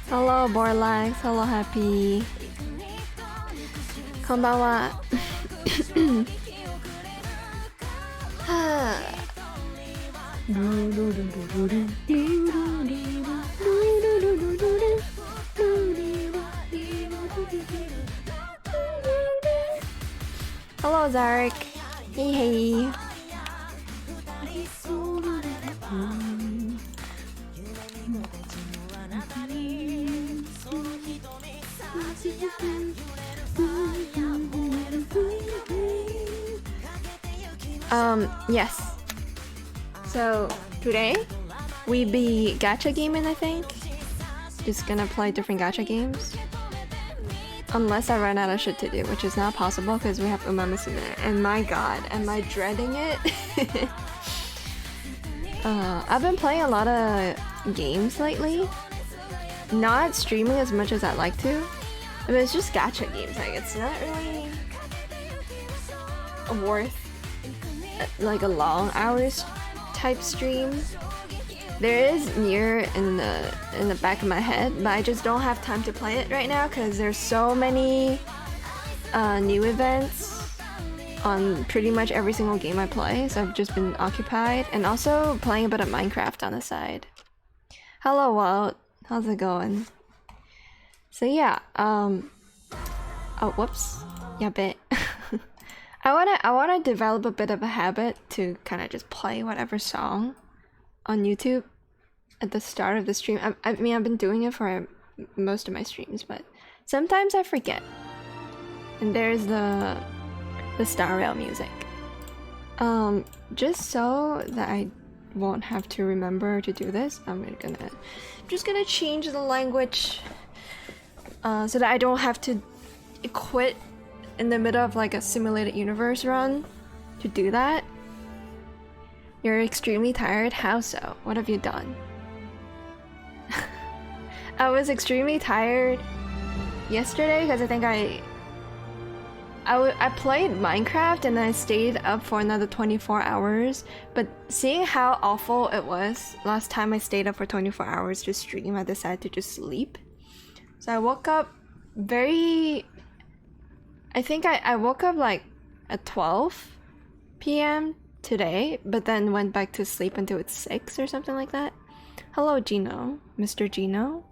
Hello, Borlax. Hello, Happy. Konbanwa. Hello, Zarek. Hey, hey. Yes. So today we be gacha gaming, I think. Just gonna play different gacha games. Unless I run out of shit to do, which is not possible because we have Umamusume. And my god, am I dreading it? I've been playing a lot of games lately. Not streaming as much as I'd like to. But it's just gacha games, like it's not really worth like a long hours type stream. There is Nier in the back of my head, but I just don't have time to play it right now because there's so many new events on pretty much every single game I play, so I've just been occupied and also playing a bit of Minecraft on the side. Hello, Walt. How's it going? So yeah, oh whoops, yeah, bit. I wanna develop a bit of a habit to kind of just play whatever song on YouTube at the start of the stream. I mean, I've been doing it for most of my streams, but sometimes I forget. And there's the Star Rail music. Just so that I won't have to remember to do this, I'm just gonna change the language so that I don't have to quit in the middle of like a simulated universe run to do that. You're extremely tired? How so? What have you done? I was extremely tired yesterday because I think I played Minecraft and I stayed up for another 24 hours, but seeing how awful it was last time I stayed up for 24 hours to stream, I decided to just sleep. So I woke up I think I woke up like at 12 p.m. today, but then went back to sleep until it's 6 or something like that. Hello, Gino. Mr. Gino.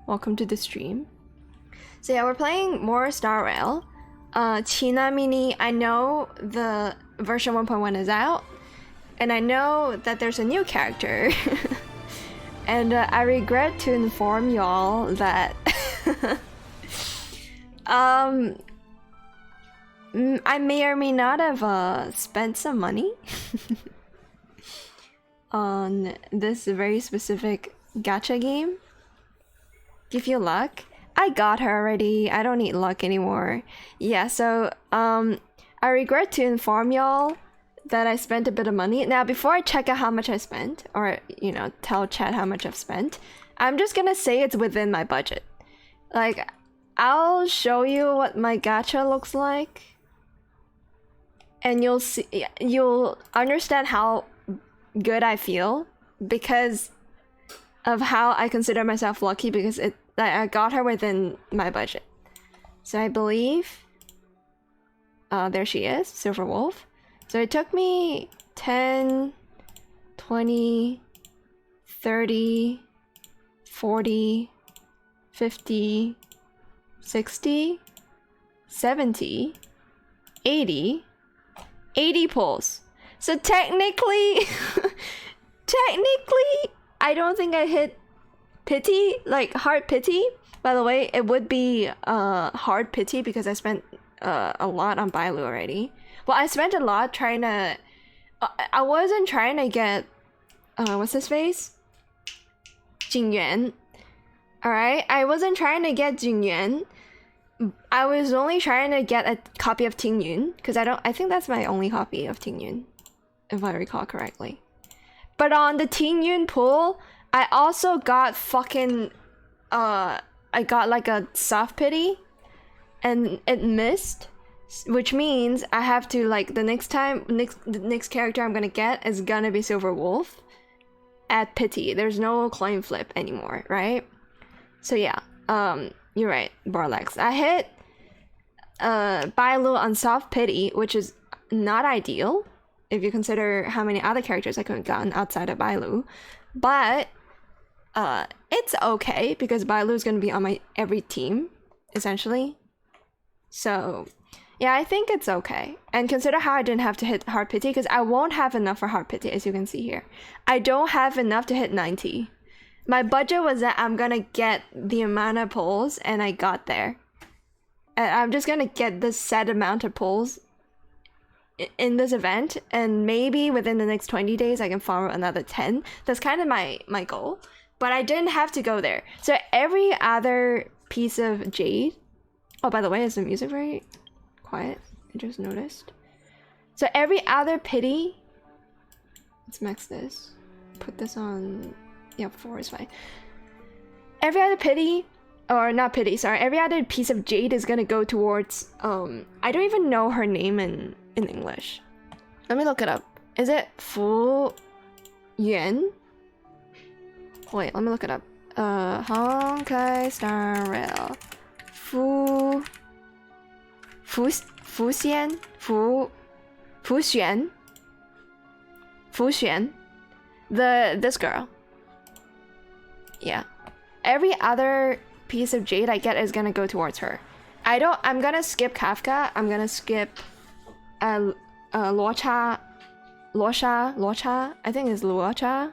Welcome to the stream. So yeah, we're playing more Star Rail. Chinamini, I know the version 1.1 is out, and I know that there's a new character. And I regret to inform y'all that I may or may not have spent some money on this very specific gacha game. Give you luck. I got her already. I don't need luck anymore. Yeah, so I regret to inform y'all that I spent a bit of money. Now, before I check out how much I spent, or you know, tell chat how much I've spent, I'm just gonna say it's within my budget. Like, I'll show you what my gacha looks like, and you'll understand how good I feel because of how I consider myself lucky, because I got her within my budget. So I believe there she is, Silver Wolf. So it took me 10, 20, 30, 40, 50, 60, 70, 80 pulls. So technically I don't think I hit pity, like hard pity. By the way, it would be hard pity because I spent a lot on Bailu already. Well, I spent a lot trying to I wasn't trying to get what's his face? Jingyuan. Alright? I wasn't trying to get Jingyuan. I was only trying to get a copy of Tingyun, because I think that's my only copy of Tingyun, if I recall correctly. But on the Tingyun pool, I also got fucking I got like a soft pity, and it missed, which means I have to like the next character I'm gonna get is gonna be Silver Wolf at pity. There's no coin flip anymore, right? So yeah, you're right, Barlex. I hit Bailu on soft pity, which is not ideal if you consider how many other characters I could have gotten outside of Bailu, but it's okay because Bailu is gonna be on my every team essentially. So yeah, I think it's okay. And consider how I didn't have to hit hard pity because I won't have enough for hard pity, as you can see here. I don't have enough to hit 90. My budget was that I'm gonna get the amount of pulls, and I got there. And I'm just gonna get the set amount of pulls in this event, and maybe within the next 20 days I can farm another 10. That's kind of my goal. But I didn't have to go there. So every other piece of jade... Oh, by the way, is the music very quiet? I just noticed. So every other pity... Let's max this. Put this on... Yeah, 4 is fine. Every other pity... Or not pity, sorry. Every other piece of jade is gonna go towards... I don't even know her name in English. Let me look it up. Is it Fu Yuan? Wait, let me look it up. Honkai Star Rail. Fuxian? This girl. Yeah. Every other piece of jade I get is gonna go towards her. I'm gonna skip Kafka. I'm gonna skip Luocha. I think it's Luocha.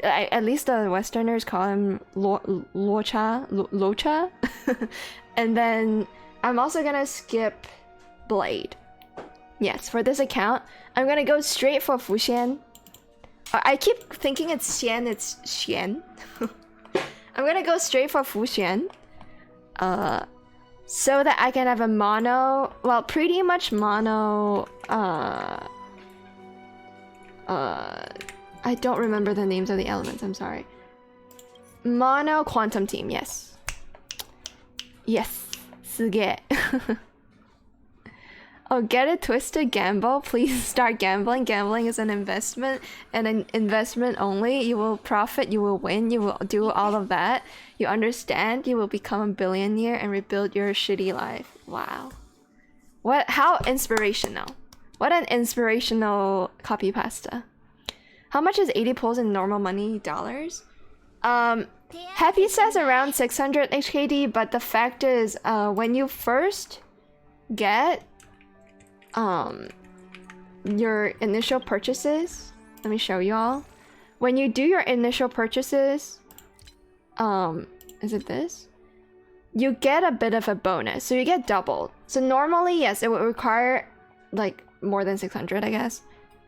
At least the Westerners call him Locha. And then I'm also gonna skip Blade. Yes, for this account, I'm gonna go straight for Fuxian. I keep thinking it's Xian, it's Xian. I'm gonna go straight for Fuxian. So that I can have a mono, well, pretty much mono, I don't remember the names of the elements, I'm sorry. Mono quantum team, yes. Yes, すげえ. Oh, get it twisted, gamble. Please start gambling. Gambling is an investment, and an investment only. You will profit, you will win, you will do all of that. You understand? You will become a billionaire and rebuild your shitty life. Wow. How inspirational. What an inspirational copy pasta. How much is 80 pulls in normal money dollars? Happy says around 600 HKD, but the fact is, when you first get your initial purchases, let me show you all. When you do your initial purchases, is it this? You get a bit of a bonus, so you get doubled. So normally, yes, it would require like more than 600, I guess,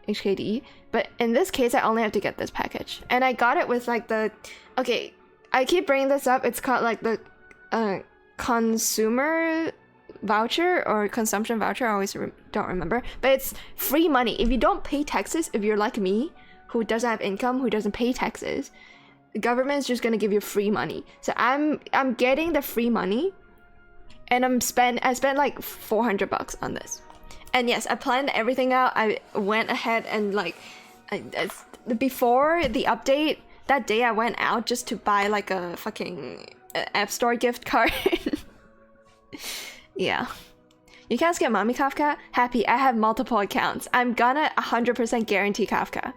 HKD. But in this case, I only have to get this package, and I got it with like the. Okay, I keep bringing this up. It's called like the consumer voucher or consumption voucher. I always don't remember, but it's free money. If you don't pay taxes, if you're like me, who doesn't have income, who doesn't pay taxes, the government is just gonna give you free money. So I'm getting the free money, and I spent like 400 bucks on this. And yes, I planned everything out. I went ahead and like, before the update, that day I went out just to buy like a fucking App Store gift card. Yeah. You can't skip Mommy Kafka? Happy, I have multiple accounts. I'm gonna 100% guarantee Kafka.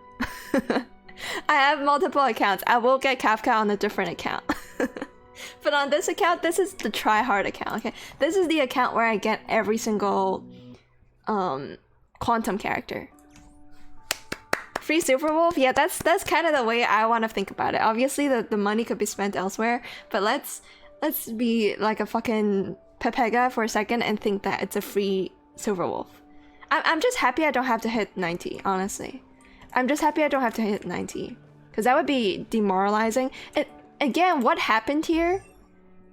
I have multiple accounts. I will get Kafka on a different account. But on this account, this is the try-hard account, okay? This is the account where I get every single quantum character. Free Superwolf? Yeah, that's kind of the way I want to think about it. Obviously, the money could be spent elsewhere, but let's be like a fucking Pepega for a second and think that it's a free Silverwolf. I'm just happy I don't have to hit 90, honestly. I'm just happy I don't have to hit 90. Because that would be demoralizing. Again, what happened here?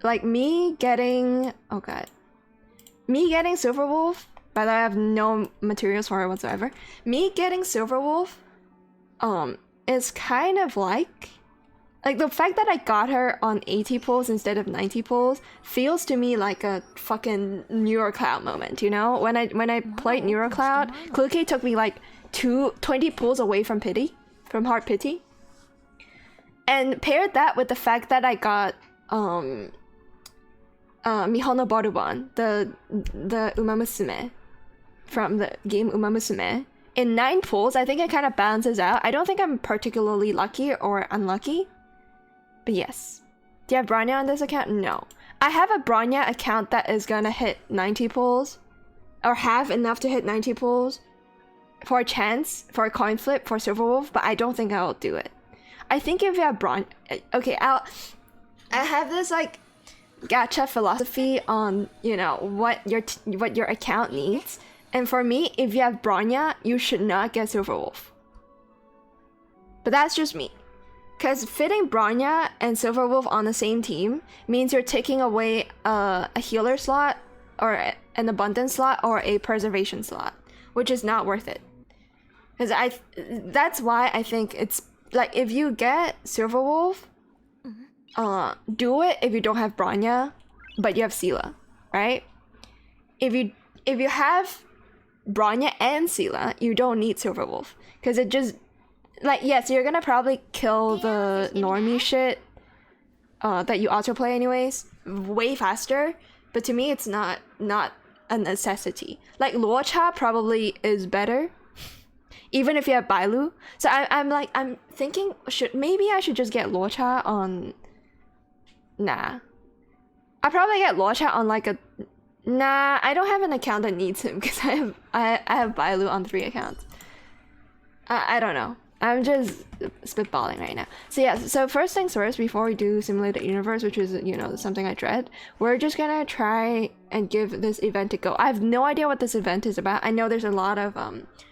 Like me getting... Oh god. Me getting Silverwolf, by the way, I have no materials for it whatsoever. Me getting Silverwolf is kind of like Like, the fact that I got her on 80 pulls instead of 90 pulls feels to me like a fucking NeuroCloud moment, you know? When I played NeuroCloud, Kluki took me like 20 pulls away from Heart Pity. And paired that with the fact that I got Mihono Boruban, the Umamusume from the game Umamusume. In 9 pulls, I think it kind of balances out. I don't think I'm particularly lucky or unlucky. But yes. Do you have Bronya on this account? No. I have a Bronya account that is gonna hit 90 pulls. Or have enough to hit 90 pulls. For a chance, for a coin flip, for Silverwolf. But I don't think I'll do it. I think if you have Bronya... Okay, I have this like... gacha philosophy on, you know, what your account needs. And for me, if you have Bronya, you should not get Silverwolf. But that's just me. Because fitting Bronya and Silverwolf on the same team means you're taking away a healer slot, or an abundance slot, or a preservation slot, which is not worth it. Because that's why I think it's like, if you get Silverwolf, do it if you don't have Bronya, but you have Sela, right? If you have Bronya and Sela, you don't need Silverwolf, because it just, like, yes, you're gonna probably kill the normie shit that you autoplay anyways way faster, but to me it's not a necessity. Like, Luocha probably is better even if you have Bailu. So I'm thinking, maybe I should just get Luocha on... Nah. I'll probably get Luocha on like a... Nah, I don't have an account that needs him, because I have Bailu on 3 accounts. I don't know. I'm just spitballing right now. So yeah, so first things first, before we do Simulated Universe, which is, you know, something I dread, we're just gonna try and give this event a go. I have no idea what this event is about. I know there's a lot of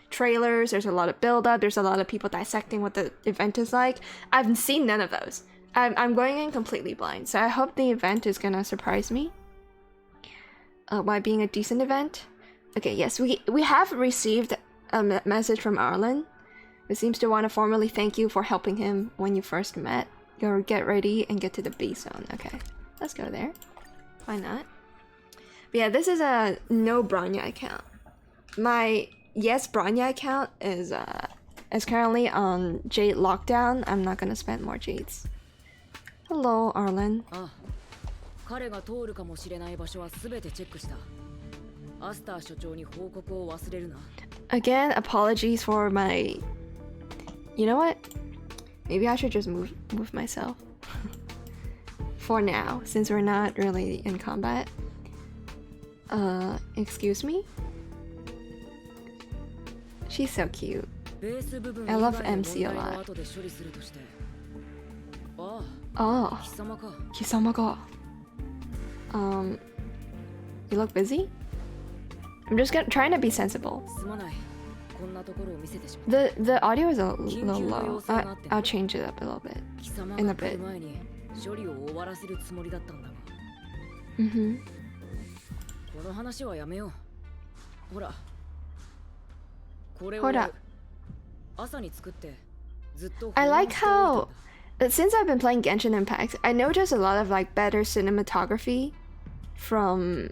trailers, there's a lot of build-up, there's a lot of people dissecting what the event is like. I've seen none of those. I'm going in completely blind, so I hope the event is gonna surprise me. By being a decent event. Okay, yes, we have received a message from Arlen, who seems to want to formally thank you for helping him when you first met. Go get ready and get to the B zone. Okay, let's go there. Why not? But yeah, this is a no Bronya account. My yes Bronya account is currently on Jade lockdown. I'm not gonna spend more Jades. Hello, Arlen. Again, apologies for my... You know what? Maybe I should just move myself. For now, since we're not really in combat. Excuse me? She's so cute. I love MC a lot. Oh, Kisama-ga. You look busy? I'm just trying to be sensible. The audio is a little low. I'll change it up a little bit in a bit. Hold up. I like how, since I've been playing Genshin Impact, I noticed a lot of like better cinematography from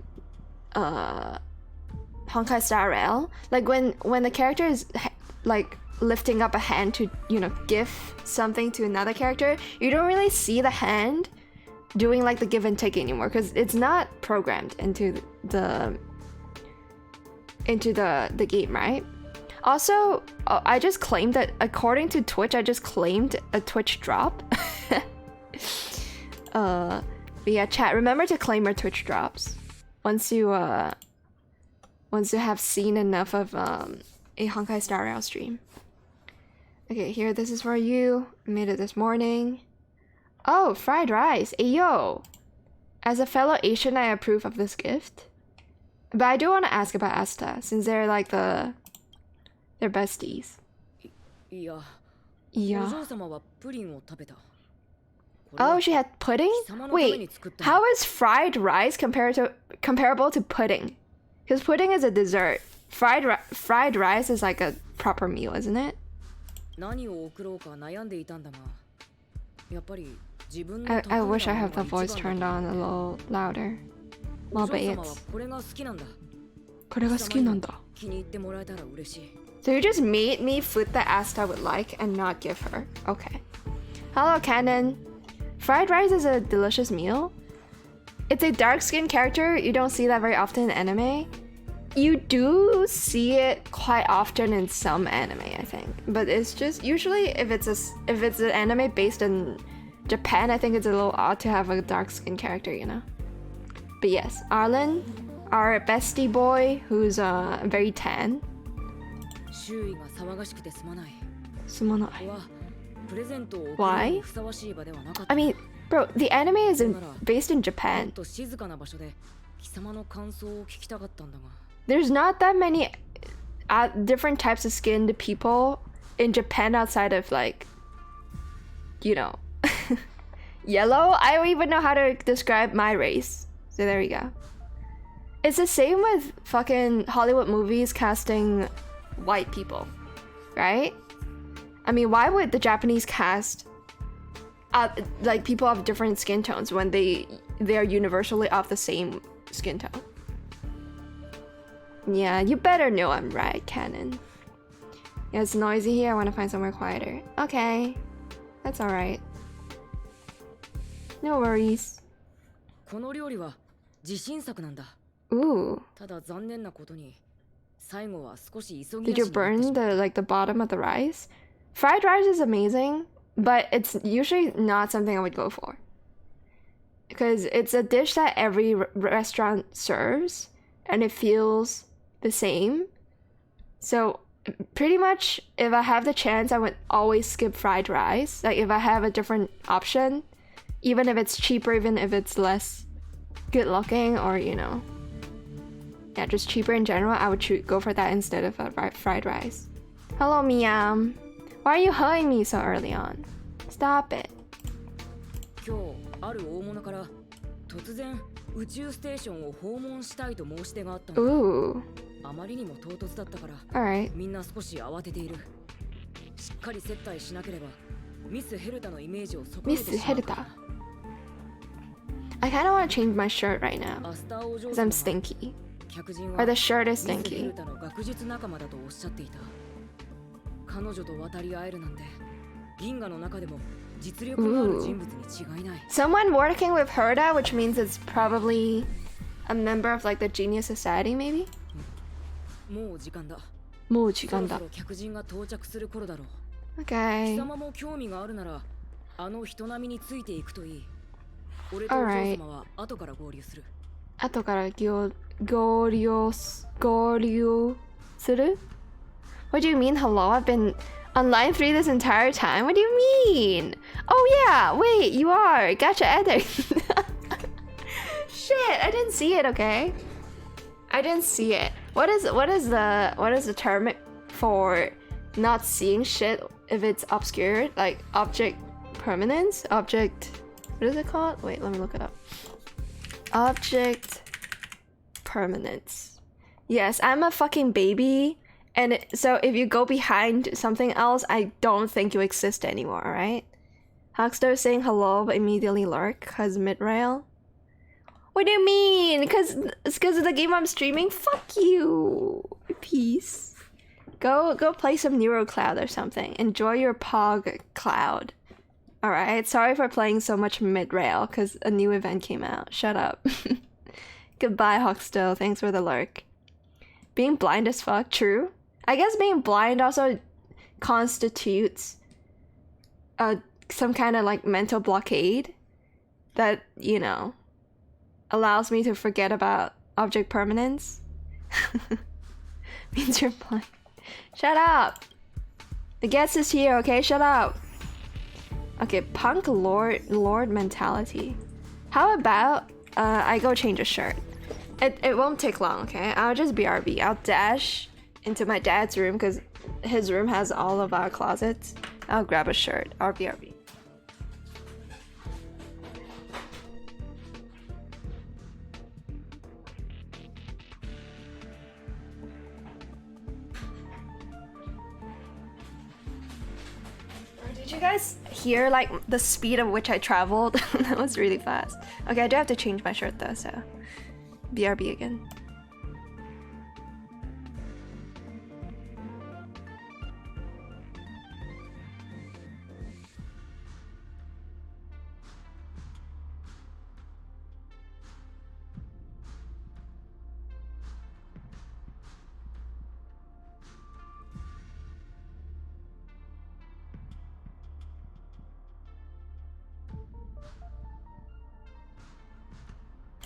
Honkai Star Rail. Like when the character is like lifting up a hand to, you know, give something to another character, you don't really see the hand doing like the give and take anymore, because it's not programmed into the game, right? Also, I just claimed that, according to Twitch, I just claimed a Twitch drop. But yeah, chat, remember to claim your Twitch drops once you have seen enough of a Honkai Star Rail stream. Okay, here, this is for you. I made it this morning. Oh, fried rice. Ayo! As a fellow Asian, I approve of this gift. But I do want to ask about Asta, since they're like they're besties. Yeah. Oh, she had pudding? Wait, how is fried rice comparable to pudding? Because pudding is a dessert. Fried rice is like a proper meal, isn't it? I wish I have the voice turned on a little louder. Well, but it's... これが好きなんだ. So you just made me food that Asta would like and not give her. Okay. Hello, Canon. Fried rice is a delicious meal. It's a dark-skinned character. You don't see that very often in anime. You do see it quite often in some anime, I think. But it's just usually if it's an anime based in Japan, I think it's a little odd to have a dark-skinned character, you know. But yes, Arlen, our bestie boy, who's very tan. Why? I mean, bro, the anime is based in Japan. There's not that many different types of skinned people in Japan outside of, like, you know, yellow. I don't even know how to describe my race. So there we go. It's the same with fucking Hollywood movies casting white people, right? I mean, why would the Japanese cast like people of different skin tones when they are universally of the same skin tone? Yeah, you better know I'm right, Canon. Yeah, it's noisy here. I want to find somewhere quieter. Okay, that's all right. No worries. Ooh. Did you burn the bottom of the rice? Fried rice is amazing, but it's usually not something I would go for. Because it's a dish that every restaurant serves, and it feels the same. So pretty much, if I have the chance, I would always skip fried rice. Like if I have a different option, even if it's cheaper, even if it's less good looking, or you know, yeah, just cheaper in general, I would go for that instead of fried rice. Hello, Miam. Why are you hugging me so early on? Stop it. Ooh. Alright. Miss Herta. I kind of want to change my shirt right now because I'm stinky. Or the shirt is stinky. Ooh. Someone working with Herta, which means it's probably a member of like the Genius Society, maybe? もう時間だ. Okay. Alright. 後から合流する? What do you mean, hello? I've been on line 3 this entire time? What do you mean? Oh yeah, wait, you are. Gotcha, Eder. Shit, I didn't see it, okay? I didn't see it. What is the term for not seeing shit if it's obscured? Like object permanence? What is it called? Wait, let me look it up. Object permanence. Yes, I'm a fucking baby. And so if you go behind something else, I don't think you exist anymore, right? Huckster saying hello but immediately lurk because mid-rail. What do you mean? It's because of the game I'm streaming? Fuck you. Peace. Go play some NeuroCloud or something. Enjoy your Pog Cloud. Alright, sorry for playing so much mid-rail because a new event came out. Shut up. Goodbye, Hawkstill. Thanks for the lurk. Being blind as fuck, true. I guess being blind also constitutes some kind of like mental blockade that, you know, allows me to forget about object permanence. Means you're blind. Shut up! The guest is here, okay? Shut up! Okay, punk lord mentality. How about I go change a shirt? It won't take long, okay? I'll just BRB. I'll dash into my dad's room because his room has all of our closets. I'll grab a shirt. I'll BRB. Did you guys hear like the speed of which I traveled? That was really fast. Okay, I do have to change my shirt though, so BRB again.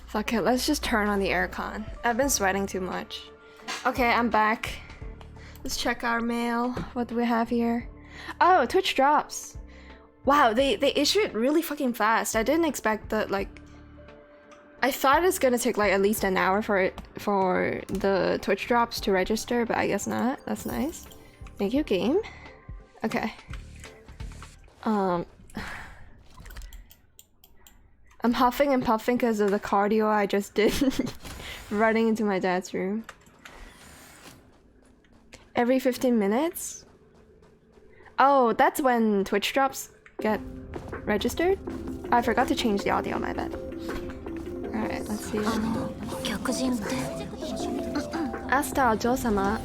Fuck it, let's just turn on the aircon. I've been sweating too much. Okay, I'm back. Let's check our mail. What do we have here? Oh, Twitch drops. Wow, they issue it really fucking fast. I didn't expect that, like... I thought it's gonna take like at least an hour for the Twitch drops to register, but I guess not. That's nice. Thank you, game. Okay. I'm huffing and puffing because of the cardio I just did running into my dad's room. Every 15 minutes? Oh, that's when Twitch drops get registered? I forgot to change the audio, my bad. Alright, let's see. Asta, Ojo-sama.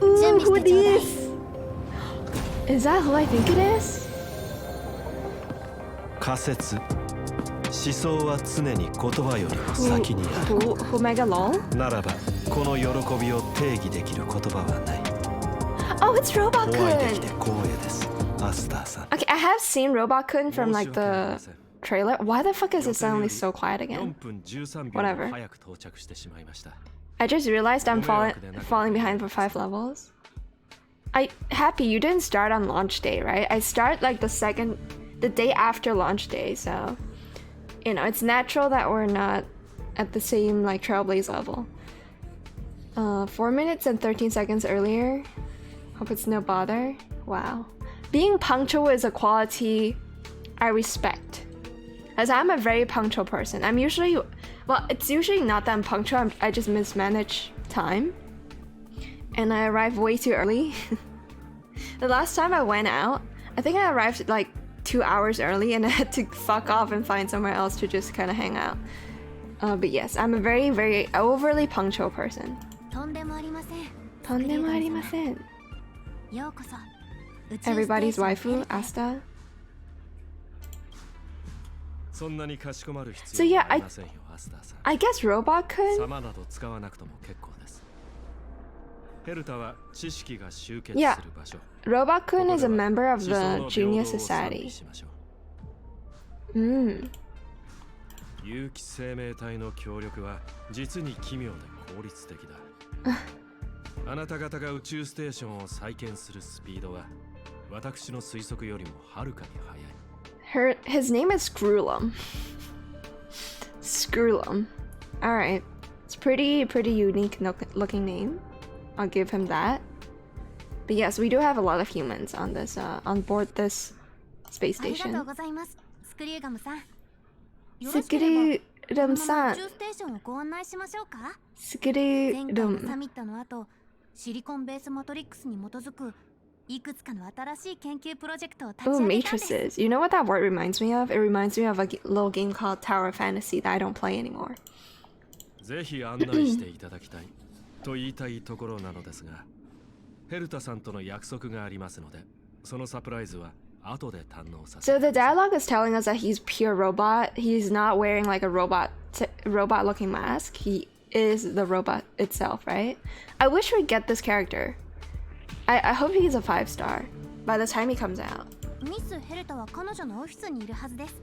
Ooh, who this? Is that who I think it is? 仮説思想は常に言葉よりも先にある Who mega lol? ならばこの喜びを定義できる言葉はない Oh, it's お会いでき Robot-kun! て光栄ですアスターさん Okay, I have seen Robot-kun from like the trailer. Why the fuck is it suddenly so quiet 4 again? 分13秒 Whatever. 早く到着してしまいました I just realized I'm falling behind for 5 levels. Happy, you didn't start on launch day, right? I start like the day after launch day, so you know, it's natural that we're not at the same like Trailblaze level. 4 minutes and 13 seconds earlier. Hope it's no bother. Wow. Being punctual is a quality I respect. As I'm a very punctual person. I'm usually, well, it's usually not that I'm punctual, I just mismanage time. And I arrive way too early. The last time I went out, I think I arrived like 2 hours early and I had to fuck off and find somewhere else to just kind of hang out. But yes, I'm a very, very overly punctual person. とんでもありません。 Tondemo-arimasen. ようこそ。宇宙 Everybody's ステーション waifu, Asta. そんなにかしこまる So 必 yeah, 要はありませんよアスターさん I guess Robot-kun? 様など使わなくとも結構ですヘルタは知識が集結 Yeah. する場所 Robot-kun is a member of 思想 the の Junior 平等を賛美 Society. しましょう 有機生命体の協力は実に奇妙で効率的だあなた方が宇宙ステーションを再建するスピードは私の推測よりもはるかに速い His name is Screwlum. Screwlum. Alright. It's pretty unique looking name. I'll give him that. But yes, we do have a lot of humans on this on board this space ありがとう station. ございます。スクリューガムさん。よろしければ、このまま Screwlum-san. 宇宙ステーションをご案内しましょうか。前回のサ Screwlum. ミットの後、シリコンベースマトリックスに基づくいくつかの新しい研究プロジェクトを立ち Oh, 上げたんです。 matrices. You know what that word reminds me of? It reminds me of a little game called Tower of Fantasy that I don't play anymore. ぜひ案内していただきたいと言いたいところなのですがヘルタさんとの約束がありますのでそのサプライズは後で堪能させ So the dialogue is telling us that he's pure robot. He's not wearing like a robot looking mask. He is the robot itself, right? I wish we'd get this character. I hope he's a 5-star by the time he comes out. ミス・ヘルタは彼女のオフィスにいるはずです。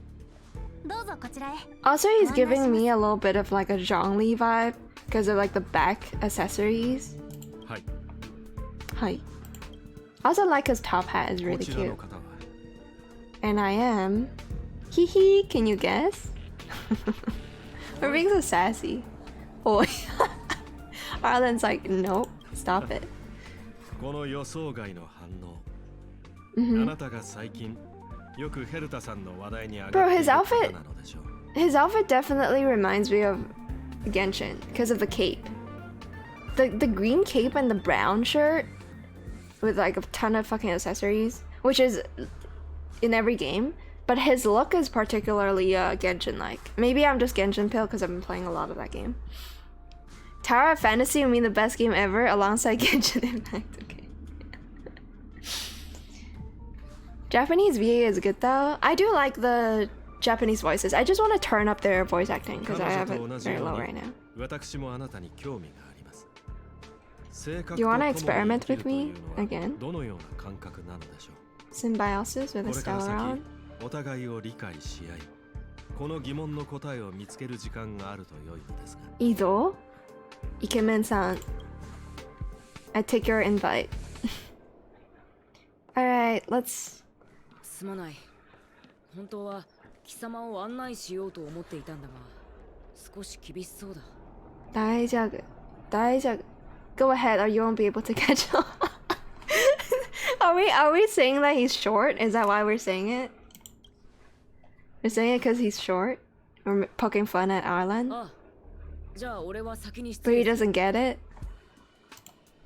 どうぞこちらへ。 Also, he's giving me a little bit of like a Zhongli vibe because of like the back accessories. はい Hi. Also like his top hat is こ really ちらの cute. 方は And I am... Hee, can you guess? We're being so sassy. Oh. Arlen's like, nope, stop it. この予想外の反応、あなたが最近よくヘルタさんの話題に上がっている方なのでしょう。 His outfit definitely reminds me of Genshin because of the cape. The green cape and the brown shirt with like a ton of fucking accessories, which is in every game. But his look is particularly Genshin-like. Maybe I'm just Genshin pill because I've been playing a lot of that game. Tower of Fantasy would mean the best game ever alongside Genshin Impact. Okay. Japanese VA is good though. I do like the Japanese voices. I just want to turn up their voice acting because I have it very low right now. You want to experiment with me again? Symbiosis with a Starhunt? お互いを理解し合い、この疑問の答えを見つける時間があると良いのですが。いいぞ、イケメンさん。I take your invite. Alright, let's. すまない。本当は貴様を案内しようと思っていたんだが、少し厳しそうだ。大丈夫、大丈夫。Go ahead or you won't be able to catch up. Are we saying that he's short? Is that why we're saying it? We're saying it because he's short? We're poking fun at Arlen? But he doesn't get it?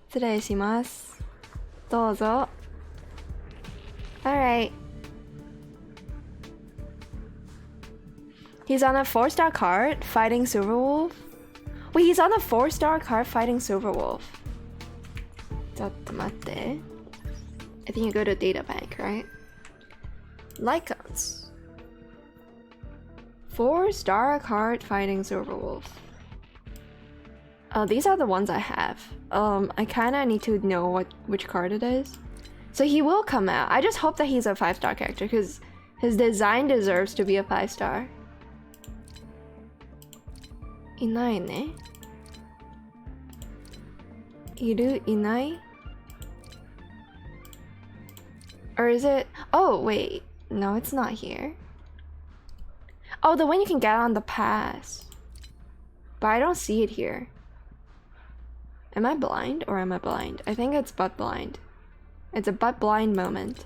失礼します。どうぞ。Alright. He's on a 4-star card fighting Silverwolf? Wait, he's on a 4-star card fighting Silverwolf. ちょっと待って。I think you go to data bank, right? Lycons. 4-star card fighting Silverwolf. Oh, these are the ones I have. I kinda need to know which card it is. So he will come out. I just hope that he's a 5-star character because his design deserves to be a 5-star. いないね。いる、いない? Or is it? Oh, wait. No, it's not here. Oh, the one you can get on the pass. But I don't see it here. Am I blind or am I blind? I think it's butt blind. It's a butt blind moment.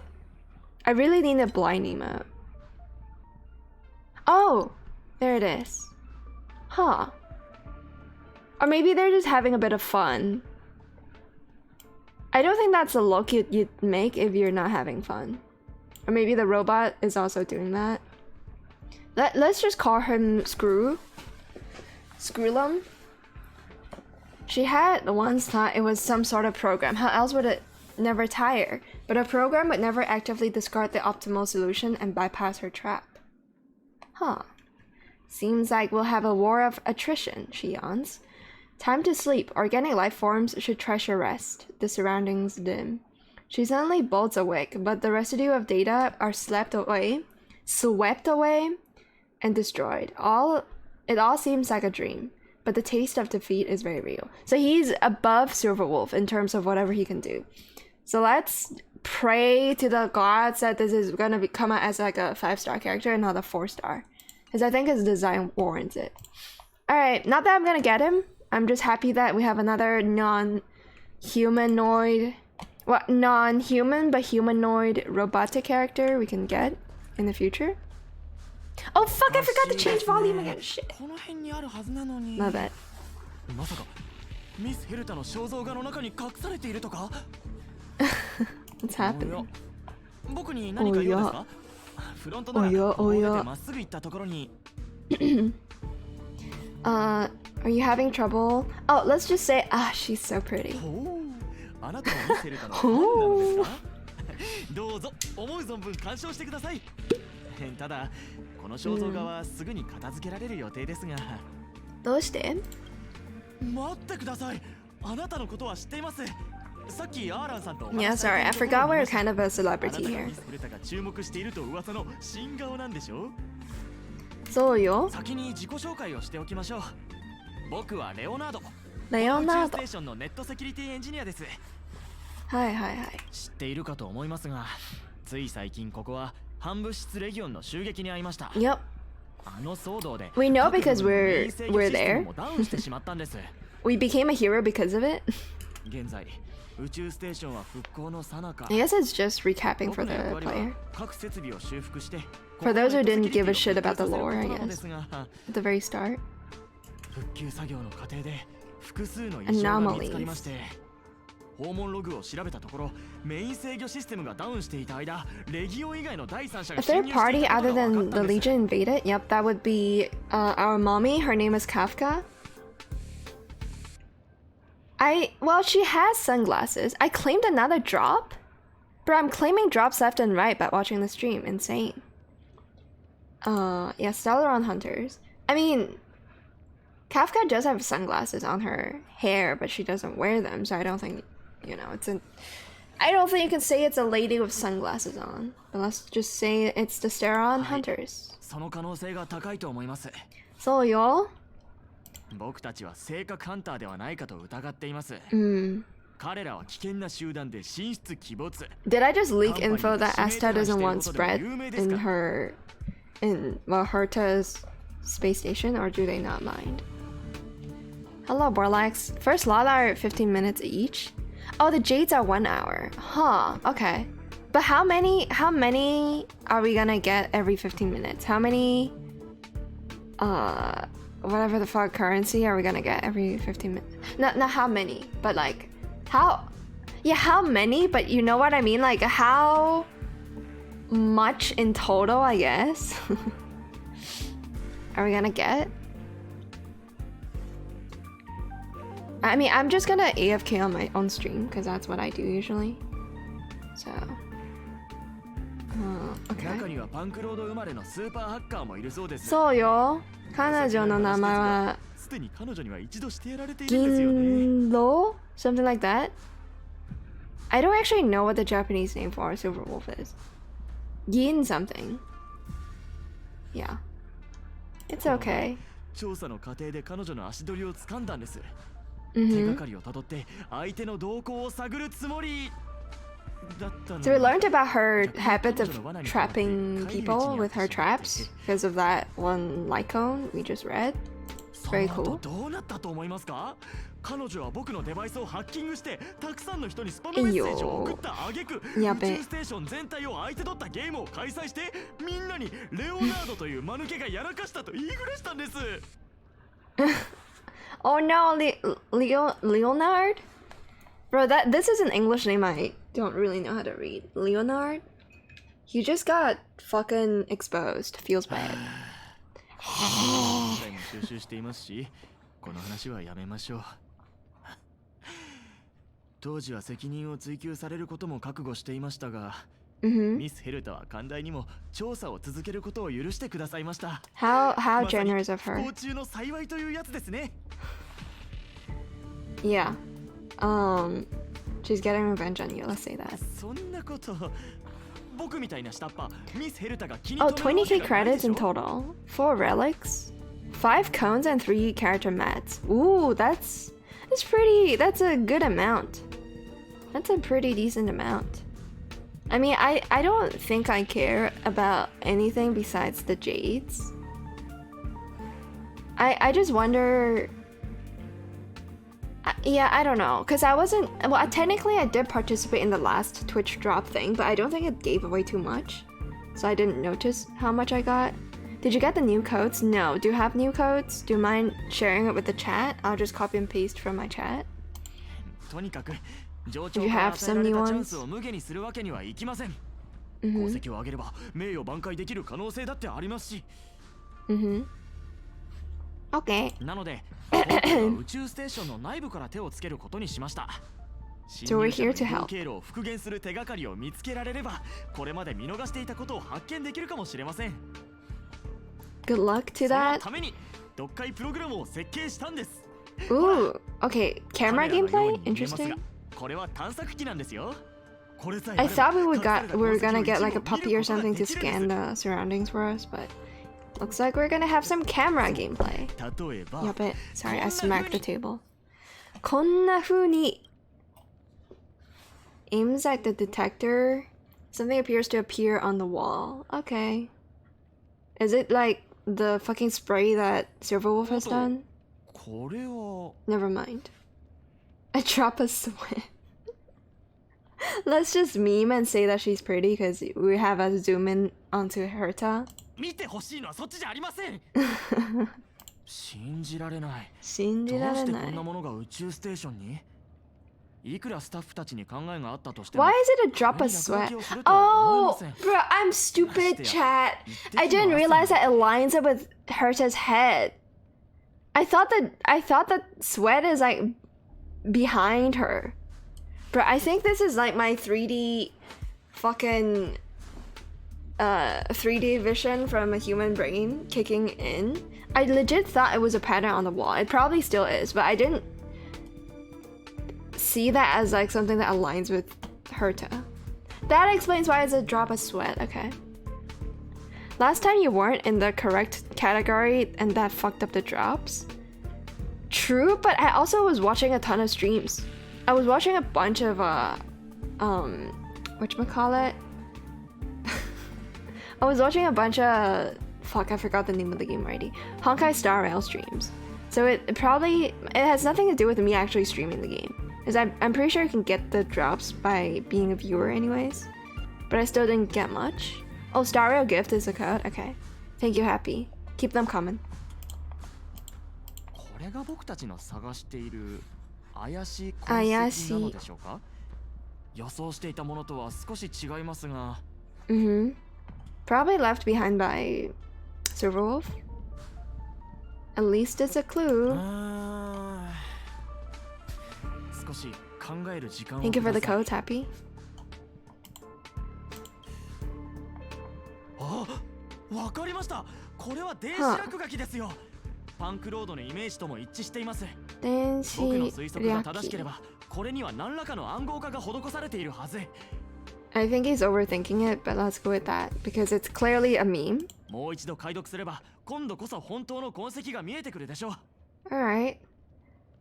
I really need a blind emote. Oh, there it is. Huh. Or maybe they're just having a bit of fun. I don't think that's a look you'd make if you're not having fun. Or maybe the robot is also doing that. Let's just call him Screwlum. She had once thought it was some sort of program. How else would it never tire? But a program would never actively discard the optimal solution and bypass her trap. Huh. Seems like we'll have a war of attrition, she yawns. Time to sleep. Organic life forms should treasure rest. The surroundings dim. She suddenly bolts awake, but the residue of data are swept away, and destroyed. It all seems like a dream, but the taste of defeat is very real. So he's above Silverwolf in terms of whatever he can do. So let's pray to the gods that this is gonna come out as like a 5-star character and not a 4-star, because I think his design warrants it. All right, not that I'm gonna get him. I'm just happy that we have another non-humanoid, well, non-human but humanoid robotic character we can get in the future. Oh fuck, I forgot to change volume again. Shit. My bad. What's happening? Are you having trouble? Oh, let's just say, she's so pretty. Oh. どうぞ思う存分鑑賞してください。ただこの肖像画はすぐに片付けられる予定ですが。どうして？待ってください。あなたのことは知っています。さっきアーランさんと。Yeah, sorry, I forgot we're kind of a celebrity here. フルタが注目していると噂の新顔なんでしょ？そうよ。先に自己紹介をしておきましょう。僕はレオナード。レオナード。宇宙ステーションのネットセキュリティエンジニアです。はいはいはい。知っているかと思いますが、つい最近ここは反物質レギオンの襲撃に遭いました。Yep. あの騒動で We know because we're there. ダウンしてしまったんです。We became a hero because of it. 現在宇宙ステーションは復興の最中。I guess it's just recapping for the player. 各設備を修復して。For those who didn't give a shit about the lore, I guess. At the very start. 復旧作業の過程で複数の異常が見つかりまして。訪問ログを調べたところ、メイン制御システムがダウンしていた間、レギオン以外の第三者 A が侵 third 入して party いたこと other が分か than っ the たんです。 Legion invaded? Yep, that would be our mommy. Her name is Kafka. Well, she has sunglasses. I claimed another drop? Bro, I'm claiming drops left and right by watching the stream. Insane. Yeah, Starhunt Hunters. I mean, Kafka does have sunglasses on her hair, but she doesn't wear them, so I don't think, you know, I don't think you can say it's a lady with sunglasses on. But let's just say it's the Starhunt Hunters. その可能性が高いと思います。 So, yo? 僕たちは正確ハンターではないかと疑っています。 Hmm. 彼らは危険な集団で進出鬼没。 Did I just leak info that Asta doesn't want spread in Herta's space station, or do they not mind? Hello, Borlax. First lot are 15 minutes each. Oh, the Jades are 1 hour. Huh, okay. But how many are we gonna get every 15 minutes? How many, whatever the fuck currency are we gonna get every 15 minutes? Not how many, but like, how many, but you know what I mean? Like, how much in total, I guess? Are we gonna get? I mean, I'm just gonna AFK on my own stream because that's what I do usually. So, okay. 中にはパンクロード生まれのスーパーハッカーもいるそうです。そうよ。彼女の名前はすでに彼女には一度してやられているんですよね。銀狼? Something like that. I don't actually know what the Japanese name for Silver Wolf is. Gin something. Yeah. It's okay. 調査の過程で彼女の足取りを掴んだんです。 手 Mm-hmm. がかりをたどって相手の動向を探るつもりだったの。 So we learned about her habit of trapping people with her traps because of that one Lycone we just read. そ Very の後 cool. どうなったと思いますか？彼女は僕のデバイスをハッキングしてたくさんの人にスパムメッセージを送った挙句、やべ宇宙ステーション全体を相手取ったゲームを開催してみんなにレオナードという間抜けがやらかしたと言いふらしたんです。 Oh no, Leonard? Bro, this is an English name I don't really know how to read. Leonard? He just got fucking exposed. Feels bad. 今回も収集していますし、この話はやめましょう。当時は責任を追及されることも覚悟していましたが、 Mm-hmm. ミスヘルタは寛大にも調査を続けることを許してくださいました。 How まさに generous of 不 her. 幸中の幸いというやつですね。 Yeah. She's getting revenge on you, let's say that. そんなこと、僕みたいな下っ端ミスヘルタが気に Oh, 留めるわけ 20k がないで credits しょ。 in total. 4 relics, 5 cones, and 3 character mats. Ooh, that's a good amount. That's a pretty decent amount. I mean, I don't think I care about anything besides the jades. I just wonder. Yeah, I don't know, because I wasn't. Well, technically, I did participate in the last Twitch drop thing, but I don't think it gave away too much, so I didn't notice how much I got. Did you get the new codes? No. Do you have new codes? Do you mind sharing it with the chat? I'll just copy and paste from my chat. とにかく上 Do 長 you から have 与え some られ new たチャン ones? スを無下にするわけにはいきません。 Mm-hmm. 功績を上げれば名誉挽回できる可能性だってありますし。 Mm-hmm. Okay. なので、今回は宇宙ステーションの内部から手をつけることにしました。 So we're here to 侵入者の移動 help. 経路を復元する手がかりを見つけられれば、これまで見逃していたことを発見できるかもしれません。 Good luck to その that. ために読解プログラムを設計したんです。 Ooh. Okay. カ Camera メラのよう gameplay? に見えますが Interesting. これは探索機なんですよ。これさえ I あれば thought we 隠された were 功績 gonna を get like a 一部見 puppy る or ことが something で to きるん scan です the surroundings for us, but looks like we're gonna have some camera gameplay. 例えば Yup it. Sorry, I smacked the table. こんな風に aims at the detector. Something appears to appear on the wall. Okay. Is it like the fucking spray that Silverwolf has done? これは Never mind. I drop a sweat. Let's just meme and say that she's pretty because we have a zoom in onto Herta. 見てほしいのはそっちじゃありません。信じられない。信じられない。どうしてこんなものが宇宙ステーションに？いくらスタッフたちに考えがあったとして Why も is it a drop of sweat? Oh, bro, I'm stupid, chat. I didn't realize that it lines up with Herta's head. I thought that sweat is like behind her. Bro, I think this is like my 3D fucking 3D vision from a human brain kicking in. I legit thought it was a pattern on the wall. It probably still is, but I didn't see that as like something that aligns with Herta. That explains why it's a drop of sweat. Okay. Last time you weren't in the correct category and that fucked up the drops. True, but I also was watching a ton of streams. I was watching a bunch of whatchamacallit? I was watching a bunch of fuck, I forgot the name of the game already. Honkai Star Rail streams. So it has nothing to do with me actually streaming the game. Because I'm pretty sure you can get the drops by being a viewer anyways. But I still didn't get much. Oh, Star Rail gift is a code? Okay. Thank you, Happy. Keep them coming. これが僕たちの探している怪しい痕跡なのでしょうか？予想していたものとは少し違いますが。Mm-hmm. Probably left behind by Silverwolf. At least it's a clue. Thank you for the codes, Happy. あ、わかりました。これは電子落書きですよ。パンクロードのイメージとも一致しています。電子僕の推測が正しければ、これには何らかの暗号化が施されているはず。I think he's overthinking it, but let's go with that because it's clearly a meme. もう一度解読すれば、今度こそ本当の痕跡が見えてくるでしょう。Alright.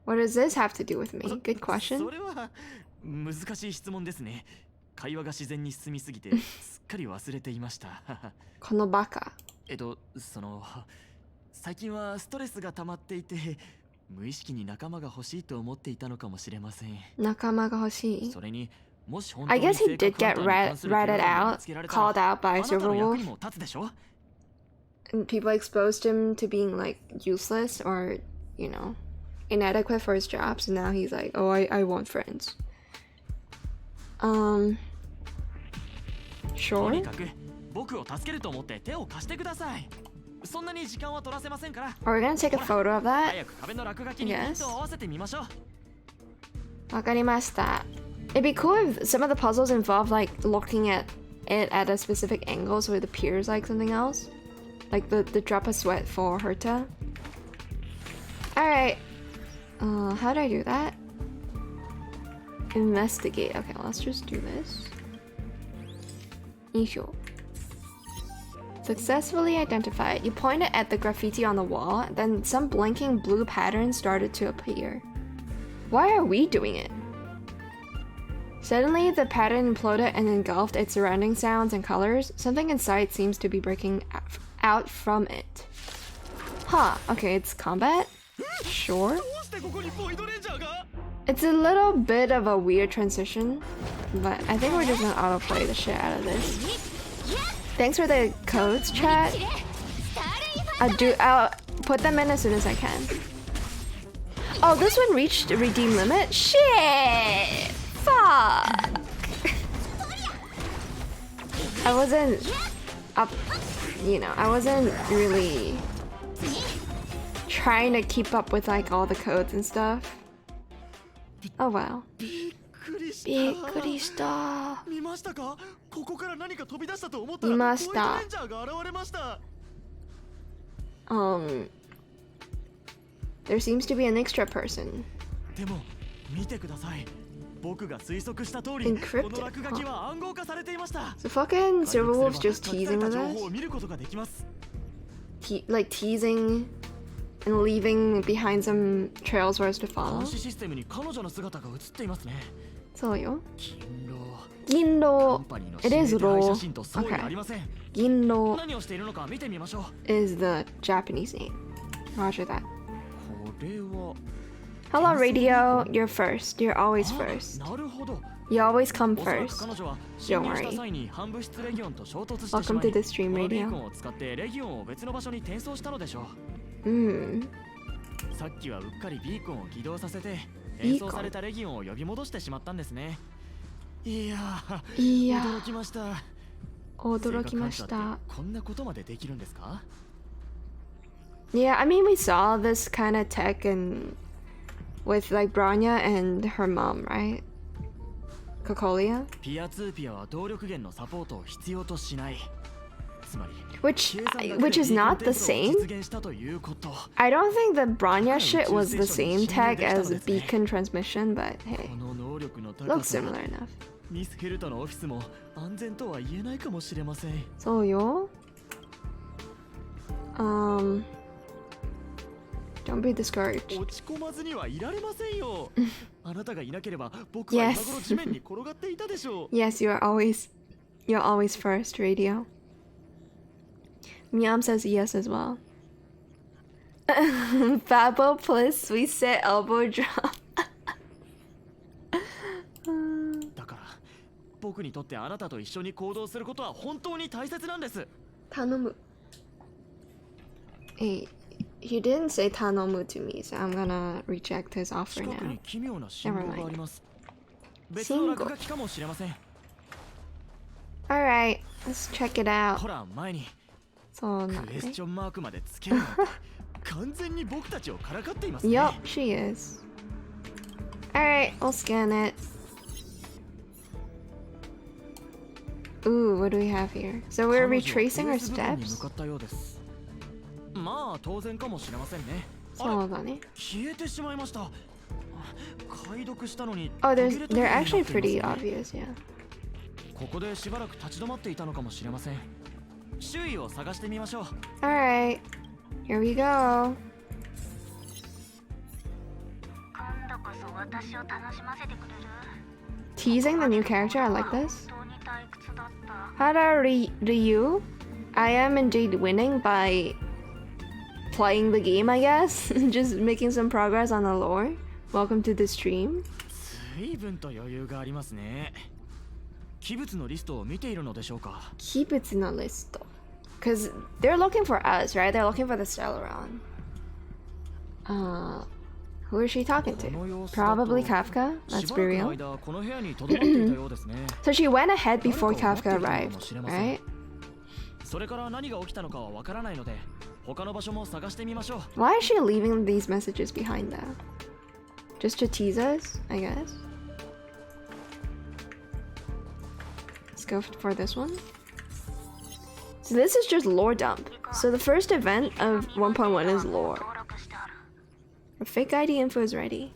What does this have to do with me? Good question. それは難しい質問ですね。会話が自然に進みすぎてすっかり忘れていました。このバカ。最近はストレスが溜まっていて、無意識に仲間が欲しいと思っていたのかもしれません。仲間が欲しい。それに、もし本当 I に guess he 性 did 格 get 判断に関する ratted 手紙を out, 見つけられた called ら、 out by あなたの役に Silverwolf. も立つでしょ？ And people exposed him to being like useless or, you know, inadequate for his job. So now he's like, oh, I want friends. と Sure. にかく僕を助けると思って手を貸してください。そんなに時間は取らせませんから。 Are we gonna take a photo of that? 早く壁の落書きにピントを合わせてみましょう。わかりました。It'd be cool if some of the puzzles involve like looking at it at a specific angle so it appears like something else. Like the drop of sweat for Herta. Alright. How do I do that? Investigate. Okay, let's just do this. Isho. Successfully identified. You pointed at the graffiti on the wall, then some blinking blue pattern started to appear. Why are we doing it? Suddenly, the pattern imploded and engulfed its surrounding sounds and colors. Something inside seems to be breaking out from it. Huh, okay, it's combat? Sure. It's a little bit of a weird transition, but I think we're just gonna autoplay the shit out of this. Thanks for the codes, chat. I'll put them in as soon as I can. Oh, this one reached redeem limit? Shit! Fuck! I wasn't up, you know, I wasn't really trying to keep up with like all the codes and stuff. Oh wow. びっくりした。見ましたか？ここから何か飛び出したと思ったら見ました。ホワイトレンジャーが現れました。There seems to be an extra person. でも見てください。僕が推測した通り、 Encrypted. この落書きは暗号化されていました。 So fucking Silverwolf's just 隠され teasing た with 情報 us. を見ることができます。Like teasing and leaving behind some trails for us to 監 follow. 視システムに彼女の姿が映っていますね。そうよ。銀狼。銀狼。カンパニーの It is 指名手配 raw. 写真と相違ありません。銀狼何をしているのか見てみましょう。 is the Japanese name. Roger that. これは Hello, radio. You're first. You're always first. なるほど。 You always come おそらく first. 彼女は Don't 侵入した worry. 際に反物質レギオンと衝突してしま Welcome い、 to the stream このビー radio. コンを使ってレギオンを別の場所に転送したのでしょう。 Hmm. さっきはうっかりビーコンを起動させて演奏されたレギオンを呼び戻してしまったんですね。いや驚きました。驚きました。こんなことまでできるんですか？ Yeah, I mean we saw this kind of tech in with like Bronya and her mom, right? Kokolia? ピアツーピアは動力源のサポートを必要としない。つまり Which is not the same. I don't think the Bronya shit was the same tech as beacon transmission, but hey, looks similar enough. ミスヘルトのオフィスも安全とは言えないかもしれません。そうよ。Don't be discouraged. 落ち込まずにはいられませんよ。あなたがいなければ僕は今頃地面に転がっていたでしょう。Yes, you're always first, radio. Miam says yes as well. Babo plus sweet set elbow drop. だから僕にとってあなたと一緒に行動することは本当に大切なんです。頼む。Hey, he didn't say 頼む to me, so I'm gonna reject his offer now. 近くに奇妙な信号があります。別の落書きかもしれません。Alright, let's check it out. ほら前にそうなんクエスチョンマークまでつけるなんて完全に僕たちをからかっていますね。Yup, she is. Alright, we'll scan it. Ooh, what do we have here? So we're retracing our steps? まあ当然かもしれませんね。そうだね。消えてしまいました。解読したのに。Oh, they're actually pretty obvious, yeah. ここでしばらく立ち止まっていたのかもしれません。周囲を探してみましょう。Alright, here we go. Teasing the new character, I like this. Hara Ryu, I am indeed winning by playing the game, I guess. Just making some progress on the lore. Welcome to the stream. 随分と余裕がありますね。器物のリストを見ているのでしょうか。器物のリスト。Because they're looking for us, right? They're looking for the Stellaron. Who is she talking to? Probably Kafka. Let's be real. So she went ahead before Kafka arrived, right? それから何が起きたのかはわからないので、他の場所も探してみましょう。Why is she leaving these messages behind though? Just to tease us, I guess. Let's go for this one. So this is just lore dump. So the first event of 1.1 is lore. Our fake ID info is ready.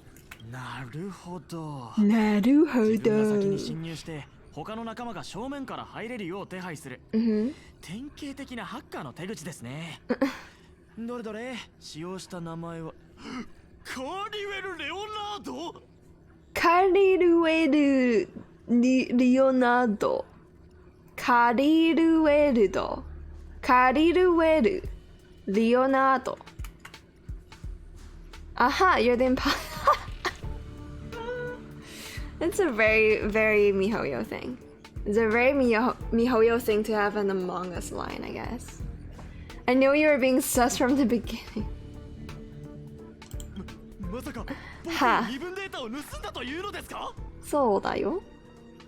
なるほど。なるほど。自分が先に侵入して他の仲間が正面から入れるよう手配する。典型的なハッカーの手口ですね。どれどれ使用した名前はカリウェル・レオナード。カリルウェル・リオナード。カリルウェルド。カリルウェル・リオナード。Aha, you're the imposter. It's a very, very MiHoYo thing. It's a very MiHoYo thing to have an Among Us line, I guess. I knew you were being sus from the beginning. まさか僕の身分データを盗んだというのですか？そうだよ。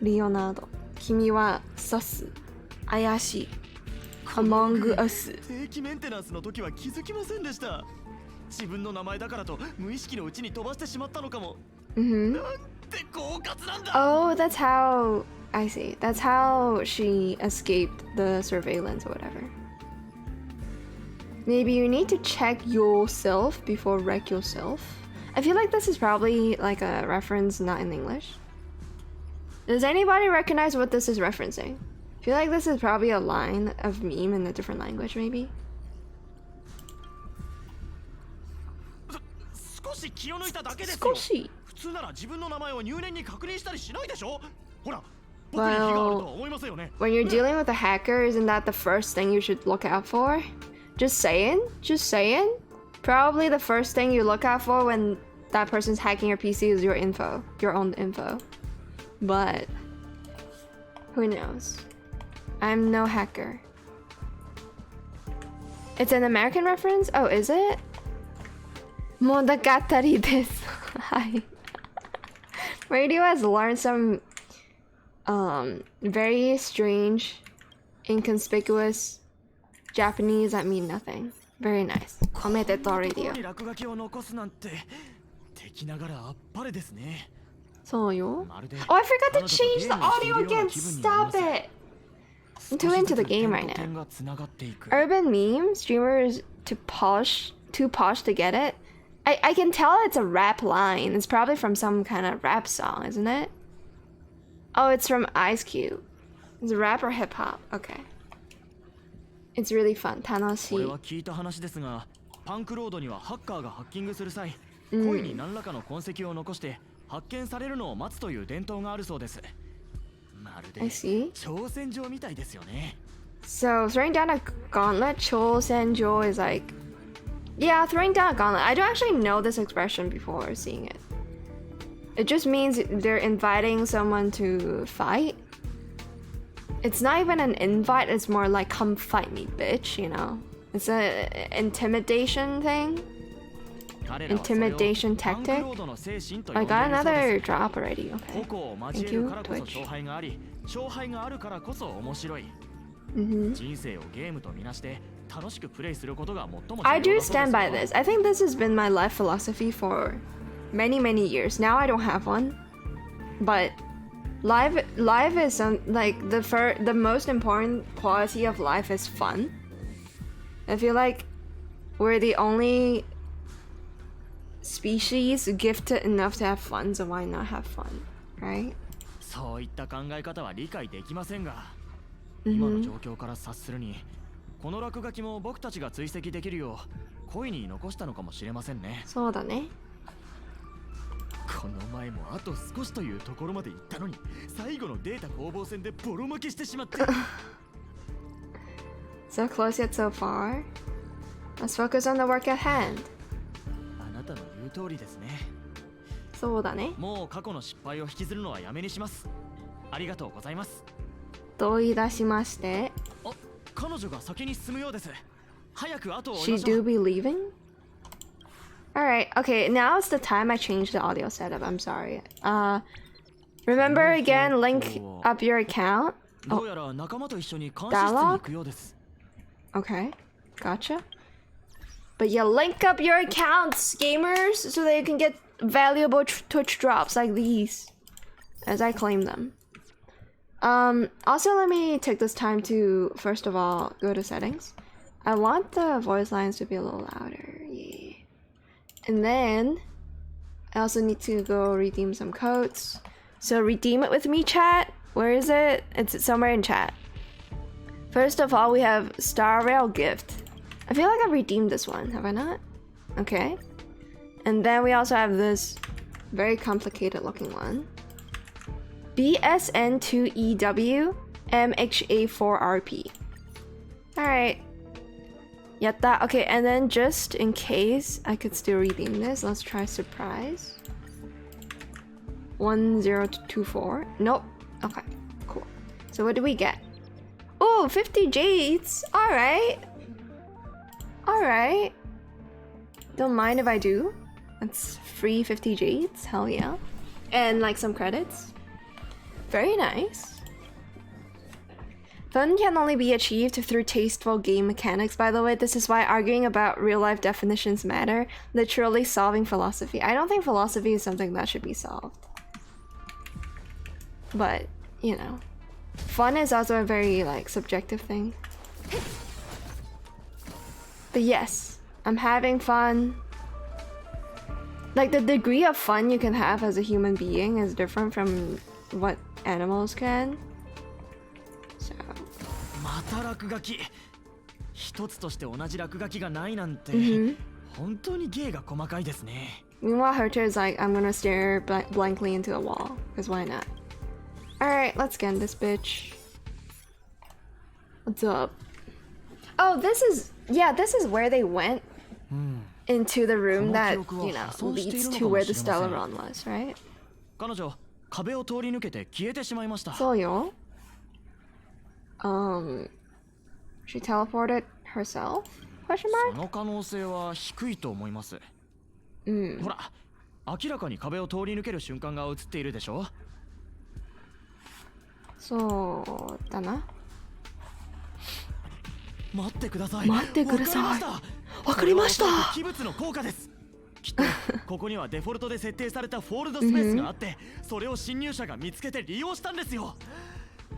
リオナード。君はサス。怪しい。Among Us。定期メンテナンスの時は気づきませんでした。自分の名前だからと無意識のうちに飛ばしてしまったのかも。なんて狡猾なんだ。Oh, that's how I see. That's how she escaped the surveillance or whatever. Maybe you need to check yourself before wreck yourself. I feel like this is probably like a reference not in English. Does anybody recognize what this is referencing? I feel like this is probably a line of meme in a different language, maybe. 少し気を抜いただけですよ。少し。普通なら自分の名前を入念に確認したりしないでしょ。ほら、僕に非があるとは思いますよね。When you're dealing with a hacker, isn't that the first thing you should look out for? Just saying. Probably the first thing you look out for when that person's hacking your PC is your info, your own info. But who knows? I'm no hacker. It's an American reference? Oh, is it? 物語です。はい。Radio has learned some very strange, inconspicuous Japanese that mean nothing. Very nice. Omedetou radio. 落書きを残すなんて敵ながらあっぱれですね。 So yo. Oh, I forgot to change the audio again. Stop it. I'm too into the game right now. Urban meme streamers too posh to get it. I can tell it's a rap line. It's probably from some kind of rap song, isn't it? Oh, it's from Ice Cube. It's rap or hip hop. Okay. It's really fun. 楽しい。これは聞いた話ですが、パンクロードにはハッカーがハッキングする際、故意に何らかの痕跡を残して発見されるのを待つという伝統があるそうです。まるで挑戦状みたいですよね。So throwing down a gauntlet, Chosenjo is like, yeah, throwing down a gauntlet. I don't actually know this expression before seeing it. It just means they're inviting someone to fight. It's not even an invite, it's more like come fight me, bitch, you know? It's a intimidation thing. Intimidation tactic. I got another drop already. Okay. Thank you, Twitch. I do stand by this. I think this has been my life philosophy for many years. Now I don't have one, but life is like the most important quality of life is fun. I feel like we're the only species gifted enough to have fun, so why not have fun, right? そういった考え方は理解できませんが、今の状況から察するに、この落書きも僕たちが追跡できるよう故意に残したのかもしれませんね。そうだね。この前もあと少しというところまで行ったのに、最後のデータ攻防戦でボロ負けしてしまって。So close yet so far. Let's focus on the work at hand. あなたの言う通りですね。そうだね。もう過去の失敗を引きずるのはやめにします。ありがとうございます。どういたしまして。あ、彼女が先に進むようです。早く後を追いましょう。 She do be leaving? Alright, okay, now it's the time I change the audio setup. I'm sorry. Remember again, link up your account. Oh, dialogue? Okay, gotcha. But yeah, link up your accounts, gamers, so that you can get valuable Twitch drops like these, as I claim them. Also, let me take this time to, first of all, go to settings. I want the voice lines to be a little louder, yeah. And then, I also need to go redeem some codes. So redeem it with me, chat. Where is it? It's somewhere in chat. First of all, we have Star Rail Gift. I feel like I redeemed this one, have I not? Okay. And then we also have this very complicated looking one. BSN2EW MHA4RP. Alright. Yatta. Okay, and then just in case I could still redeem this, let's try surprise. 1024. Nope. Okay, cool. So what do we get? Oh, 50 jades. Alright. Alright. Don't mind if I do. That's free 50 jades. Hell yeah. And like some credits. Very nice. Fun can only be achieved through tasteful game mechanics, by the way. This is why arguing about real-life definitions matter. Literally solving philosophy. I don't think philosophy is something that should be solved. But, you know. Fun is also a very, like, subjective thing. But yes, I'm having fun. Like, the degree of fun you can have as a human being is different from what animals can. So... また落書き。一つとして同じ落書きがないなんて、本当に芸が細かいですね。 Meanwhile, Herter is like, I'm gonna stare blankly into a wall. Because why not? Alright, let's scan this bitch. What's up? Oh, this is... Yeah, this is where they went into the room that, you know, leads to where the Stellaron was, right? 彼女、壁を通り抜けて消えてしまいました。そうよ。She teleported herself? Question mark? その可能性は低いと思います。ほら、明らかに壁を通り抜ける瞬間が映っているでしょ。そうだな。待ってください。待ってください。わかりました。器物の効果です。きっとここにはデフォルトで設定されたフォールドスペースがあって、それを侵入者が見つけて利用したんですよ。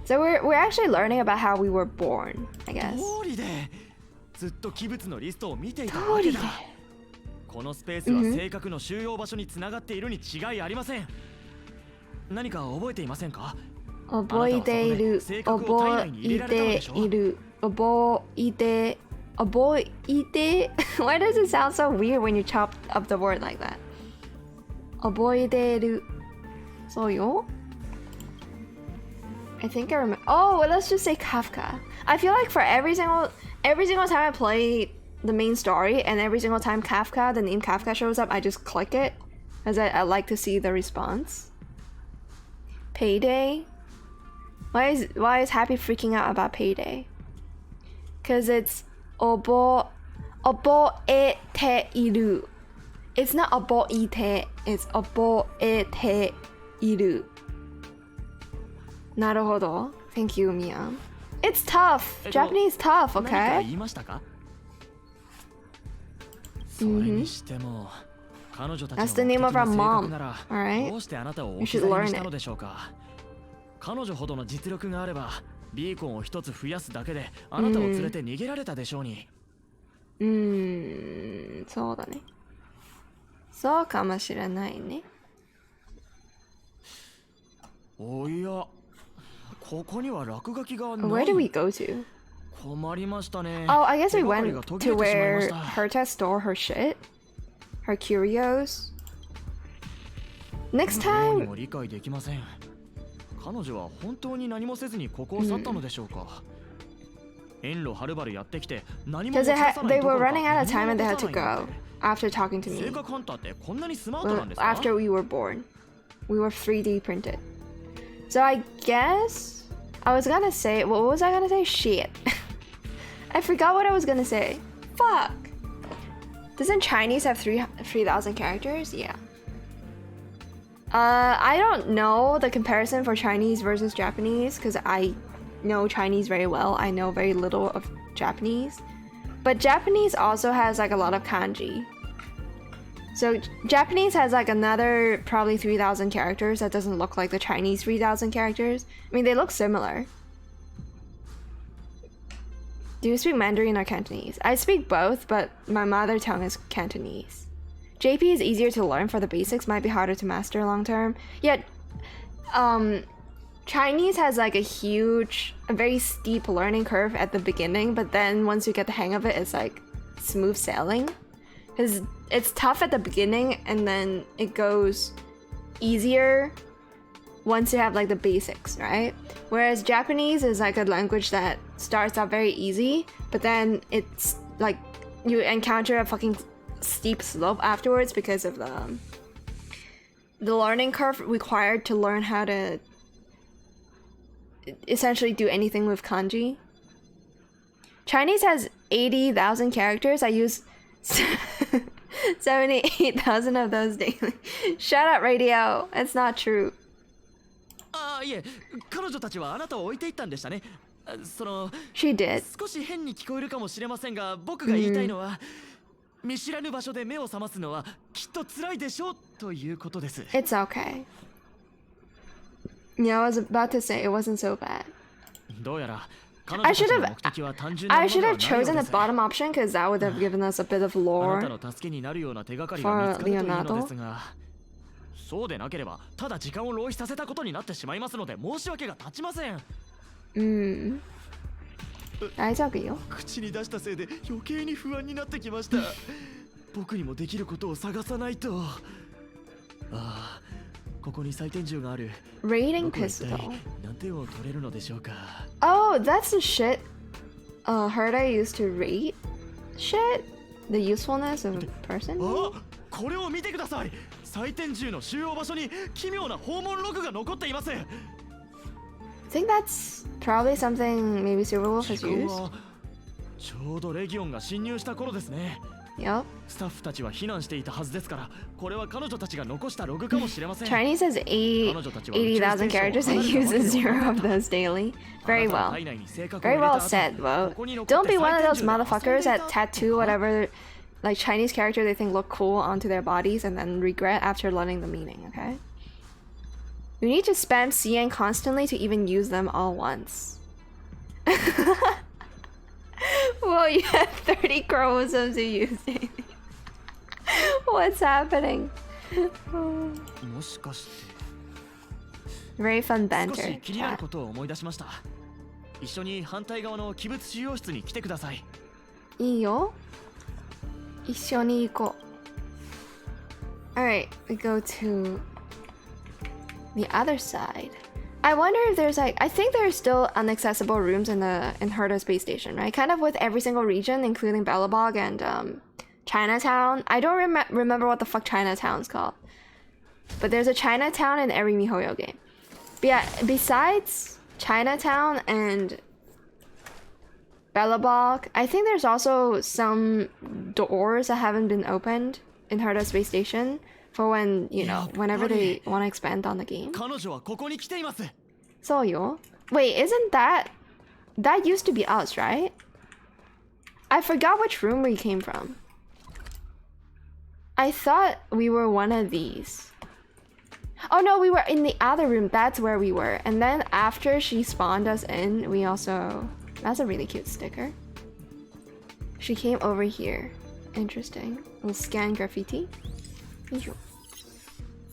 So we're actually learning about how we were born, I guess. 通りでずっと器物のリストを見ていたわけだ。このスペースは正確の収容場所につながっているに違いありません。何か覚えていませんか？覚えている。覚えている。覚えて。覚えて。Why does it sound so weird when you chop up the word like that? 覚えている。そうよ。I think I remember. Oh, well, let's just say Kafka. I feel like for every single time I play the main story and every single time Kafka, the name Kafka shows up, I just click it because I like to see the response. Payday. Why is Happy freaking out about Payday? Because it's oboete iru. It's not oboite, it's oboete iru. Naruhodo. Thank you, Mia. It's tough. Japanese tough, okay? That's the name of our mom. Alright? You should learn it. 彼女ほどの実力があればビーコンを一つ増やすだけであなたを連れて逃げられたでしょうに。そうだね。そうかもしれないね。おや、ここには落書きがない。 Where did we go to? 困りましたね。Oh, I guess we went to where her to store her shit, her curios. Next time. 理解できません。彼女は本当に何もせずにここを去ったのでしょうか。遠路はるばるやってきて何も Because they were running out of time and they had to go after talking to me. 性格ハンターってこんなにスマートなんですか？ After we were born, we were 3D printed. So I guess I was gonna say, what was I gonna say? Shit. I forgot what I was gonna say. Fuck. Doesn't Chinese have 3,000 characters? Yeah. I don't know the comparison for Chinese versus Japanese because I know Chinese very well. I know very little of Japanese. But Japanese also has like a lot of kanji. So Japanese has like another probably 3,000 characters that doesn't look like the Chinese 3,000 characters. I mean, they look similar. Do you speak Mandarin or Cantonese? I speak both, but my mother tongue is Cantonese. JP is easier to learn for the basics, might be harder to master long term. Yet, Chinese has like a very steep learning curve at the beginning, but then once you get the hang of it, it's like smooth sailing. Because it's tough at the beginning and then it goes easier once you have like the basics, right? Whereas Japanese is like a language that starts out very easy, but then it's like you encounter a fucking steep slope afterwards because of the learning curve required to learn how to essentially do anything with kanji. Chinese has 80,000 characters. I use 78,000 of those daily. Shut up, radio. It's not true. ああ、いえ、彼女たちはあなたを置いていったんでしたね。She did. 少し変に聞こえるかもしれませんが、僕が言いたいのは、見知らぬ場所で目を覚ますのはきっと辛いでしょうということです。It's okay. Yeah, I was about to say it wasn't so bad. どうやら I should have chosen the bottom option because that would have given us a bit of lore for Leonardo. そうでなければただ時間を浪費させたことになってしまいますので申し訳が立ちません。大丈夫よ。口に出したせいで余計に不安になってきました。僕にもできることを探さないと。ああ、ここに採点銃がある。Rating pistol. 何点を取れるのでしょうか。Oh, that's the shit. Heard I used to rate shit. The usefulness of a person. あ、これを見てください。採点銃の収容場所に奇妙な訪問ログが残っています。I think that's probably something maybe Silverwolf has used. ちょうどレギオンが侵入した頃ですね。Yep. スタッフたちは避難していたはずですから、これは彼女たちが残したログかもしれません。 Chinese has 80,000 characters and uses 0 of those daily. Very well. Very well said, Wo. Don't be one of those motherfuckers that tattoo whatever like Chinese character they think look cool onto their bodies and then regret after learning the meaning, okay? You need to spam CN constantly to even use them all once. Well, you have 30 chromosomes to use it. What's happening? もしかして Very fun 少 banter. し気になる Chat. ことを思い出しました。一緒に反対側の器物収容室に来てください。いいよ。一緒に行こう。Alright, we go to the other side. I wonder if there's like, I think there's still inaccessible rooms in Herta space station, right? Kind of with every single region, including Belobog and Chinatown. I don't remember what the fuck Chinatown's called. But there's a Chinatown in every MiHoYo game. But yeah, besides Chinatown and Belobog, I think there's also some doors that haven't been opened in Herta space station for when, you know, whenever they want to expand on the game. 彼女はここに来ています。 So yo. Wait, isn't that used to be us, right? I forgot which room we came from. I thought we were one of these. Oh no, we were in the other room. That's where we were. And then after she spawned us in, we also... That's a really cute sticker. She came over here. Interesting. We'll scan graffiti.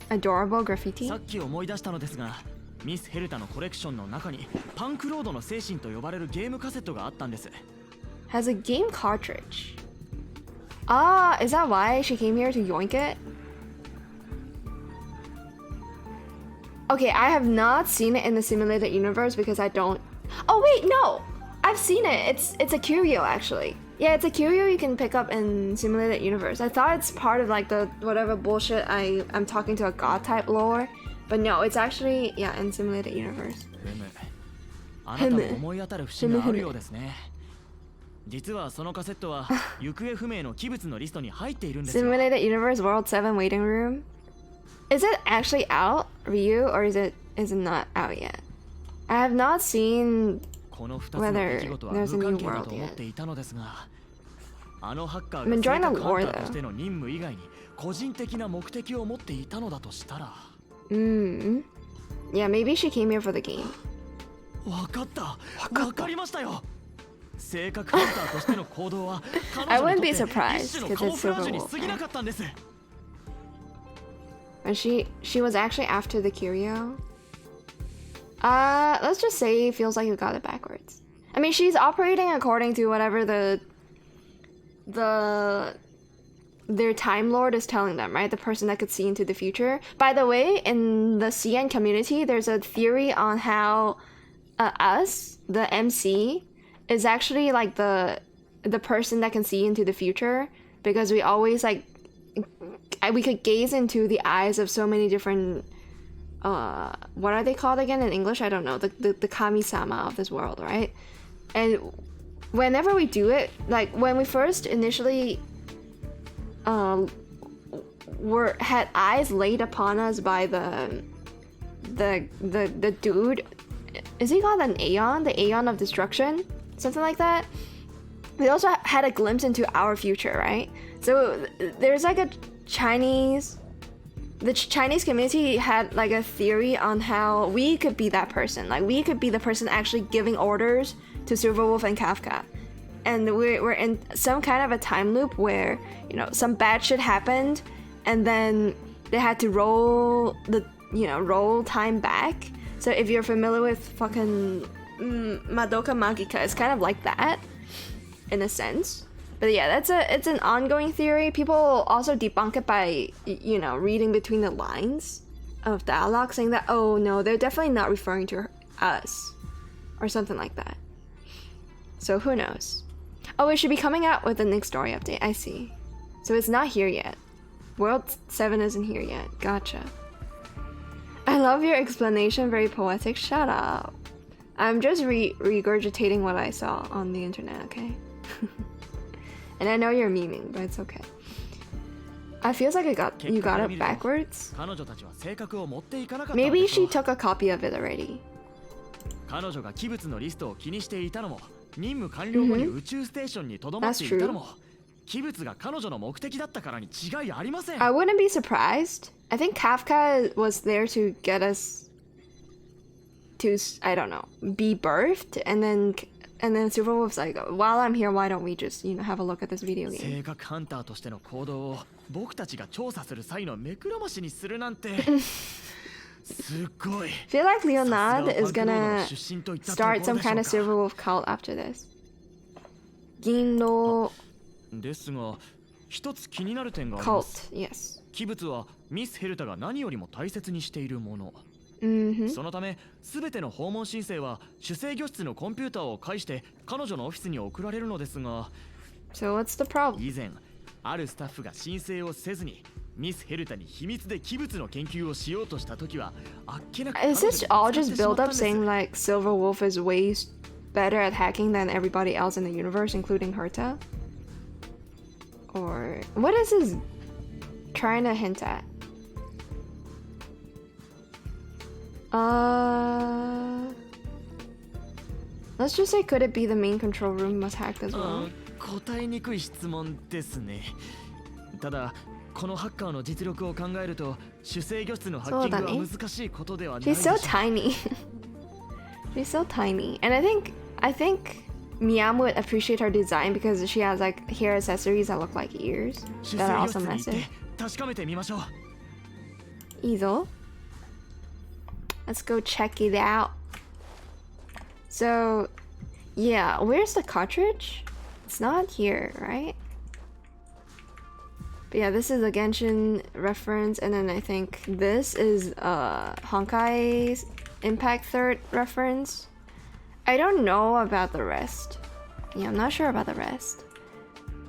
Adorable graffiti. さっき思い出したのですが、ミス・ヘルタのコレクションの中にパンクロードの精神と呼ばれるゲームカセットがあったんです。 Has a game cartridge. Ah, is that why she came here to yoink it? Okay, I have not seen it in the simulated universe because I don't... Oh wait, no! I've seen it. It's a curio actually. Yeah, it's a curio you can pick up in simulated universe. I thought it's part of like the whatever bullshit I'm talking to a god type lore. But no, it's actually, yeah, in simulated universe. あなたも思い当たる節があるようですね。実はそのカセットは行方不明の器物のリストに入っているんですよ。 Simulated Universe World 7 waiting room. Is it actually out, Ryu, or is it not out yet? I have not seen この2つの出来事は無関係だと思っていたのですが、あのハッカーが正確ハンターとしての任務以外に個人的な目的を持っていたのだとしたら。Yeah, maybe she came here for the game. わかった。わかりましたよ。正確ハンターとしての行動は I 彼女 wouldn't に be とって surprised 一種の because カモ it's フラー Silver ジュに Wolf. 過ぎなかったんです。 And she was actually after the curio. Let's just say it feels like you got it backwards. I mean, she's operating according to whatever their Time Lord is telling them, right? The person that could see into the future. By the way, in the CN community, there's a theory on how us, the MC, is actually like the person that can see into the future, because we always like we could gaze into the eyes of so many different what are they called again in English? I don't know. The kami-sama of this world, right? And whenever we do it, like when we first initially had eyes laid upon us by the dude, is he called an Aeon? The Aeon of Destruction? Something like that? We also had a glimpse into our future, right? So there's like the Chinese community had like a theory on how we could be that person. Like we could be the person actually giving orders to Silverwolf and Kafka. And we're in some kind of a time loop where, you know, some bad shit happened and then they had to roll time back. So if you're familiar with fucking Madoka Magica, it's kind of like that in a sense. But yeah, it's an ongoing theory. People also debunk it by, you know, reading between the lines of dialogue, saying that, oh no, they're definitely not referring to us or something like that. So who knows? Oh, it should be coming out with the next story update. I see. So it's not here yet. World 7 isn't here yet. Gotcha. I love your explanation. Very poetic. Shut up. I'm just regurgitating what I saw on the internet, okay? And I know you're memeing, but it's okay. I feels like you got it backwards. 彼女たちは性格を持っていかなかった。 Maybe she took a copy of it already. 彼女が器物のリストを気にしていたのも、任務完了後に宇宙ステーションに留まっていたのも、器物が彼女の目的だったからに違いありません。 I wouldn't be surprised. I think Kafka was there to get us to, I don't know, be birthed, and then Silverwolf's like, while I'm here, why don't we just, you know, have a look at this video game? 性格ハンターとしての行動を僕たちが調査する際の目くらましにするなんて。すごい。 I feel like Leonard is gonna start some kind of Silverwolf cult after this. 銀狼ですが、一つ気になる点があります。 cult, yes. 器物はミス・ヘルタが何よりも大切にしているもの。そのため、すべての訪問申請は主制御室のコンピューターを介して彼女のオフィスに送られるのですが、 So what's the problem? 以前、あるスタッフが申請をせずにミス・ヘルタに秘密で器物の研究をしようとしたときは、あっけなく Is this all just build up saying like Silverwolf is way better at hacking than everybody else in the universe, including Herta? Or what is this trying to hint at? Let's just say, could it be the main control room was hacked as well? 答えにくい質問ですね。ただ、このハッカーの実力を考えると、主制御室のハッキングは難しいことではないで She's しょう。 so tiny. She's so tiny, and I think Miam would appreciate her design because she has like hair accessories that look like ears 主 that 制 are 御 also 室に行っ massive. て確かめてみましょう。 Easel. Let's go check it out. So, yeah, where's the cartridge? It's not here, right? But yeah, this is a Genshin reference, and then I think this is Honkai's Impact Third reference. I don't know about the rest. Yeah, I'm not sure about the rest.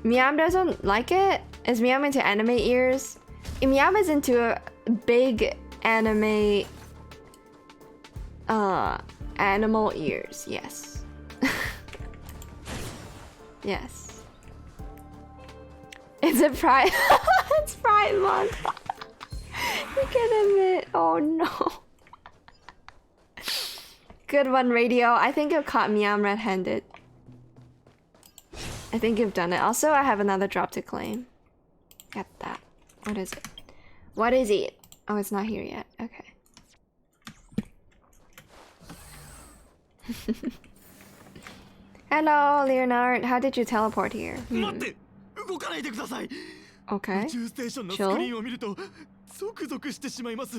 Miam doesn't like it. Is Miam into anime ears? Miam is into a big anime animal ears, yes. Yes. It's a pride. It's Pride Month. You can admit. Oh no. Good one, Radio. I think you caught Miam red-handed. I think you've done it. Also, I have another drop to claim. Get that. What is it? What is it? Oh, it's not here yet. Okay. Hello, Leonard. How did you teleport here? 待って、動かないでください。 Okay. 宇宙ステーションのスクリーンを見るとゾクゾクしてしまいます。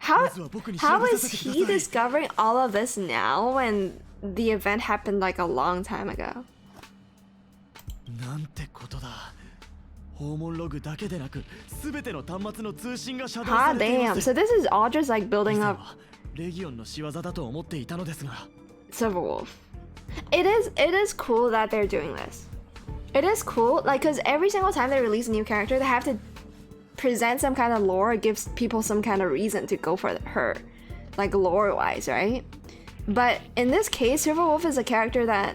How まずは僕に調べ how さ is せて he ください。 discovering all of this now when the event happened like a long time ago? なんてことだ。訪問ログだけでなく、すべての端末の通信が遮断さ Ah, れていま damn. す。 So this is all just like 以 building 前 up はレギオンの仕業だと思っていたのですが。 Silverwolf. It is cool that they're doing this. It is cool, like, because every single time they release a new character, they have to present some kind of lore, gives people some kind of reason to go for her, like lore-wise, right? But in this case, Silverwolf is a character that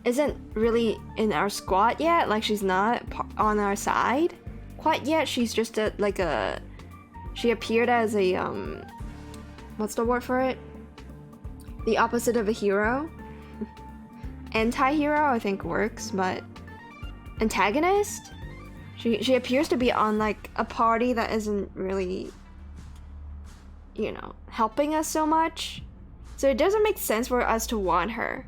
isn't really in our squad yet. Like, she's not on our side quite yet. She's just she appeared as a what's the word for it? The opposite of a hero. Anti-hero, I think works, but antagonist? She appears to be on like a party that isn't really, you know, helping us so much. So it doesn't make sense for us to want her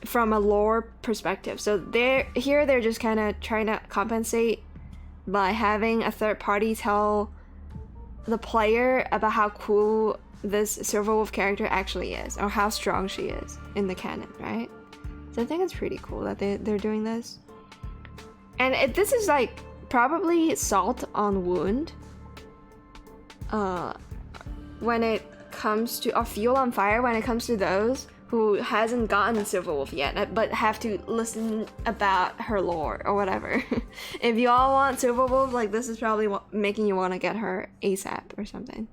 from a lore perspective. So they're just kind of trying to compensate by having a third party tell the player about how cool this Silverwolf character actually is, or how strong she is in the canon, right? So I think it's pretty cool that they're doing this. And this is like probably salt on wound. When it comes to, or fuel on fire when it comes to those who hasn't gotten Silverwolf yet, but have to listen about her lore or whatever. If you all want Silverwolf, like this is probably making you want to get her ASAP or something,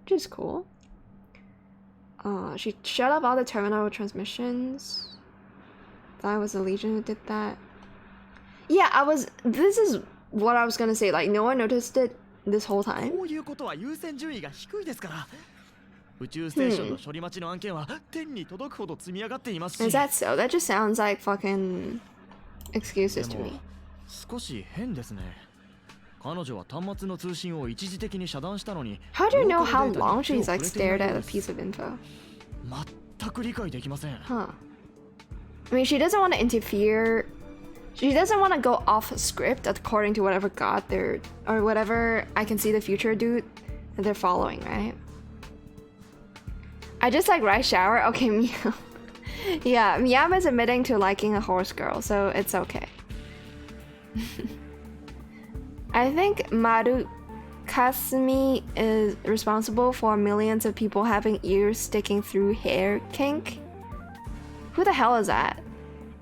which is cool. She shut off all the terminal transmissions. That was the Legion who did that. Yeah, this is what I was gonna say. Like, no one noticed it this whole time. こういうことは優先順位が低いですから。宇宙ステーションの処理待ちの案件は天に届くほど積み上がっていますし。Is that so? That just sounds like fucking excuses to me. 少し変ですね。彼女は端末の通信を一時的に遮断したのに。How do you know how long she's like stared at a piece of info? 全く理解できません。Huh. I mean, she doesn't want to interfere. She doesn't want to go off script according to whatever god they're or whatever I can see the future dude that they're following, right? I just like Rice Shower. Okay, Miam. Yeah, Miam is admitting to liking a horse girl, so it's okay. I think Maru Kasumi is responsible for millions of people having ears sticking through hair kink. Who the hell is that?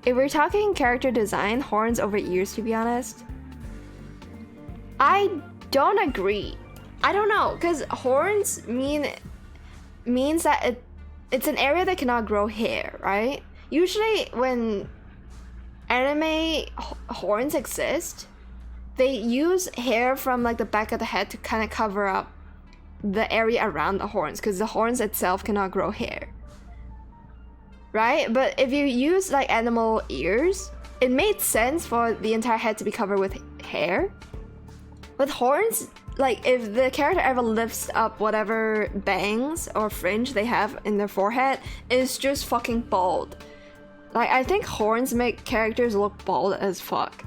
If we're talking character design, horns over ears, to be honest. I don't agree. I don't know, because horns means that it's an area that cannot grow hair, right? Usually when anime horns exist, they use hair from like the back of the head to kind of cover up the area around the horns, because the horns itself cannot grow hair. Right? But if you use like animal ears, it made sense for the entire head to be covered with hair. With horns, like if the character ever lifts up whatever bangs or fringe they have in their forehead, it's just fucking bald. Like I think horns make characters look bald as fuck.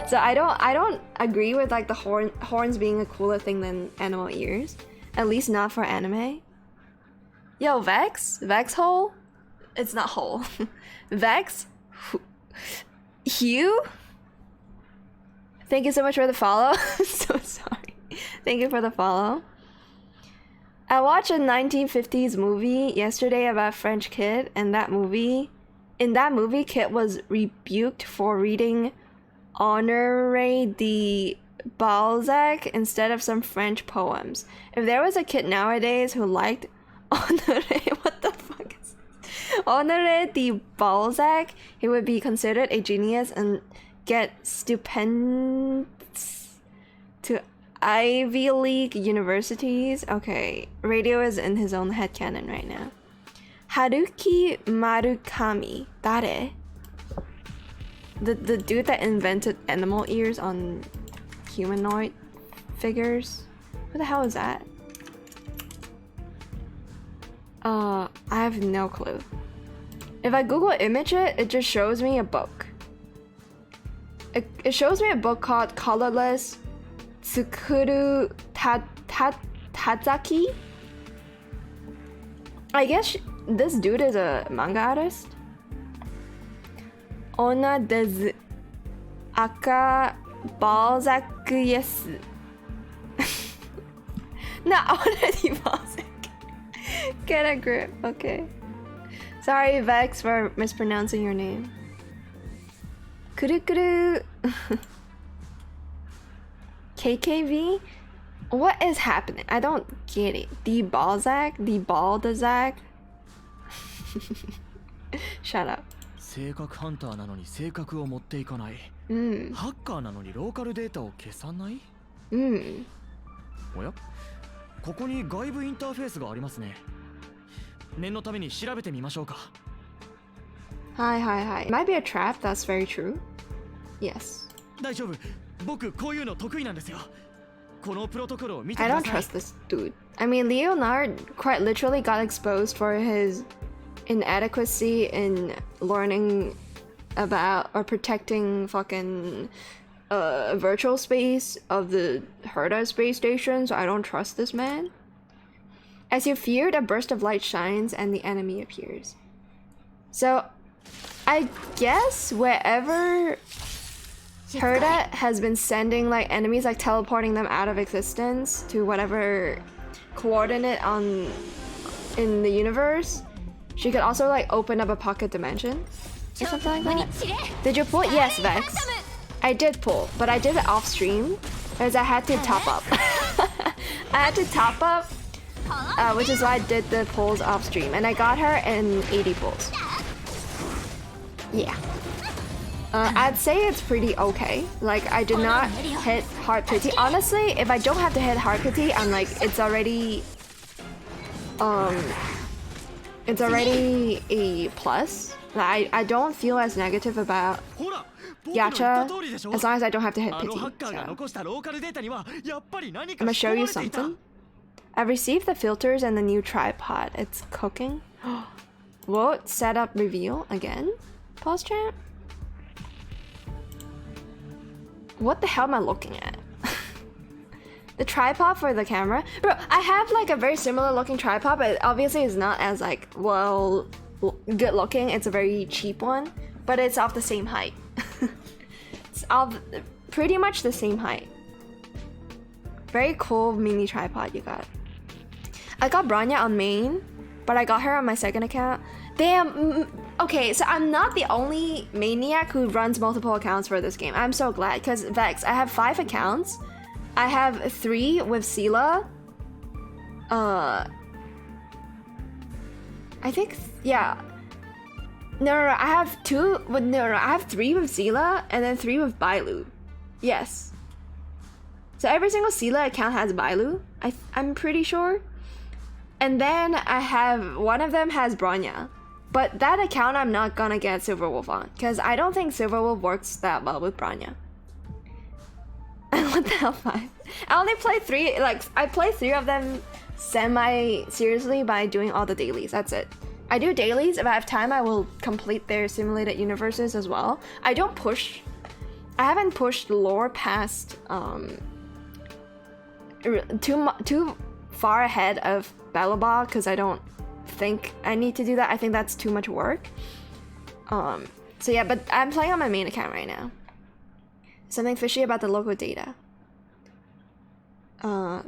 So I don't agree with like the horns being a cooler thing than animal ears. At least not for anime. Yo, Vex hole? It's not whole. Vex? Hugh? Thank you so much for the follow. So sorry. Thank you for the follow. I watched a 1950s movie yesterday about a French kid, and in that movie, kid was rebuked for reading Honoré de Balzac instead of some French poems. If there was a kid nowadays who liked Honoré, what the fuck is Honoré de Balzac, he would be considered a genius and get stipends to Ivy League universities. Okay, Radio is in his own headcanon right now. Haruki Murakami, dare? The dude that invented animal ears on humanoid figures? Who the hell is that? I have no clue. If I Google image it, it just shows me a book. It shows me a book called Colorless Tsukuru Tazaki. I guess this dude is a manga artist. Ona des Aka Balzac yes. Not Ona de Balzac. Get a grip, okay. Sorry, Vex, for mispronouncing your name. Kuru KKV? What is happening? I don't get it. The Balzac? The Baldazac? Shut up. 性格ハンターなのに性格を持っていかない。ハッカーなのにローカルデータを消さない。おや？ここに外部インターフェースがありますね。念のために調べてみましょうか。Hi. It might be a trap, that's very true. Yes. 大丈夫。僕こういうの得意なんですよ。このプロトコルを見て I くだ don't さい。 trust this dude. I mean, Leonard quite literally got exposed for his inadequacy in learning about or protecting fucking virtual space of the Herda space station, so I don't trust this man. As you feared, a burst of light shines and the enemy appears. So, I guess wherever Herda has been sending like enemies, like teleporting them out of existence to whatever coordinate in the universe, she could also like open up a pocket dimension or something like that. Did you pull? Yes, Vex. I did pull, but I did it off stream because I had to top up. I had to top up, which is why I did the pulls off stream, and I got her in 80 pulls. Yeah. I'd say it's pretty okay. Like, I did not hit hard pity. Honestly, if I don't have to hit hard pity, I'm like, it's already a plus. Like, I don't feel as negative about gacha as long as I don't have to hit pity. So. I'm gonna show you something. I've received the filters and the new tripod. It's cooking. Vote setup reveal again. Pause chat. What the hell am I looking at? The tripod for the camera? Bro, I have like a very similar looking tripod, but obviously it's not as like, well, good looking. It's a very cheap one, but it's of the same height. It's of pretty much the same height. Very cool mini tripod you got. I got Branya on main, but I got her on my second account. Damn. Okay, so I'm not the only maniac who runs multiple accounts for this game. I'm so glad, because Vex, I have 5 accounts. I have 3 with Sela. I think, yeah. No, I have 2 with, no, I have 3 with Sela, and then 3 with Bailu. Yes. So every single Sela account has Bailu, I'm pretty sure. And then I have, one of them has Bronya. But that account I'm not gonna get Silverwolf on, because I don't think Silverwolf works that well with Bronya. What the hell, 5? I only play 3, like, I play 3 of them semi-seriously by doing all the dailies, that's it. I do dailies, if I have time I will complete their simulated universes as well. I haven't pushed lore past, too far ahead of Balabah, because I don't think I need to do that. I think that's too much work. So yeah, but I'm playing on my main account right now. Something fishy about the local data.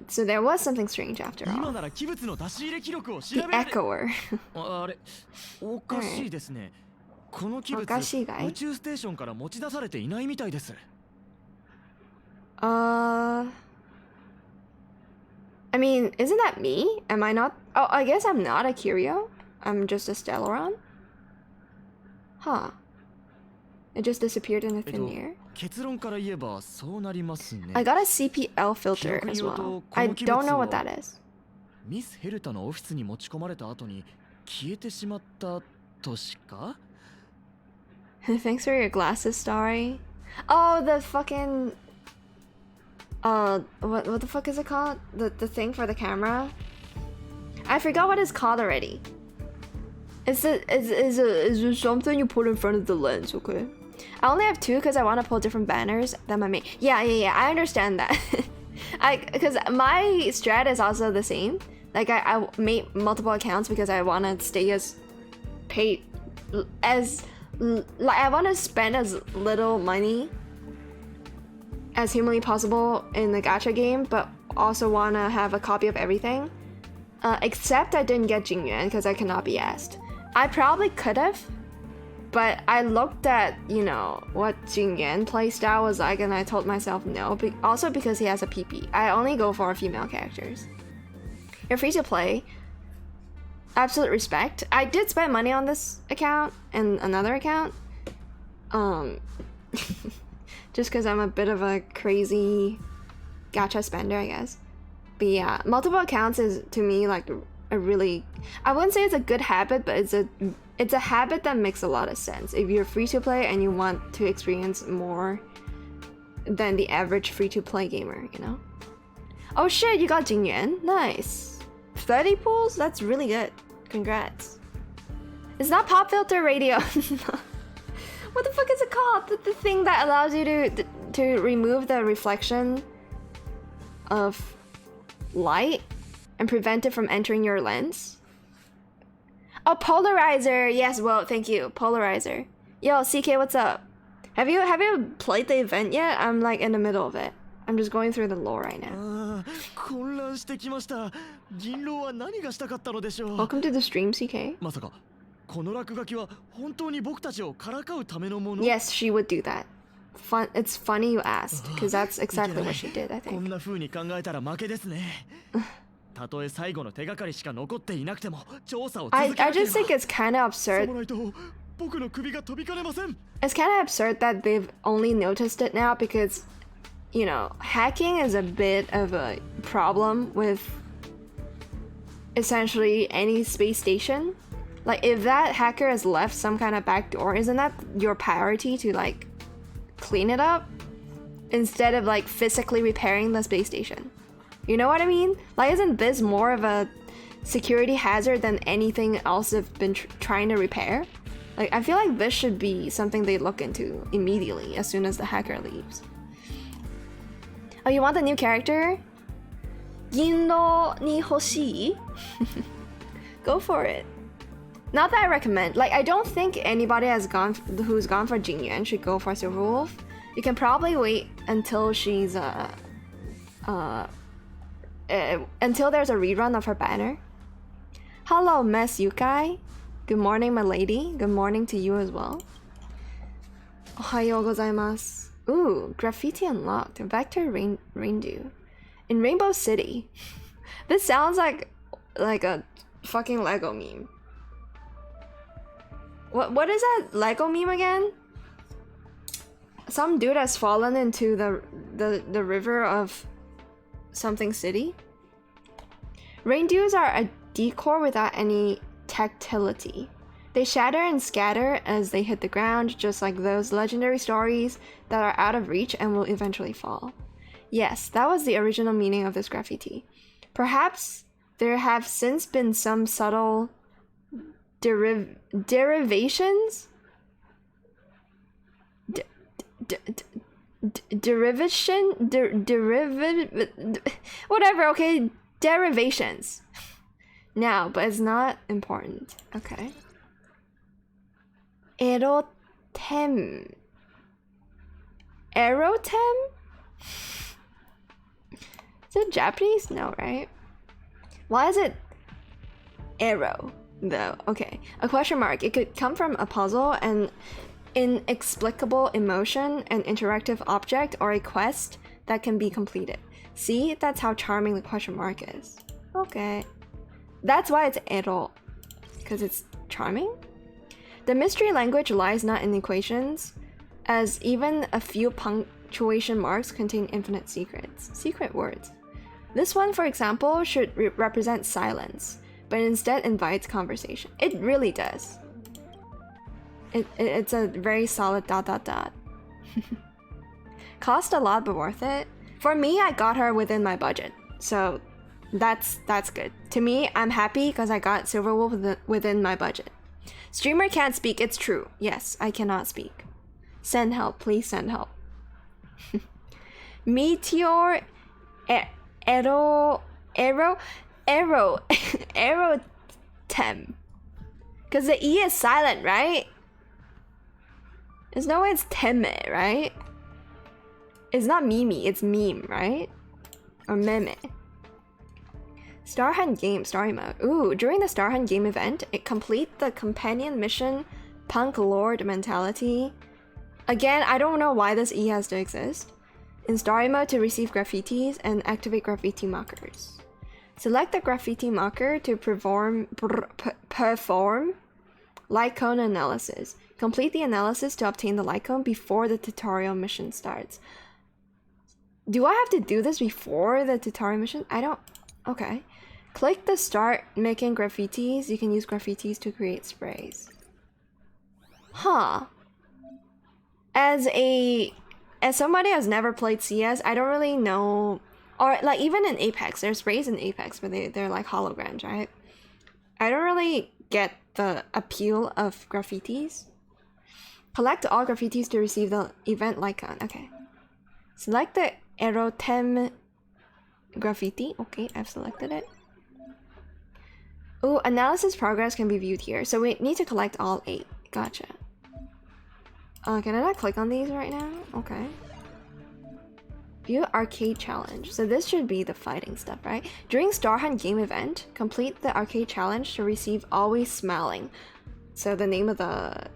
So there was something strange after all. The echoer. あれ、おかしいですね。この器物、宇宙ステーションから持ち出されていないみたいです。I mean, isn't that me? Am I not? Oh, I guess I'm not a Curio. I'm just a Stellaron. Huh. It just disappeared in the thin air. 結論から言えばそうなりますね。I got a CPL filter as well. I don't know what that is. ミスヘルタのオフィスに持ち込まれた後に消えてしまったとしか? Thanks for your glasses story. Oh, the fucking what the fuck is it called? The thing for the camera? I forgot what it's called already. It's something you put in front of the lens, okay? I only have 2 because I want to pull different banners than my main. Yeah, I understand that. Because my strat is also the same. Like I made multiple accounts because I want to stay as paid as like I want to spend as little money as humanly possible in the gacha game, but also want to have a copy of everything. Except I didn't get Jingyuan because I cannot be asked. I probably could have, but I looked at, you know, what Jingyuan playstyle was like and I told myself no, also because he has a PP. I only go for female characters. You're free to play. Absolute respect. I did spend money on this account and another account. Just because I'm a bit of a crazy gacha spender, I guess. But yeah, multiple accounts is to me like a really, I wouldn't say it's a good habit, but it's a habit that makes a lot of sense. If you're free to play and you want to experience more than the average free to play gamer, you know? Oh shit, you got Jingyuan. Nice. 30 pulls? That's really good. Congrats. It's not pop filter radio. What the fuck is it called? The thing that allows you to remove the reflection of light and prevent it from entering your lens? Oh, polarizer. Yes, well, thank you. Polarizer. Yo, CK, what's up? Have you played the event yet? I'm like in the middle of it. I'm just going through the lore right now. Welcome to the stream, CK. Yes, she would do that. It's funny you asked, because that's exactly what she did, I think. I just think it's kind of absurd 僕の首が飛びかねません。 It's kind of absurd that they've only noticed it now because, you know, hacking is a bit of a problem with essentially any space station. Like, if that hacker has left some kind of back door, isn't that your priority to, like, clean it up? Instead of, like, physically repairing the space station. You know what I mean? Like, isn't this more of a security hazard than anything else they've been trying to repair? Like, I feel like this should be something they look into immediately as soon as the hacker leaves. Oh, you want the new character? Gindo ni hoshii? Go for it. Not that I recommend. Like, I don't think anybody who's gone for Jingyuan should go for Silverwolf. You can probably wait until she's until there's a rerun of her banner. Hello, Mess Yukai. Good morning, my lady. Good morning to you as well. Ohayou gozaimasu. Ooh, graffiti unlocked. Vector Reindew. In Rainbow City. This sounds like a fucking Lego meme. What is that Lego meme again? Some dude has fallen into the river of something city. Reindews are a decor without any tactility. They shatter and scatter as they hit the ground, just like those legendary stories that are out of reach and will eventually fall. Yes, that was the original meaning of this graffiti. Perhaps there have since been some subtle derivations? Whatever, okay, derivations. Now, but it's not important. Okay. Erotem. Erotem? Is it Japanese? No, right? Why is it arrow, though? Okay. A question mark. It could come from a puzzle, an inexplicable emotion, an interactive object, or a quest that can be completed. See? That's how charming the question mark is. Okay. That's why it's ero, because it's charming. The mystery language lies not in equations, as even a few punctuation marks contain infinite secrets. Secret words. This one, for example, should represent silence, but instead invites conversation. It really does. It's a very solid ... Cost a lot, but worth it. For me, I got her within my budget, so that's good. To me, I'm happy because I got Silverwolf within my budget. Streamer can't speak, it's true. Yes, I cannot speak. Send help, please send help. Meteor Aerotem. Because the E is silent, right? There's no way it's Teme, right? It's not Mimi, it's meme, right? Or meme. Starhunt game story mode. Ooh, during the Starhunt game event, it complete the companion mission Punk Lord Mentality. Again, I don't know why this E has to exist. In story mode to receive graffitis and activate graffiti markers. Select the graffiti marker to perform light cone analysis. Complete the analysis to obtain the light cone before the tutorial mission starts. Do I have to do this before the tutorial mission? I don't... Okay. Click the start making graffitis. You can use graffitis to create sprays. Huh. As somebody who's never played CS, I don't really know... Or, like, even in Apex, there's sprays in Apex, but they're like holograms, right? I don't really get the appeal of graffitis. Collect all graffitis to receive the event icon. Okay. Select the Erotem graffiti. Okay, I've selected it. Ooh, analysis progress can be viewed here. So we need to collect all 8. Gotcha. Can I not click on these right now? Okay. View arcade challenge. So this should be the fighting stuff, right? During Starhunt game event, complete the arcade challenge to receive Always Smiling. So the name of the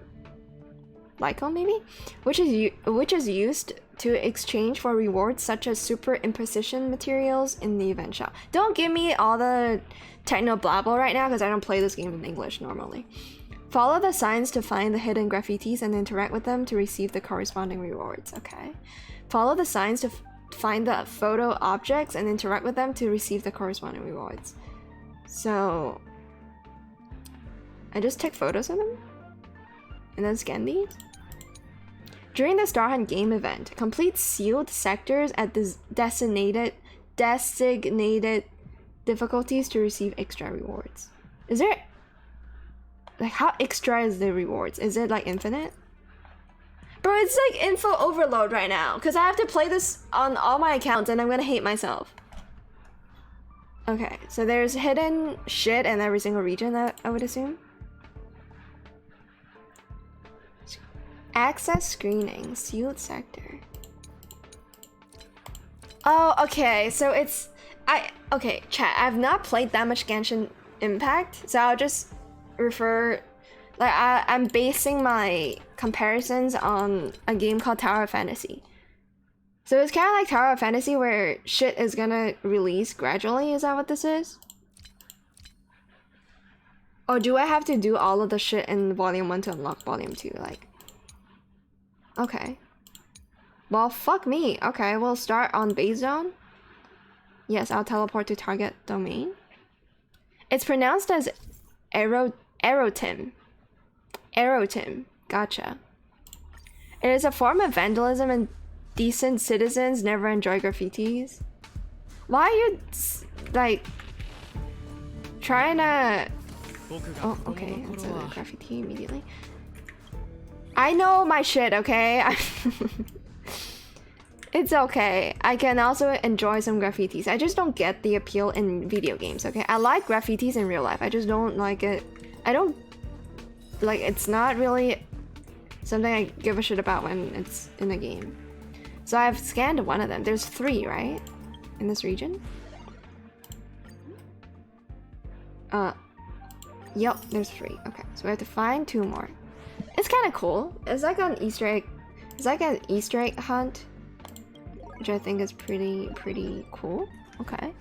Lycon maybe? Which is used to exchange for rewards such as super imprecision materials in the event shop. Don't give me all the techno blabble right now because I don't play this game in English normally. Follow the signs to find the hidden graffitis and interact with them to receive the corresponding rewards. Okay. Follow the signs to find the photo objects and interact with them to receive the corresponding rewards. So I just take photos of them and then scan these. During the Starhunt game event, complete sealed sectors at the designated difficulties to receive extra rewards. Is there like how extra is the rewards? Is it like infinite? Bro, it's like info overload right now because I have to play this on all my accounts and I'm gonna hate myself. Okay, so there's hidden shit in every single region, I would assume. Access screening, sealed sector. Oh, okay, so it's okay, chat. I've not played that much Genshin Impact, so I'll just refer. Like I'm basing my comparisons on a game called Tower of Fantasy. So it's kind of like Tower of Fantasy where shit is gonna release gradually. Is that what this is? Or do I have to do all of the shit in Volume 1 to unlock Volume 2? Like, okay. Well, fuck me. Okay, we'll start on base zone. Yes, I'll teleport to target domain. It's pronounced as Aerotim. Aerotim. Gotcha. It is a form of vandalism and decent citizens never enjoy graffitis. Why are you, like, trying to... Oh, okay. That's a graffiti immediately. I know my shit, okay? It's okay. I can also enjoy some graffitis. I just don't get the appeal in video games, okay? I like graffitis in real life. I just don't like it. I don't... Like, it's not really something I give a shit about when it's in a game. So I've scanned one of them. There's 3, right? In this region? Yep, there's 3. Okay, so we have to find 2 more. It's kind of cool. It's like an Easter egg. It's like an Easter egg hunt, which I think is pretty cool. Okay,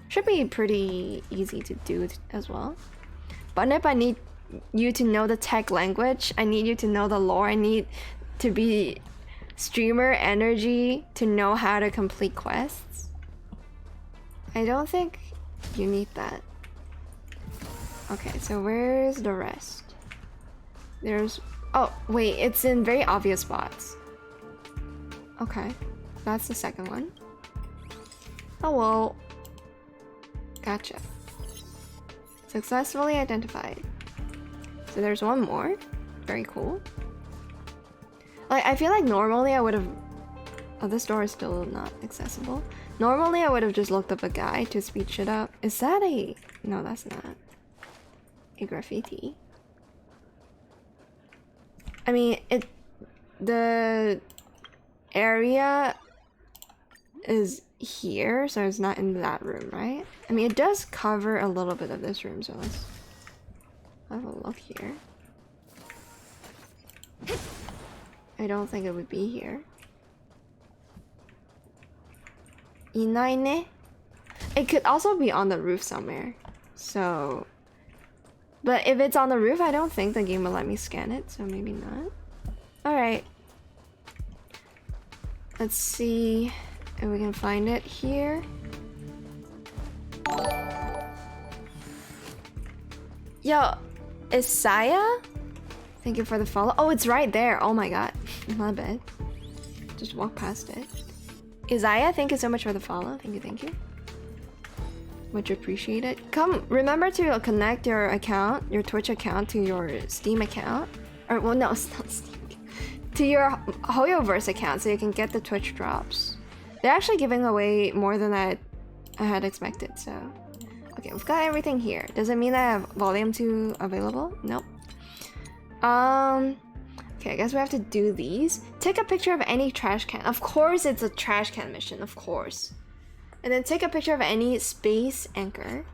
should be pretty easy to do as well. But if I need you to know the tech language, I need you to know the lore. I need to be streamer energy to know how to complete quests. I don't think you need that. Okay, so where's the rest? There's... Oh, wait, it's in very obvious spots. Okay, that's the second one. Oh, well. Gotcha. Successfully identified. So there's one more. Very cool. Like, I feel like normally I would have... Oh, this door is still not accessible. Normally I would have just looked up a guide to speed shit up. Is that a... No, that's not. A graffiti. I mean, the area is here, so it's not in that room, right? I mean, it does cover a little bit of this room, so let's have a look here. I don't think it would be here. Inaine? It could also be on the roof somewhere, so... But if it's on the roof, I don't think the game will let me scan it, so maybe not. Alright. Let's see if we can find it here. Yo, is Saya? Thank you for the follow. Oh, it's right there. Oh my god. My bad. Just walk past it. Isaiah, thank you so much for the follow. Thank you. Much appreciated. Come, remember to connect your account, your Twitch account, to your Steam account. Or, well, no, it's not Steam. To your Hoyoverse account so you can get the Twitch drops. They're actually giving away more than I had expected, so... Okay, we've got everything here. Does it mean I have Volume 2 available? Nope. Okay, I guess we have to do these. Take a picture of any trash can. Of course it's a trash can mission, of course. And then take a picture of any space anchor.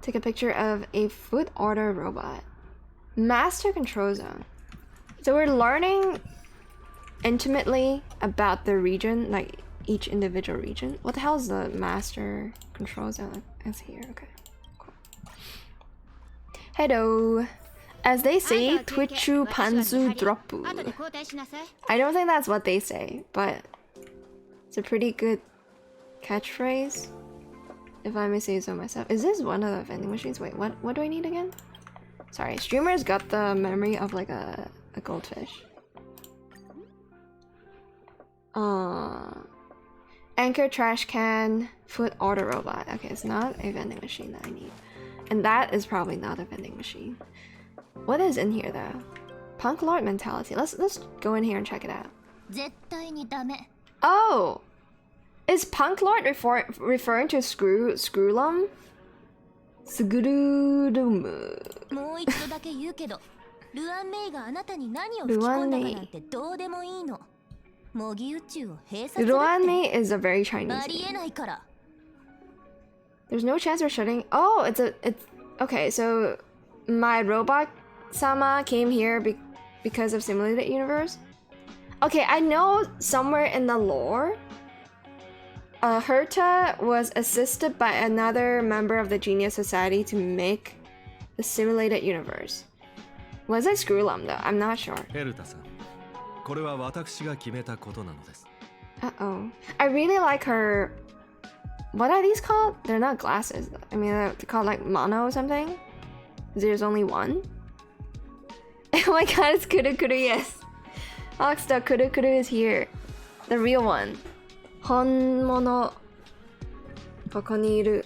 Take a picture of a food order robot. Master control zone. So we're learning intimately about the region, like each individual region. What the hell is the master control zone? It's here, okay. Cool. Hello. As they say, Twitchu Panzu Droppu. 後で交代しなさい。 I don't think that's what they say, but it's a pretty good catchphrase, if I may say so myself. Is this one of the vending machines? Wait, what do I need again? Sorry, streamers got the memory of like a goldfish. Anchor, trash can, foot order robot. Okay, it's not a vending machine that I need. And that is probably not a vending machine. What is in here though? Punk Lord mentality. Let's go in here and check it out. 絶対にダメ。 Oh! Is Punk Lord referring to Screwlum? Screwlum. もう一度だけ言うけど、ルアンメイがあなたに何を吹き込んだかなんてどうでもいいの。模擬宇宙を閉鎖するって Ruanmei is a very Chinese ありえ name. ないから。 There's no chance we're shutting. Oh, it's okay. So my robot sama came here because of simulated universe. Okay, I know somewhere in the lore, Herta was assisted by another member of the Genius Society to make the simulated universe. Was it Screwlum though? I'm not sure. ヘルタさん、これは私が決めたことなのです。 Uh-oh. I really like her... What are these called? They're not glasses. I mean, they're called like mono or something? There's only one? Oh my god, it's Kurukuru, yes. Oxta, Kurukuru is here. The real one. Honmono... Bokoniru.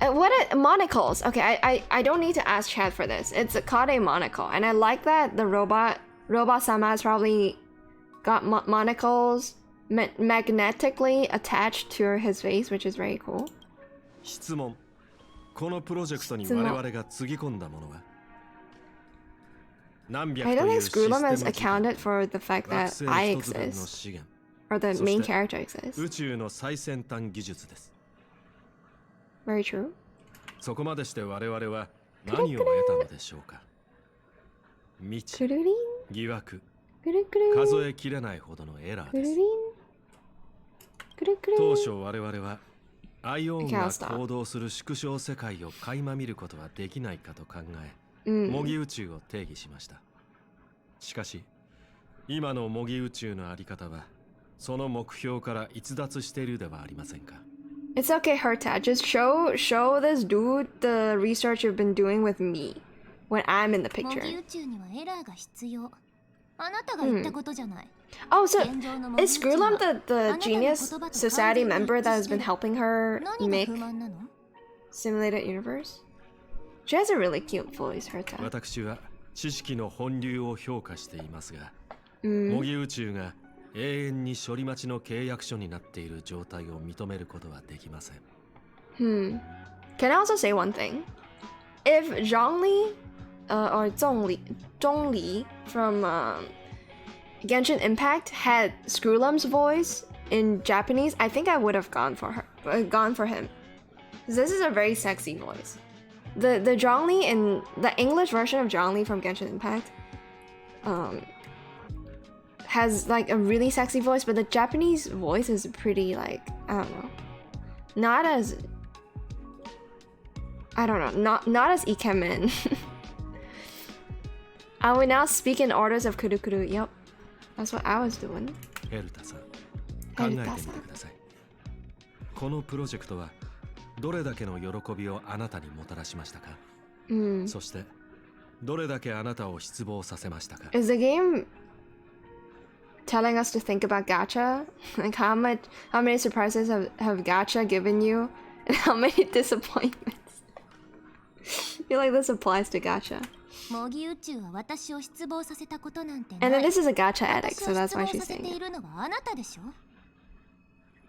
What are monocles? Okay, I don't need to ask chat for this. It's called a monocle. And I like that the robot Sama has probably got monocles magnetically attached to his face, which is very cool. 質問。このプロジェクトに我々がつぎ込んだものは 何百 I と don't いう think システム Screwlum has 時間 accounted for the fact 惑 that 星 I 一つ分の exist, 資源 or the そ main して character exists. 宇宙の最先端技術です。 Very true. そこまでして我々は何を得たのでしょうか。未知、 Kururin? 疑惑、 Kurukuru? 数えきれないほどのエラーです。 Kururin? Kurukuru? 当初我々はアイオン Okay, が I'll stop. 行動する縮小世界を垣間見ることはできないかと考え、 Mm. 模擬宇宙を定義しました。しかし、今の模擬宇宙のあり方は、その目標から逸脱しているではありませんか。 It's okay, Herta. Just show this dude the research you've been doing with me when I'm in the 模 picture. 擬宇宙にはエラーが必要。あなたが言ったことじゃない。 Oh, so 現状の模擬宇 is 宙は Screwlum the Genius Society member that has been helping her 何が make 不満なの？ simulated universe? She has a really cute voice, Herta. 私は知識の本流を評価していますが、 Mm. 模擬宇宙が永遠に処理待ちの契約書になっている状態を認めることはできません。 Can I also say one thing? If Zhongli or Zhongli from Genshin Impact had Screwlum's voice in Japanese, I think I would have gone for him. 'Cause this is a very sexy voice. The Zhongli in the English version of Zhongli from Genshin Impact has like a really sexy voice, but the Japanese voice is pretty like, I don't know, not as, I don't know, not as ikemen. I will now speak in orders of Kurukuru. Yep, that's what I was doing. ヘルタさん、考えてみてください。このプロジェクトはどれだけの喜びをあなたにもたらしましたか。そしてどれだけあなたを失望させましたか。 Is the game telling us to think about gacha? Like how many surprises have gacha given you, and how many disappointments? I feel like this applies to gacha. 模擬宇宙は私を失望させたことなんて And な then い。 this is a gacha addict, 私 so を that's 失 why 望 she's させ saying てい it. るのはあなたでしょ。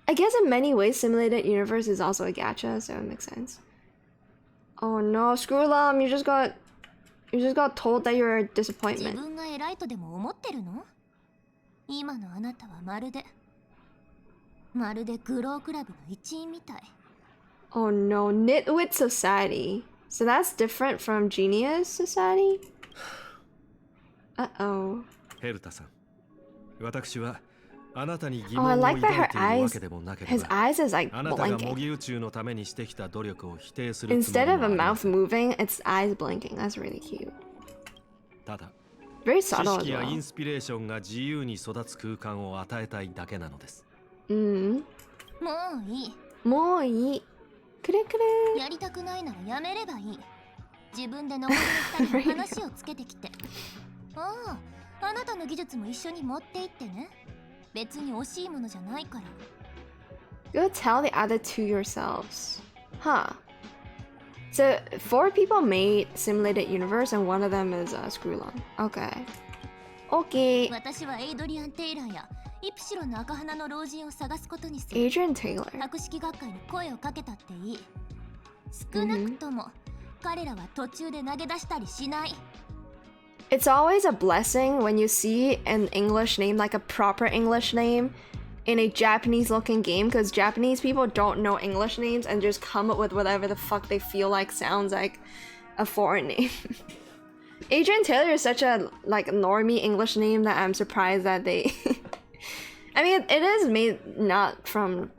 I guess in many ways, simulated universe is also a gacha, so it makes sense. Oh no, Screwlum, you just got told that you're a 自 disappointment. 分が偉いとでも思ってるの？今のあなたはまるでグロークラブの一員みたい。 Oh no, Nitwit Society. So that's different from Genius Society? Uh-oh. ヘルタさん、私はあなたに疑 Oh, 問 I を like 抱 that いてい her るわ eyes, けでもなけれ his ば、 eyes is like あなたが模 blinking. 擬宇宙のためにしてきた努力を否定するつも Instead り of も a ありま mouth せん。 moving, it's eyes blinking. That's really cute. ただ、 Very 知 subtle as 識やイ well. ンスピレーションが自由に育つ空間を与えたいだけなのです。 もういい。もういい。くるくる。やりたくないならやめればいい。自分で残りの2人に話をつけてきて。ああ、あなたの技術も一緒に持って行ってね。別に惜しいものじゃないから。 Go tell the other two yourselves. Huh. So, 4 people made simulated universe and one of them is Screwlong. Okay. Okay. 私はエイドリアン・テイラーやイプシロンの赤鼻の老人を探すことにする。 Adrian Taylor. 博識学会に声をかけたっていい。少なくとも、彼らは途中で投げ出したりしない。 It's always a blessing when you see an English name, like a proper English name, in a Japanese looking game, because Japanese people don't know English names and just come up with whatever the fuck they feel like sounds like a foreign name. Adrian Taylor is such a like normie English name that I'm surprised that they I mean it is made not from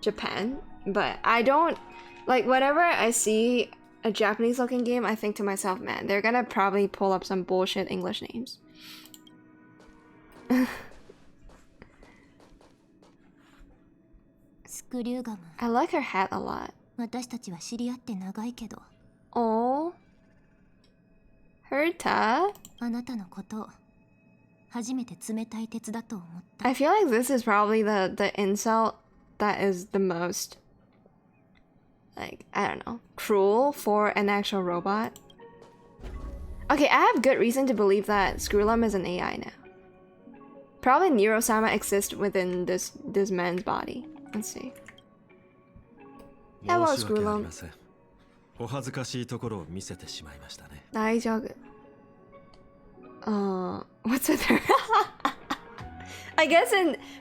Japan, but I don't like whenever I see a Japanese looking game, I think to myself, man, they're gonna probably pull up some bullshit English names. スクリューガム、 I like her hat a lot. 私たちは知り合って長いけど、 Oh, Herta. あなたのことを初めて冷たい鉄だと思った。 I feel like this is probably the insult that is the most like, I don't know, cruel for an actual robot. Okay, I have good reason to believe that Screwlum is an AI now. Probably Neurosama exists within this man's body. Let's see. 申し訳ありません。お恥ずかしいところを見せてしまいましたね。大丈夫。What's with her? I guess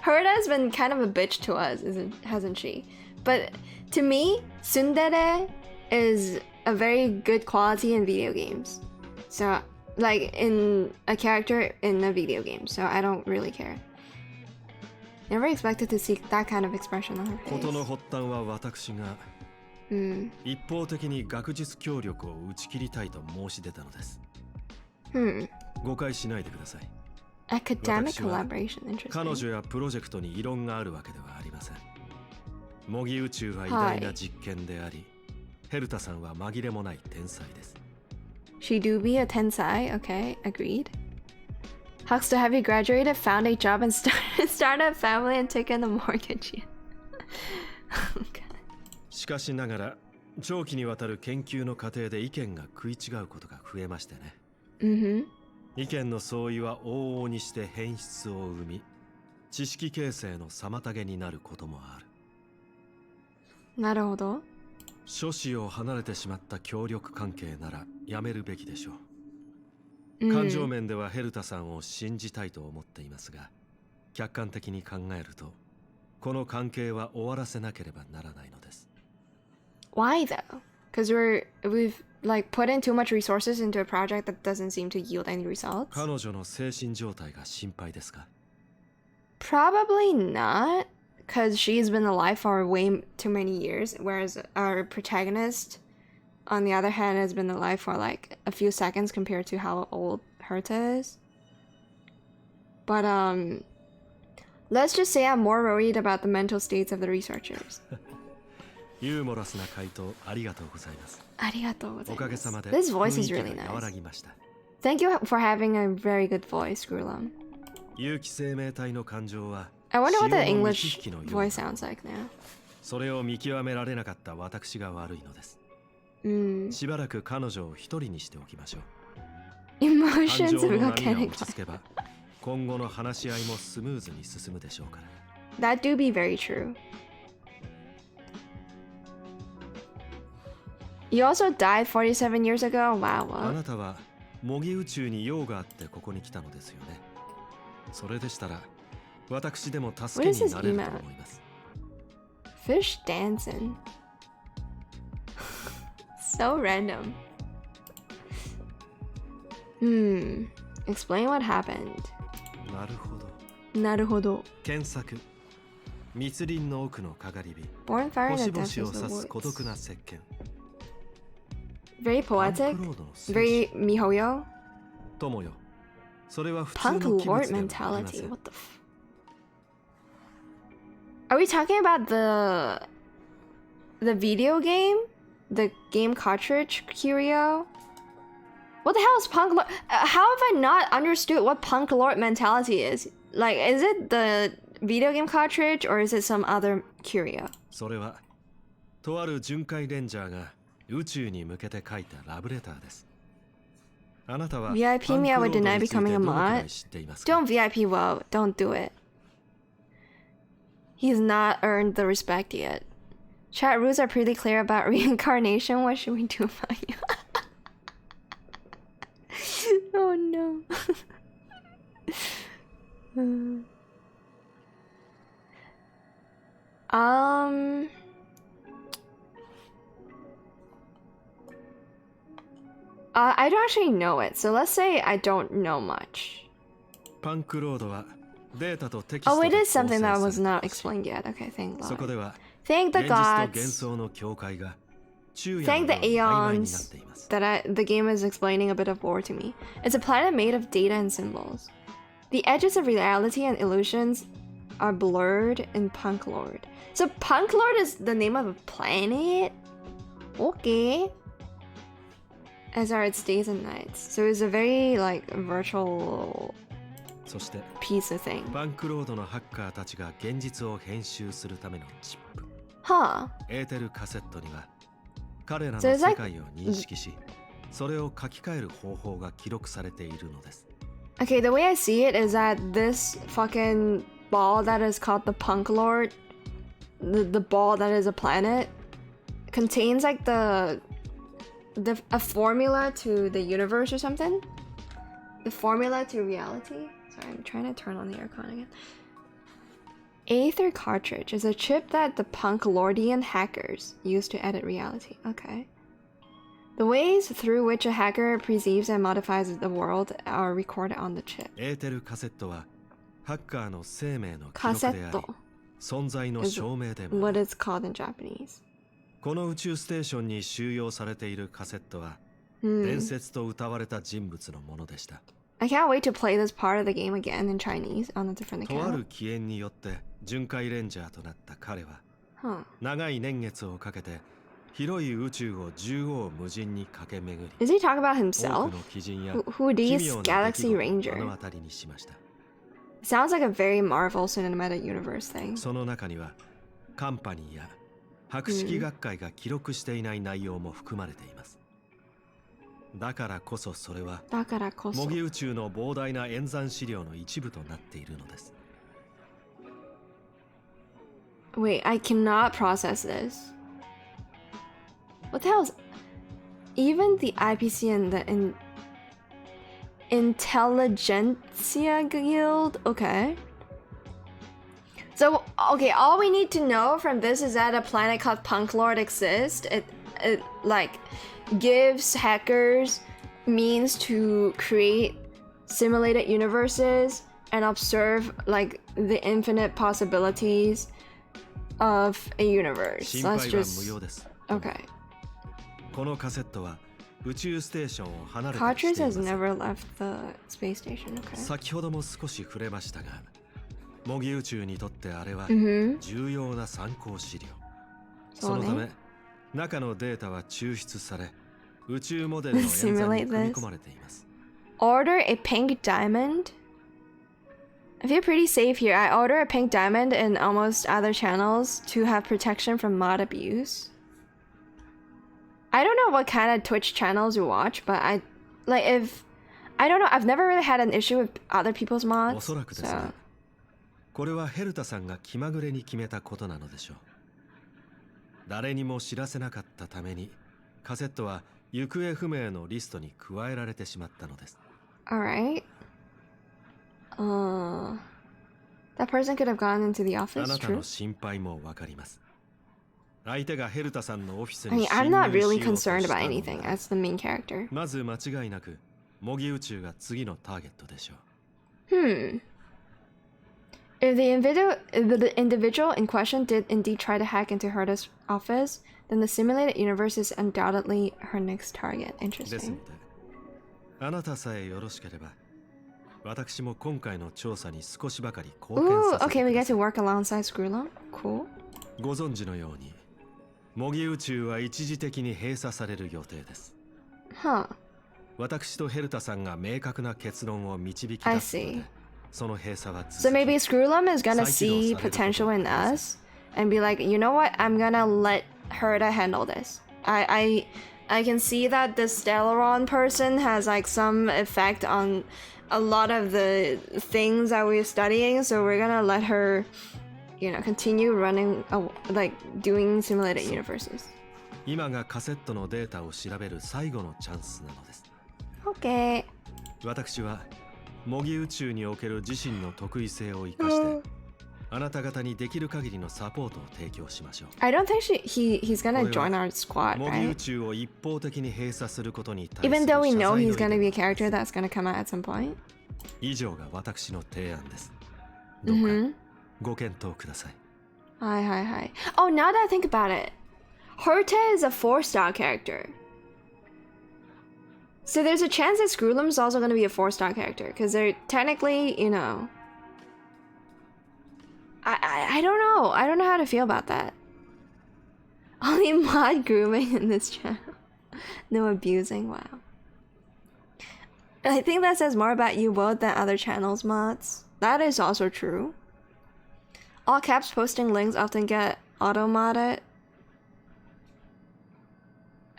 Herta has been kind of a bitch to us, hasn't she? But to me, tsundere is a very good quality in video games. So, like in a character in a video game. So I don't really care. Never expected to see that kind of expression on her 事の face. 発端は私が一方的に学術協力を打ち切りたいと申し出たのです。誤解しないでください。 Academic 私は collaboration, interesting. 彼女やプロジェクトに異論があるわけではありません。模擬宇宙は偉大な実験であり、ヘルタさんは紛れもない天才です。 She do be a tensai, okay, agreed. Huxter, have you graduated, found a job, and started a family and taken a mortgage yet? Okay. しかしながら、長期にわたる研究の過程で意見が食い違うことが増えましてね。意見の相違は往々にして変質を生み、知識形成の妨げになることもある。なるほど。諸子を離れてしまった協力関係ならやめるべきでしょう。感情面ではヘルタさんを信じたいと思っていますが、客観的に考えると、この関係は終わらせなければならないのです。Why though? Because we've like put in too much resources into a project that doesn't seem to yield any results. 彼女の精神状態が心配ですか？ Probably not, because she's been alive for way too many years, whereas our protagonist, on the other hand, has been alive for like a few seconds compared to how old Herta is. But let's just say I'm more worried about the mental states of the researchers. ユーモラスな回答ありがとうございます。ありがとうございます。おかげさまで This voice 雰 is 囲 really 気が和ら nice. ぎました。 Thank you for having a very good voice, Screwlum. 有機生命体の感情は I wonder what the 潮の満 English ち引きのような voice sounds like now. それを見極められなかった私が悪いのです。しばらく彼女を一人にしておきましょう。 Emotions 感情の が 波が落ち着けば、今後の話し合いもスムーズに進むでしょうから。 That do be very true. You also died 47 years ago? Wow, あ what? なたは模擬宇宙に用があってここに来たのですよね。それでしたら私でも助けになれると思います。 Fish dancing. So random. Explain what happened. なるほど。なるほど。検索密林の奥のかがり火 Born fire in 星 the 々 depths を of 指 the す孤独 woods. な石鹸 Very パンク poetic. ロードの聖 Very 地 mihoyo. 友よそれは普通 Punk の器物 lord ではありませ mentality. ん What the Are we talking about the video game? The game cartridge curio? What the hell is punk lord? How have I not understood what punk lord mentality is? Like, is it the video game cartridge or is it some other curio? それはとある巡回レンジャーが宇宙に向けて書いたラブレターですあなたは VIP me, I would deny becoming a どのくらい mod. 知っていますか Don't VIP WoW. Don't do it. He's not earned the respect yet. Chat rules are pretty clear about reincarnation. What should we do about you? Oh no. I don't actually know it, so let's say I don't know much. パンクロードはデータとテキス Oh, ト it で is 構成 something さ that れ was てい not ます explained yet. Okay, thank そこ God. では Thank 現 the 実と gods 幻想の境界が昼夜 Thank の the ように曖昧になっ aeons ています that the game is explaining a bit of lore to me. It's a planet made of data and symbols. The edges of reality and illusions are blurred in Punk Lord. So Punk Lord is the name of a planet? Okay. As are its days and nights. So it's a very like virtual そして piece of thing. パンクロードのハッカーたちが現実を編集するためのチップ Huh. エーテルカセットには彼らの So it's 世 like- 界を認識しそれを書き換える方法が記録されているのです Okay, the way I see it is that this fucking ball that is called the Punk Lord, the ball that is a planet, contains like a formula to the universe or something. The formula to reality. Sorry, I'm trying to turn on the aircon again. Aether cartridge is a chip that the Punk Lordian hackers use to edit reality. Okay. The ways through which a hacker perceives and modifies the world are recorded on the chip. エーテルカセットはハッカーの生命の記録であり Casetto 存在の is 証明でもあ what る it's called in Japanese. この宇宙ステーションに収容されているカセットは Hmm. 伝説と謳われた人物のものでした I can't wait to play this part of the game again in Chinese on a different とあ account. る起源によって巡回レンジャーとなった彼は Huh. 長い年月をかけて広い宇宙を縦横無尽に駆け巡り Is he talking about 多 himself? くの奇人や Who 奇 is 妙な出 Galaxy 来事を目の Ranger? 当たりにしました Sounds like a very Marvel Cinematic Universe thing. その中にはカンパニーや博識学会が記録していない内容も含まれていますだからこそそれは模擬宇宙の膨大な演算資料の一部となっているのです Wait, I cannot process this. What the hell is... Even the IPC and the Intelligentsia Guild? Okay. So, okay, all we need to know from this is that a planet called Punk Lord exists. It like gives hackers means to create simulated universes and observe like the infinite possibilities of a universe. 心 Let's 配は無 just 用です okay. このカセットは宇宙ステーションを離れてき Cartridge ていま has せん never left the space station. Okay. 先ほども少し触れましたが模擬宇宙にとってあれは Mm-hmm. 重要な参考資料そうねそのため中のデータは抽出され宇宙モデルの演算に Simulate 組み this. 込まれています Order a pink diamond. I feel pretty safe here. I order a pink diamond in almost other channels to have protection from mod abuse. I don't know what kind of Twitch channels you watch, but I don't know. I've never really had an issue with other people's お mods. そらくです So がこれはヘルタさんが気まぐれに決めたことなのでしょう誰にも知らせなかったためにカセットは行方不明のリストに加えられてしまったのです all right. That person could have gone into the あ office. なた True. の心配もわかります相手がヘルタさんのオフィス I に mean, I'm 侵 not 入しよ really うと concerned した about の anything なら as the main character. まず間違いなく模擬宇宙が次のターゲットでしょう Hmm. If the individual in question did indeed try to hack into Herta's office, then the simulated universe is undoubtedly her next target. です Interesting. ので、あなたさえよろしければ、私も今回の調査に少しばかり貢献 Ooh, させて okay, く we だ get さ to い。 work alongside Screwlum. Cool. ご存知のように、模擬宇宙は一時的に閉鎖される予定です。 Huh. 私とヘルタさんが明確な結論を導き I 出すの see. で、その閉鎖は So 続き、 maybe Screwlum is gonna 再起動 see されること potential in になりま us す。 and be like, you know what? I'm gonna let Herta handle this. I can see that the Stellaron person has like some effect on a lot of the things that we're studying, so we're gonna let her, you know, continue running, like doing simulated universes. 今がカセットのデータを調べる最後のチャンスなのです。 Okay. 私は模擬宇宙における自身の得意性を生かして、あなた方にできる限りのサポートを提供しましょう。 I don't think he's gonna join our squad, 模擬宇 right? 宙を一方的に閉鎖することに対する Even though we 謝 know 罪 he's の gonna 意 be a 見 character that's gonna come out at some point. 以上が私の提案です。どうかご検討ください。 Hi. Oh, now that I think about it, Herta is a 4-star character. So there's a chance that Screwlum is also going to be a 4-star character, because they're technically, you know... I don't know. I don't know how to feel about that. Only mod grooming in this channel. No abusing, wow. I think that says more about you both than other channels' mods. That is also true. All caps posting links often get auto-modded.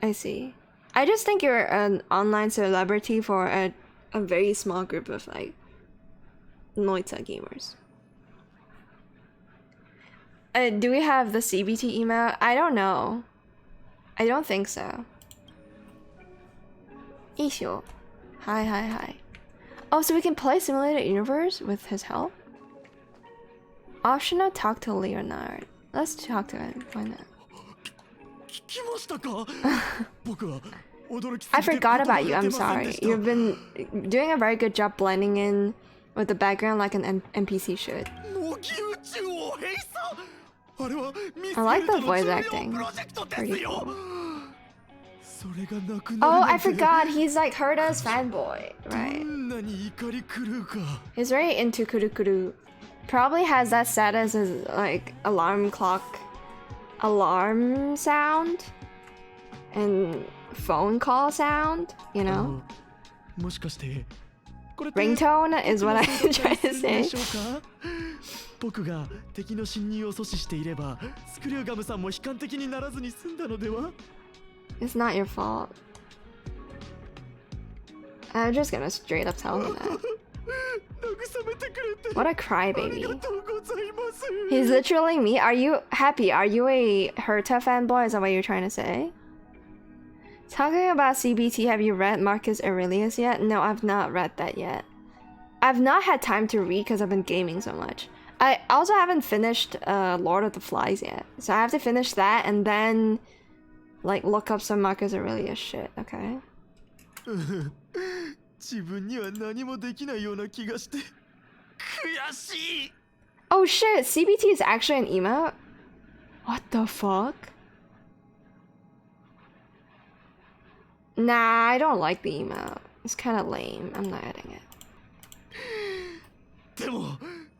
I see. I just think you're an online celebrity for a very small group of like Noita gamers. Do we have the CBT email? I don't know. I don't think so. Isho. Hi. Oh, so we can play Simulated Universe with his help? Optional talk to Leonard. Let's talk to him. Why not? I forgot about you. I'm sorry. You've been doing a very good job blending in with the background like an NPC should. I like the voice acting. Pretty cool. Oh, I forgot. He's like Herta's fanboy, right? He's very into Kurukuru. Probably has that set as his like alarm clock, alarm sound, and phone call sound. You know. Ringtone is what I'm trying to say. 僕が敵の侵入を阻止していれば、スクリューガムさんも悲観的にならずに済んだのでは? It's not your fault. I'm just gonna straight up tell him that. What a crybaby. He's literally me. Are you happy? Are you a Herta fanboy? Is that what you're trying to say? Talking about CBT, have you read Marcus Aurelius yet? No, I've not read that yet. I've not had time to read because I've been gaming so much. I also haven't finished Lord of the Flies yet. So I have to finish that and then like look up some Marcus Aurelius shit, okay? 自分には何もできないような気がして悔しい. Oh shit, CBT is actually an emote? What the fuck? Nah, I don't like the emote. It's kind of lame. I'm not adding it. でも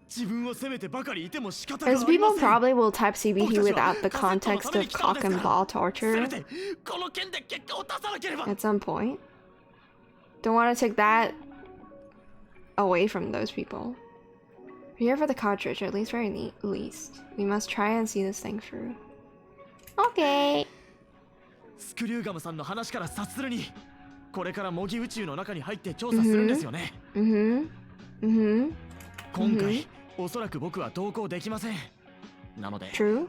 自分を責めてばかりいても仕方があり As ません. people probably will type CBT without the context of cock and ball torture せめてこの件で結果を出さなければ. at some point. Don't want to take that away from those people. We're here for the cartridge, at least very least. We must try and see this thing through. Okay. スクリューガムさんの話から察するに、これから模擬宇宙の中に入って調査するんですよね。今回、おそらく僕は同行できません。なので、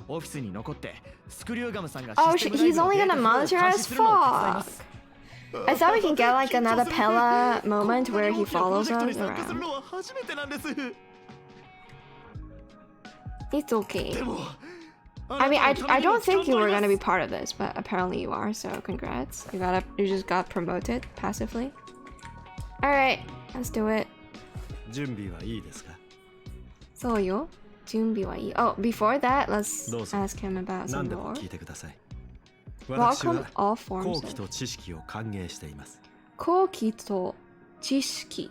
オフィスに残ってスクリューガムさんがシステム内部のデータフローを監視するのを手伝います。 I thought we can get like another Pella moment where he follows us around. It's okay. I mean, I don't think you were gonna be part of this, but apparently you are, so congrats. You just got promoted passively. Alright, let's do it. 準備はいいですか? Soyo. Junbi. Oh, before that, let's どうぞ。 ask him about 何 some でも lore. 聞いてください。私 Welcome は all 好 forms 奇 of と知識を歓迎しています。 Koki to Chishiki.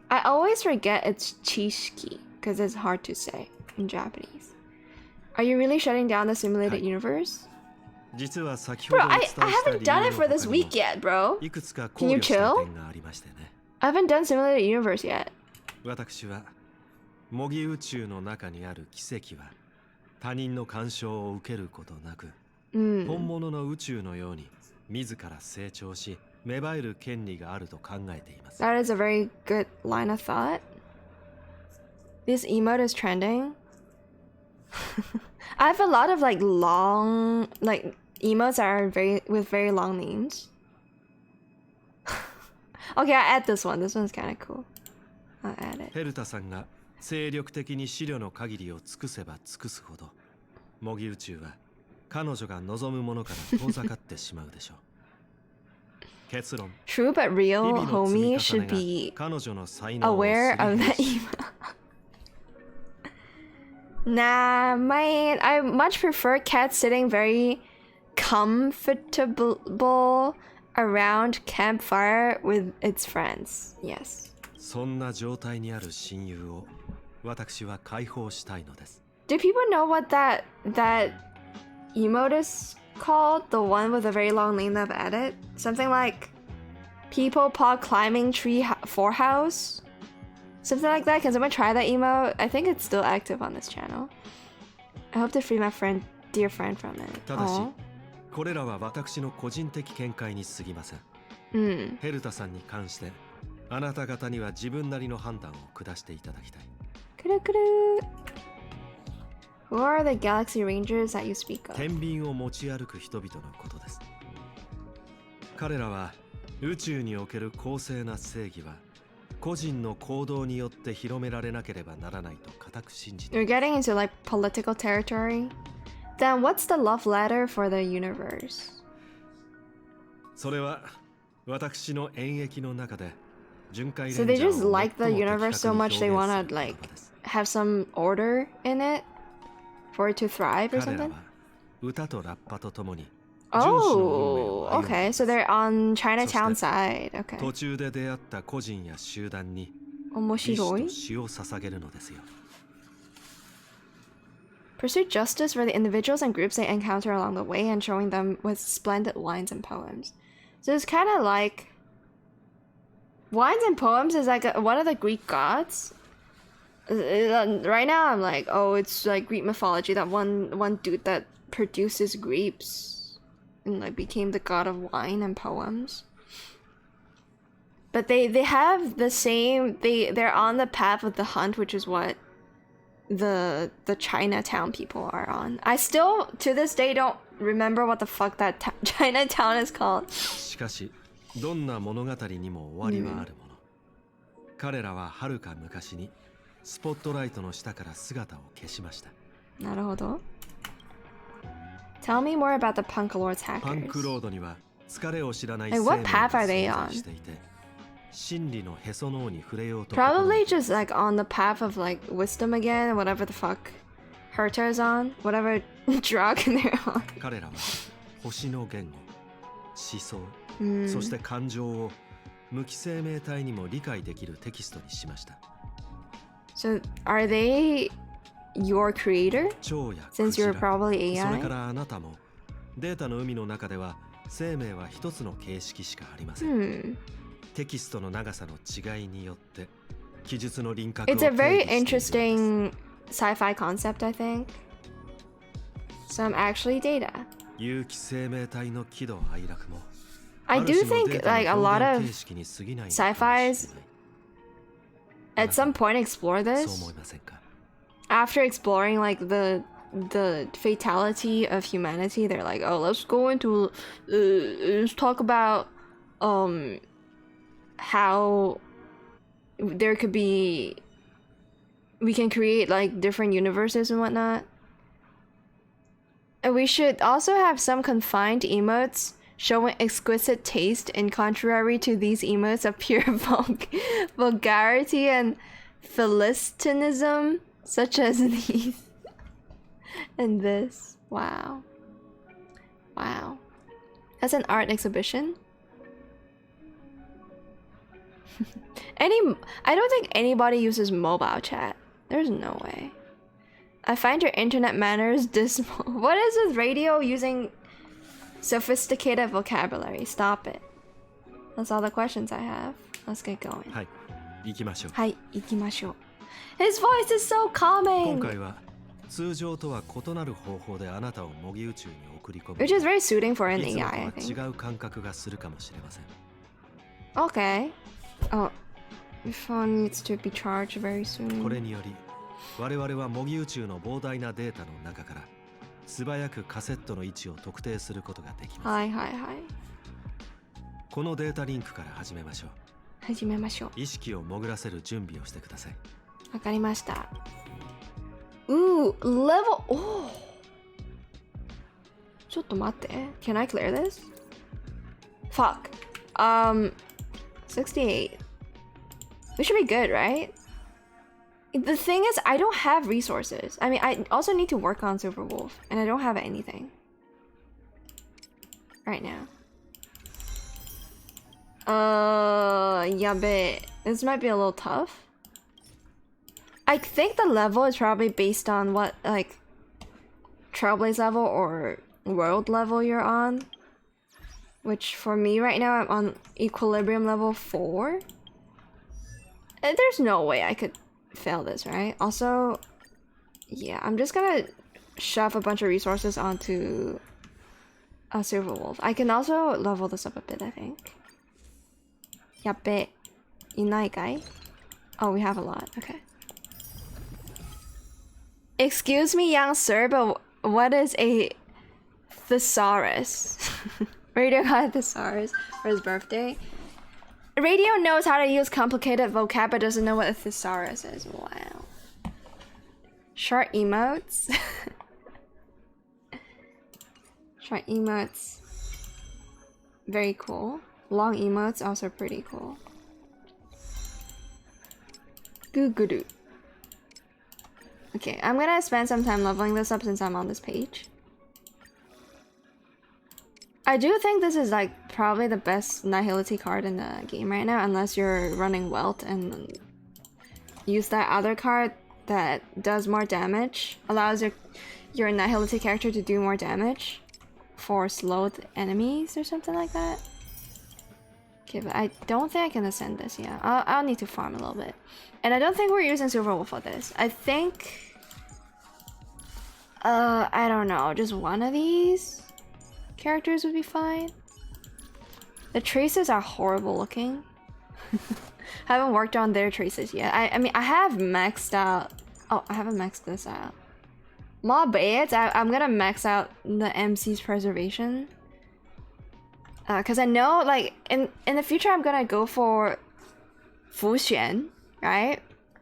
I always forget it's Chishiki because it's hard to say in Japanese. Are you really shutting down the simulated universe? 実は先ほど Bro, お伝え I した haven't 理 done 由 it for の this 他に week も yet, bro. いくつか考 Can you 慮した chill? 点がありましてね。 I haven't done simulated universe yet. 私は模擬宇宙の中にある奇跡は他人の干渉を受けることなく、本物の宇宙のように自ら成長し芽生える権利があると考えています。 That is a very good line of thought. This emote is trending. I have a lot of like long emotes that are with very long names. Okay, I add this one. This one's kind of cool. I'll add it. ヘルタさんが精力的に資料の限りを尽くせば尽くすほど、模擬宇宙は彼女が望むものから遠ざかってしまうでしょう。結論、 True but 日 real, 々の積み homie 重 should ね be が彼女の才能を aware す of り that 減らし emote. Nah, man, I much prefer cats sitting very comfortable around campfire with its friends. Yes. そんな状態にある親友を私は解放したいのです。 Do people know what that emote is called? The one with a very long name that I've added? Something like people pod climbing tree for house? Something like that. Can someone try that emote? I think it's still active on this channel. I hope to free my dear friend from it. ただし Aw. これらは私の個人的見解に過ぎません。ヘルタさんに関してあなた方には自分なりの判断を下していただきたい。 Who are the Galaxy Rangers that you speak of? 天秤を持ち歩く人々のことです。彼らは宇宙における公正な正義は個人の行動によって広められなければならないと固く信じてい You're getting into like political territory? Then what's the love letter for the universe? それは私の演劇の中で巡回レ So ン they ジャ just ーを like the 最も的 universe 確 so に much they 表 wanna 現する like 言葉です。 have some order in it for it to thrive or 彼ら something? は歌とラッパとともに Oh, 順守の運命を歩んで okay. います So they're on Chinatown そして side. Okay. 途中で出会った個人や集団に意志と Omoshiroi. 死を捧げるのですよ。 Pursue justice for the individuals and groups they encounter along the way and showing them with splendid lines and poems. So it's kind of like lines and poems is like one of the Greek gods. Right now I'm like, oh, it's like Greek mythology. That one dude that produces grapes and like became the god of wine and poems. But they have the same. They're on the path of the hunt, which is what the Chinatown people are on. I still to this day don't remember what the fuck that Chinatown is called. しかしどんな物語にも終わりはあるもの。彼らは遥か昔にスポットライトの下から姿を消しました。 Naruhodo. Tell me more about the Punk Lord's パンク hackers. ロードには疲れを知らない Hey, 生 what 命 path が are they 存 on? 在していて、真理のへその緒に触れようと Probably just like on the path of like wisdom again, whatever the fuck Herta is on, whatever drug they're on. 彼らは星の言語、思想、そして感情を無機生命体にも理解できるテキストにしました。 So are they your creator? 蝶やク Since ジ you're ラ、 probably それ AI? からあなたもデータの海の中では生命は一つの形式しかありません。テキストの長さの違いによって記述の輪郭を It's a 定 very 義しているんです interesting sci-fi concept, I think. Some actually data. 有機生命体の喜怒哀楽も I ある do 種のデ think ータの like a lot 表 of 現形式に過ぎないのかもしれない sci-fis at some point explore そう this. 思いませんか？ After exploring like the fatality of humanity, they're like, oh, let's go into let's talk about how there could be we can create like different universes and whatnot. And we should also have some confined emotes showing exquisite taste, in contrary to these emotes of pure vulgarity and Philistinism, such as these and this. Wow. Wow. That's an art exhibition. I don't think anybody uses mobile chat. There's no way. I find your internet manners dismal. What is with radio using sophisticated vocabulary? Stop it. That's all the questions I have. Let's get going. はい、行きましょう。はい、行きましょう。His voice is so 今 calming! 回は通常とは異なる方法であなたを模擬宇宙に送り込む。 Which is very suiting for an いつもと AI, I は think. 違う感覚がするかもしれません。 Okay. Oh, your phone needs to be charged very これ soon. により我々は模擬宇宙の膨大なデータの中から素早くカセットの位置を特定することができます。はいはいはい。このデータリンクから始めましょう。始めましょう。意識を潜らせる準備をしてください。わかりました。Ooh, level... Oh! ちょっと待って。Can I clear this? Fuck. 68. We should be good, right? The thing is, I don't have resources. I mean, I also need to work on Super Wolf, and I don't have anything right now. Yabe. This might be a little tough. I think the level is probably based on what, like, Trailblaze level or World level you're on. Which, for me right now, I'm on Equilibrium level 4. There's no way I could fail this, right? Also, yeah, I'm just gonna shove a bunch of resources onto a Silver Wolf. I can also level this up a bit, I think. Yabe. Inai kai? Oh, we have a lot. Okay. Excuse me, young sir, but what is a thesaurus? Radio got a thesaurus for his birthday. Radio knows how to use complicated vocab but doesn't know what a thesaurus is. Wow. Short emotes. Short emotes. Very cool. Long emotes also pretty cool. Goo-goo-doo. Okay, I'm gonna spend some time leveling this up since I'm on this page. I do think this is like probably the best Nihility card in the game right now, unless you're running Welt and use that other card that does more damage, allows your Nihility character to do more damage for slowed enemies or something like that. Okay, but I don't think I can ascend this yet. I'll need to farm a little bit. And I don't think we're using Silver Wolf for this. I think... I don't know, just one of these characters would be fine. The traces are horrible looking. Haven't worked on their traces yet. I mean, I have maxed out... Oh, I haven't maxed this out. My bad. I'm gonna max out the MC's preservation. Because I know, like, in the future I'm gonna go for Fu Xuan, right?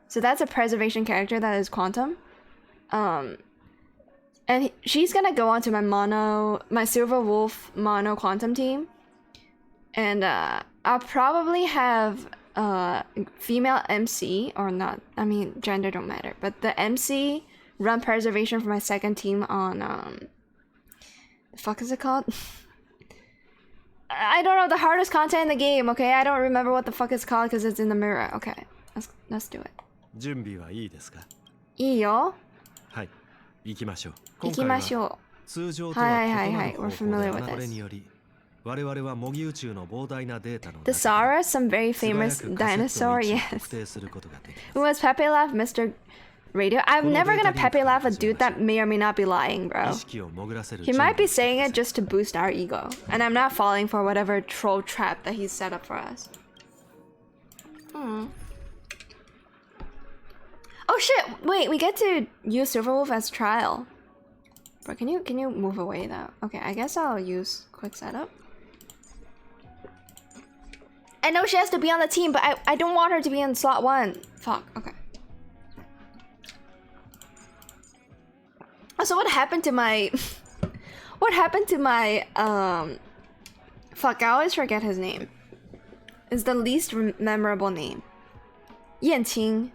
So that's a preservation character that is Quantum. And she's gonna go onto my Silver Wolf mono Quantum team. And I'll probably have female MC, or not, I mean, gender don't matter. But the MC run preservation for my second team on, the fuck is it called? I don't know, the hardest content in the game, okay? I don't remember what the fuck it's called because it's in the mirror. Okay, let's do it. 準備はいいですか？いいよ。はい、行きましょう。行きましょう。通常とは異なる方法 We're familiar で with これ this. により我々は模擬宇宙の膨大なデータの The 中から Saurus, some very 素 famous 早くカセットの dinosaur, 位置を yes. 特定することができます。 Who was Pepe Laugh, Mr. Radio? I'm never gonna Pepe Laugh a dude that may or may not be lying, bro. 意識を潜らせる He 準備 might be をしてく saying ださ it い。 just to boost our ego. And I'm not falling for whatever troll trap that he's set up for us. Oh shit! Wait, we get to use Silver Wolf as trial. Bro, can you move away though? Okay, I guess I'll use quick setup. I know she has to be on the team, but I don't want her to be in slot 1. Fuck, okay. So what happened to my... what happened to my... Fuck, I always forget his name. It's the least memorable name. Yanqing.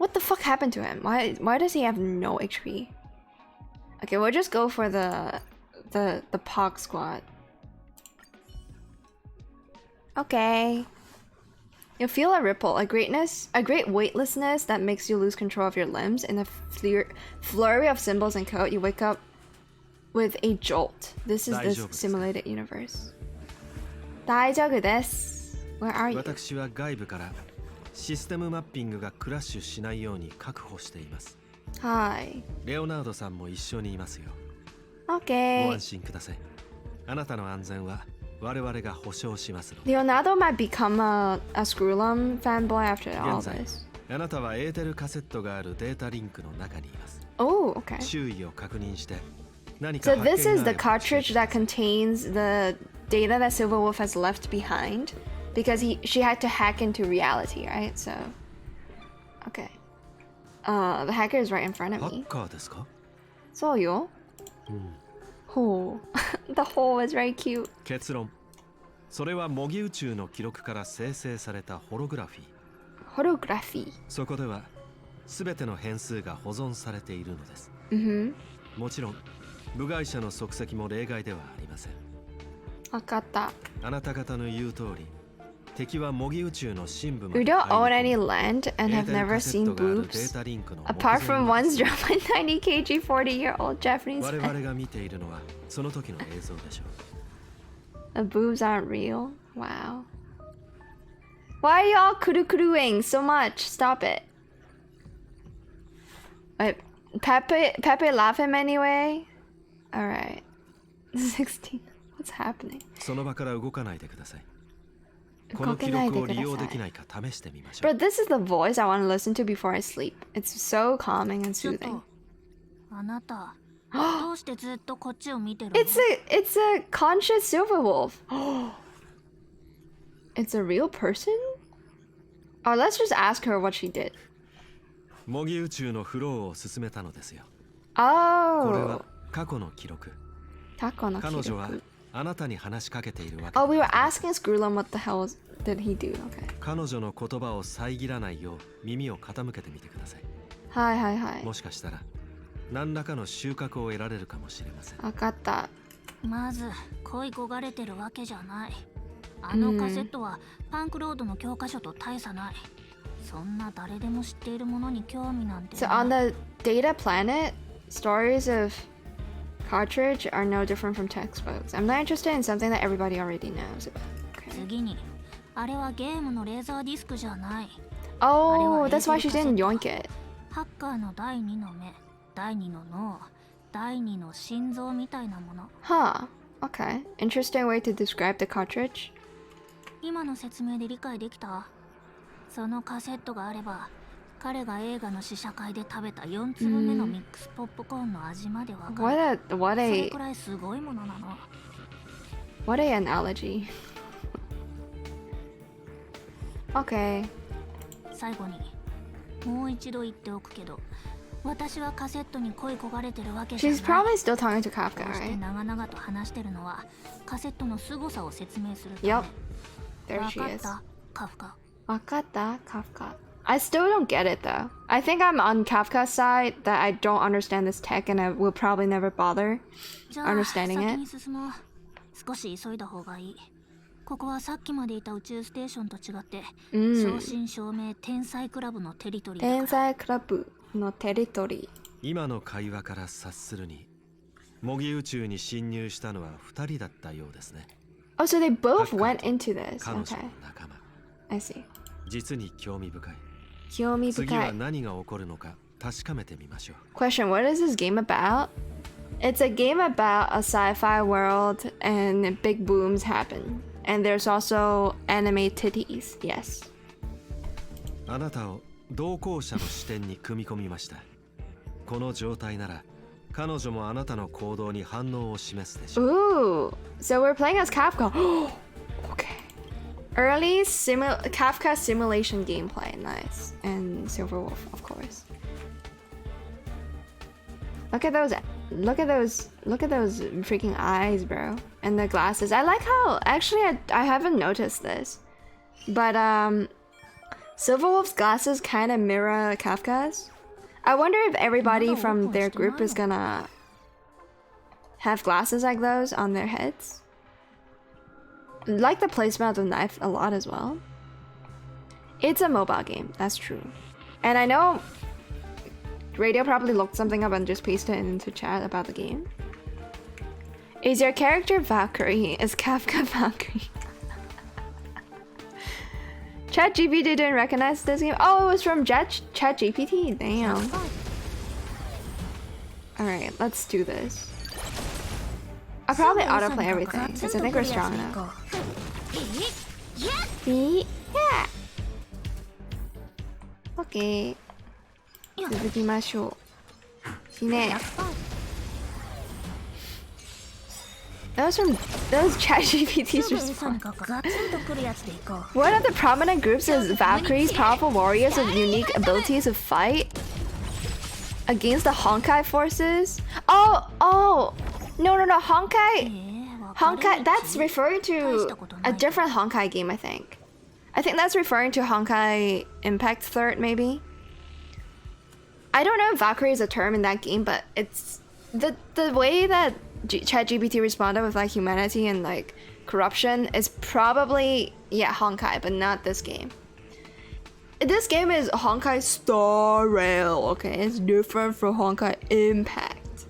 What the fuck happened to him? Why does he have no HP? Okay, we'll just go for the Pog squad. Okay. You'll feel a ripple, a great weightlessness that makes you lose control of your limbs. In a flurry of symbols and code, you wake up with a jolt. This is this simulated universe. 大丈夫です. Where are you? 私は外部からシステムマッピングがクラッシュしないように確保しています。はい。レオナルドさんも一緒にいますよ。Okay. ご安心ください。あなたの安全は我々が保証しますので。Leonardo might become a Screwlum fanboy after all 現在 this. あなたはエーテルカセットがあるデータリンクの中にいます。Oh, okay. 周囲を確認して何か So 発見があれば this is the cartridge that contains the data that Silverwolf has left behind because she had to hack into reality, right? So, okay. The hacker is right in front of ハ me. ッカーですか？そうよ。Oh, the hole is very cute. 結論。それは模擬宇宙の記録から生成されたホログラフィー。Holography. そこでは全ての変数が保存されているのです。もちろん部外者の足跡も例外ではありません。わかった。あなた方の言う通り、敵は模擬宇宙の深部ま We で don't 入 own り any 込み land and have never seen boobs, apart from ones drawn by 90 kg 40-year-old Japanese 我 men. 々が見ているのはその時の映像でしょう。 The boobs aren't real. Wow. Why are y'all kuru-kuruing so much? Stop it. Wait, Pepe laugh him anyway? Alright. 16. What's happening? その場から動かないでください。この記録を利用できないか試してみましょう。 Bro, this is the voice I want to listen to before I sleep. It's so calming and ちょっ soothing. とあなたどうしてずっとこっちを見てるの？ It's a conscious silver wolf. It's a real person? Oh, let's just ask her what she did. 模擬宇宙のフローを進めたのですよ。 Oh. これは過去の記録。タコの記録。彼女はあなたに話しかけているわけ。 Oh, we were asking Screwlum what the hell did he do? Okay. 彼女の言葉を遮らないよう耳を傾けてみてください。はいはいはい。もしかしたら何らかの収穫を得られるかもしれません。わかった。まず恋焦がれてるわけじゃない。あのカセットはパンクロードの教科書と大差ない。そんな誰でも知っているものに興味なんて。 So on the data planet, stories of cartridge are no different from textbooks. I'm not interested in something that everybody already knows about. Okay. 次にあれはゲームのレーザーディスクじゃない。 Oh, that's why she didn't yoink it. ハッカーの第二の目、第二の脳、第二の心臓みたいなもの。 Huh. Okay. Interesting way to describe the cartridge. 今の説明で理解できた？そのカセットがあれば、彼が映画の試写会で食べた4粒目のミックスポップコーンの味までわかる。それくらいすごいものなの。What a analogy. Okay. 最後にもう一度言っておくけど、私はカセットに恋焦がれてるわけじゃない。 She's probably still talking to こ Kafka, うして right? 長々と話してるのはカセットの凄さを説明するた Yep. め。 There わ she かっ is. た、カフカ。 Wakata Kafka. I still don't get it though. I think I'm on Kafka's side that I don't understand this tech and I will probably never bother じゃあ understanding 先 it. に進もう。少し急いだ方がいい。ここはさっきまでいた宇宙ステーションと違って、正真正銘天才クラブのテリトリーだから。天才クラブのテリトリー。今の会話から察するに模擬宇宙に侵入したのは2人だったようですね。 Oh, so they both ハッ went カーと into this. 彼女の Okay. 仲間。 I see. 実に興味深い。興味次は深い。何が起こるのか確かめてみましょう。 Question, what is this game about? It's a game about a sci-fi world and big booms happen. And there's also anime titties. Yes. あなたを同行者の視点に組み込みました。この状態なら彼女もあなたの行動に反応を示すでしょう。 Ooh. So we're playing as Kafka. Okay. Early Kafka simulation gameplay. Nice. And Silverwolf, of course. Look at those freaking eyes, bro. And the glasses. I like how actually I haven't noticed this. But Silverwolf's glasses kind of mirror Kafka's. I wonder if everybody from their group is gonna have glasses like those on their heads. I like the placement of the knife a lot as well. It's a mobile game, that's true. And I know Radio probably looked something up and just pasted it into chat about the game. Is your character Valkyrie? Is Kafka Valkyrie? ChatGPT didn't recognize this game? Oh, it was from ChatGPT? Damn. Alright, let's do this. I'll probably autoplay everything, because I think we're strong enough. Yeah! Okay. 続きましょう。死ね。That was ChatGPT's response. One of the prominent groups is Valkyries, powerful warriors with unique abilities to fight against the Honkai forces. Oh! No, Honkai, that's referring to a different Honkai game, I think. I think that's referring to Honkai Impact 3rd, maybe? I don't know if Valkyrie is a term in that game, but it's the way that ChatGPT responded with like humanity and like corruption is probably, yeah, Honkai, but not this game. This game is Honkai Star Rail, okay? It's different from Honkai Impact.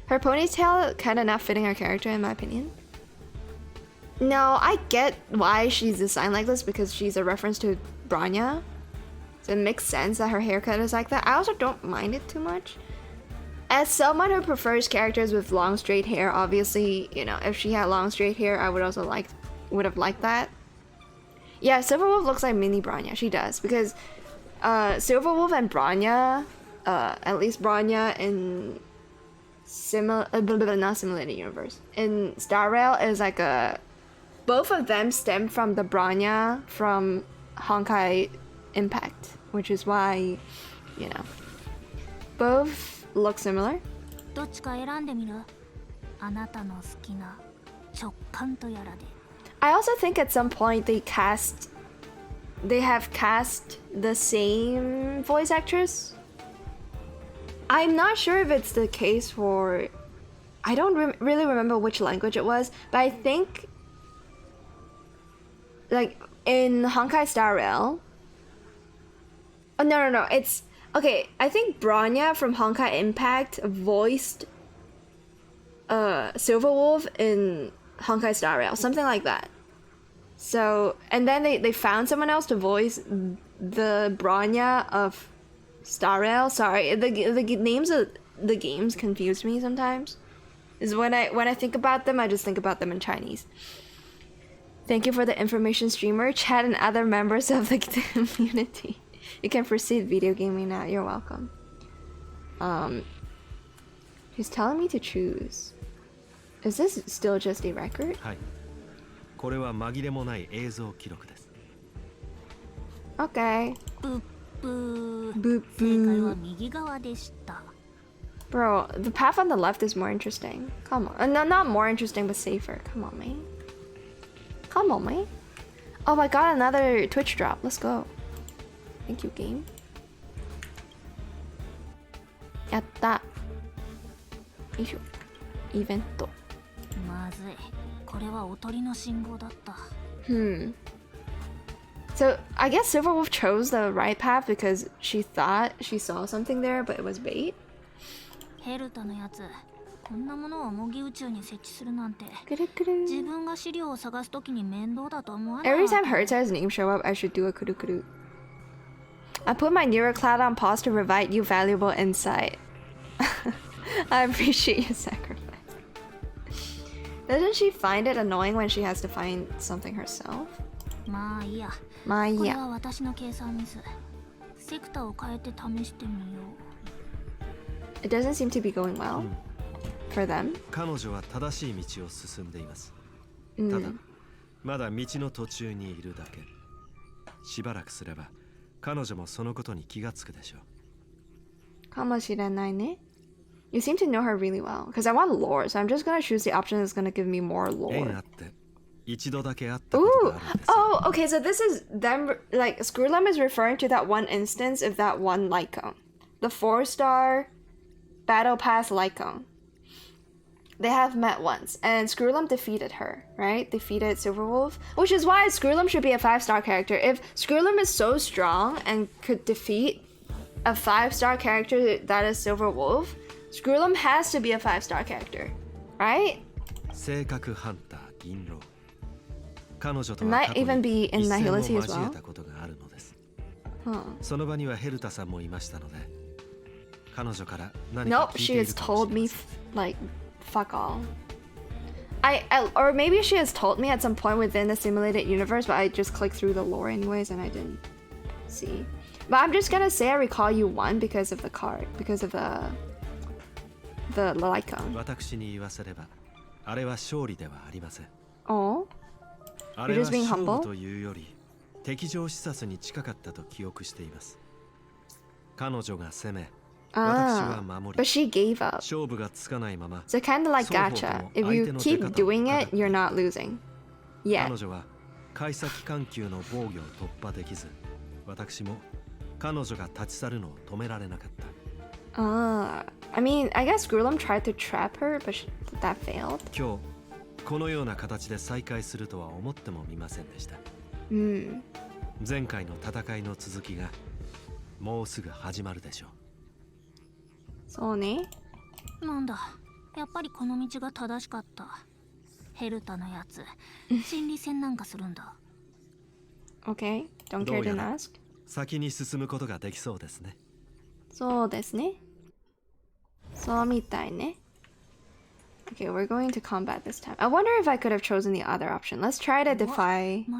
Her ponytail kind of not fitting her character, in my opinion. No, I get why she's designed like this because she's a reference to Branya. So it makes sense that her haircut is like that. I also don't mind it too much. As someone who prefers characters with long straight hair, obviously, you know, if she had long straight hair, I would also would have liked that. Yeah, Silverwolf looks like mini Branya. She does because Silverwolf and Branya, at least Branya in not Simulated Universe, in Star Rail is like both of them stem from the Branya from Honkai Impact, which is why, you know, both look similar. I also think at some point they have cast the same voice actress. I'm not sure if it's the case for, I don't really remember which language it was, but I think like in Honkai Star Rail. Oh, no, it's okay. I think Branya from Honkai Impact voiced Silverwolf in Honkai Star Rail, something like that. So, and then they found someone else to voice the Branya of Star Rail. Sorry, the names of the games confuse me sometimes. Is when I think about them, I just think about them in Chinese. Thank you for the information, streamer, chat, and other members of the community. You can proceed video gaming now. You're welcome. He's telling me to choose. Is this still just a record? はい。これは紛れもない映像記録です。Okay. Boop boo. Boop boo. Bro, the path on the left is more interesting. Come on. No, not more interesting, but safer. Come on, man. Come on, man. Oh my god, another Twitch drop. Let's go. Thank you, game. Yatta. Event. So I guess Silverwolf chose the right path because she thought she saw something there, but it was bait. Every time Herta's name show up, I should do a kuru. I put my neural cloud on pause to provide you valuable insight. I appreciate your sacrifice. Doesn't she find it annoying when she has to find something herself? It doesn't seem to be going well for them. 彼女は正しい道を進んでいます。ただ、まだ道の途中にいるだけ。しばらくすれば、彼女もそのことに気がつくでしょう。かもしれないね。You seem to know her really well, because I want lore, so I'm just gonna choose the option that's gonna give me more lore. Ooh. Oh, okay, so this is them, like, Screwlum is referring to that one instance of that one Lycone. The 4-star Battle Pass Lycone. They have met once, and Screwlum defeated her, right? Defeated Silverwolf, which is why Screwlum should be a 5-star character. If Screwlum is so strong and could defeat a 5-star character that is Silverwolf, Screwlum has to be a 5-star character, right? It might even be in Nihility as well. Nope, she has told me, like, fuck all. Or maybe she has told me at some point within the simulated universe, but I just clicked through the lore anyways and I didn't see. But I'm just gonna say I recall you won because of the card, because of the Lycone. Oh? You're just being humble? But she gave up. So kind of like gacha. If you keep doing it, you're not losing. Yet. I mean, I guess Screwlum tried to trap her, but that failed. Mm. そうね。なんだ、やっぱりこの道が正しかった。ヘルタのやつ、心理戦なんかするんだ。Okay, don't care to ask. 先に進むことができそうですね。そうですね。そうみたいね。Okay, we're going to combat this time. I wonder if I could have chosen the other option. Let's try to defy the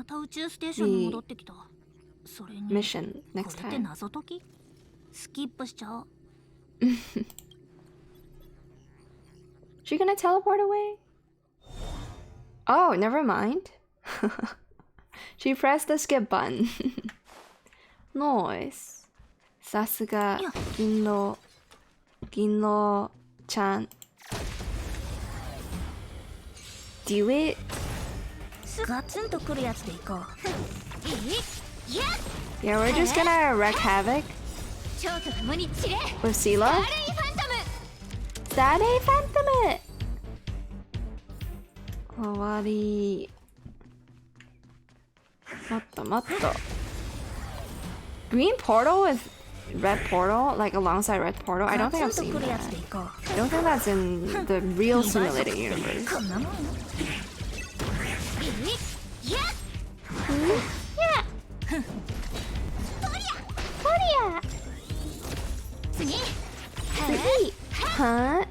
mission next time. She gonna teleport away? Oh, never mind. She pressed the skip button. Nice. さすが銀狼ちゃん。Do it. Yeah, we're just gonna wreak havoc with Sela. Saturday Phantom! 終わり。もっともっと。Green portal with red portal, like alongside red portal. I don't think I've seen that. I don't think that's in the real simulated universe. Huh?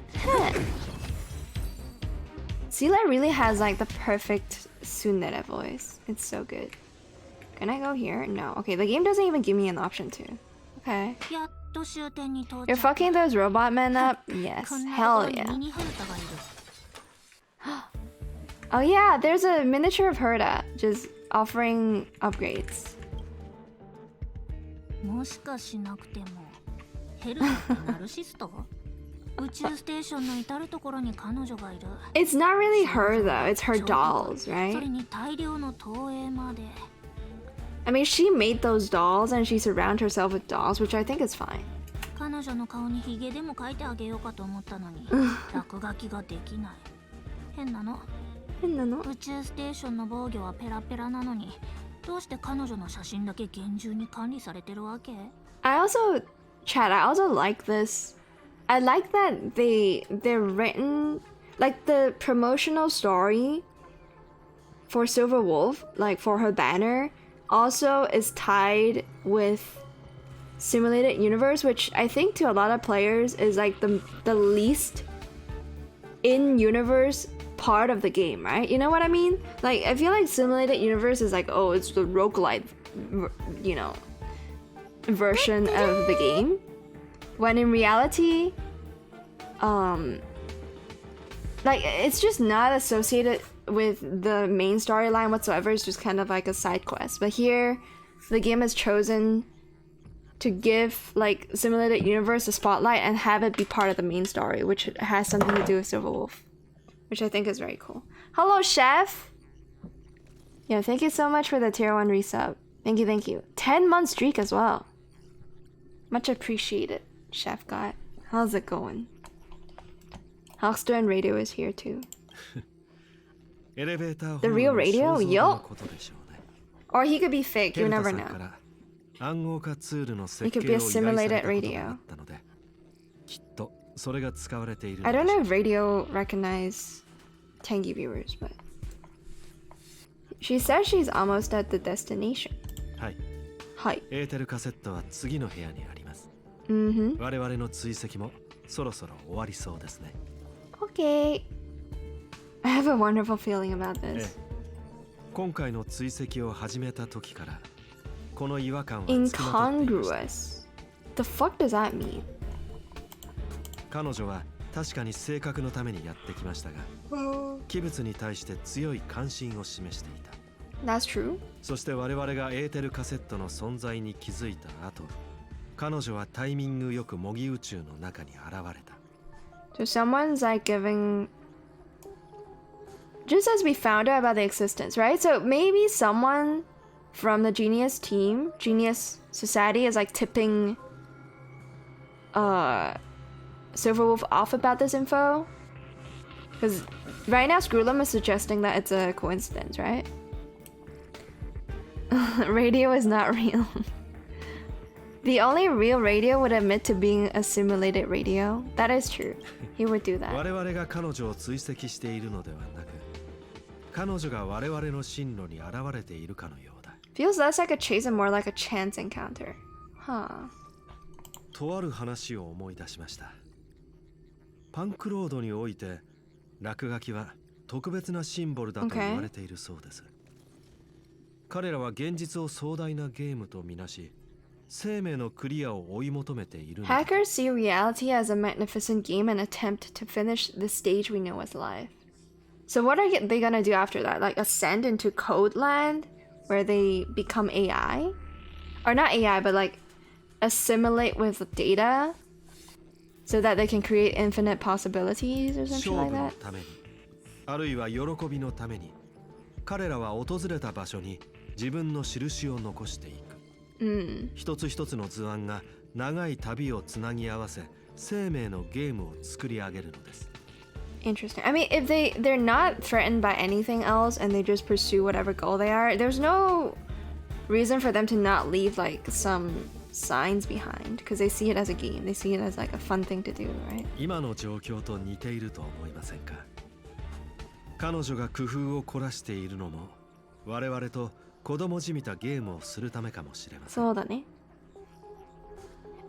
Sela really has like the perfect tsundere voice. It's so good. Can I go here? No. Okay, the game doesn't even give me an option to. Okay. You're fucking those robot men up? Yes. Hell yeah. Oh yeah, there's a miniature of Herda just offering upgrades. It's not really her though, it's her dolls, right? I mean, she made those dolls and she surrounded herself with dolls, which I think is fine. I also like this. I like that they're written, like the promotional story for Silverwolf, like for her banner, also is tied with simulated universe, which I think to a lot of players is like the least in-universe part of the game, right? You know what I mean? Like, I feel like simulated universe is like, oh, it's the roguelite, you know, version of the game. When in reality, like, it's just not associated with the main storyline whatsoever. It's just kind of like a side quest. But here, the game has chosen to give like simulated universe a spotlight and have it be part of the main story, which has something to do with Silverwolf, which I think is very cool. Hello, chef. Yeah, thank you so much for the tier 1 resub. Thank you, thank you. 10-month streak as well. Much appreciated, Chef God. How's it going? Hulkster and Radio is here too. The real Radio? Yo! Or he could be fake, you never know. He could be a simulated radio. I don't know if Radio recognize Tangy viewers, but... She says she's almost at the destination. Hi. Okay. I have a wonderful feeling about this. Incongruous. The fuck does that mean? That's true. So someone's like giving... Just as we found out about the existence, right? So maybe someone from the Genius team, Genius Society, is like tipping Silverwolf off about this info. Because right now Screwlum is suggesting that it's a coincidence, right? Radio is not real. The only real radio would admit to being a simulated radio. That is true. He would do that. Feels less like a chase and more like a chance encounter. Huh. Okay. Hackers see reality as a magnificent game and attempt to finish the stage we know as life. So what are they gonna do after that? Like ascend into Code Land, where they become AI? Or not AI, but like assimilate with data, so that they can create infinite possibilities or something like that? Interesting. I mean, if they're not threatened by anything else and they just pursue whatever goal they are, there's no reason for them to not leave like some signs behind, because they see it as a game. They see it as like a fun thing to do, right?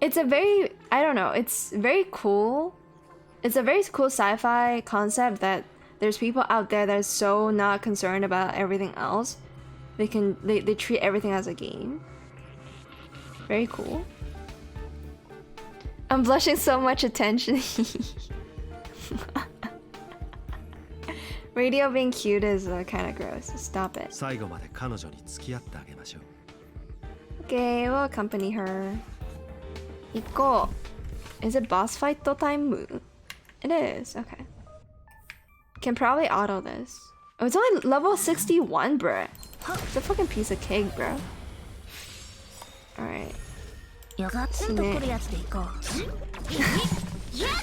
It's a very, I don't know, it's very cool. It's a very cool sci-fi concept that there's people out there that are so not concerned about everything else. They treat everything as a game. Very cool. I'm blushing so much attention. Radio being cute is kind of gross. Stop it. Okay, we'll accompany her. Iko. Is it boss fight time? It is. Okay. Can probably auto this. Oh, it's only level 61, bruh. It's a fucking piece of cake, bro. Alright.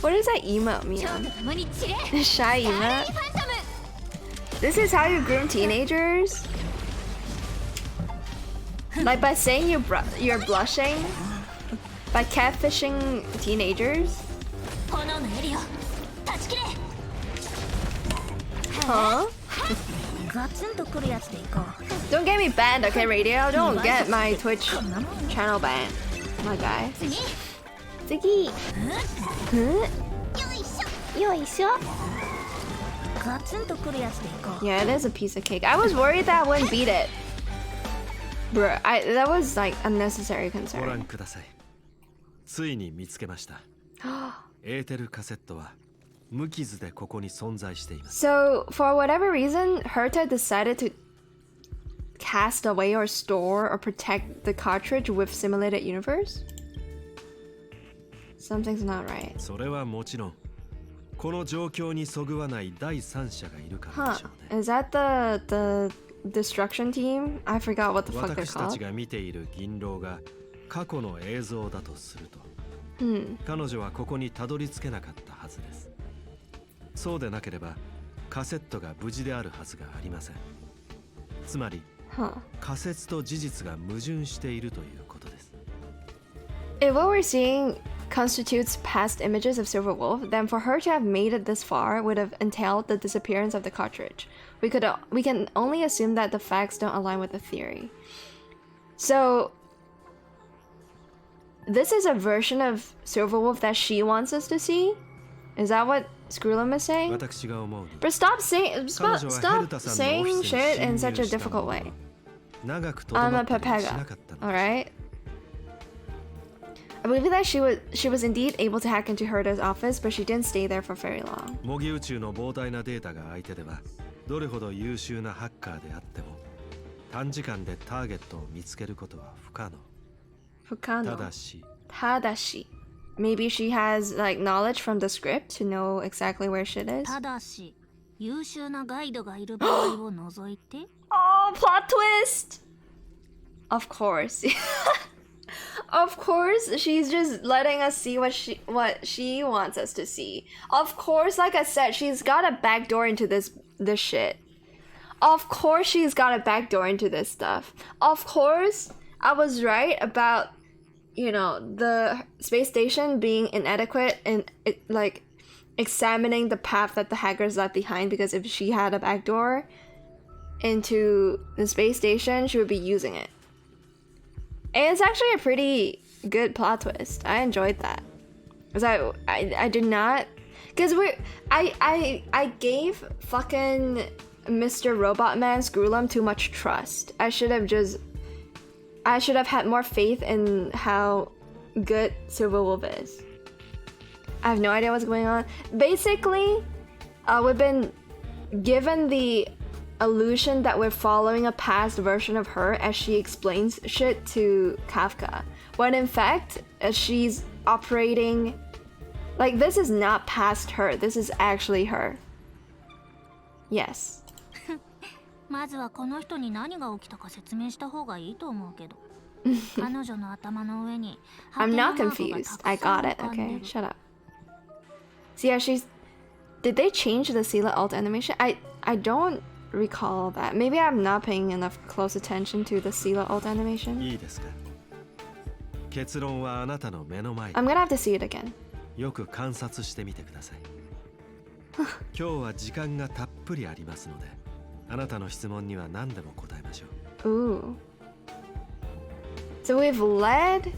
What does that emote mean? Shy emote? This is how you groom teenagers? Like by saying you're blushing? By catfishing teenagers? Huh? Don't get me banned, okay, Radio? Don't get my Twitch channel banned, my guy. Ziggy! Yeah, it is a piece of cake. I was worried that I wouldn't beat it. Bruh, that was like unnecessary concern. So, for whatever reason, Herta decided to cast away or store or protect the cartridge with Simulated Universe? Something's not right. Huh. Is that the destruction team. I forgot what the fuck they're 私たち called. が見ている銀狼が過去の映像だとすると、彼女はここにたどり着けなかったはずです。そうでなければカセットが無事であるはずがありません。つまり、仮説と事実が矛盾しているということです。If what we're seeing constitutes past images of Silver Wolf, then for her to have made it this far would have entailed the disappearance of the cartridge. We can only assume that the facts don't align with the theory. So this is a version of Silver Wolf that she wants us to see? Is that what Screwlam is saying? 私が思うに、 But stop saying shit in such a difficult way. 長くと I'm ど a まったりし Pepega. なかったのです。 Alright? I believe that she was indeed able to hack into Herta's office, but she didn't stay there for very long. 模擬宇宙の膨大なデータが相手では、どれほど優秀なハッカーであっても、短時間でターゲットを見つけることは不可能。ただし、 Tadashi. Maybe she has like knowledge from the script to know exactly where shit is. ただし優秀なガイドがいる場合を除いて Oh, plot twist! Of course. Of course, she's just letting us see what she wants us to see. Of course, like I said, she's got a backdoor into this shit. Of course, she's got a backdoor into this stuff. Of course, I was right about, you know, the space station being inadequate and like examining the path that the hackers left behind, because if she had a backdoor into the space station, she would be using it. And it's actually a pretty good plot twist. I enjoyed that. Because I did not, because I gave fucking Mr. Robot Man Screwlam too much trust. I should have had more faith in how good Silver Wolf is. I have no idea what's going on. Basically, we've been given the illusion that we're following a past version of her as she explains shit to Kafka, when in fact she's operating like this is not past her, this is actually her. Yes. まずはこの人に何が起きたか説明した方がいいと思うけど彼女の頭の上に I'm not confused. I got it. Okay, shut up. So yeah, did they change the Sela alt animation? I don't recall that. Maybe I'm not paying enough close attention to the Sela alt animation. いいですか。結論はあなたの目の前。 I'm gonna have to see it again. よく観察してみてください。今日は時間がたっぷりありますので、あなたの質問には何でも答えましょう。 Ooh. So we've led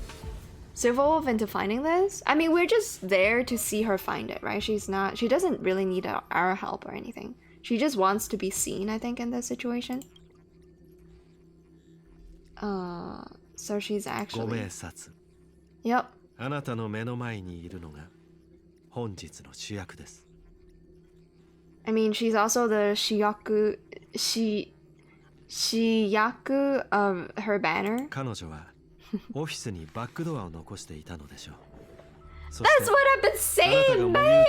Silver Wolf into finding this? I mean, we're just there to see her find it, right? She doesn't really need our help or anything. She just wants to be seen, I think, in this situation. So she's ご actually... 明察。 Yep. あなたの目の前にいるのが本日の主役です。 I mean, she's also the shiyaku of her banner. 彼女はオフィスにバックドアを残していたのでしょう。 That's what I've been saying, man!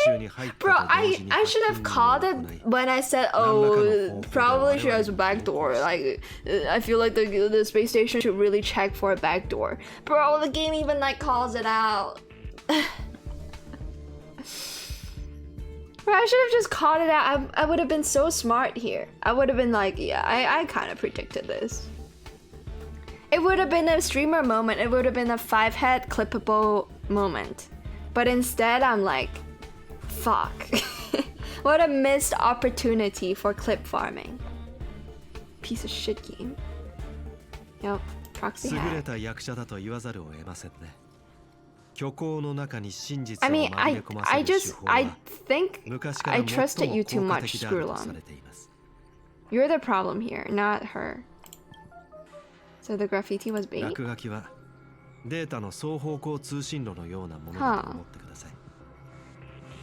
Bro, I should have called it when I said, oh, probably she has a backdoor. Like, I feel like the space station should really check for a backdoor. Bro, the game even like calls it out. Bro, I should have just called it out. I would have been so smart here. I would have been like, yeah, I kind of predicted this. It would have been a streamer moment. It would have been a 5-head clippable moment. But instead, I'm like, fuck. What a missed opportunity for clip farming. Piece of shit game. Yep, proxy 優れ hack. た役者だと言わざるを得ませんね。虚構の中に真実 I を mean, 紛れ込ませる手法 I は think 昔から I 最 trusted も you too 効果 much, 的であるとさ Screwlon. れています。 You're the problem here, not her. So the graffiti was bait? 落書きはデータの双方向通信路のようなものだと思ってください。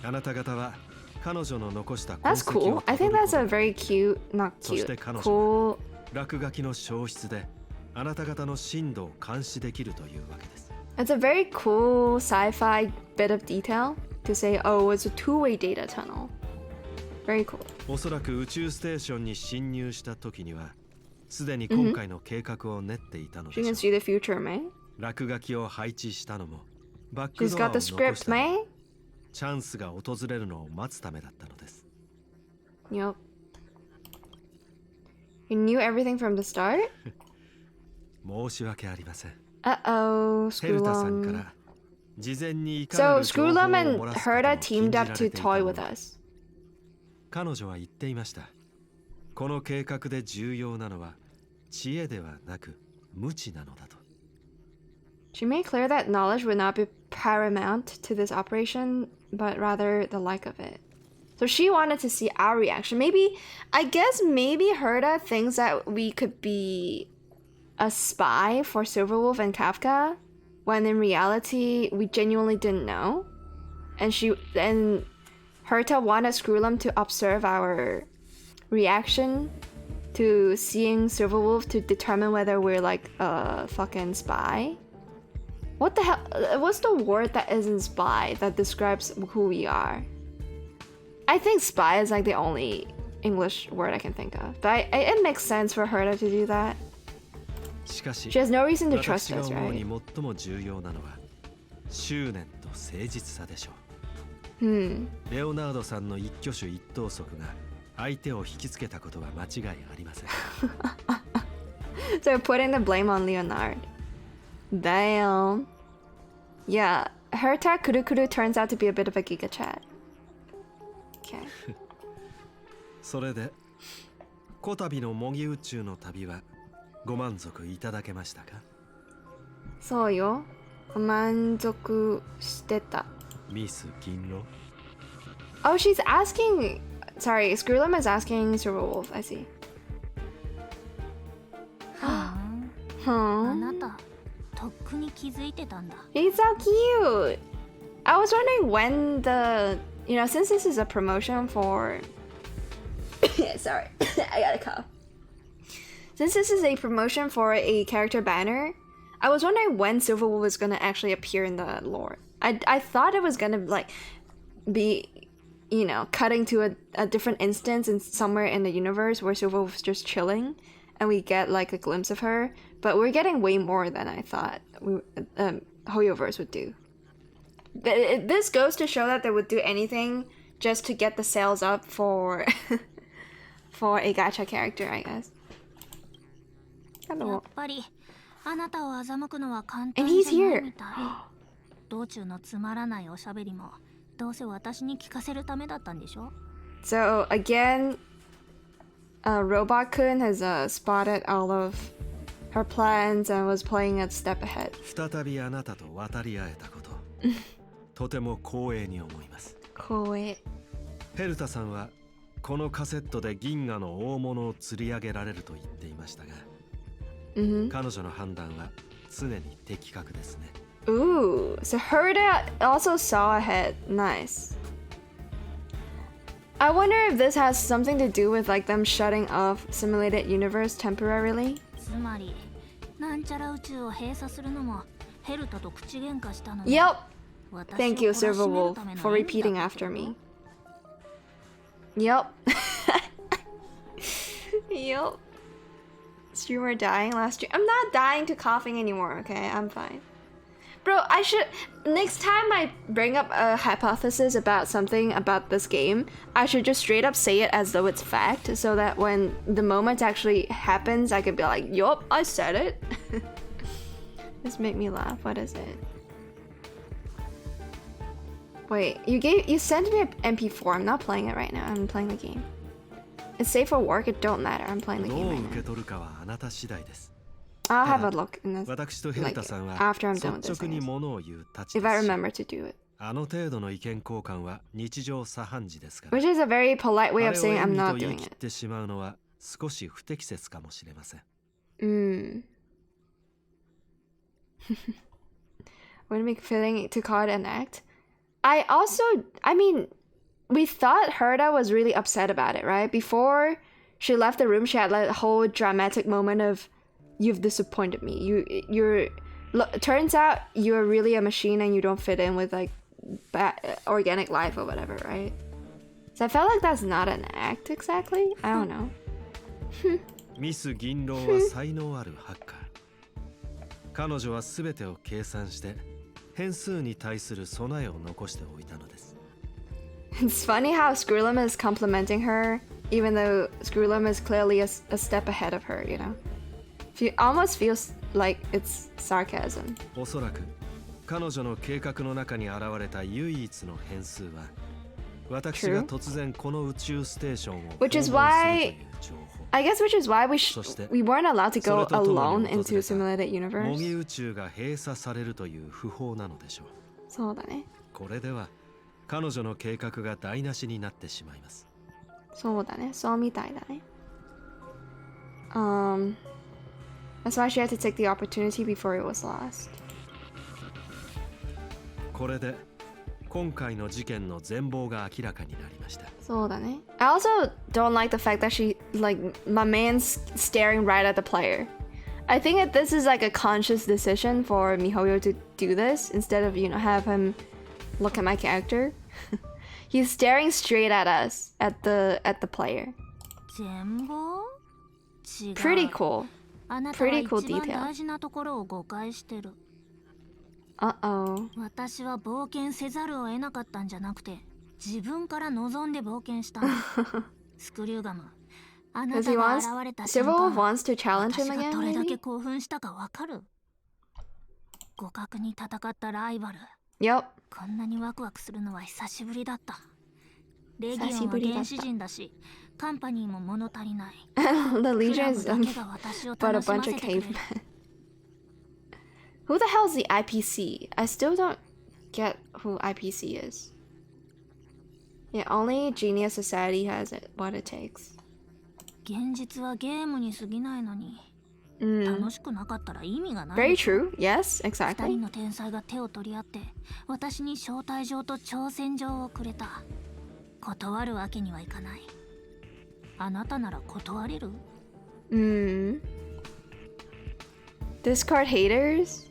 あなた方は彼女の残した痕 That's 跡を cool. I think that's a very cute, not そし cute, て彼女 cool. は落書きの消失であなた方の進路を監視できるというわけです。 It's a very cool sci-fi bit of detail to say, oh, it's a two-way data tunnel. Very cool. おそらく宇宙ステーションに侵入した時にはすでに今回の計画を練っていたので She しょ can see the future, man. う。落書きを配置したのもバック She's ドアを got 残 the し script, たのも man. チャンスが訪れるのを待つためだったのです。 Yup. You knew everything from the start? 申し訳ありません。 Uh-oh, ヘルタさんか Screwlum. ら事前にいかな So る情報を Screwlum 漏 and らすことも Herta 禁 teamed じら up れ to ていた toy の with に us. 彼女は言っていました。この計画で重要なのは知恵ではなく無知なのだと。 She made clear that knowledge would not be paramount to this operation, but rather the like of it. So she wanted to see our reaction. I guess maybe Herta thinks that we could be a spy for Silverwolf and Kafka, when in reality we genuinely didn't know. And Herta wanted Screwlum to observe our reaction to seeing Silverwolf to determine whether we're like a fucking spy. What the hell? What's the word that isn't spy that describes who we are? I think spy is like the only English word I can think of. But it makes sense for her to do that. しかし She has no reason to 私 trust が us, 思う right? に最も重要なのは執念と誠実さでしょ Hmm. う。レオナルドさんの一挙手一投足が相手を引きつけたことは間違いありません。 So putting the blame on Leonard. Damn. Yeah, Herta Kurukuru turns out to be a bit of a giga chat. Okay. それでこたびの模擬宇宙の旅はご満足いただけましたか？そうよ。満足してた。ミス銀狼。 Oh, she's asking. Sorry, Screwlum is asking Silverwolf. I see. あ Huh. なたとっくに気づいてたんだ。 He's so cute. I was wondering when since this is a promotion for. Sorry, I got a cough. Since this is a promotion for a character banner, I was wondering when Silverwolf was gonna actually appear in the lore. I thought it was gonna be cutting to a different instance in somewhere in the universe where Silverwolf's just chilling, and we get like a glimpse of her. But we're getting way more than I thought Hoyoverse would do. This goes to show that they would do anything just to get the sales up for for a gacha character, I guess. やっ Hello. ぱりあなたを欺くのは簡 And 単 he's じゃない here. みたい。道中のつまらないおしゃべりもどうせ私に聞かせるためだったんでしょ？ So again, Robot-kun has spotted all of her plans and was playing a step ahead. 再びあなたと渡り合えたこととても光栄に思います。 Cool. ヘルタさんはこのカセットで銀河の大物を釣り上げられると言っていましたが、彼女の判断は常に的確ですね。 Ooh, so Herta also saw ahead. Nice. I wonder if this has something to do with like them shutting off simulated universe temporarily. つまりなんちゃら宇宙を閉鎖するのもヘルタと口喧嘩したのも Yep. 私を Thank you, 懲らしめる Silverwolf, ための for 演技だ repeating ったって after こと？ me. Yep. Yep. Streamer dying last stream. I'm not dying to coughing anymore, okay? I'm fine. Bro, next time I bring up a hypothesis about something about this game, I should just straight up say it as though it's fact, so that when the moment actually happens, I could be like, yup, I said it. This make me laugh. What is it? Wait, you sent me an MP4. I'm not playing it right now. I'm playing the game. It's safe for work. It don't matter. I'm playing the ど game う right 受け now. 取るかはあなた次第です。 I'll have a look in this, 私とヘルタさんは after I'm done with 率 this, 直 I に guess. ものを言う立ち If I ですし、 remember to do it. あの程度の意見交換は日常茶飯事ですから。 Which is a very polite way あ of れを saying 演 I'm 技 not と言い doing 切っ it. てしまうのは少し不適切かもしれません。 Would it be fitting to call it an act? I mean, we thought Herta was really upset about it, right? Before she left the room, she had like a whole dramatic moment of, "You've disappointed me. Turns out you're really a machine and you don't fit in with like organic life or whatever, right?" So I felt like that's not an act exactly. I don't know. ミス銀狼は才能あるハッカー。彼女は全てを計算して変数に対する備えを残しておいたのです。It's funny how Screwlim is complimenting her, even though Screwlim is clearly a step ahead of her, you know? Almost feels like it's sarcasm. おそらく彼女の計画の中に現れた唯一の変数は私が突然この宇宙ステーションを訪問するという情報。 I guess which is why we weren't allowed to go alone into simulated universe. 模擬宇宙が閉鎖されるという不法なのでしょう。そうだね。これでは彼女の計画が台無しになってしまいます。そうだね。そうみたいだね。That's why she had to take the opportunity before it was lost. これで今回の事件の全貌が明らかになりました。そうだね。I also don't like the fact that my man's staring right at the player. I think that this is like a conscious decision for Mihoyo to do this instead of, have him look at my character. He's staring straight at us, at the player. 全貌？違う。 Pretty cool. あなたは Pretty 一 cool 番 detail. 大事なところを誤解してる。Uh-oh. 私は冒険せざるを得なかったんじゃなくて、自分から望んで冒険したんだ。スクリューガム、あなたが現れた瞬 Civil 間、 wants to challenge 私 him が again, どれだけ maybe? 興奮したかわかる？互角に戦ったライバル。Yep. こんなにワクワクするのは久しぶりだった。レギオンは原始人だし、カンパニーも物足りない。 The クラ Legion ブ is だけが私を but a 楽しま bunch せ of てくれる。 cavemen. Who the hell is the IPC? I still don't get who IPC is. Yeah, only Genius Society has what it takes. 現実はゲームに過ぎないのに、楽しくなかったら意味がない。 Very true. Yes, 二 exactly. 人の天才が手を取り合って私に招待状と挑戦状をくれた。断るわけにはいかない。あなたなら断れる？ Discord haters?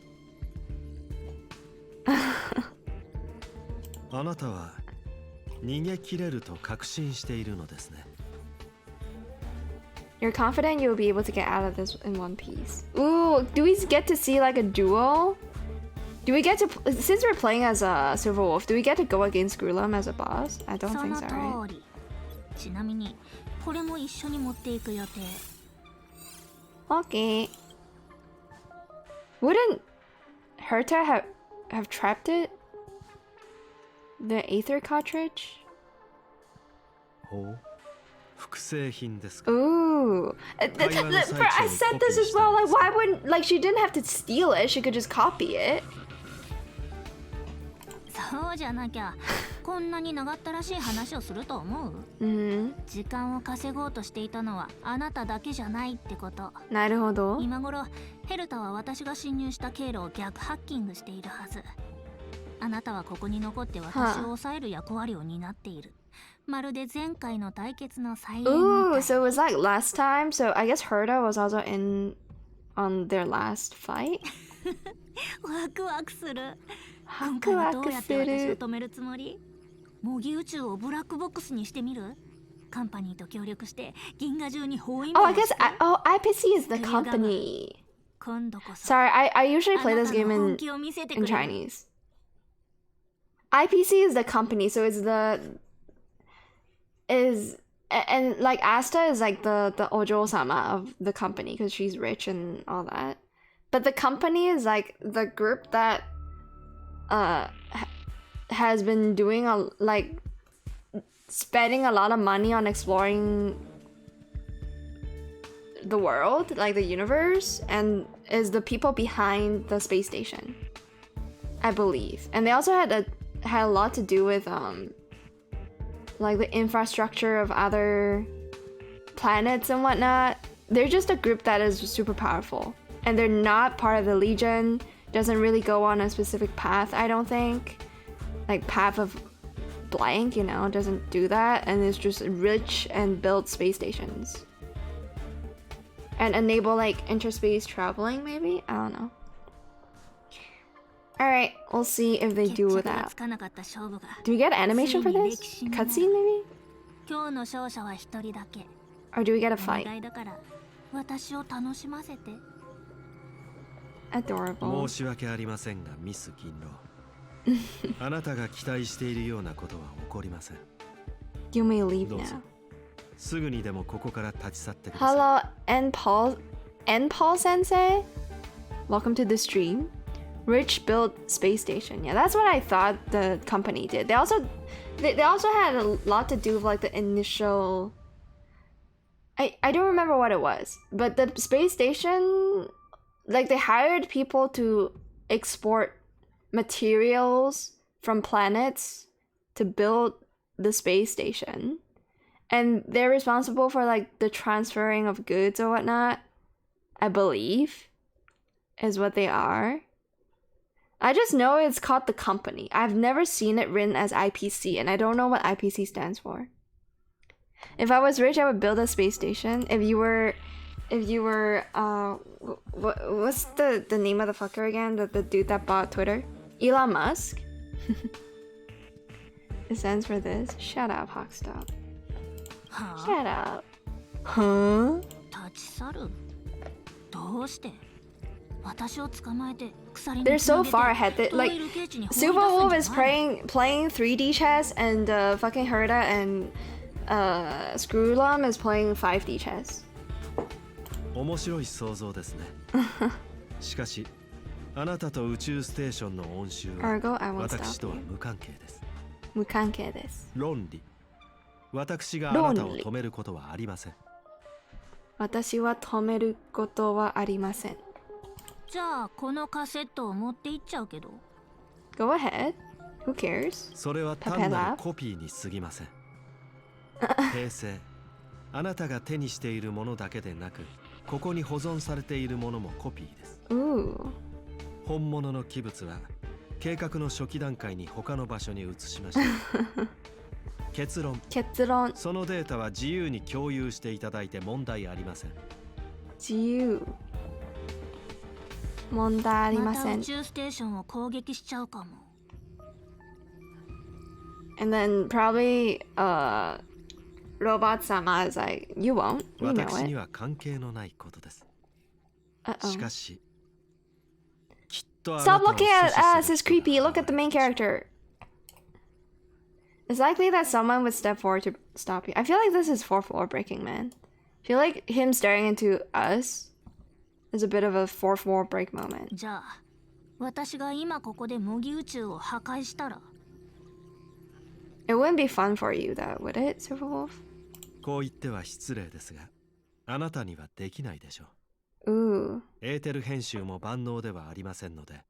あなたは逃げ切れると確信しているのですね。 You're confident you'll be able to get out of this in one piece. Ooh, do we get to see like a duel? Do we get to, since we're playing as a Silver Wolf, do we get to go against Grulam as a boss? I don't そ think の so, 通 right? り。ちなみにこれも一緒に持っていく予定。 Okay. Wouldn't Herta have trapped it? The Aether cartridge? ほう、複製品ですか。 Ooh. I said this as well. Like, why wouldn't, like, she didn't have to steal it. She could just copy it. そうじゃなきゃこんなに長ったらしい話をすると思う？時間を稼ごうとしていたのはあなただけじゃないってこと。なるほど。今頃ヘルタは私が侵入した経路を逆ハッキングしているはず。あなたはここに残って私を抑える役割を担っている。まるで前回の対決の再演みたい。 Ooh, so it was like last time. So I guess Herta was also in on their last fight. ワクワクする。ワ今回はクワクどうやってする。私を止めるつもり？模擬宇宙をブラックボックスにしてみる？カンパニーと協力して銀河中に包囲網 Oh, を I して guess IPC is the company. 今度こそ Sorry, I usually play this game あなたの in 本気を見せてく in れる。 Chinese. IPC is the company, so it's and like Asta is like the Ojo-sama of the company because she's rich and all that. But the company is like the group that has been doing spending a lot of money on exploring the world, like the universe, and is the people behind the space station, I believe. And they also had a lot to do with like the infrastructure of other planets and whatnot. They're just a group that is super powerful, and they're not part of the Legion. Doesn't really go on a specific path, I don't think, like path of blank, doesn't do that, and it's just rich and build space stations and enable like interspace traveling, maybe. I don't know. Alright, we'll see if they do 決着が that. つかなかった勝負が Do we get animation for this? Cutscene maybe? 今日の勝者は一人だけ。 Or do we get a お願 fight? いだから私を楽しませて。 Adorable. 申し訳ありませんがミス銀狼あなたが期待しているようなことは起こりません You may leave どうぞ now. すぐにでもここから立ち去ってください Hello, N Paul Sensei. Welcome to the stream. Rich built space station. Yeah, that's what I thought the company did. They also had a lot to do with like the initial. I don't remember what it was, but the space station, like they hired people to export materials from planets to build the space station, and they're responsible for like the transferring of goods or whatnot. I believe is what they are. I just know it's called the company. I've never seen it written as IPC, and I don't know what IPC stands for. If I was rich, I would build a space station. If you were, what's the name of the fucker again? The dude that bought Twitter? Elon Musk? It stands for this. Shut up, Hawkstop. Shut up. Huh? 立ち去る。どうして？私を捕まえて鎖に They're つな so げて far ahead that ト like イレケージに放り出すん Super じゃ Wolf ない is playing 3D chess and fucking Herda and Screwlum is playing 5D chess. 面白い想像ですねしかしあなたと宇宙ステーションの恩衆は Argo, I won't 私 stop とは you. 無関係です Mukankeです。論理私があなたを止めることはありません私は止めることはありません。じゃあこのカセットを持って行っちゃうけど。 Go ahead. Who cares? それは単なるコピーに過ぎません平成あなたが手にしているものだけでなくここに保存されているものもコピーです Ooh. 本物の器物は計画の初期段階に他の場所に移しました結論結論。そのデータは自由に共有していただいて問題ありません自由。問題ありままたせん。宇宙ステーションを攻撃しちゃうかも。 And then probably Robot Sama is like, you won't. You know 私に it. は関係のないことです Uh-oh. しかしきっとあな Stop たを looking at 阻止 us. す It's る人 creepy. が Look at the main character. It's likely that someone would step forward to stop you. I feel like this is fourth wall breaking, man. I feel like him staring into us is a bit of a fourth wall break moment. じゃあ私が今ここで模擬宇宙を破壊したら。 It wouldn't be fun for you, though, would it, Silver Wolf? こう言っては失礼ですがあなたにはできないでしょう Ooh. エーテル編集も万能ではありませんので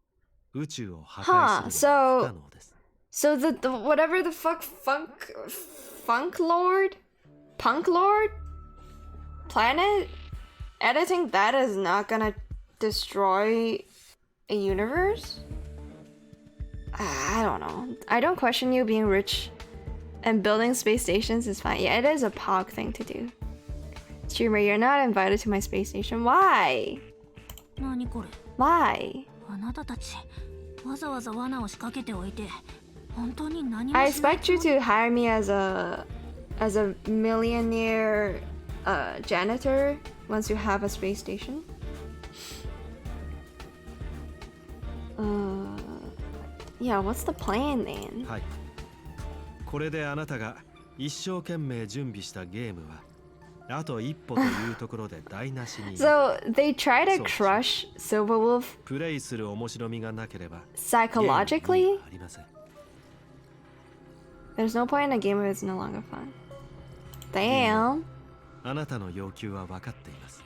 宇宙を破 Huh, 壊するのは不可能です So the whatever the fuck funk lord? Punk lord? Planet? Editing that is not gonna destroy a universe? I don't know. I don't question you being rich and building space stations is fine. Yeah, it is a pog thing to do. Streamer, you're not invited to my space station. Why? 何これ。 Why? あなたたちわざわざ罠を仕掛けておいて本当に何も I しない expect you to hire me as a millionaire janitor once you have a space station. Yeah, what's the plan then? はいこれであなたが一生懸命準備したゲームはあと一歩というところで台無しに So they try to crush Silverwolf プレイする面白みがなければ psychologically. ゲームにはありません There's no point in a game if it's no longer fun. Damn. あなたの要求は分かっています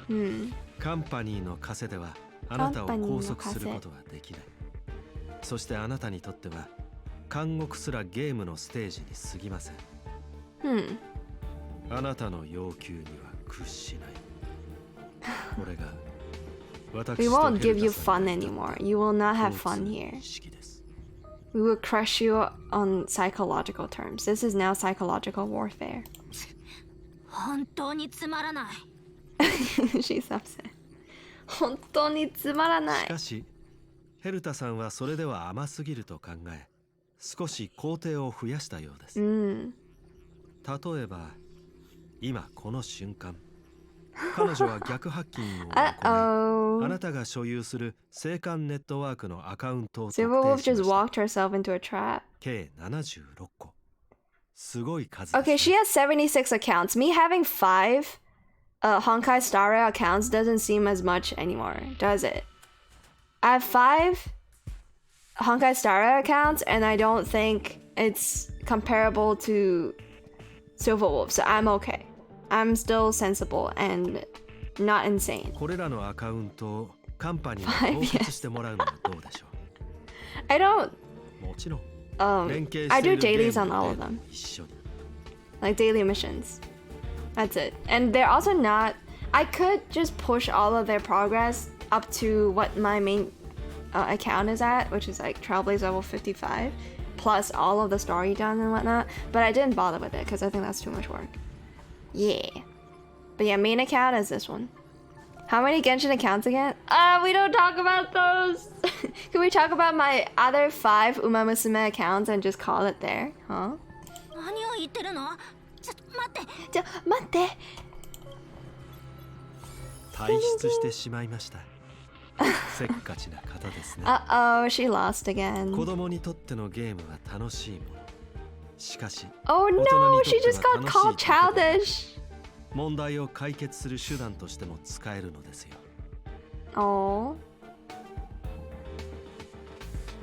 Hmm. カンパニーの枷ではあなたを拘束することはできないそしてあなたにとっては監獄すらゲームのステージに過ぎません Hmm. あなたの要求には屈しないこれが We 私と won't ヘ give ル you タさん fun が anymore. You will not have 共通 fun の here. 意識です We will crush you on psychological terms. This is now psychological warfare. 本当につまらない。 She's upset. 本当につまらない。しかしヘルタさんはそれでは甘すぎると考え少し工程を増やしたようです Mm. 例えば今この瞬間彼女は逆ハッキングを行い、あなたが所有する青函ネットワークのアカウントを特定しま Silverwolf した。 just walked herself into a trap. 計76個。すごい数 Okay, です she ね。 has 76 accounts. Me having 5 Honkai Star Rail accounts doesn't seem as much anymore, does it? I have 5 Honkai Star Rail accounts, and I don't think it's comparable to Silverwolf, so I'm okay. I'm still sensible and not insane. これらのアカウントをカンパニーに凍結してもらうのはどうでしょ I don't う。もちろん、 I 連携 do しているゲ dailies ー on ム all の of データ them. も一緒に。 Like daily missions. That's it. And they're also not. I could just push all of their progress up to what my main account is at, which is like Trailblaze level 55, plus all of the story done and whatnot. But I didn't bother with it because I think that's too much work. Yeah. But yeah, main account is this one. How many Genshin accounts again? We don't talk about those. Can we talk about my other 5 Umamusume accounts and just call it there? Huh? 何を言ってるの？ちょっと待って。ちょ、待って。退出してしまいました。せっかちな方ですね。Uh-oh, she lost again. 子供にとってのゲームは楽しいもの。しかし、 Oh no, 大人に she とっ just ては got 楽し called いだけで childish. 問題を解決する手段としても使えるのですよ。 Oh.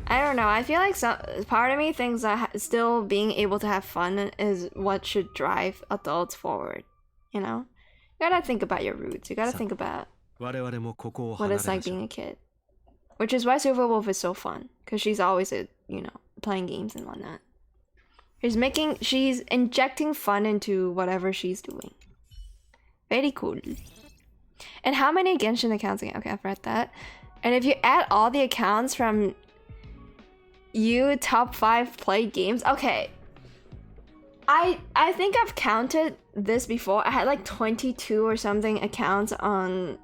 I don't know. I feel like part of me thinks that still being able to have fun is what should drive adults forward. You know? You gotta think about your roots. You gotta think about 我々もここを what 離れ it's ま like しょ being う。 a kid. Which is why Silverwolf is so fun. Because she's always, playing games and whatnot. She's injecting fun into whatever she's doing. Very cool. And how many Genshin accounts again? Okay, I've read that. And if you add all the accounts from you top 5 played games, okay. I think I've counted this before. I had like 22 or something accounts on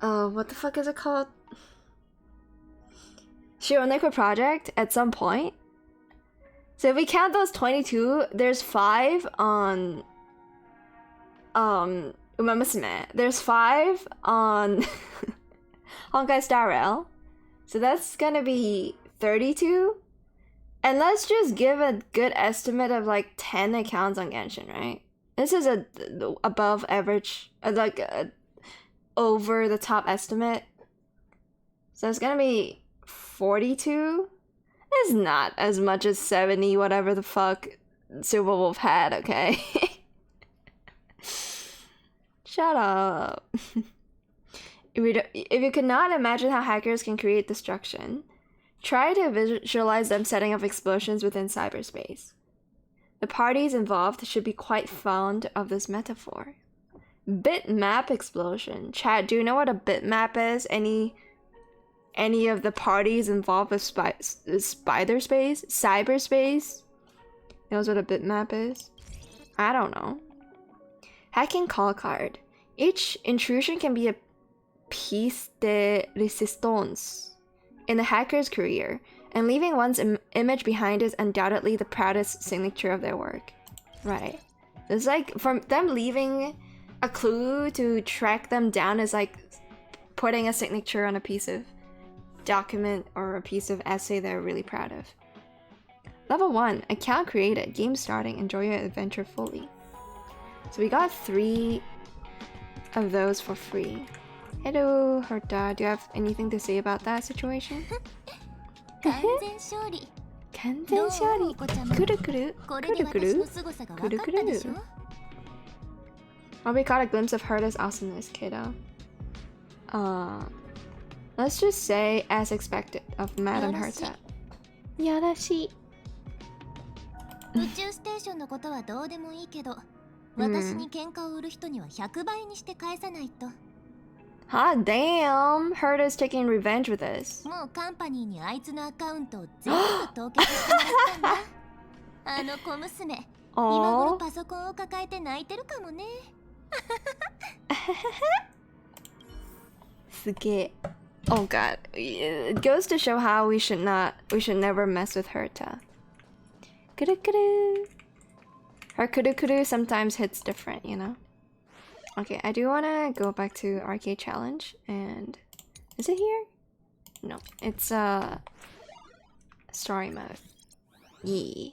what the fuck is it called? Shironeko Project at some point. So if we count those 22, there's 5 on Umamusume. There's 5 on Honkai Star Rail. So that's gonna be 32. And let's just give a good estimate of like 10 accounts on Genshin, right? This is a above average, over the top estimate. So it's gonna be 42. It's not as much as 70, whatever the fuck Silverwolf had, okay? Shut up. If you cannot imagine how hackers can create destruction, try to visualize them setting up explosions within cyberspace. The parties involved should be quite fond of this metaphor. Bitmap explosion. Chat, do you know what a bitmap is? Any of the parties involved with cyberspace? Knows what a bitmap is? I don't know. Hacking call card. Each intrusion can be a piece de resistance in the hacker's career, and leaving one's image behind is undoubtedly the proudest signature of their work. Right. It's like, from them leaving a clue to track them down is like putting a signature on a piece of document or a piece of essay they're really proud of. Level 1, account created, game starting, enjoy your adventure fully. So we got 3 of those for free. Hello, Herta. Do you have anything to say about that situation? 完全勝利。完全勝利。くるくるこれくるくるで私の凄さが分かったでしょ。Oh, we caught a glimpse of Herta's awesomeness, kiddo. Let's just say as expected of Madam Herta. やらしい。宇宙ステーションのことはどうでもいいけど、私に喧嘩を売る人には100倍にして返さないと。Hot damn! Herta's taking revenge with us. もうカンパニーにあいつのアカウントを全部凍結してもらったんだ。あの小娘、今頃パソコンを抱えて泣いてるかもね。すげえ。Oh god. It goes to show how we should never mess with Herta. くるくる。Her kudu sometimes hits different, you know? Okay, I do want to go back to Arcade Challenge, and... Is it here? No, it's story mode. Yeah.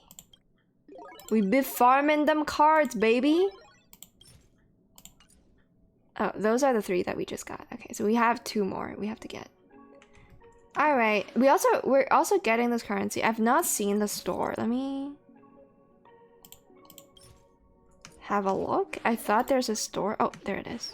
We be farming them cards, baby! Oh, those are the 3 that we just got. Okay, so we have 2 more we have to get. Alright, we're also getting this currency. I've not seen the store. Let me... have a look. I thought there's a store. Oh, there it is.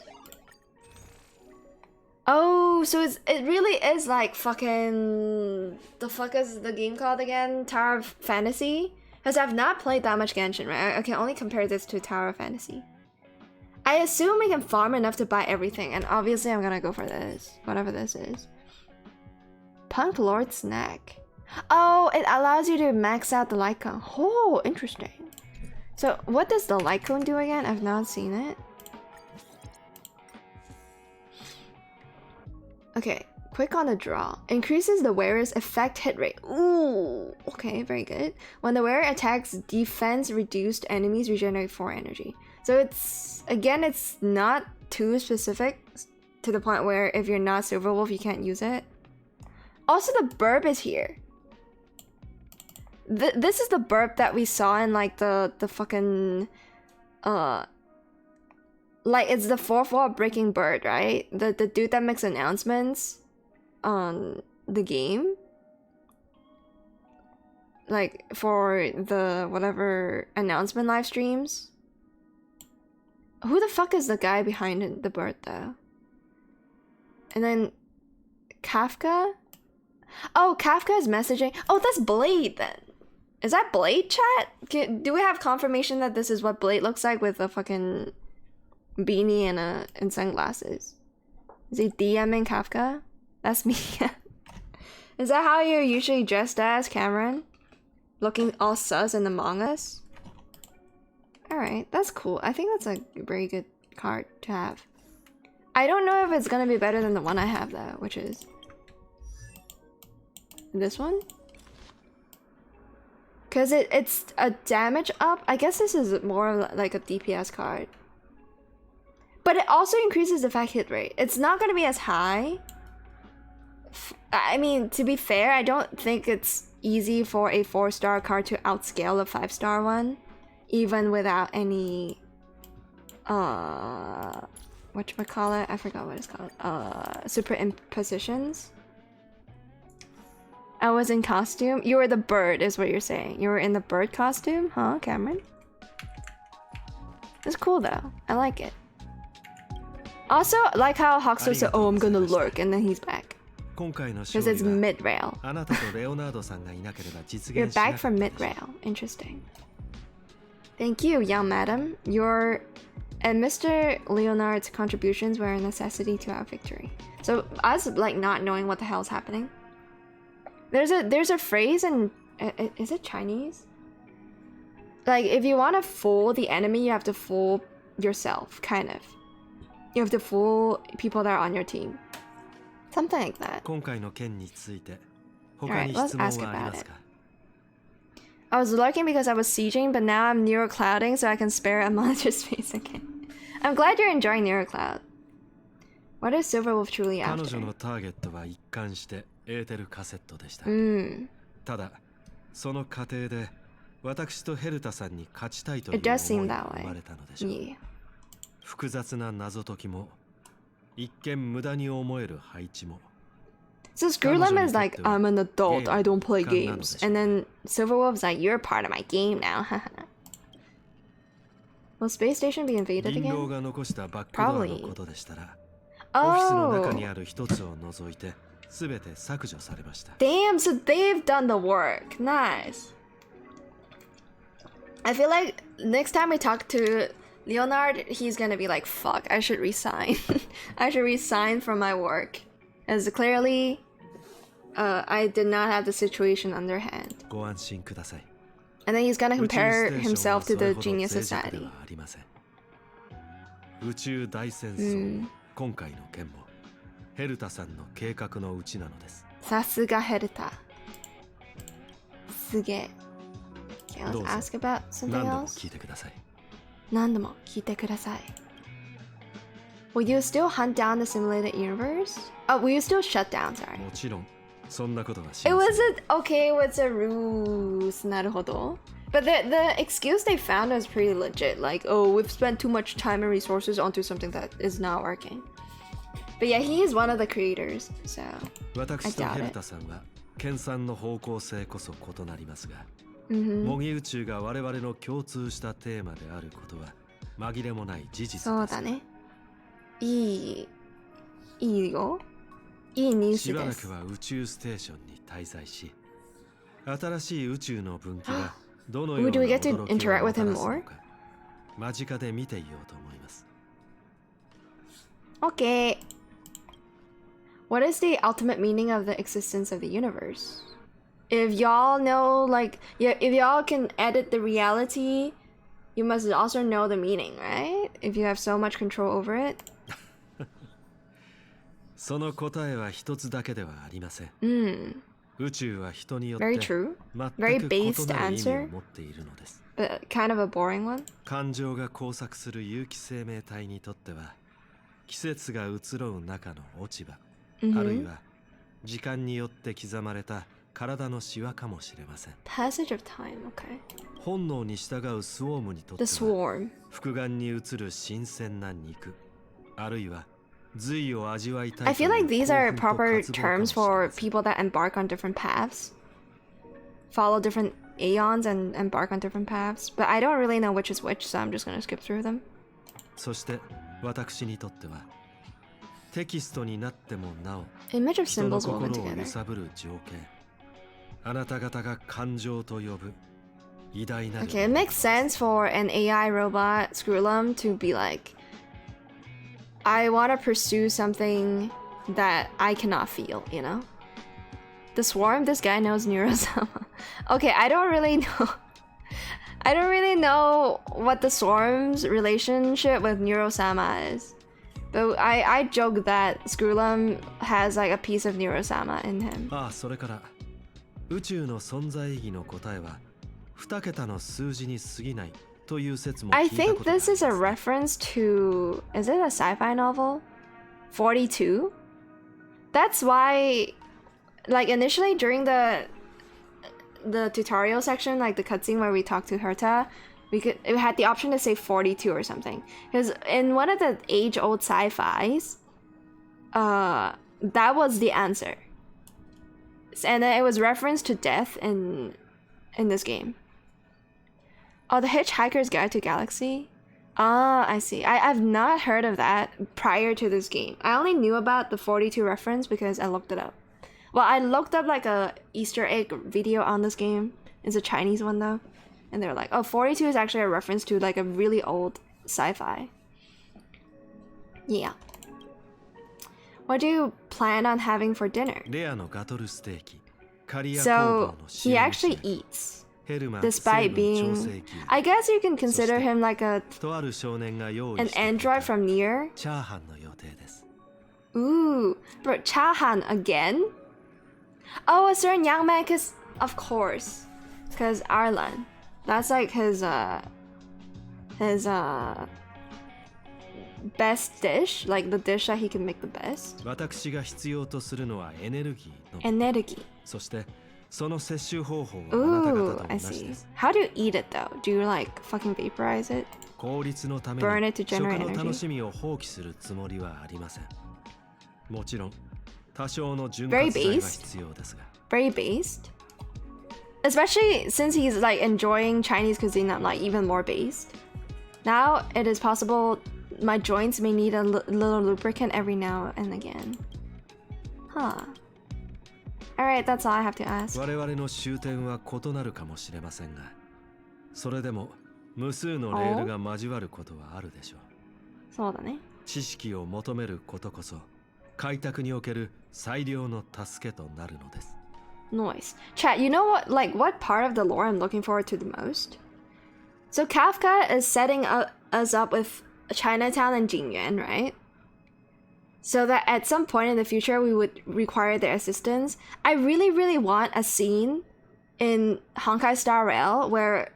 Oh, so it really is like fucking... The fuck is the game called again? Tower of Fantasy? Because I've not played that much Genshin, right? I can only compare this to Tower of Fantasy. I assume we can farm enough to buy everything, and obviously I'm gonna go for this. Whatever this is. Punk Lord Snack. Oh, it allows you to max out the light cone. Oh, interesting. So, what does the light cone do again? I've not seen it. Okay, quick on the draw. Increases the wearer's effect hit rate. Ooh, okay, very good. When the wearer attacks, defense reduced enemies regenerate 4 energy. So it's, again, it's not too specific to the point where if you're not Silver Wolf, you can't use it. Also, the burp is here. This is the burp that we saw in like the fucking like it's the 4-4 breaking bird, right? The dude that makes announcements on the game, like for the whatever announcement live streams. Who the fuck is the guy behind the bird though? And then Kafka. Oh, Kafka is messaging. Oh, that's Blade then. Is that Blade, chat? Do we have confirmation that this is what Blade looks like with a fucking beanie and sunglasses? Is he DMing Kafka? That's me. Is that how you're usually dressed as, Cameron? Looking all sus in Among Us? Alright, that's cool. I think that's a very good card to have. I don't know if it's gonna be better than the one I have though, which is... this one? Because it's a damage up. I guess this is more like a DPS card. But it also increases the effect hit rate. It's not going to be as high. I mean, to be fair, I don't think it's easy for a 4-star card to outscale a 5-star one. Even without any... whatchamacallit? I forgot what it's called. Superimpositions. I was in costume. You were the bird, is what you're saying. You were in the bird costume, huh, Cameron? It's cool though. I like it. Also, I like how Hoxo said, "Oh, I'm gonna lurk," and then he's back. Because it's mid-rail. You're back from mid-rail. Interesting. Thank you, young madam. Your and Mr. Leonard's contributions were a necessity to our victory. So us like not knowing what the hell's happening. There's a phrase in is it Chinese? Like if you want to fool the enemy, you have to fool yourself, kind of. You have to fool people that are on your team. Something like that. Alright, let's ask about it. I was lurking because I was sieging, but now I'm neuroclouding so I can spare a monitor space again. I'm glad you're enjoying neurocloud. What is Silver Wolf truly after? It does seem that way. Yeah. So Screwlum is like, I'm an adult, I don't play games. And then Silver Wolf's like, you're part of my game now. Will Space Station be invaded again? Probably. Oh! Damn, so they've done the work. Nice. I feel like next time we talk to Leonard, he's gonna be like, fuck, I should resign. I should resign from my work. As clearly, I did not have the situation underhand. And then he's gonna compare himself to the Genius Society. Sasuga Heruta. Suge. Okay, let's ask about something 何度も else. 聞いてください。何度も聞いてください. Will you still hunt down the simulated universe? Oh, will you still shut down? Sorry. もちろんそんなことはし It ませ was ん。 a okay. It was a ruse. なるほど. But the excuse they found was pretty legit. Like, oh, we've spent too much time and resources onto something that is not working. But yeah, he is one of the creators, so I 私と doubt ヘル it. タさんは研鑽の方向性こそ異なりますが、 Mm-hmm. 模擬宇宙が我々の共通したテーマであることは紛れもない事実です。そうだね。いいよ。いいニュースしばらです。くは宇宙ステーションに滞在し、新しい宇宙の分岐がどのような Do we get to 驚きを interact も with た him らすの more? か、間近で見ていようと思います。 Okay. What is the ultimate meaning of the existence of the universe? If y'all know, like, yeah, if y'all can edit the reality, you must also know the meaning, right? If you have so much control over it. その答えは一つだけではありません。 宇宙は人によって Very true. 全 Very く based 異なる意味 answer. を持っているのです。 But kind of a boring one. 感情が交錯する有機生命体にとっては、季節が移ろう中の落ち葉、あるいは時間によって刻まれた体のシワかもしれません。 Passage of time, okay. 本能に従うスウォームにとって The は、 swarm. 複眼に映る新鮮な肉、あるいは髄を味わいたい I という feel like these are 興奮と proper 渇望かも terms しれま for せん。 people that embark on different paths. Follow different aeons and embark on different paths. But I don't really know which is which, so I'm just gonna skip through them. そして私にとっては、テキストになってもなお Image of 人の symbols woven 心を together. 揺さぶる情景、あなた方が感情と呼ぶ偉大なる Okay, it makes sense for an AI robot, Screwlum, to be like, I want to pursue something that I cannot feel, you know? The swarm, this guy knows Neurosama. Okay, I don't really know. I don't really know what the swarm's relationship with Neurosama is. But I joke that Screwlum has like a piece of Neurosama in him. ああ、それから宇宙の存在意義の答えは2桁の数字に過ぎないという説も聞 I いた think ことがありま this す is a ね。 reference to, is it a sci-fi novel? 42? That's why, like initially during the tutorial section, like the cutscene where we talked to Herta, it had the option to say 42 or something. Because in one of the age-old sci-fis, that was the answer. And then it was referenced to death in this game. Oh, the Hitchhiker's Guide to Galaxy? Ah, I see. I've not heard of that prior to this game. I only knew about the 42 reference because I looked it up. Well, I looked up like a Easter egg video on this game. It's a Chinese one though. And they were like, oh, 42 is actually a reference to like a really old sci-fi. Yeah. What do you plan on having for dinner? レアのガトルステーキ、カリア工 So 房の he 塩 actually 蒸し 焼 eats, ヘルマン despite 成分調 being. 整器 I guess you can consider him like とある少年が用意 an してくれ android た from Nier. チャーハンの予定です。 Ooh, bro, Chahan again? Oh, a certain young man, cause of course, cause Arlan. That's like his best dish, like the dish that he can make the best. 私が必要とするのはエネルギーのみ、 Energy. そしてその摂取方法はあなた方 Ooh, と I 同じ see. です。 How do you eat it though? Do you like fucking vaporize it? 効率のために Burn it to 食 generate の energy? 楽しみを放棄するつもりはありません。もちろん多少の潤 Very 滑剤は based. 必要ですが、 Very based. Especially since he's like enjoying Chinese cuisine, I'm like even more based. Now it is possible my joints may need a little lubricant every now and again. Huh. Alright, that's all I have to ask. 我々の終点は異なるかもしれませんが、それでも無数のレールが交わることはあるでしょう。そうだね。知識を求めることこそ開拓における最良の助けとなるのです。 Noise. Chat, you know what, like, what part of the lore I'm looking forward to the most? So Kafka is setting us up with Chinatown and Jingyuan, right? So that at some point in the future we would require their assistance. I really, really want a scene in Honkai Star Rail where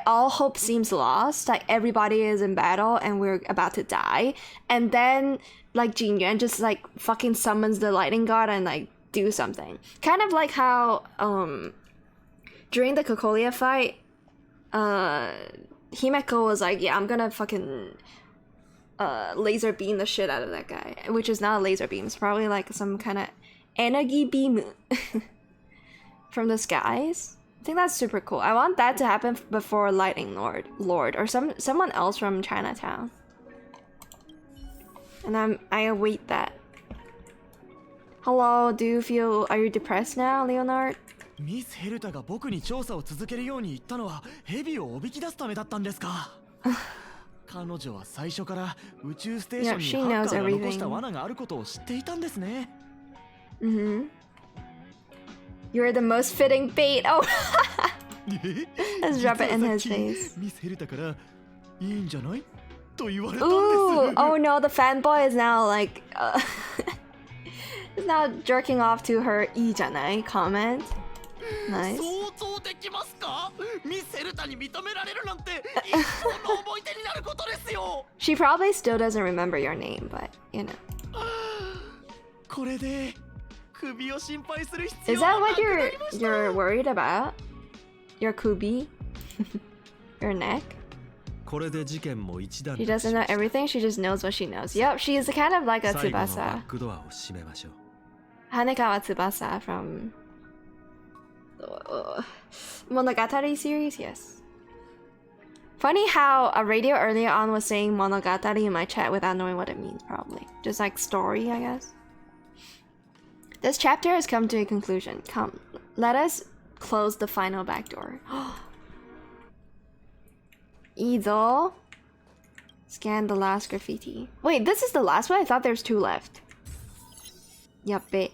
all hope seems lost, like everybody is in battle and we're about to die, and then like Jin Yuan just like fucking summons the lightning god and like do something, kind of like how during the Cocolia fight Himeko was like, yeah, I'm gonna fucking laser beam the shit out of that guy, which is not a laser beam, it's probably like some kind of energy beam from the skies. I think that's super cool. I want that to happen before Lightning Lord or someone else from Chinatown. And I await that. Hello, are you depressed now, Leonard? ミスヘルタが僕に調査を続けるように言ったのはヘビをおびき出すためだったんですか。彼女は最初から宇宙ステーションにハッカーが残した罠があることを知っていたんですね。You're the most fitting bait. Oh, let's drop it in his face. ミスヘルタからいいんじゃないと言われたん Ooh, です。 oh no, the fanboy is now like is now jerking off to her いいじゃない comment. Nice. 想像できますか？ミスヘルタに認められるなんて一生の思い出になることですよ。 She probably still doesn't remember your name, but you know. これで Is that what you're worried about? Your kubi? Your neck? She doesn't know everything, she just knows what she knows. Yep, she is kind of like a Tsubasa. Hanekawa Tsubasa from Monogatari series, yes. Funny how a radio earlier on was saying Monogatari in my chat without knowing what it means, probably. Just like story, I guess. This chapter has come to a conclusion. Come, let us close the final back door. Izo. Scan the last graffiti. Wait, this is the last one? I thought there's 2 left. Yappe.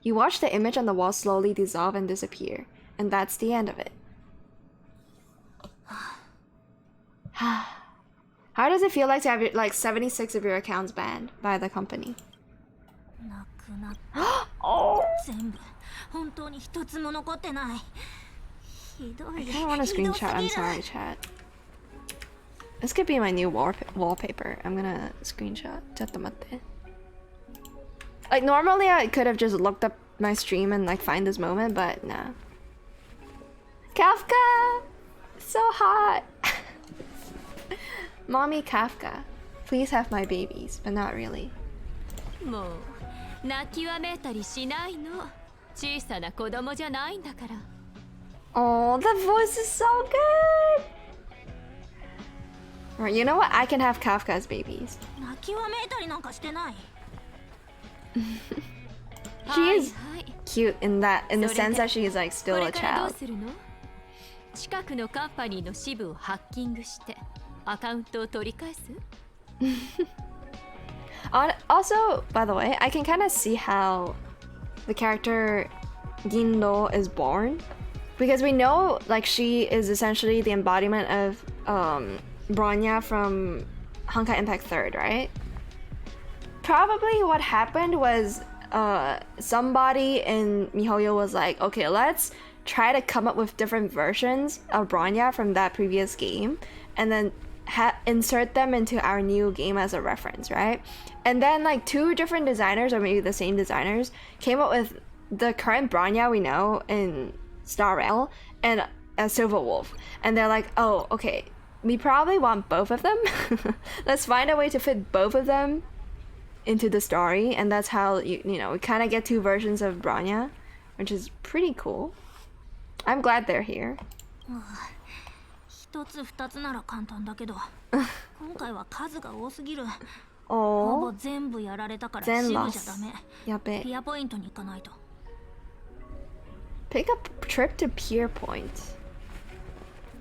You watch the image on the wall slowly dissolve and disappear. And that's the end of it. How does it feel like to have like 76 of your accounts banned by the company? Oh! I kind of want a screenshot. I'm sorry, chat. This could be my new wallpaper. I'm gonna screenshot. Like normally I could have just looked up my stream and like find this moment, but nah. Kafka! So hot! Mommy Kafka. Please have my babies, but not really. Oh, the voice is so good! Right, you know what? I can have Kafka's babies. She is cute in the sense that she is like still a child. Also, by the way, I can kind of see how the character Gindo is born, because we know like she is essentially the embodiment of Bronya from Honkai Impact 3rd, right? Probably what happened was somebody in MiHoYo was like, okay, let's try to come up with different versions of Bronya from that previous game and then insert them into our new game as a reference, right? And then like 2 different designers, or maybe the same designers, came up with the current Bronya we know in Star Rail and Silver Wolf. And they're like, oh, okay, we probably want both of them. Let's find a way to fit both of them into the story, and that's how you know we kind of get 2 versions of Bronya, which is pretty cool. I'm glad they're here. Oh, Zen loss. Pick up trip to Pier Point.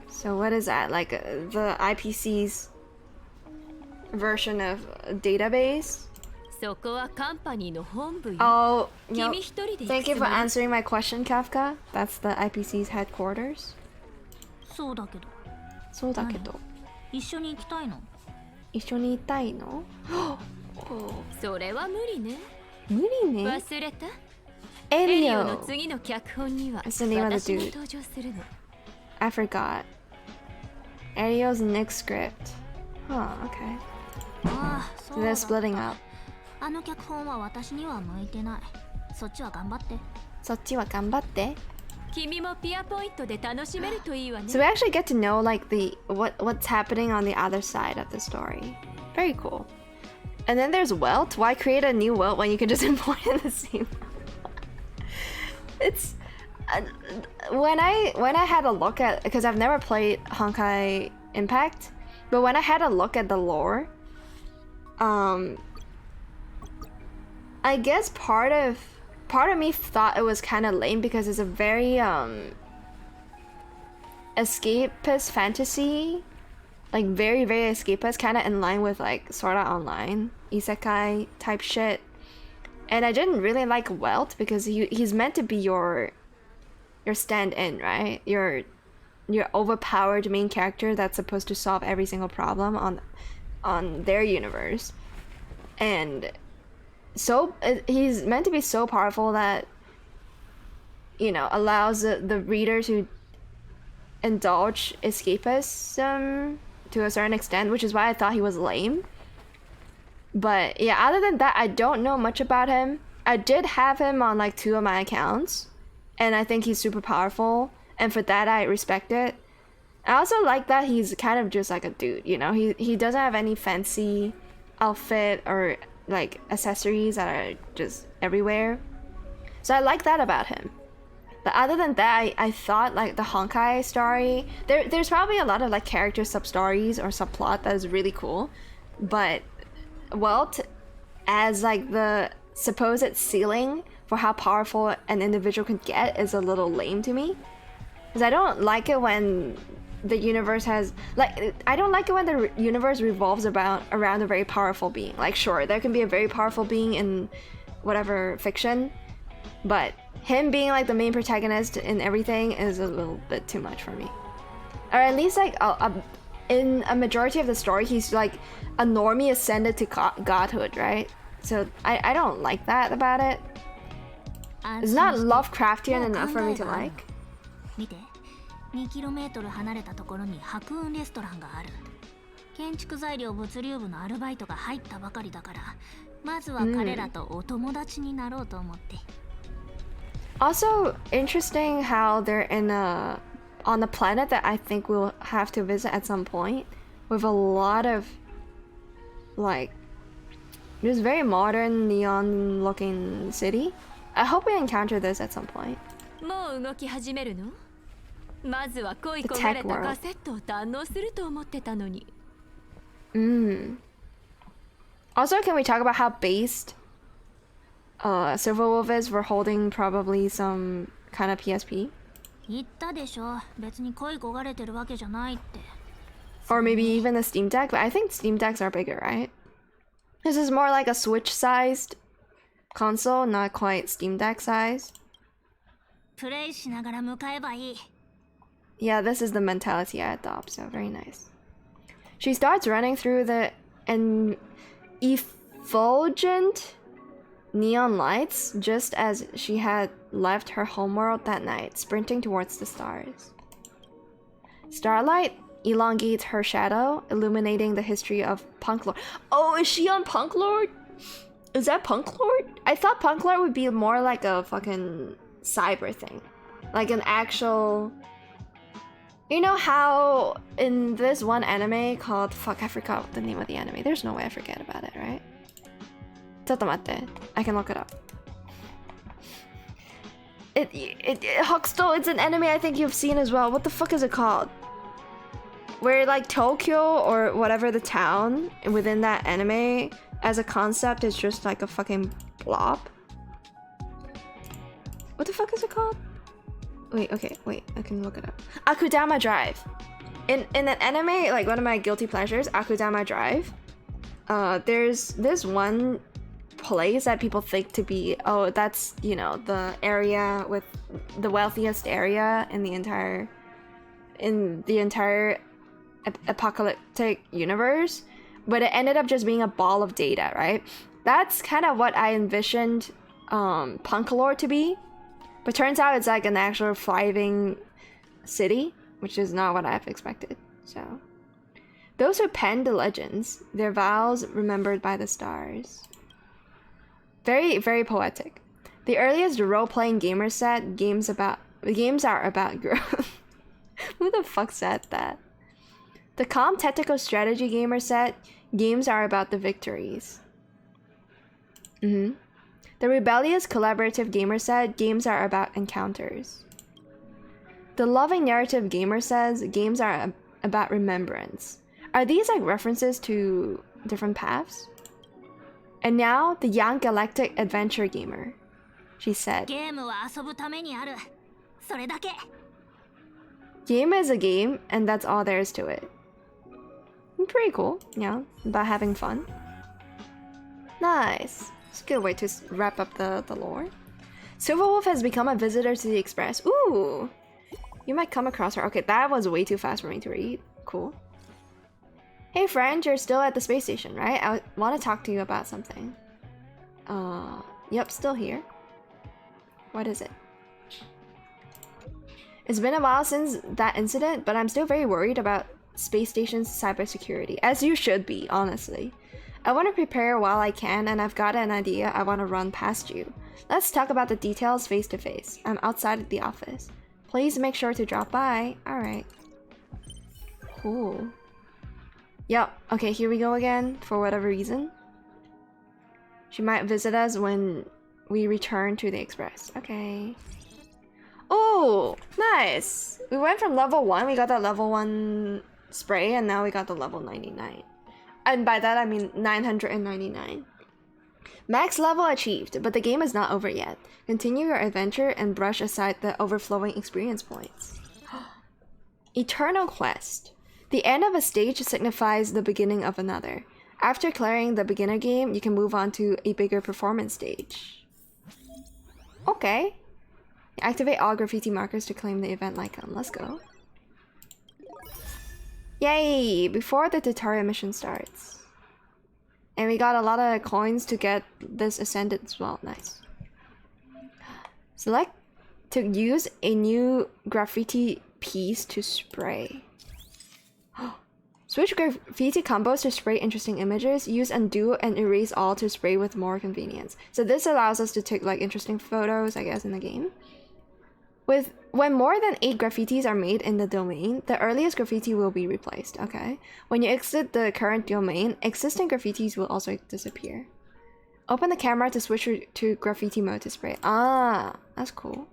So what is that? Like the IPC's version of a database? Oh, no. Thank you for answering my question, Kafka. That's the IPC's headquarters. そうだけど。そうだけど。一緒に行きたいの？一緒に行きたいの？それは無理ね。無理ね。忘れた？ Elio. That's the name of the dude. I forgot. Elio's next script. Huh, okay. So they're splitting up. あの脚本は私には向いてない。そっちは頑張って。そっちは頑張って。君もピアポイントで楽しめるといいわね。 So we actually get to know like what's happening on the other side of the story. Very cool. And then there's Welt. Why create a new Welt when you can just import in the same? It's when I had a look at, because I've never played Honkai Impact, but when I had a look at the lore, I guess part of me thought it was kind of lame because it's a very escapist fantasy, like very escapist, kind of in line with like Sword Art Online isekai type shit. And I didn't really like Welt because he's meant to be your stand-in, right? Your overpowered main character that's supposed to solve every single problem on their universe. And so he's meant to be so powerful that, you know, allows the reader to indulge escapism to a certain extent, which is why I thought he was lame. But yeah, other than that, I don't know much about him. I did have him on like 2 of my accounts, and I think he's super powerful, and for that I respect it. I also like that he's kind of just like a dude, you know? He doesn't have any fancy outfit or like accessories that are just everywhere. So I like that about him. But other than that, I thought like the Honkai story, there's probably a lot of like character sub-stories or subplot that is really cool. But Welt as like the supposed ceiling for how powerful an individual can get is a little lame to me. Because I don't like it when the universe has like, I don't like it when the universe revolves around a very powerful being. Like sure, there can be a very powerful being in whatever fiction, but him being like the main protagonist in everything is a little bit too much for me. Or at least like in a majority of the story, he's like a normie ascended to godhood, right? So I don't like that about it. It's not Lovecraftian enough for me to like. 見て、2km 離れたところに白雲レストランがある。建築材料物流部のアルバイトが入ったばかりだから、まずは彼らとお友達になろうと思って。Also interesting how they're on a planet that I think we'll have to visit at some point, with a lot of like just very modern neon looking city. I hope we encounter this at some point. もう動き始めるの？まずは恋焦がれたカセットを堪能すると思ってたのに。Also, can we talk about how based Silverwolf is for holding probably some kind of PSP? 言ったでしょ。別に恋焦がれてるわけじゃないって。Or maybe even the Steam Deck, but I think Steam Decks are bigger, right? This is more like a Switch-sized console, not quite Steam Deck size. プレイしながら向かえばいい。Yeah, this is the mentality I adopt, so very nice. She starts running through the effulgent neon lights just as she had left her homeworld that night, sprinting towards the stars. Starlight elongates her shadow, illuminating the history of Punk Lord. Oh, is she on Punk Lord? Is that Punk Lord? I thought Punk Lord would be more like a fucking cyber thing. Like an actual... You know how in this one anime called... Fuck, I forgot the name of the anime. There's no way I forget about it, right? ちょっと待って. I can look it up. Huxtable, it's an anime I think you've seen as well. What the fuck is it called? Where like Tokyo or whatever the town within that anime as a concept is just like a fucking blob. What the fuck is it called? Wait, okay, wait, I can look it up. Akudama Drive. In an anime, like one of my guilty pleasures, Akudama Drive, there's this one place that people think to be, oh, that's, you know, the area with the wealthiest area in the entire apocalyptic universe, but it ended up just being a ball of data, right? That's kind of what I envisioned punk lore to be. But turns out it's like an actual thriving city, which is not what I've expected. So, those who penned the legends, their vows remembered by the stars. Very, very poetic. The earliest role-playing gamer set, games are about growth. Who the fuck said that? The calm tactical strategy gamer set, games are about the victories. The rebellious collaborative gamer set, games are about encounters. The loving narrative gamer says, games are about remembrance. Are these like references to different paths? And now, the young galactic adventure gamer. She said, game is a game, and that's all there is to it. Pretty cool, yeah, about having fun. Nice. It's a good way to wrap up the lore. Silverwolf has become a visitor to the Express. Ooh! You might come across her. Okay, that was way too fast for me to read. Cool. Hey friend, you're still at the space station, right? I want to talk to you about something. Yep, still here. What is it? It's been a while since that incident, but I'm still very worried about space station's cybersecurity, as you should be, honestly. I want to prepare while I can, and I've got an idea I want to run past you. Let's talk about the details face to face. I'm outside of the office. Please make sure to drop by. Alright. Cool. Yep, okay, here we go again, for whatever reason. She might visit us when we return to the Express. Okay. Oh, nice! We went from level 1, we got that level 1 spray, and now we got the level 99. And by that I mean 999. Max level achieved, but the game is not over yet. Continue your adventure and brush aside the overflowing experience points. Eternal Quest. The end of a stage signifies the beginning of another. After clearing the beginner game, you can move on to a bigger performance stage. Okay. Activate all graffiti markers to claim the event icon. Let's go. Yay! Before the tutorial mission starts. And we got a lot of coins to get this ascended as well. Nice. Select to use a new graffiti piece to spray. Switch graffiti combos to spray interesting images. Use undo and erase all to spray with more convenience. So this allows us to take like interesting photos, I guess, in the game. When more than 8 graffitis are made in the domain, the earliest graffiti will be replaced. Okay. When you exit the current domain, existing graffitis will also disappear. Open the camera to switch to graffiti mode to spray. Ah, that's cool.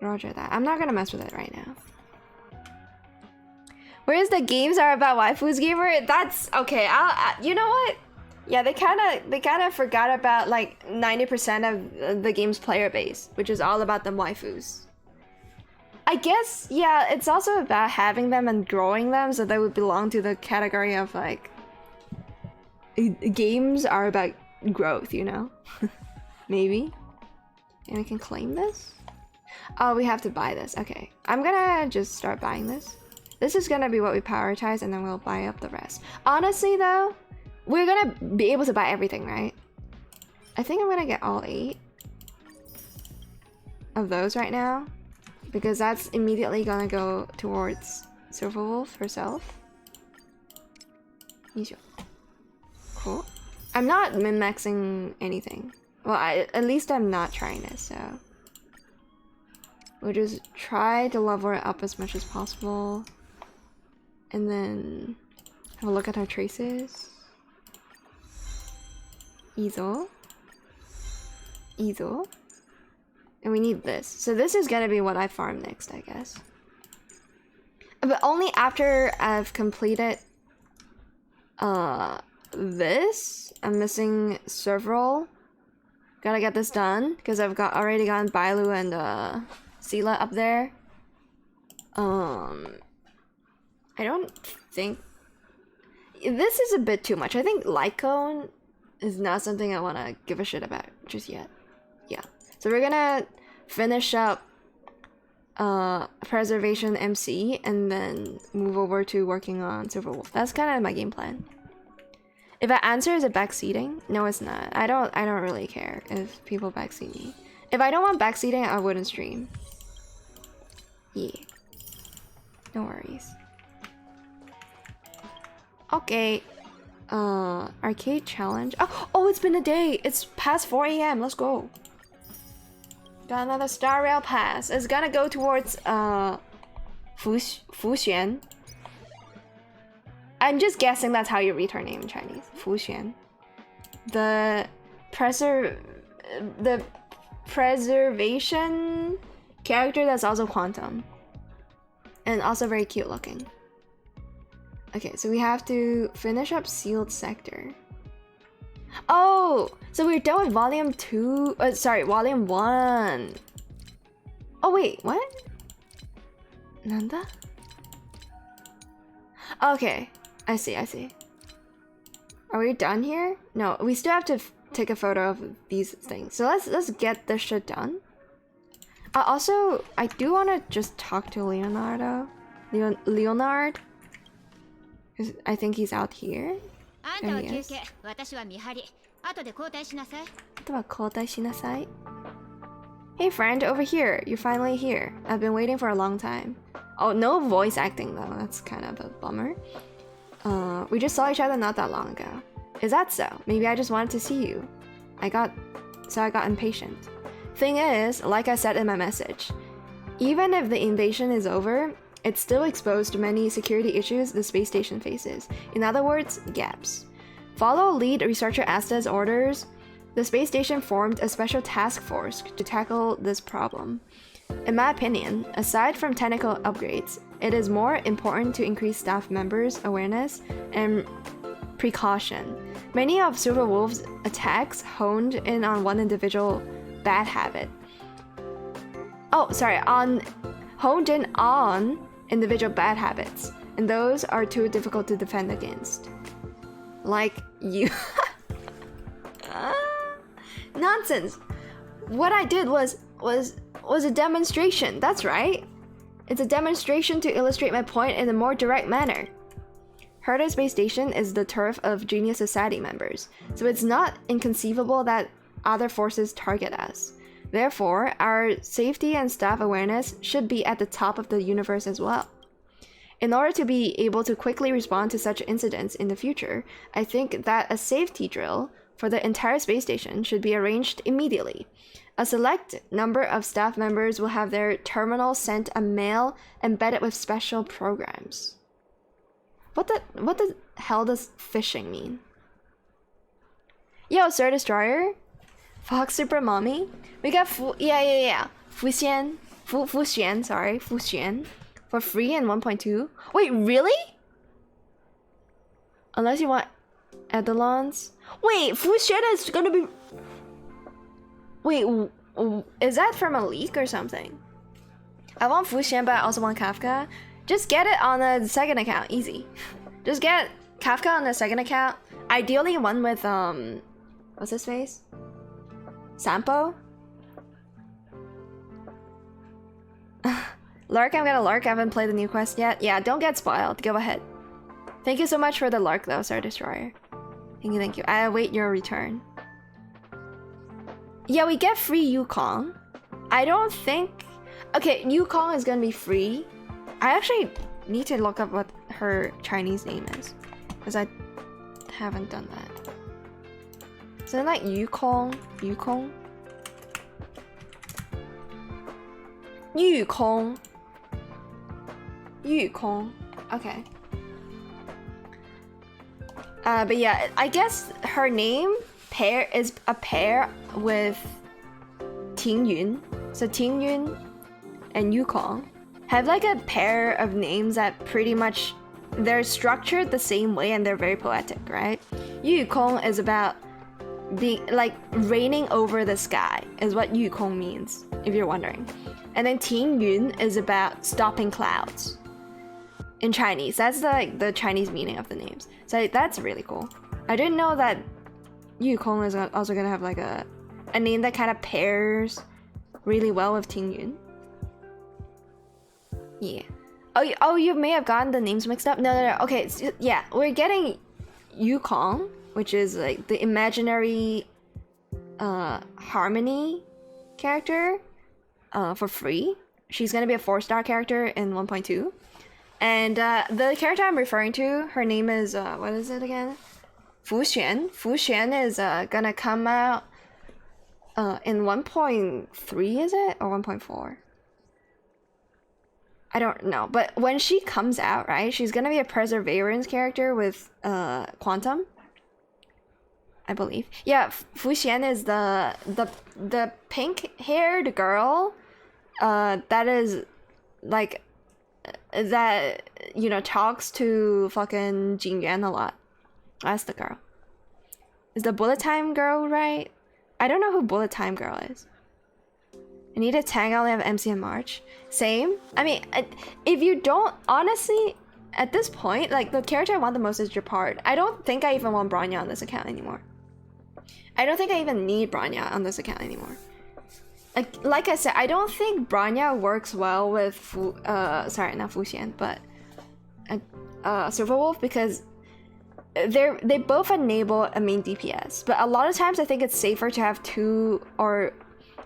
Roger that. I'm not gonna mess with it right now. Whereas the games are about waifus gamer, that's okay. You know what? Yeah, they kind of forgot about like 90% of the game's player base, which is all about the waifus. I guess, yeah, it's also about having them and growing them, so they would belong to the category of like games are about growth, you know? Maybe. And we can claim this? Oh, we have to buy this. Okay. I'm gonna just start buying this. This is gonna be what we prioritize, and then we'll buy up the rest. Honestly, though, we're gonna be able to buy everything, right? I think I'm gonna get all 8 of those right now, because that's immediately gonna go towards Silverwolf herself. Cool. I'm not min-maxing anything. Well, at least I'm not trying this, so... We'll just try to level it up as much as possible. And then have a look at our traces. Easel. And we need this. So this is gonna be what I farm next, I guess. But only after I've completed this. I'm missing several. Gotta get this done because I've already gotten Bailu and Sela up there. I don't think this is a bit too much. I think light cone is not something I want to give a shit about just yet. Yeah. So we're gonna finish up preservation MC and then move over to working on Silverwolf. That's kind of my game plan. If I answer, is it backseating? No, it's not. I don't really care if people backseat me. If I don't want backseating, I wouldn't stream. Yeah. No worries. Okay. Arcade challenge. Oh, it's been a day. It's past 4 a.m. Let's go. Got another Star Rail pass. It's gonna go towards Fuxian. I'm just guessing that's how you read her name in Chinese. Fuxian. The preservation character that's also quantum. And also very cute looking. Okay, so we have to finish up sealed sector. Oh, so we're done with volume 2. Sorry, volume 1. Oh wait, what? Nanda? Okay, I see. Are we done here? No, we still have to take a photo of these things. So let's get this shit done. Also, I do want to just talk to Leonard. Because I think he's out here. There he is. Hey friend, over here. You're finally here. I've been waiting for a long time. Oh, no voice acting though. That's kind of a bummer. We just saw each other not that long ago. Is that so? Maybe I just wanted to see you. I got impatient. Thing is, like I said in my message, even if the invasion is over, it's still exposed to many security issues the space station faces. In other words, gaps. Follow lead researcher Asta's orders. The space station formed a special task force to tackle this problem. In my opinion, aside from technical upgrades, it is more important to increase staff members' awareness and precaution. Many of Silver Wolf's attacks honed in on one individual bad habit. Honed in on individual bad habits, and those are too difficult to defend against. Like you. Nonsense. What I did was a demonstration. That's right. It's a demonstration to illustrate my point in a more direct manner. Herta Space Station is the turf of Genius Society members, so it's not inconceivable that other forces target us. Therefore, our safety and staff awareness should be at the top of the universe as well. In order to be able to quickly respond to such incidents in the future, I think that a safety drill for the entire space station should be arranged immediately. A select number of staff members will have their terminal sent a mail embedded with special programs. What the hell does phishing mean? Yo, Sir Destroyer? Fox Super Mommy? We got Fuxian for free in 1.2. Wait, really? Unless you want Edelons. Wait, Fuxian is gonna be... Wait, is that from a leak or something? I want Fuxian, but I also want Kafka. Just get it on the second account, easy. Just get Kafka on the second account. Ideally one with, what's his face? Sampo? Lark, I'm gonna Lark. I haven't played the new quest yet. Yeah, don't get spoiled. Go ahead. Thank you so much for the Lark though, Star Destroyer. Thank you. I await your return. Yeah, we get free Yukong. I don't think... Okay, Yukong is gonna be free. I actually need to look up what her Chinese name is, because I haven't done that. Isn't it like Yukong? Yukong? Yukong. Yukong. Okay. But yeah, I guess her name is a pair with Tingyun. So Tingyun and Yukong have like a pair of names that pretty much, they're structured the same way and they're very poetic, right? Yukong is about being like reigning over the sky is what Yukong means, if you're wondering. And then Tingyun is about stopping clouds in Chinese. That's the Chinese meaning of the names. So that's really cool. I didn't know that Yukong is also gonna have like a name that kind of pairs really well with Tingyun. Yeah. Oh, you may have gotten the names mixed up. No. Okay, yeah, we're getting Yukong which is like the imaginary Harmony character for free. She's gonna be a 4-star character in 1.2. And the character I'm referring to, her name is, what is it again? Fu Xuan. Fu Xuan is gonna come out in 1.3, is it? Or 1.4? I don't know. But when she comes out, right, she's gonna be a Perseverance character with Quantum, I believe. Yeah, Fu Xian is the pink-haired girl that is like that, you know, talks to fucking Jin Yuan a lot. That's the girl. Is the Bullet Time girl right? I don't know who Bullet Time girl is. I need a tag. I only have MC and March. Same. I mean, if you don't, honestly, at this point, like the character I want the most is Japard. I don't think I even want Bronya on this account anymore. I don't think I even need Bronya on this account anymore. Like I said, I don't think Bronya works well with sorry, not Fu Xian, but Silver Wolf, because they both enable a main DPS. But a lot of times I think it's safer to have two, or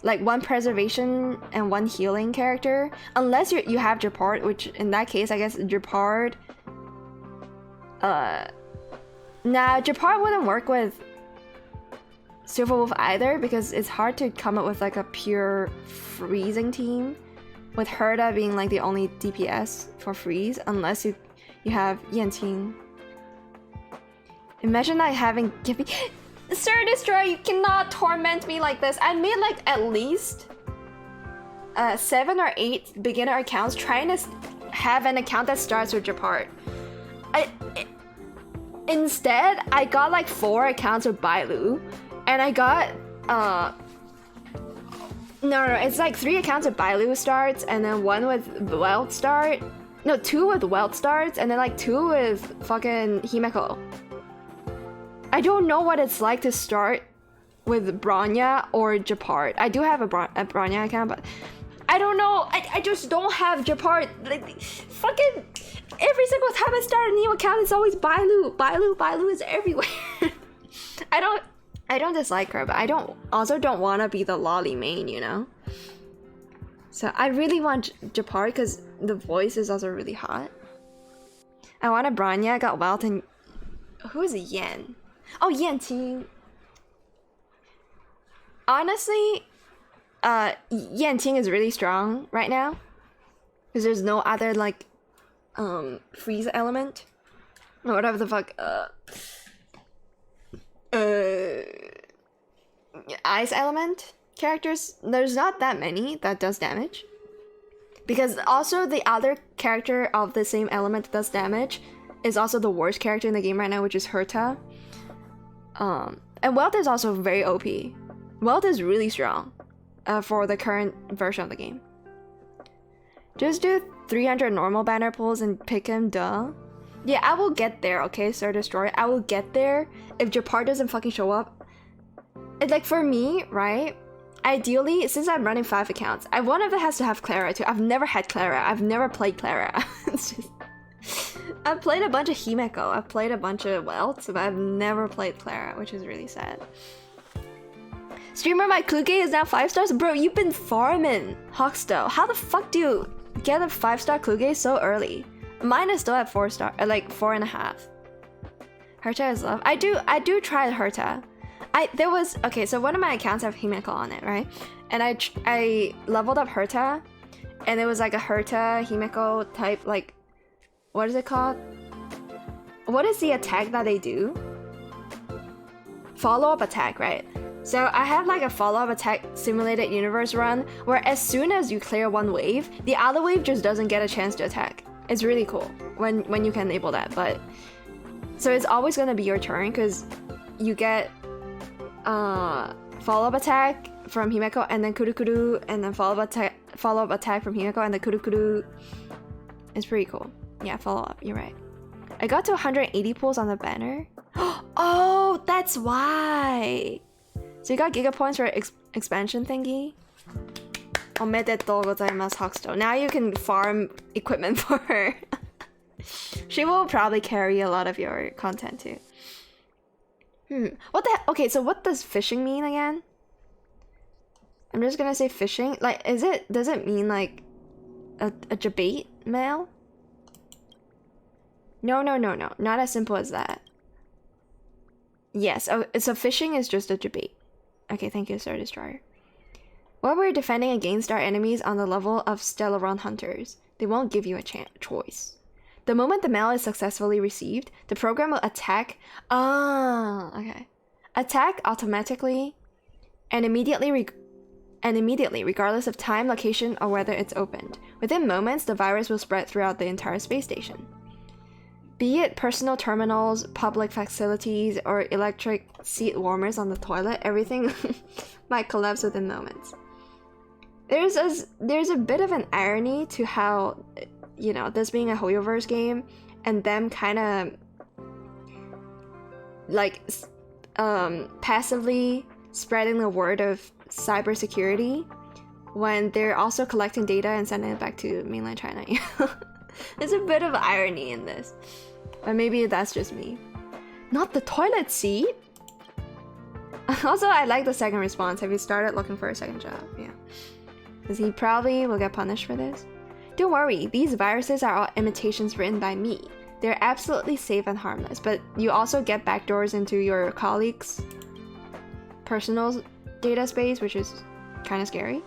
like one preservation and one healing character, unless you have Japard, which in that case I guess Japard. Nah, Japard wouldn't work with Silver Wolf either, because it's hard to come up with like a pure freezing team, with Herda being like the only DPS for freeze, unless you have Yanqing. Imagine not having Gibby. Sir Destroyer, you cannot torment me like this. I made like at least 7 or 8 beginner accounts trying to have an account that starts with Japard. Instead, I got like 4 accounts with Bailu, and I got no, it's like 3 accounts with Bailu starts, and then 1 with Weld start. No, 2 with Weld starts, and then like 2 with fucking Himeko. I don't know what it's like to start with Bronya or Japard. I do have a Bronya account, but I don't know. I just don't have Japard. Like, fucking every single time I start a new account, it's always Bailu. Bailu is everywhere. I don't dislike her, but I also don't want to be the lolly main, you know? So I really want Japard because the voice is also really hot. I want a Bronya, got Welt, and who is Yen? Oh, Yanqing. Honestly, Yanqing is really strong right now, because there's no other like freeze element or whatever the fuck ice element characters. There's not that many that does damage, because also the other character of the same element that does damage is also the worst character in the game right now, which is Herta. And Welt is also very OP. Welt is really strong for the current version of the game. Just do 300 normal banner pulls and pick him, duh. Yeah, I will get there, okay, Sir Destroyer. I will get there if Japard doesn't fucking show up. It's like, for me, right? Ideally, since I'm running 5 accounts, one of them has to have Clara too. I've never had Clara. I've never played Clara. It's just... I've played a bunch of Himeko, I've played a bunch of Welts, but I've never played Clara, which is really sad. Streamer my Kluge is now 5 stars? Bro, you've been farming Hawkstow. How the fuck do you get a 5-star Kluge so early? Mine is still at 4 star, like 4.5. Herta is love. I do try Herta. Okay, so one of my accounts have Himeko on it, right? And I leveled up Herta, and it was like a Herta Himeko type, like, what is it called? What is the attack that they do? Follow-up attack, right? So I have like a follow-up attack simulated universe run, where as soon as you clear one wave, the other wave just doesn't get a chance to attack. It's really cool when you can enable that, but... So it's always gonna be your turn, because you get follow-up attack from Himeko, and then Kurukuru, and then follow-up attack from Himeko, and then Kurukuru. It's pretty cool. Yeah, follow up, you're right. I got to 180 pulls on the banner. Oh, that's why! So you got Giga Points for expansion thingy? Omedetou gozaimasu, Hawkstow. Now you can farm equipment for her. She will probably carry a lot of your content too. What the heck? Okay, so what does fishing mean again? I'm just gonna say fishing. Like, does it mean like a debate male? No. Not as simple as that. Yes, so fishing is just a debate. Okay, thank you, Star Destroyer. While we're defending against our enemies on the level of Starhunt hunters, they won't give you a choice. The moment the mail is successfully received, the program will attack. Okay. Attack automatically and immediately, regardless of time, location, or whether it's opened. Within moments, the virus will spread throughout the entire space station. Be it personal terminals, public facilities, or electric seat warmers on the toilet, everything might collapse within moments. There's a bit of an irony to how, you know, this being a Hoyoverse game and them kind of like passively spreading the word of cybersecurity when they're also collecting data and sending it back to mainland China. There's a bit of irony in this. But maybe that's just me. Not the toilet seat? Also, I like the second response. Have you started looking for a second job? Yeah. Because he probably will get punished for this. Don't worry, these viruses are all imitations written by me. They're absolutely safe and harmless, but you also get backdoors into your colleagues' personal data space, which is kind of scary.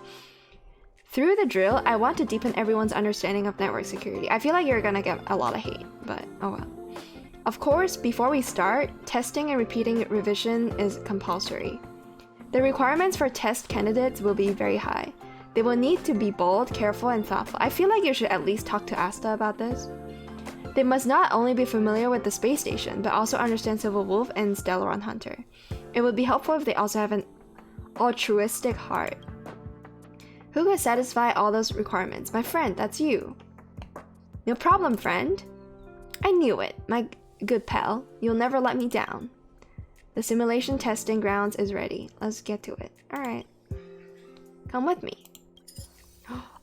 Through the drill, I want to deepen everyone's understanding of network security. I feel like you're gonna get a lot of hate, but oh well. Of course, before we start, testing and repeating revision is compulsory. The requirements for test candidates will be very high. They will need to be bold, careful, and thoughtful. I feel like you should at least talk to Asta about this. They must not only be familiar with the space station, but also understand Civil Wolf and Starhunt Hunter. It would be helpful if they also have an altruistic heart. Who could satisfy all those requirements? My friend, that's you. No problem, friend. I knew it, my good pal. You'll never let me down. The simulation testing grounds is ready. Let's get to it. Alright. Come with me.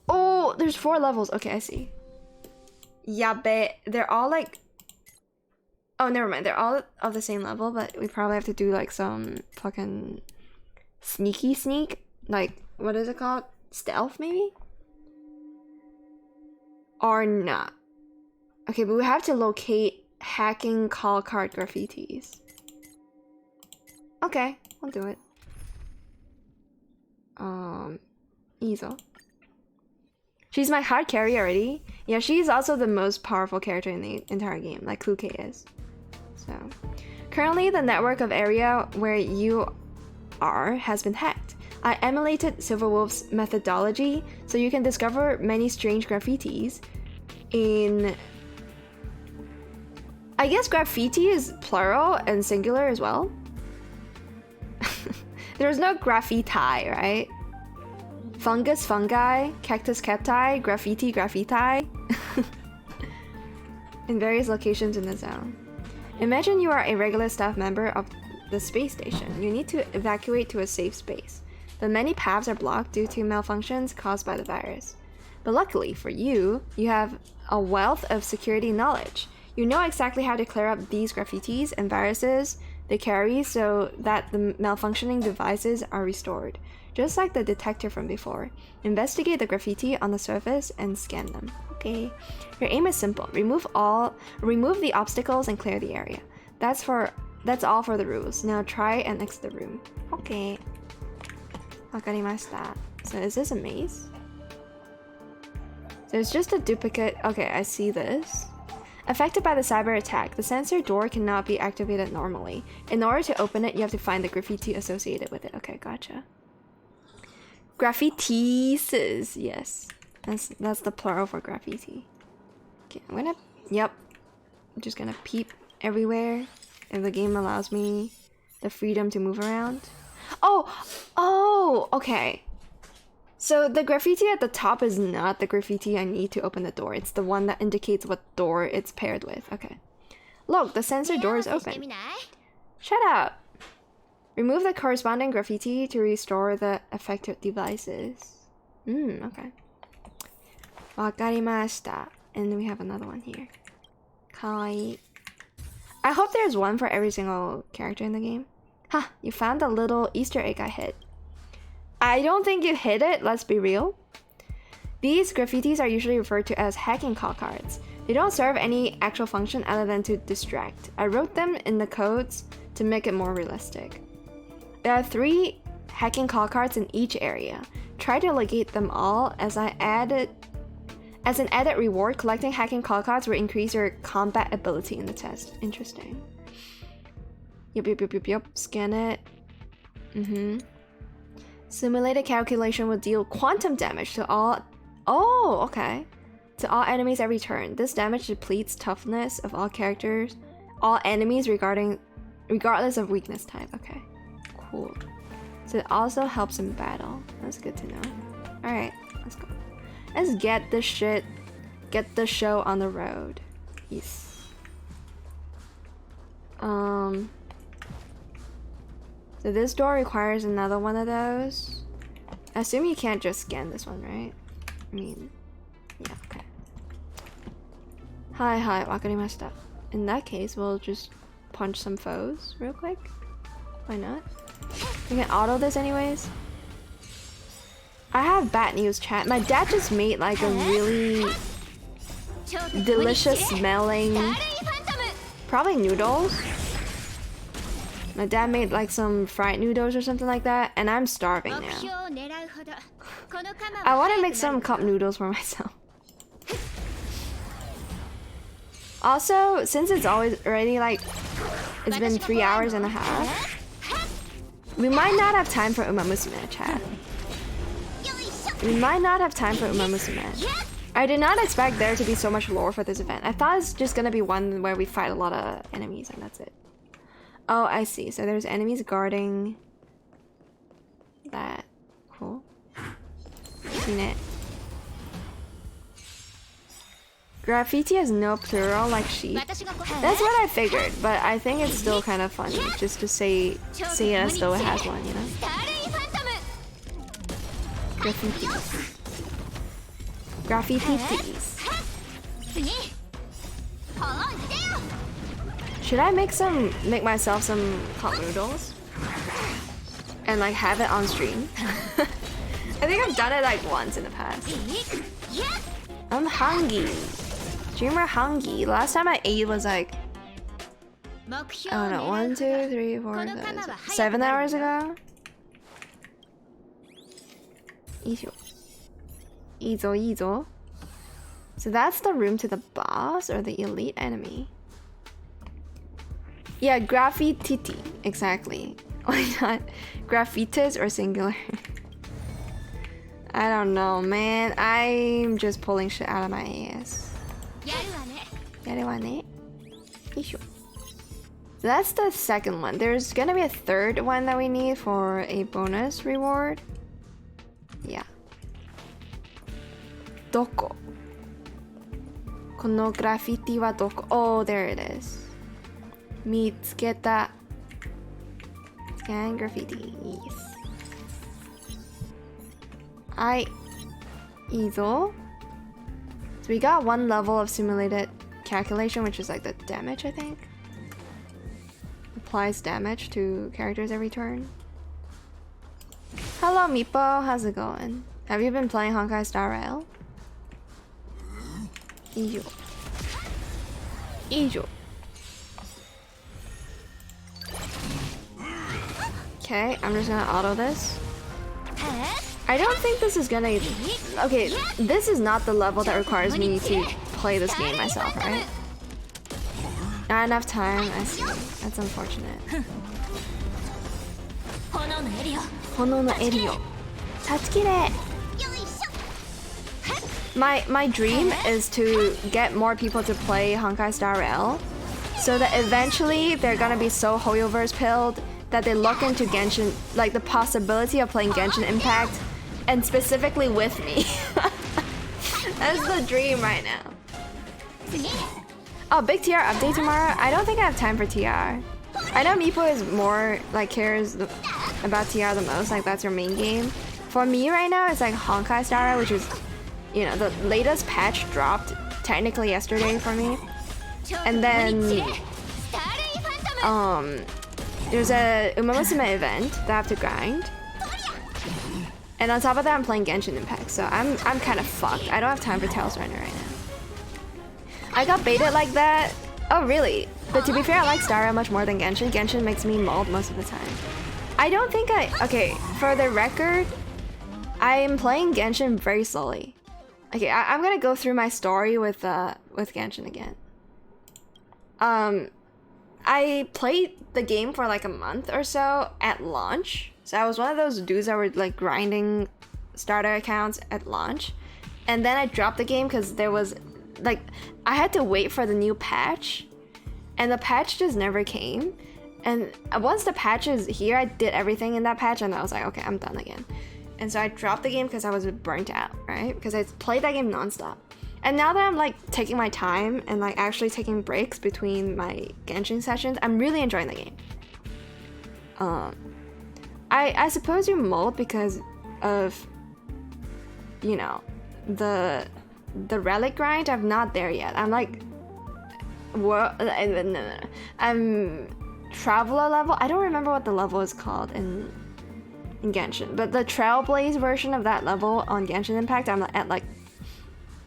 Oh, there's 4 levels. Okay, I see. Yeah, but they're all like... Oh, never mind. They're all of the same level, but we probably have to do like some fucking sneak. Like, what is it called? Stealth, maybe? Or not. Okay, but we have to locate hacking call card graffitis. Okay, I'll do it. Easel. She's my hard carry already. Yeah, she's also the most powerful character in the entire game, like Kluke is. So, currently the network of area where you are has been hacked. I emulated Silverwolf's methodology, so you can discover many strange graffitis in... I guess graffiti is plural and singular as well. There's no graffiti, right? Fungus, fungi, cactus, cacti, graffiti. In various locations in the zone. Imagine you are a regular staff member of the space station. You need to evacuate to a safe space. The many paths are blocked due to malfunctions caused by the virus. But luckily for you, you have a wealth of security knowledge. You know exactly how to clear up these graffitis and viruses they carry so that the malfunctioning devices are restored. Just like the detector from before. Investigate the graffiti on the surface and scan them. Okay. Your aim is simple. Remove the obstacles and clear the area. That's all for the rules. Now try and exit the room. Okay. Wakarimashita. So is this a maze? So it's just a duplicate. Okay, I see this. Affected by the cyber attack, the sensor door cannot be activated normally. In order to open it, you have to find the graffiti associated with it. Okay, gotcha. Graffitis, yes. That's the plural for graffiti. Okay, I'm just gonna peep everywhere if the game allows me the freedom to move around. Oh, okay. So the graffiti at the top is not the graffiti I need to open the door. It's the one that indicates what door it's paired with. Okay. Look, the sensor door is open. Shut up. Remove the corresponding graffiti to restore the affected devices. Okay. Wakarimashita. And then we have another one here. Kawaii. I hope there's one for every single character in the game. Ha! You found the little Easter egg I hid. I don't think you hid it, let's be real. These graffitis are usually referred to as hacking call cards. They don't serve any actual function other than to distract. I wrote them in the codes to make it more realistic. There are 3 hacking call cards in each area. Try to locate them all as an added reward. Collecting hacking call cards will increase your combat ability in the test. Interesting. Yep. Scan it. Simulated calculation will deal quantum damage to all. Oh, okay. To all enemies every turn. This damage depletes toughness of all characters, all enemies regardless of weakness type. Okay, cool. So it also helps in battle. That's good to know. All right, let's go. Let's get the show on the road. Yes. So this door requires another one of those. I assume you can't just scan this one, right? I mean, yeah, okay. Hi, wakarimashita. In that case, we'll just punch some foes real quick. Why not? We can auto this anyways. I have bad news, chat. My dad just made like a really delicious smelling, probably noodles. My dad made like some fried noodles or something like that, and I'm starving now. I want to make some cup noodles for myself. Also, since it's already like, it's been 3 hours and a half, we might not have time for Uma Musume, chat. We might not have time for Uma Musume. I did not expect there to be so much lore for this event. I thought it's just gonna be one where we fight a lot of enemies and that's it. Oh, I see. So there's enemies guarding that. Cool. Seen it. Graffiti has no plural like sheep. That's what I figured, but I think it's still kind of funny just to say it as though it has one, you know? Graffitis. Graffitis. Should I make myself some cup noodles? And like have it on stream? I think I've done it like once in the past. I'm hungry. Streamer hungry. Last time I ate was like, I don't know, 1, 2, 3, 4, 5, 7 hours ago. Izo. So that's the room to the boss or the elite enemy. Yeah, graffiti. Exactly. Why not? Graffitis or singular? I don't know, man. I'm just pulling shit out of my ass. Yarewane. So that's the second one. There's gonna be a third one that we need for a bonus reward. Yeah. Doko. Kono graffiti wa doko. Oh, there it is. Mitsuketa. Scan graffiti. Yes. Izo. So we got one level of simulated calculation, which is like the damage, I think. Applies damage to characters every turn. Hello, Meepo. How's it going? Have you been playing Honkai Star Rail? Ijo. Okay, I'm just gonna auto this. I don't think this is gonna... Okay, this is not the level that requires me to play this game myself, right? Not enough time, I see. That's unfortunate. Hono no Erio. Tatsukire! My dream is to get more people to play Honkai Star Rail, so that eventually they're gonna be so Hoyoverse pilled that they look into Genshin, like the possibility of playing Genshin Impact, and specifically with me. That's the dream right now. Oh, big TR update tomorrow? I don't think I have time for TR. I know Meepo is more, like, cares about TR the most, like that's your main game. For me right now, it's like Honkai Star Rail, which is, you know, the latest patch dropped technically yesterday for me. And then, There's a Uma Musume event that I have to grind. And on top of that, I'm playing Genshin Impact, so I'm kind of fucked. I don't have time for Tails Runner right now. I got baited like that. Oh, really? But to be fair, I like Starhunt much more than Genshin. Genshin makes me mold most of the time. I don't think okay, for the record, I am playing Genshin very slowly. Okay, I'm gonna go through my story with Genshin again. I played the game for like a month or so at launch. So I was one of those dudes that were like grinding starter accounts at launch. And then I dropped the game because there was like, I had to wait for the new patch. And the patch just never came. And once the patch is here, I did everything in that patch and I was like, okay, I'm done again. And so I dropped the game because I was burnt out, right? Because I played that game nonstop. And now that I'm like taking my time and like actually taking breaks between my Genshin sessions, I'm really enjoying the game. I suppose you mold because of, you know, the relic grind. I'm not there yet. I'm like, I'm traveler level. I don't remember what the level is called in Genshin, but the Trailblaze version of that level on Genshin Impact, I'm at like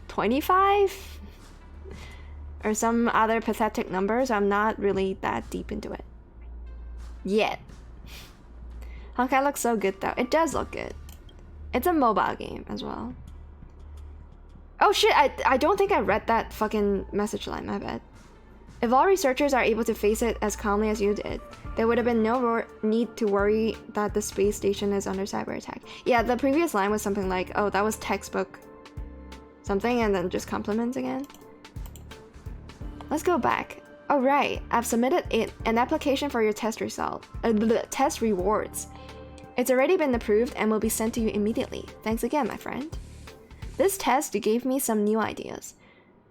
25 or some other pathetic numbers. I'm not really that deep into it yet. Honkai looks so good though. It does look good. It's a mobile game as well. Oh shit, I don't think I read that fucking message line, my bad. If all researchers are able to face it as calmly as you did, there would have been no need to worry that the space station is under cyber attack. Yeah, the previous line was something like, oh, that was textbook something, and then just compliments again. Let's go back. Oh right, I've submitted an application for your test test rewards. It's already been approved and will be sent to you immediately. Thanks again, my friend. This test gave me some new ideas.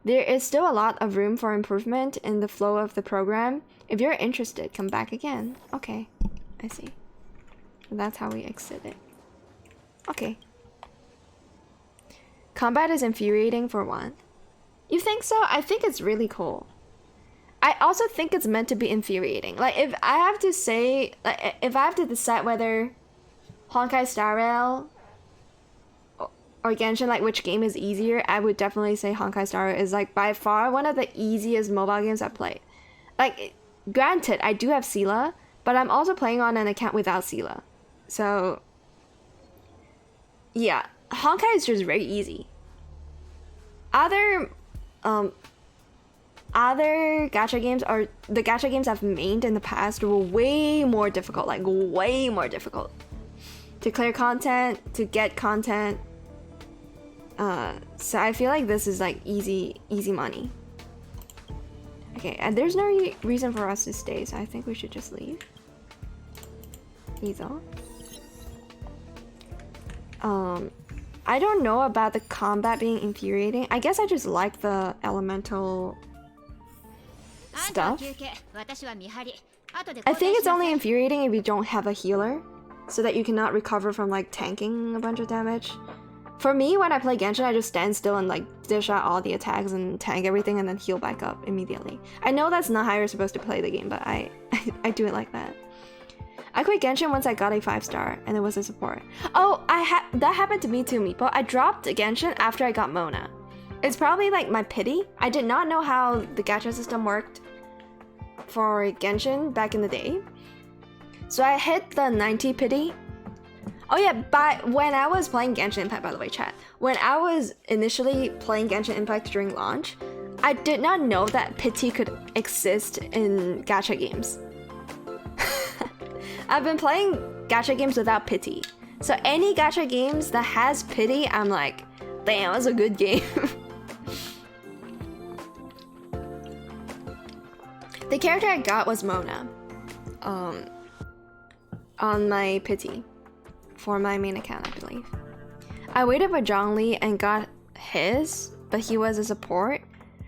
There is still a lot of room for improvement in the flow of the program. If you're interested, come back again. Okay, I see. That's how we exit it. Okay. Combat is infuriating for one. You think so? I think it's really cool. I also think it's meant to be infuriating. Like, if I have to say, like, if I have to decide whether Honkai Star Rail or Genshin, like which game is easier, I would definitely say Honkai Star Rail is like by far one of the easiest mobile games I've played. Like, granted, I do have Sela, but I'm also playing on an account without Sela. So, yeah, Honkai is just very easy. Other gacha games, or the gacha games I've mained in the past, were way more difficult, like way more difficult to clear content, to get content. So I feel like this is like easy money. Okay, and there's no reason for us to stay, so I think we should just leave. Either. I don't know about the combat being infuriating. I guess I just like the elemental stuff. I think it's only infuriating if you don't have a healer, so that you cannot recover from like tanking a bunch of damage. For me, when I play Genshin, I just stand still and like dish out all the attacks and tank everything and then heal back up immediately. I know that's not how you're supposed to play the game, but I do it like that. I quit Genshin once I got a 5-star and it was a support. Oh, that happened to me too, Meepo. I dropped Genshin after I got Mona. It's probably like my pity. I did not know how the gacha system worked for Genshin back in the day. So I hit the 90 pity. Oh yeah, but when I was playing Genshin Impact, by the way, chat, when I was initially playing Genshin Impact during launch, I did not know that pity could exist in gacha games. I've been playing gacha games without pity. So any gacha games that has pity, I'm like, damn, that's a good game. The character I got was Mona. On my pity. For my main account, I believe. I waited for Zhongli and got his, but he was a support.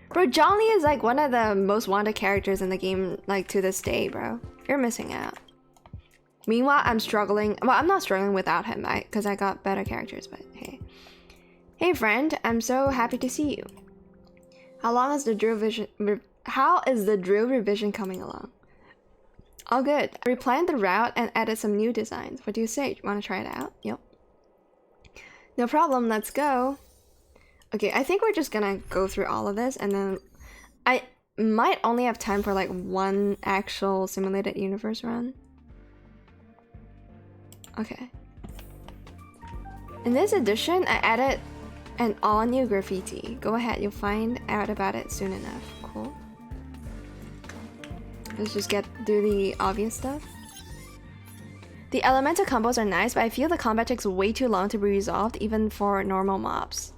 Bro, Zhongli is like one of the most wanted characters in the game, like to this day, bro. You're missing out. Meanwhile, I'm struggling. Well, I'm not struggling without him, because I got better characters, but hey. Hey friend, I'm so happy to see you. How is the drill revision coming along? All good. I replanned the route and added some new designs. What do you say? You want to try it out? Yep. No problem. Let's go. Okay, I think we're just gonna go through all of this, and then I might only have time for like one actual simulated universe run. Okay. In this edition, I added an all-new graffiti. Go ahead, you'll find out about it soon enough. Cool. Let's just do the obvious stuff. The elemental combos are nice, but I feel the combat takes way too long to be resolved, even for normal mobs.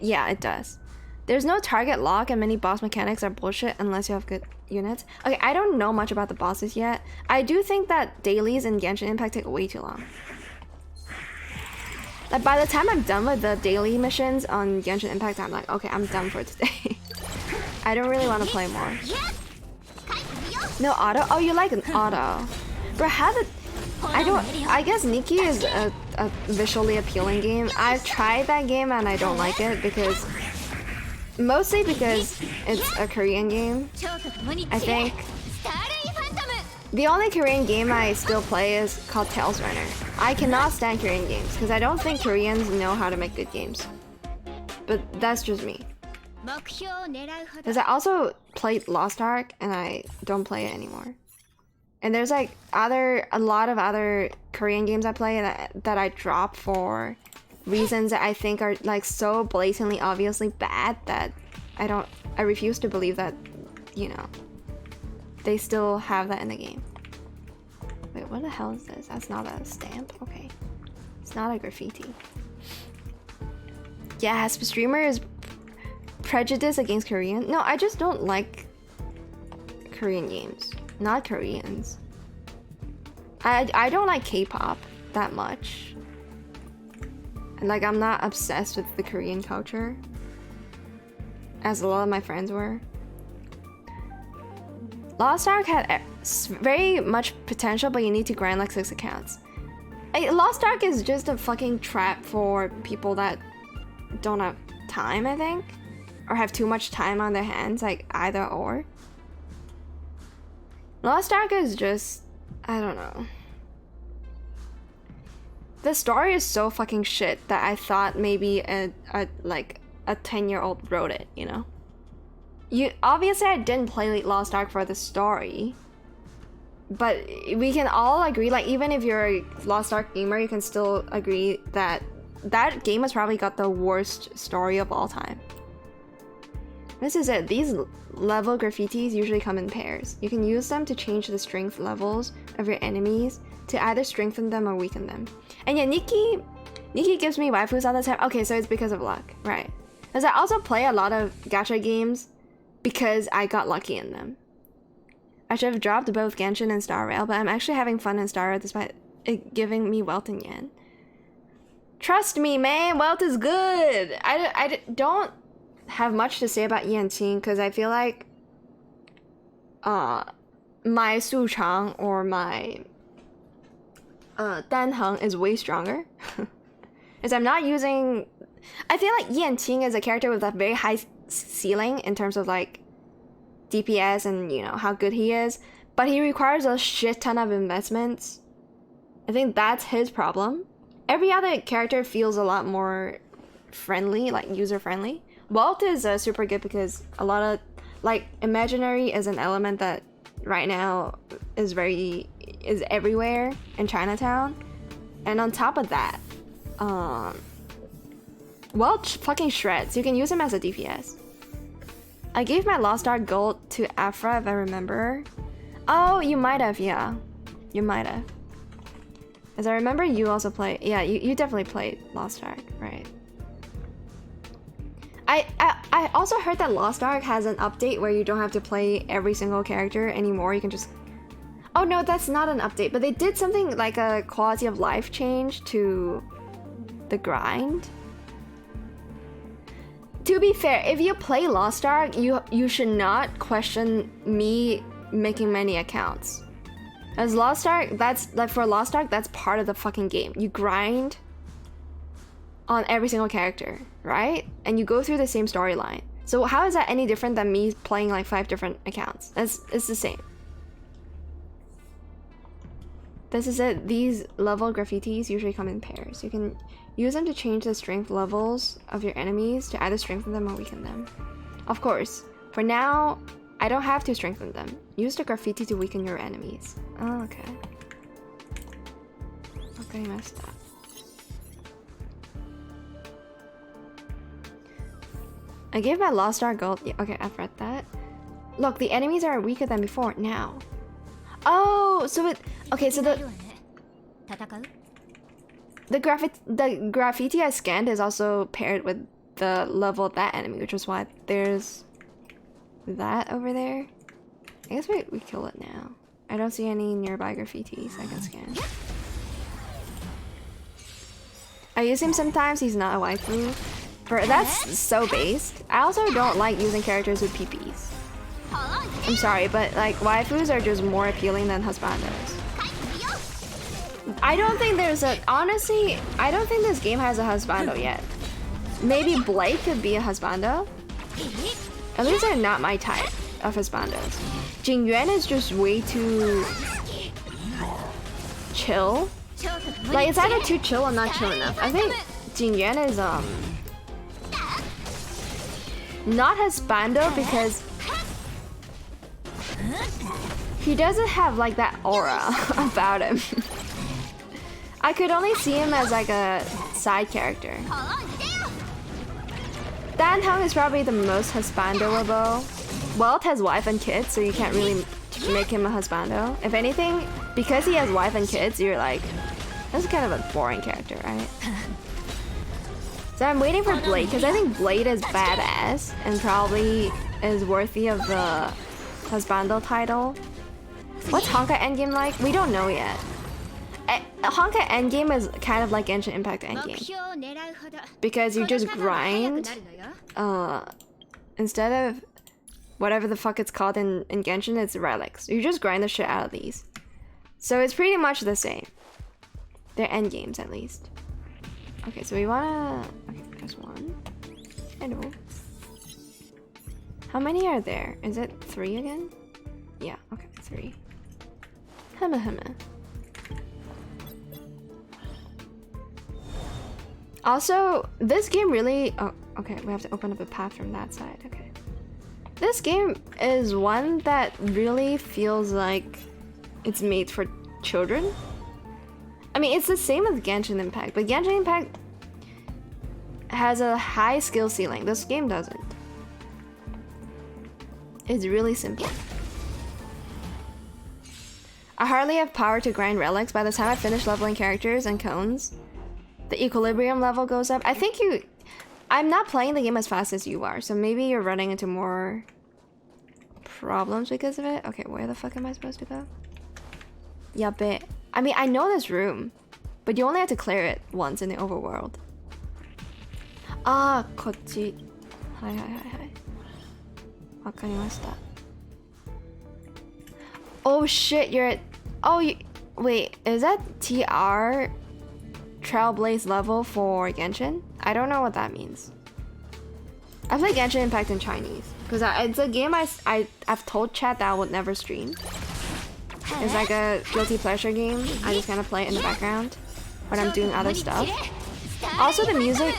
Yeah, it does. There's no target lock, and many boss mechanics are bullshit unless you have good units. Okay, I don't know much about the bosses yet. I do think that dailies in Genshin Impact take way too long. Like, by the time I'm done with the daily missions on Genshin Impact, I'm like, okay, I'm done for today. I don't really want to play more. No auto? Oh, you like an auto. Bro, I guess Nikki is a visually appealing game. I've tried that game and I don't like it because... Mostly because it's a Korean game. I think the only Korean game I still play is called Tails Runner. I cannot stand Korean games because I don't think Koreans know how to make good games. But that's just me. Because I also played Lost Ark and I don't play it anymore. And there's like a lot of other Korean games I play that I drop for reasons that I think are like so blatantly obviously bad that I refuse to believe that, you know, they still have that in the game. Wait, what the hell is this? That's not a stamp? Okay. It's not a graffiti. Yes, the streamer is prejudiced against Korean. No, I just don't like Korean games. Not Koreans. I don't like K-pop that much. Like, I'm not obsessed with the Korean culture, as a lot of my friends were. Lost Ark had very much potential, but you need to grind like 6 accounts. Lost Ark is just a fucking trap for people that don't have time, I think. Or have too much time on their hands, like either or. Lost Ark is just... I don't know. The story is so fucking shit that I thought maybe a 10-year-old wrote it, you know? Obviously I didn't play Lost Ark for the story, but we can all agree, like, even if you're a Lost Ark gamer, you can still agree that that game has probably got the worst story of all time. This is it. These level graffitis usually come in pairs. You can use them to change the strength levels of your enemies to either strengthen them or weaken them. And yeah, Nikki gives me waifus all the time. Okay, so it's because of luck, right? Because I also play a lot of gacha games because I got lucky in them. I should have dropped both Genshin and Star Rail, but I'm actually having fun in Star Rail despite it giving me wealth in yen. Trust me, man, wealth is good. I don't have much to say about Yanqing because I feel like my Su Chang or my Dan Heng is way stronger. As I'm not using... I feel like Yanqing is a character with a very high ceiling in terms of like DPS and, you know, how good he is, but he requires a shit ton of investments. I think that's his problem. Every other character feels a lot more friendly, like user-friendly. Walt is super good because a lot of, like, imaginary is an element that right now is everywhere in Chinatown. And on top of that, Walt fucking shreds. You can use him as a DPS. I gave my Lost Ark gold to Afra if I remember. Oh, you might have, yeah. You might have. As I remember, you also played... Yeah, you definitely played Lost Ark, right? I also heard that Lost Ark has an update where you don't have to play every single character anymore. You can just... Oh no, that's not an update, but they did something like a quality of life change to the grind. To be fair, if you play Lost Ark, you should not question me making many accounts. As Lost Ark, that's like for Lost Ark, that's part of the fucking game. You grind on every single character, right? And you go through the same storyline. So how is that any different than me playing like 5 different accounts? It's the same. This is it. These level graffitis usually come in pairs. You can use them to change the strength levels of your enemies to either strengthen them or weaken them. Of course, for now, I don't have to strengthen them. Use the graffiti to weaken your enemies. Oh, okay. Okay, messed up. I gave my Lost Star gold. Yeah, okay, I've read that. Look, the enemies are weaker than before now. Oh, so it... Okay, so the graffiti I scanned is also paired with the level of that enemy, which is why there's that over there. I guess we kill it now. I don't see any nearby graffitis I can scan. I use him sometimes, he's not a waifu. That's so based. I also don't like using characters with PPs. I'm sorry, but like waifus are just more appealing than husbandos. I don't think there's a... Honestly, I don't think this game has a husbando yet. Maybe Blake could be a husbando. At least they're not my type of husbandos. Jingyuan is just way too... chill. Like, it's either too chill or not chill enough. I think Jingyuan is, not husbando because he doesn't have like that aura about him. I could only see him as like a side character. Dan Hong is probably the most husbandoable. Welt has wife and kids, so you can't really make him a husbando. If anything, because he has wife and kids, you're like, that's kind of a boring character, right? So I'm waiting for Blade, because I think Blade is badass and probably is worthy of the husbando title. What's Honkai Endgame like? We don't know yet. Honkai Endgame is kind of like Genshin Impact Endgame. Because you just grind, instead of whatever the fuck it's called in Genshin, it's relics. You just grind the shit out of these. So it's pretty much the same. They're endgames at least. Okay, so we wanna... Okay, press 1. Hello. How many are there? Is it 3 again? Yeah, okay, 3. Humma humma. Also, this game really... Oh, okay, we have to open up a path from that side. Okay. This game is one that really feels like it's made for children. I mean, it's the same as Genshin Impact, but Genshin Impact has a high skill ceiling. This game doesn't. It's really simple. I hardly have power to grind relics. By the time I finish leveling characters and cones, the equilibrium level goes up. I think you... I'm not playing the game as fast as you are, so maybe you're running into more problems because of it. Okay, where the fuck am I supposed to go? Yabe. I mean, I know this room, but you only have to clear it once in the overworld. Ah, kochi. Hi. Wakarimashita. Oh shit, you're at... Oh, you... Wait, is that TR Trailblaze level for Genshin? I don't know what that means. I play Genshin Impact in Chinese because it's a game I've told chat that I would never stream. It's like a guilty pleasure game. I just kind of play it in the background when I'm doing other stuff. Also, the music...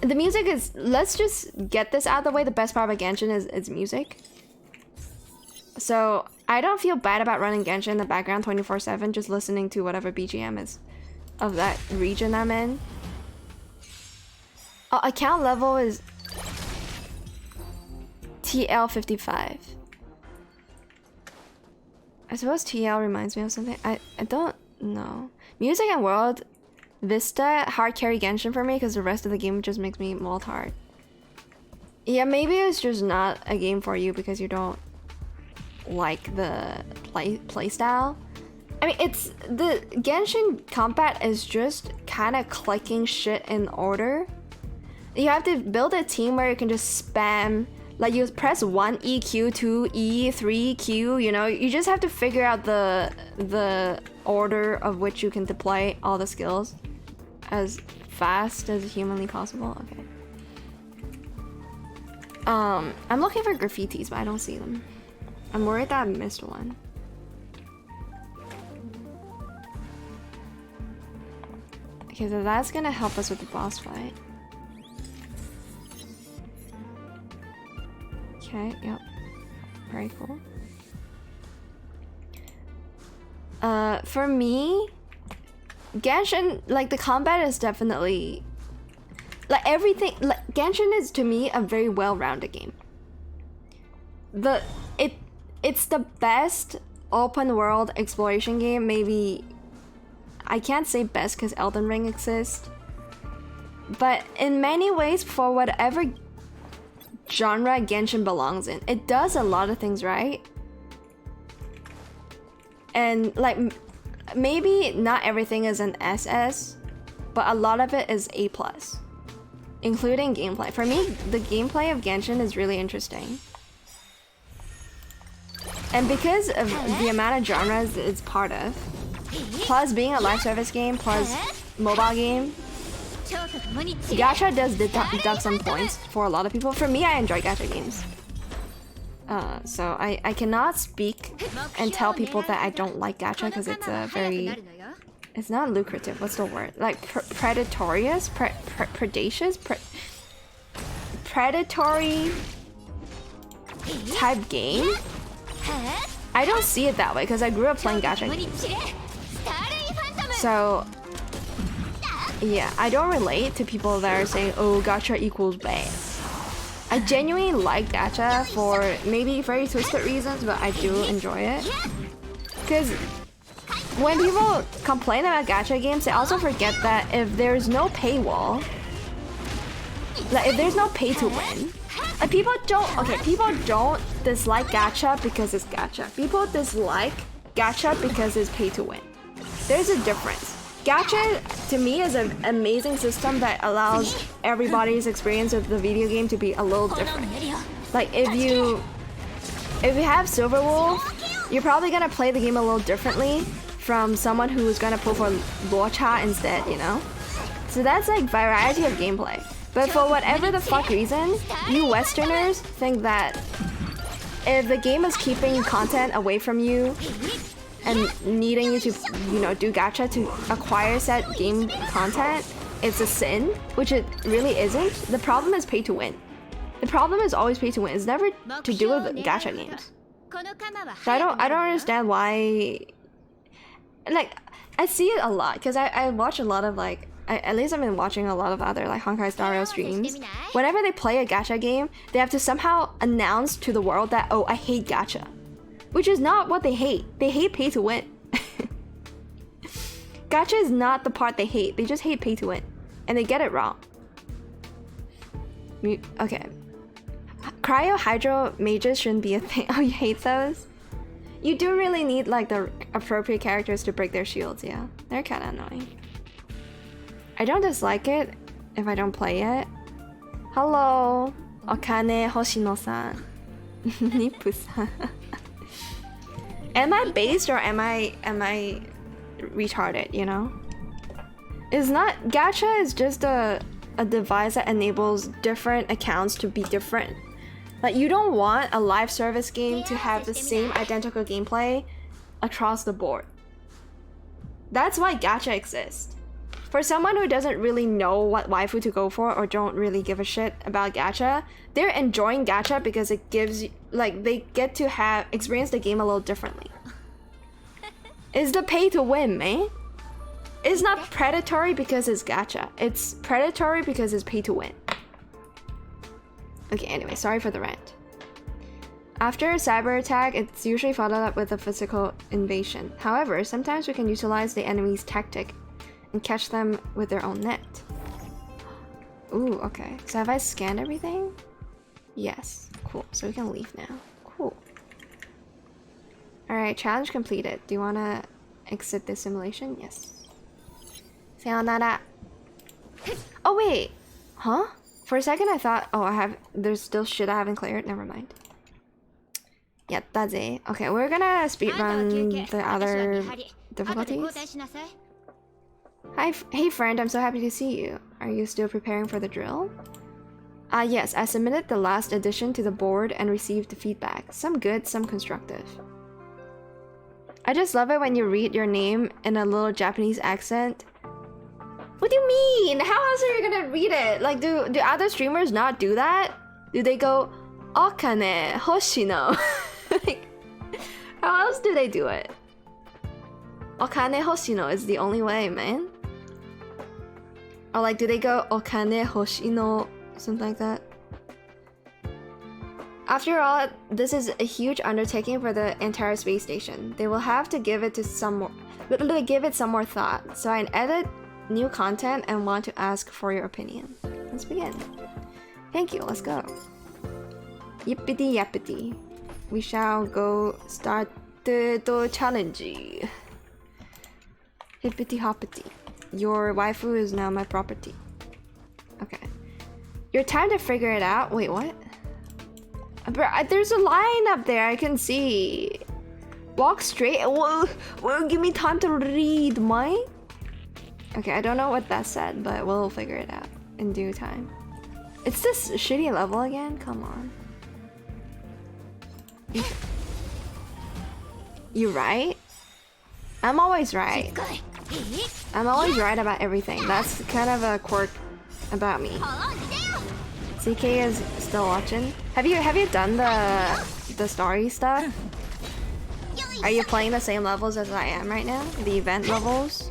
The music is... Let's just get this out of the way. The best part about Genshin is its music. So, I don't feel bad about running Genshin in the background 24/7, just listening to whatever BGM is of that region I'm in. Oh, account level is TL55. I suppose TL reminds me of something. I don't know. Music and World Vista hard carry Genshin for me because the rest of the game just makes me molt hard. Yeah, maybe it's just not a game for you because you don't like the play style. I mean, it's the Genshin combat is just kind of clicking shit in order. You have to build a team where you can just spam, like you press 1 E, Q, 2 E, 3 Q, you know, you just have to figure out the order of which you can deploy all the skills as fast as humanly possible. Okay. I'm looking for graffitis, but I don't see them. I'm worried that I missed one. Okay, so that's gonna help us with the boss fight. Okay, yep. Very cool. For me, Genshin, like the combat is definitely like everything. Like Genshin is to me a very well-rounded game. It's the best open world exploration game. Maybe I can't say best because Elden Ring exists, but in many ways, for whatever genre Genshin belongs in, it does a lot of things right. And like maybe not everything is an SS, but a lot of it is A+, including gameplay. For me, the gameplay of Genshin is really interesting. And because of the amount of genres it's part of, plus being a live service game, plus mobile game, gacha does deduct some points for a lot of people. For me, I enjoy gacha games. So I cannot speak and tell people that I don't like gacha because it's a very... It's not lucrative. What's the word? Like predatorious? Predacious? Predatory type game? I don't see it that way because I grew up playing gacha games. So yeah, I don't relate to people that are saying, oh, gacha equals bad. I genuinely like gacha for maybe very twisted reasons, but I do enjoy it. Because when people complain about gacha games, they also forget that if there's no paywall, like if there's no pay to win, like people don't dislike gacha because it's gacha. People dislike gacha because it's pay to win. There's a difference. Gacha, to me, is an amazing system that allows everybody's experience of the video game to be a little different. Like, if you have Silver Wolf, you're probably gonna play the game a little differently from someone who's gonna pull for Luocha instead, you know? So that's like variety of gameplay. But for whatever the fuck reason, you Westerners think that if the game is keeping content away from you and needing you to, you know, do gacha to acquire said game content, it's a sin, which it really isn't. The problem is pay to win. The problem is always pay to win. It's never to do with gacha games. So I don't understand why. Like, I see it a lot because I watch a lot of like, at least I've been watching a lot of other like Honkai Star Rail streams. Whenever they play a gacha game, they have to somehow announce to the world that, oh, I hate gacha. Which is not what they hate. They hate pay to win. Gacha is not the part they hate. They just hate pay to win. And they get it wrong. Okay. Cryo Hydro mages shouldn't be a thing. Oh, you hate those? You do really need like the appropriate characters to break their shields, yeah. They're kind of annoying. I don't dislike it if I don't play it. Hello. Okane Hoshino-san. Nippu-san. Am I based or am I retarded, you know? It's not... Gacha is just a device that enables different accounts to be different. Like, you don't want a live service game to have the same identical gameplay across the board. That's why gacha exists. For someone who doesn't really know what waifu to go for or don't really give a shit about gacha, they're enjoying gacha because it gives you, like, they get to have experience the game a little differently. It's the pay to win, man. It's not predatory because it's gacha. It's predatory because it's pay to win. Okay, anyway, sorry for the rant. After a cyber attack, it's usually followed up with a physical invasion. However, sometimes we can utilize the enemy's tactic and catch them with their own net. Ooh, okay. So have I scanned everything? Yes. Cool. So we can leave now. Cool. Alright, challenge completed. Do you want to exit the simulation? Yes. Sayonara. Oh, wait. Huh? For a second I thought, oh, there's still shit I haven't cleared. Never mind. Yeah, that's it. Okay, we're gonna speedrun the other difficulties. Hi, hey friend, I'm so happy to see you. Are you still preparing for the drill? Yes, I submitted the last addition to the board and received the feedback. Some good, some constructive. I just love it when you read your name in a little Japanese accent. What do you mean? How else are you gonna read it? Like, do other streamers not do that? Do they go, Okane Hoshino? Like, how else do they do it? Okane Hoshino is the only way, man. Or like, do they go Okane Hoshino? Something like that. After all, this is a huge undertaking for the entire space station. They will have to give it some more thought. So I edit new content and want to ask for your opinion. Let's begin. Thank you. Let's go. Yippity yappity. We shall go start the challenge. Hippity hoppity. Your waifu is now my property. Okay. Your time to figure it out. Wait, what? There's a line up there I can see. Walk straight. Well, give me time to read mine. Okay, I don't know what that said, but we'll figure it out in due time. It's this shitty level again? Come on. You right? I'm always right. I'm always right about everything. That's kind of a quirk about me. CK is still watching. Have you done the story stuff? Are you playing the same levels as I am right now? The event levels?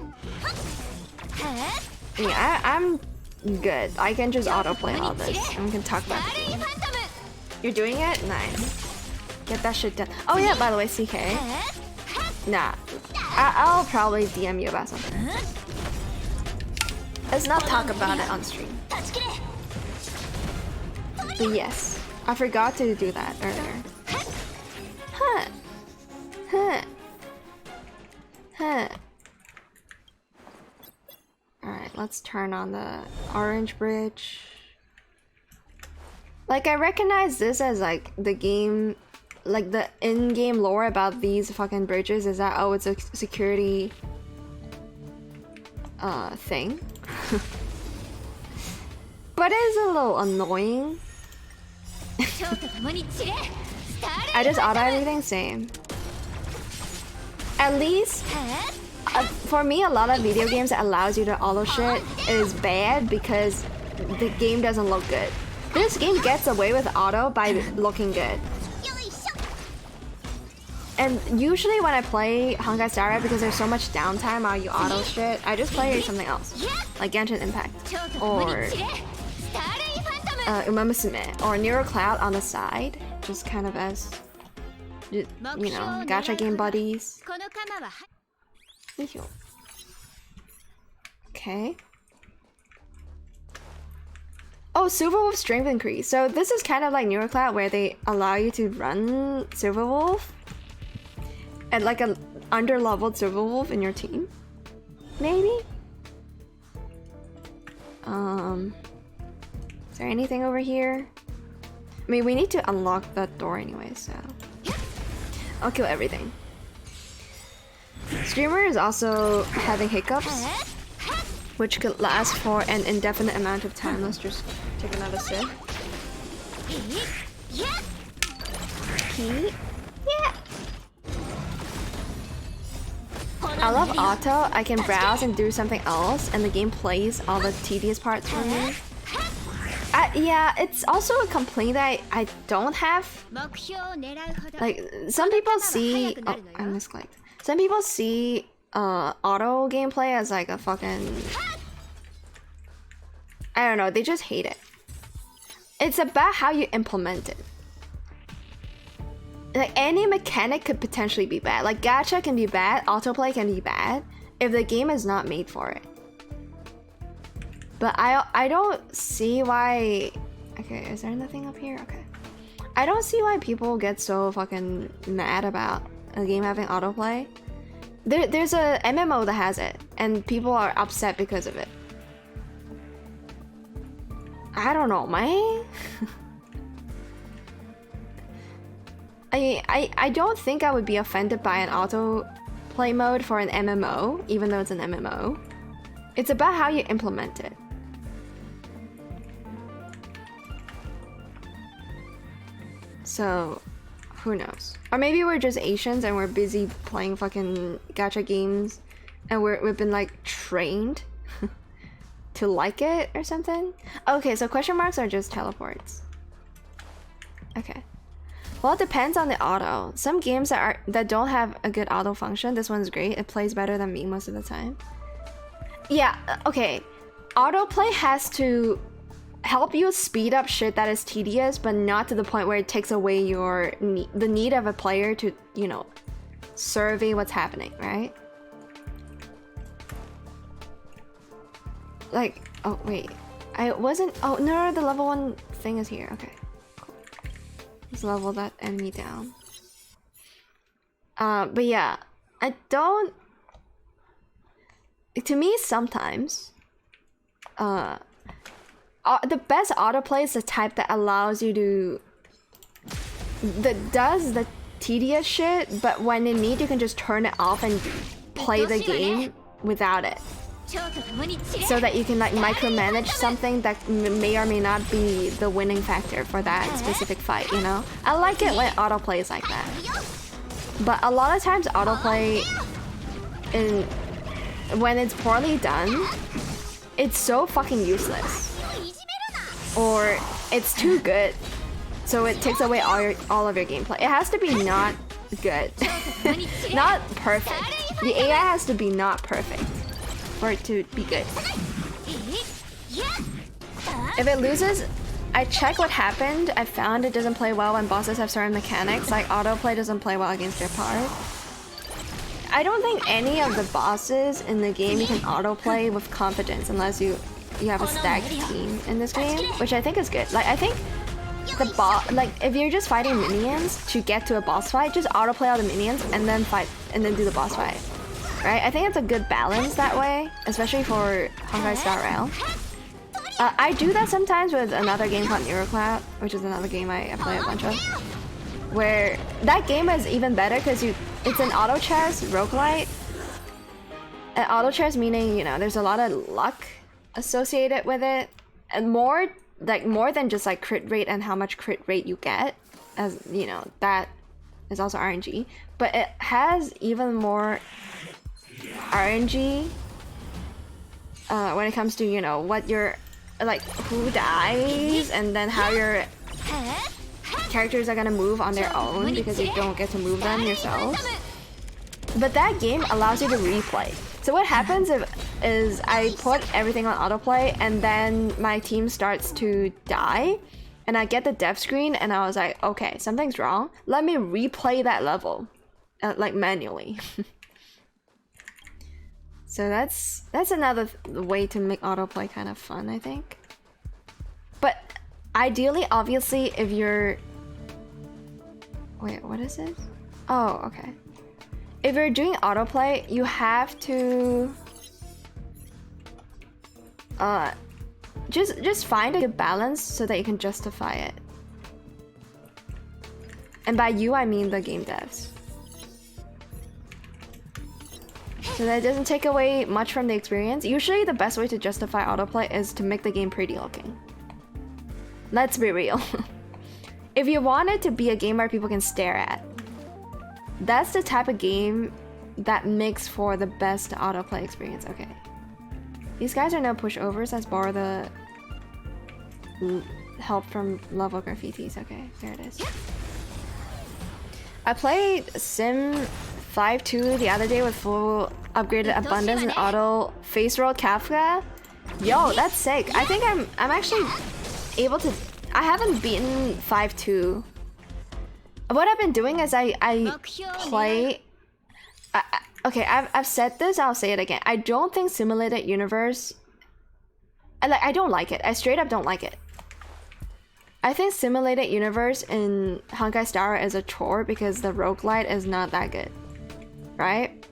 Yeah, I'm good. I can just autoplay all this and we can talk about it. You're doing it? Nice. Get that shit done. Oh yeah, by the way, CK. Nah. I'll probably DM you about something. Let's not talk about it on stream. But yes, I forgot to do that earlier. Huh. Huh. Huh. Alright, let's turn on the orange bridge. Like, I recognize this as like the game, like the in-game lore about these fucking bridges is that, oh, it's a security thing. But it is a little annoying. I just auto everything, same. At least, for me, a lot of video games that allows you to auto shit is bad because the game doesn't look good. This game gets away with auto by looking good. And usually when I play Honkai Starhunt, because there's so much downtime while you auto shit, I just play something else. Like Genshin Impact. Or Umamusume. Or Nero Cloud on the side. Just kind of as, you know, gacha game buddies. Okay. Oh, Silverwolf strength increase. So this is kind of like Nero Cloud where they allow you to run Silverwolf and like an under-leveled Silverwolf in your team. Maybe? Is there anything over here? I mean, we need to unlock that door anyway, so I'll kill everything. Streamer is also having hiccups, which could last for an indefinite amount of time. Let's just take another sip. Yeah. I love auto. I can browse and do something else, and the game plays all the tedious parts for me. Yeah, it's also a complaint that I don't have. Like, some people see... Oh, I misclicked. Some people see auto gameplay as like a fucking... I don't know, they just hate it. It's about how you implement it. Like, any mechanic could potentially be bad. Like, gacha can be bad, autoplay can be bad, if the game is not made for it. But I don't see why... Okay, is there nothing up here? Okay. I don't see why people get so fucking mad about a game having autoplay. There's a MMO that has it, and people are upset because of it. I don't know, man. I don't think I would be offended by an autoplay mode for an MMO, even though it's an MMO. It's about how you implement it. So, who knows? Or maybe we're just Asians and we're busy playing fucking gacha games and we've been like trained to like it or something. Okay, so question marks are just teleports. Okay. Well, it depends on the auto. Some games that don't have a good auto function, this one's great. It plays better than me most of the time. Yeah, okay. Autoplay has to help you speed up shit that is tedious, but not to the point where it takes away the need of a player to, you know, survey what's happening, right? Like, oh wait, I wasn't. Oh no, the level 1 thing is here. Okay, cool. Let's level that enemy down. But yeah, I don't. To me, sometimes, the best autoplay is the type that allows you to, that does the tedious shit, but when in need, you can just turn it off and play the game without it. So that you can like micromanage something that may or may not be the winning factor for that specific fight, you know? I like it when autoplay is like that. But a lot of times autoplay, when it's poorly done, it's so fucking useless. Or it's too good, so it takes away all of your gameplay. It has to be not good. Not perfect. The AI has to be not perfect for it to be good. If it loses, I check what happened. I found it doesn't play well when bosses have certain mechanics, like autoplay doesn't play well against your part. I don't think any of the bosses in the game you can autoplay with confidence unless you have a stacked team in this game, which I think is good. Like I think the boss, like if you're just fighting minions to get to a boss fight, just autoplay all the minions and then fight and then do the boss fight. Right? I think it's a good balance that way, especially for Honkai Star Rail. I do that sometimes with another game called Neurocloud, which is another game I play a bunch of. Where that game is even better because it's an auto chess roguelite. An auto chess meaning, you know, there's a lot of luck associated with it. And more than just like crit rate and how much crit rate you get. As you know, that is also RNG. But it has even more RNG when it comes to, you know, what your, like, who dies and then how your characters are gonna move on their own because you don't get to move them yourselves. But that game allows you to replay. So what happens is I put everything on autoplay and then my team starts to die and I get the death screen and I was like, okay, something's wrong. Let me replay that level, like manually. So that's another way to make autoplay kind of fun, I think. But ideally, obviously, if you're... Wait, what is this? Oh, okay. If you're doing autoplay, you have to... just find a good balance so that you can justify it. And by you, I mean the game devs. So that doesn't take away much from the experience. Usually the best way to justify autoplay is to make the game pretty looking. Let's be real. If you want it to be a game where people can stare at, that's the type of game that makes for the best autoplay experience. Okay. These guys are no pushovers. Let's borrow the help from level graffitis. Okay, there it is. I played Sim 5.2 the other day with full upgraded abundance and auto face roll Kafka. Yo, that's sick. I think I'm actually able to... I haven't beaten 5.2. What I've been doing is I play... okay, I've said this, I'll say it again. I don't think Simulated Universe... I don't like it. I straight up don't like it. I think Simulated Universe in Honkai Star is a chore because the roguelite is not that good. Right?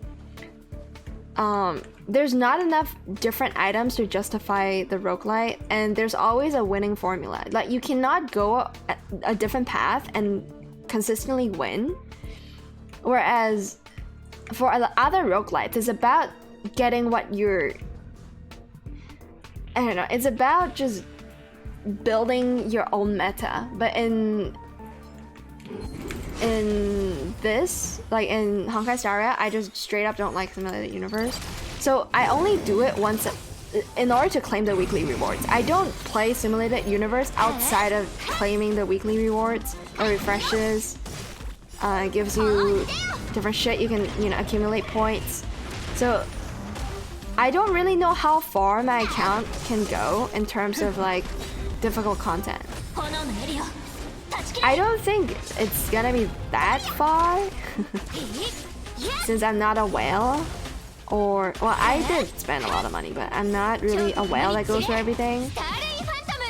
There's not enough different items to justify the roguelite, and there's always a winning formula. Like, you cannot go a different path and consistently win. Whereas for other roguelites, it's about getting what you're... I don't know, it's about just building your own meta. But in this, like in Honkai Star Rail, I just straight up don't like Simulated Universe. So I only do it once in order to claim the weekly rewards. I don't play Simulated Universe outside of claiming the weekly rewards or refreshes. It gives you different shit. You can, you know, accumulate points. So I don't really know how far my account can go in terms of like difficult content. I don't think it's gonna be that far since I'm not a whale. Or, well, I did spend a lot of money, but I'm not really a whale that goes for everything.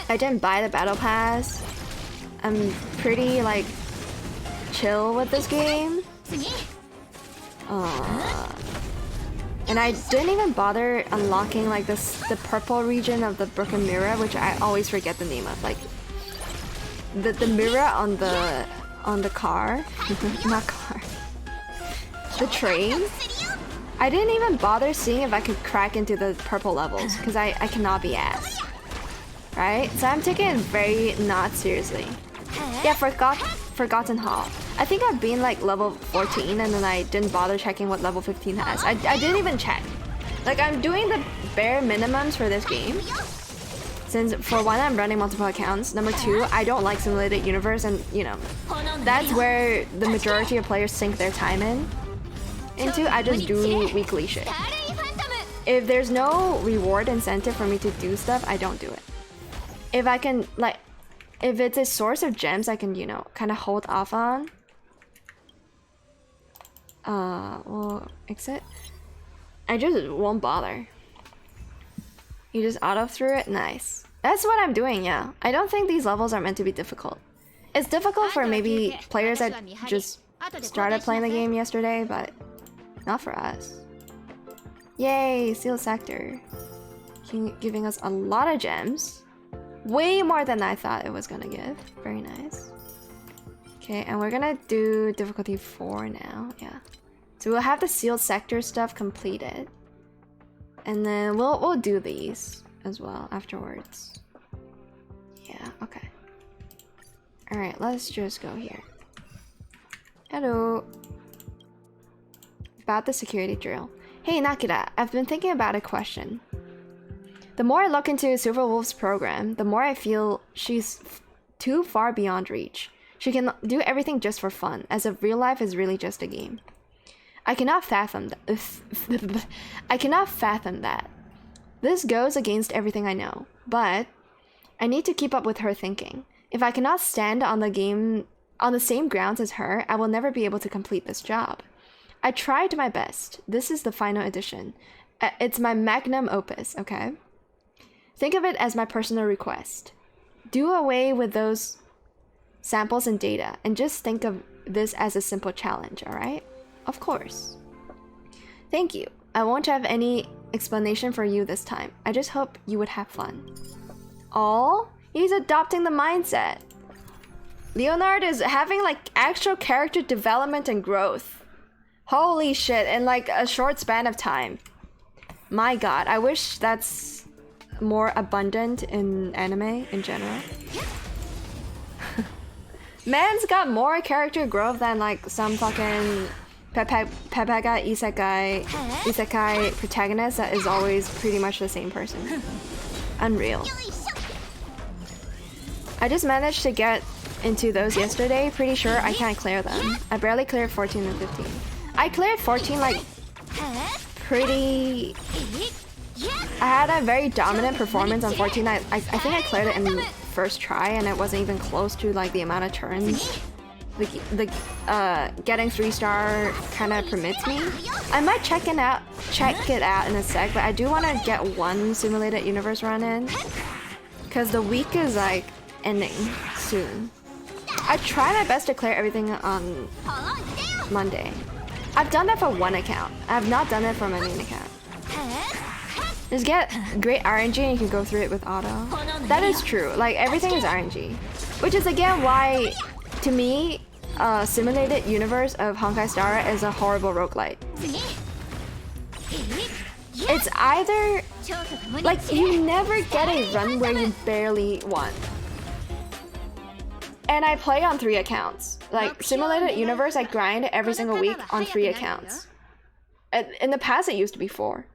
I didn't buy the battle pass. I'm pretty, like, chill with this game. And I didn't even bother unlocking, like, the purple region of the Broken Mirror, which I always forget the name of. Like, the mirror on the car. Not car. The train. I didn't even bother seeing if I could crack into the purple levels, because I cannot be asked. Right? So I'm taking it very not seriously. Yeah, Forgotten Hall. I think I've been like level 14 and then I didn't bother checking what level 15 has. I didn't even check. Like, I'm doing the bare minimums for this game. Since, for one, I'm running multiple accounts. Number two, I don't like Simulated Universe, and, you know, that's where the majority of players sink their time into. I just do weekly shit. If there's no reward incentive for me to do stuff, I don't do it. If I can, like, if it's a source of gems I can, you know, kind of hold off on. Well, exit. I just won't bother. You just auto through it? Nice. That's what I'm doing, yeah. I don't think these levels are meant to be difficult. It's difficult for maybe players that just started playing the game yesterday, but not for us. Yay, Seal Sector. Giving us a lot of gems. Way more than I thought it was gonna give. Very nice. Okay, and we're gonna do difficulty 4 now, yeah. So we'll have the Sealed Sector stuff completed. And then we'll do these as well afterwards. Yeah, okay. Alright, let's just go here. Hello. About the security drill. Hey Nakira, I've been thinking about a question. The more I look into Silverwolf's program, the more I feel she's too far beyond reach. She can do everything just for fun, as if real life is really just a game. I cannot fathom that. I cannot fathom that. This goes against everything I know, but I need to keep up with her thinking. If I cannot stand on the same grounds as her, I will never be able to complete this job. I tried my best. This is the final edition. It's my magnum opus, okay? Think of it as my personal request. Do away with those samples and data, and just think of this as a simple challenge, alright? Of course. Thank you. I won't have any explanation for you this time. I just hope you would have fun. Oh, he's adopting the mindset. Leonard is having like actual character development and growth. Holy shit, in like a short span of time. My god, I wish that's more abundant in anime in general. Man's got more character growth than like some fucking Pepega isekai protagonist that is always pretty much the same person. Unreal. I just managed to get into those yesterday. Pretty sure I can't clear them. I barely cleared 14 and 15. I cleared 14 like pretty... I had a very dominant performance on 14. I think I cleared it in the first try, and it wasn't even close to like the amount of turns the getting 3-star kind of permits me. I might check it out in a sec, but I do want to get one Simulated Universe run in, because the week is like ending soon. I try my best to clear everything on Monday. I've done that for one account. I have not done it for my main account. Just get great RNG and you can go through it with auto. That is true. Like, everything is RNG. Which is again why, to me, Simulated Universe of Honkai Star is a horrible roguelite. It's either... like, you never get a run where you barely won. And I play on 3 accounts. Like, Simulated Universe, I grind every single week on 3 accounts. In the past, it used to be 4.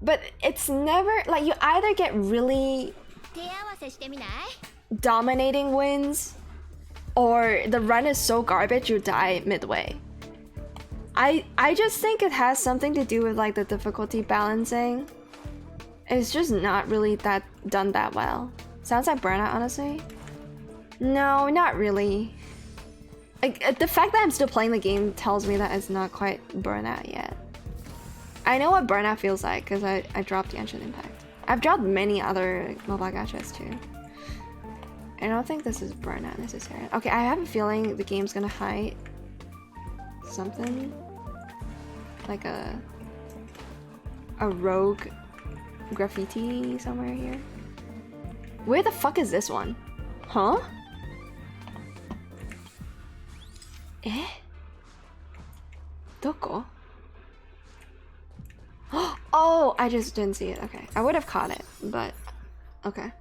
But it's never like you either get really dominating wins or the run is so garbage you die midway. I just think it has something to do with like the difficulty balancing. It's just not really done that well. Sounds like Burnout, honestly. No, not really. Like, the fact that I'm still playing the game tells me that it's not quite Burnout yet. I know what Burnout feels like because I dropped the Genshin Impact. I've dropped many other mobile gachas too. I don't think this is Burnout necessarily. Okay, I have a feeling the game's gonna hide something like a rogue graffiti somewhere here. Where the fuck is this one? Huh? Eh? Doko? Oh, I just didn't see it. Okay, I would have caught it, but okay,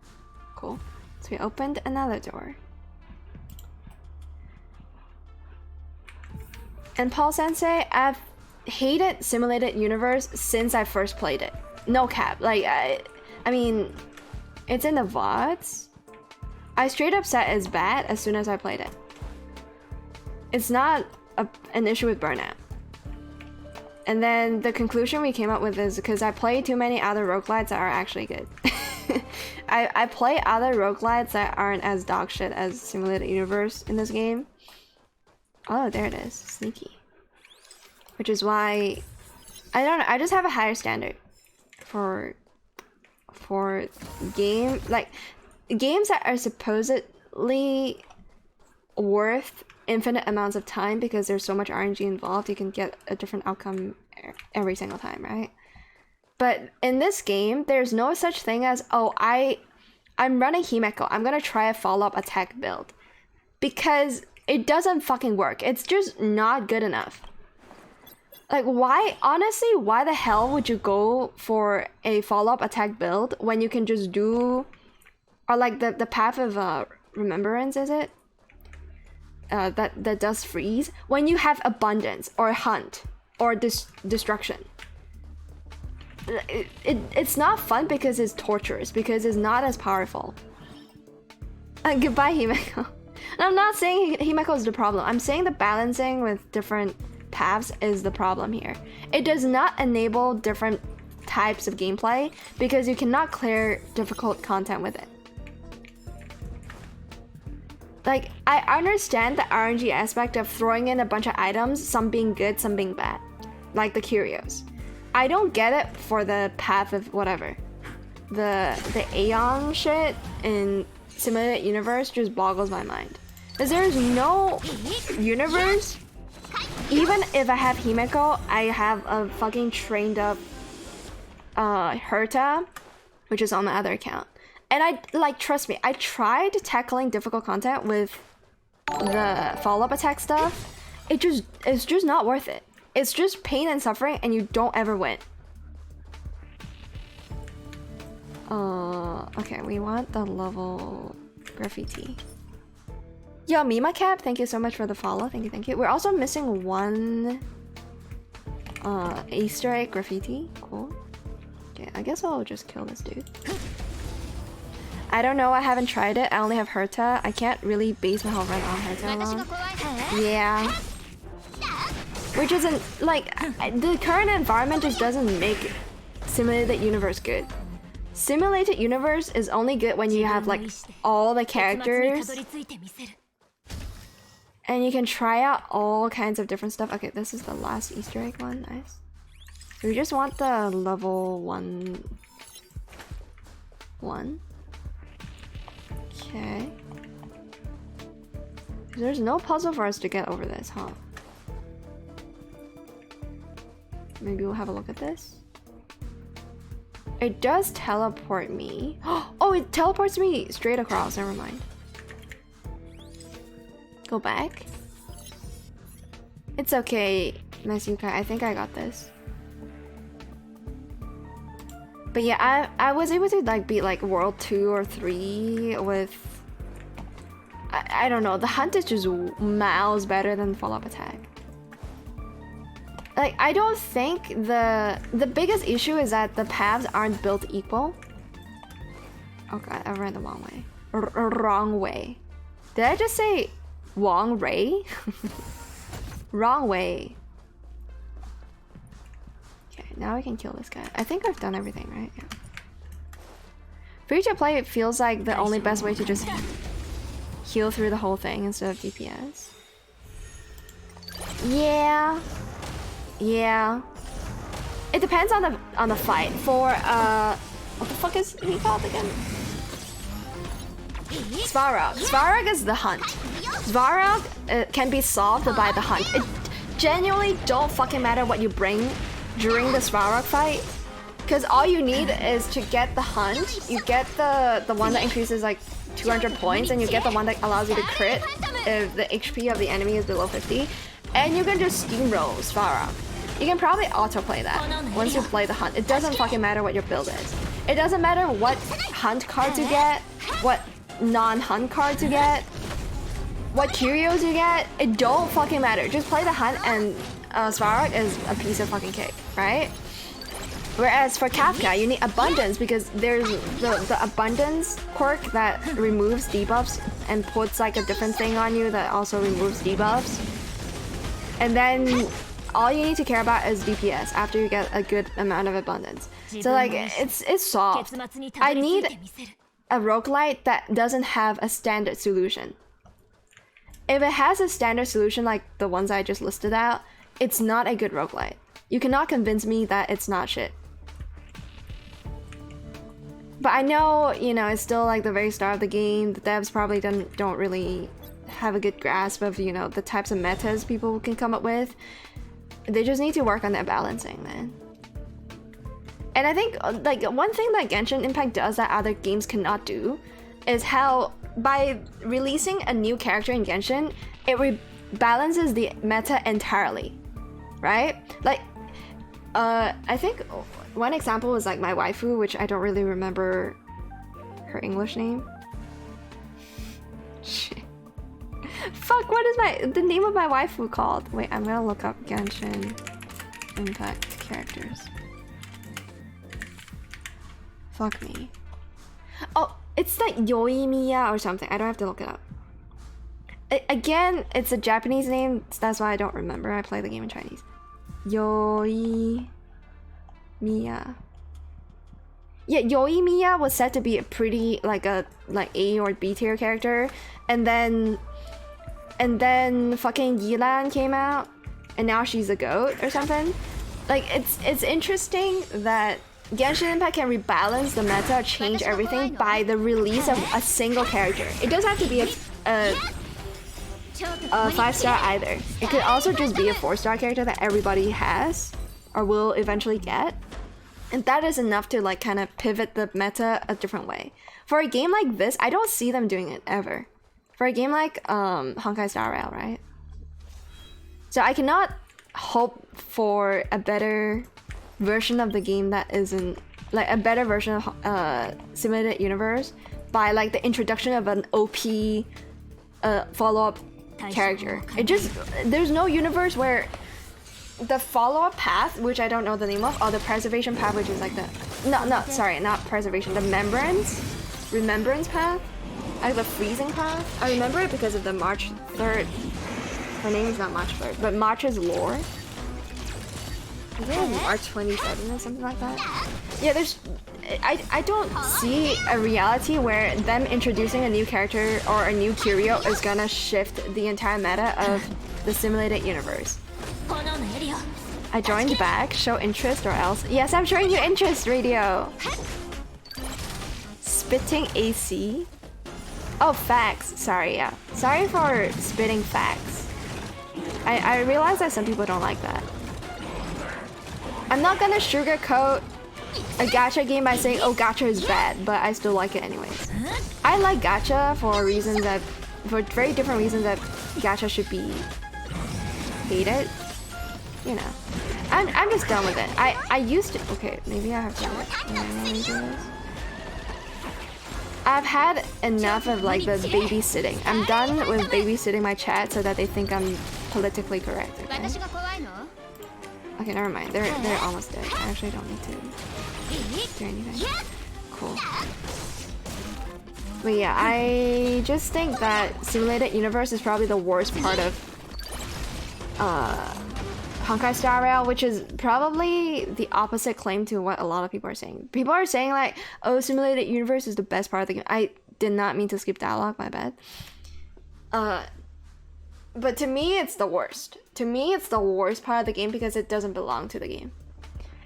cool. So we opened another door. And Paul Sensei, I've hated Simulated Universe since I first played it. No cap. Like, I mean, it's in the VODs. I straight up said it's bad as soon as I played it. It's not an issue with Burnout. And then the conclusion we came up with is because I play too many other roguelites that are actually good. I play other roguelites that aren't as dog shit as Simulated Universe in this game. Oh, there it is. Sneaky. Which is why I don't know, I just have a higher standard for games that are supposedly worth infinite amounts of time because there's so much RNG involved. You can get a different outcome every single time, right? But in this game, there's no such thing as, oh, I'm running Himeko, I'm gonna try a follow-up attack build. Because it doesn't fucking work. It's just not good enough. Like, why, honestly, why the hell would you go for a follow-up attack build when you can just do, or like the path of remembrance, is it? That does freeze when you have abundance or hunt or destruction. It's not fun because it's torturous, because it's not as powerful. Goodbye, Himeko. And I'm not saying Himeko is the problem. I'm saying the balancing with different paths is the problem here. It does not enable different types of gameplay because you cannot clear difficult content with it. Like, I understand the RNG aspect of throwing in a bunch of items, some being good, some being bad. Like the curios. I don't get it for the path of whatever. The Aeon shit in Simulated Universe just boggles my mind. Because there's no universe. Even if I have Himeko, I have a fucking trained up Herta, which is on my other account. And I, like, trust me, I tried tackling difficult content with the follow-up attack stuff. It's just not worth it. It's just pain and suffering and you don't ever win. Okay, we want the level graffiti. Yo, Mima Cap, thank you so much for the follow. Thank you. We're also missing one Easter egg graffiti. Cool. Okay, I guess I'll just kill this dude. I don't know, I haven't tried it. I only have Herta. I can't really base my whole run on Herta alone. Yeah. Which isn't, like, the current environment just doesn't make Simulated Universe good. Simulated Universe is only good when you have, like, all the characters. And you can try out all kinds of different stuff. Okay, this is the last Easter egg one. Nice. So we just want the level 1. Okay. There's no puzzle for us to get over this, huh? Maybe we'll have a look at this. It does teleport me. Oh, it teleports me straight across. Never mind. Go back. It's okay, Masuka. I think I got this. But yeah, I was able to like beat like World 2 or 3 with... I don't know. The hunt is just miles better than follow-up attack. like I don't think the biggest issue is that the paths aren't built equal. Oh god, I ran the wrong way. Wrong way. Did I just say Wong Ray? Wrong way. Okay, now we can kill this guy. I think I've done everything, right? Yeah. Free to play, it feels like the only best way to just heal through the whole thing instead of DPS. Yeah. Yeah. It depends on the fight. For what the fuck is he called again? Svarog. Svarog is the hunt. Svarog can be solved by the hunt. It genuinely don't fucking matter what you bring during the Svarog fight. Because all you need is to get the hunt, you get the one that increases like 200 points, and you get the one that allows you to crit if the HP of the enemy is below 50, and you can just steamroll Svarog. You can probably autoplay that once you play the hunt. It doesn't fucking matter what your build is. It doesn't matter what hunt cards you get, what non-hunt cards you get, what curios you get. It don't fucking matter. Just play the hunt, and Svarog is a piece of fucking cake, right? Whereas for Kafka, you need abundance because there's the abundance quirk that removes debuffs and puts like a different thing on you that also removes debuffs. And then all you need to care about is DPS after you get a good amount of abundance. So like it's soft. I need a roguelite that doesn't have a standard solution. If it has a standard solution like the ones I just listed out, it's not a good roguelite. You cannot convince me that it's not shit. But I know, you know, it's still like the very start of the game. The devs probably don't really have a good grasp of, you know, the types of metas people can come up with. They just need to work on their balancing, man. And I think, like, one thing that Genshin Impact does that other games cannot do is how, by releasing a new character in Genshin, it rebalances the meta entirely, right? Like, I think one example was like my waifu, which I don't really remember her English name. Shit. Fuck, what is the name of my waifu called? Wait, I'm gonna look up Genshin Impact characters. Fuck me. Oh, it's like Yoimiya or something. I don't have to look it up. Again, it's a Japanese name, so that's why I don't remember. I play the game in Chinese. Yoimiya. Yeah, Yoimiya was said to be a pretty like A or B tier character, and then fucking Yilan came out, and now she's a goat or something. Like it's interesting that Genshin Impact can rebalance the meta, change everything by the release of a single character. It doesn't have to be a 5-star either. It could also just be a 4-star character that everybody has or will eventually get. And that is enough to like kind of pivot the meta a different way. For a game like this, I don't see them doing it ever. For a game like Honkai Star Rail, right? So I cannot hope for a better version of the game that isn't like a better version of Simulated Universe by like the introduction of an OP follow-up character. It just, there's no universe where the follow-up path, which I don't know the name of, or the preservation path, which is like the sorry, not preservation, the remembrance path, like the freezing path. I remember it because of the March 3rd. Her name is not March 3rd, but March's lore. I think it's March 27 or something like that. Yeah, there's I don't see a reality where them introducing a new character or a new curio is gonna shift the entire meta of the Simulated Universe. I joined back. Show interest or else. Yes, I'm showing you interest, Radio. Spitting AC. Oh, facts. Sorry, yeah. Sorry for spitting facts. I realize that some people don't like that. I'm not gonna sugarcoat a gacha game by saying, oh, gacha is bad, but I still like it anyways. I like gacha for very different reasons that gacha should be hated. You know, I'm just done with it. I used to. Okay, maybe I have to. I've had enough of like the babysitting. I'm done with babysitting my chat so that they think I'm politically correct. Okay? Okay, never mind. They're almost dead. I actually don't need to do anything. Cool. But yeah, I just think that Simulated Universe is probably the worst part of Honkai Star Rail, which is probably the opposite claim to what a lot of people are saying. People are saying like, oh, Simulated Universe is the best part of the game. I did not mean to skip dialogue, my bad. But to me, it's the worst. To me, it's the worst part of the game because it doesn't belong to the game.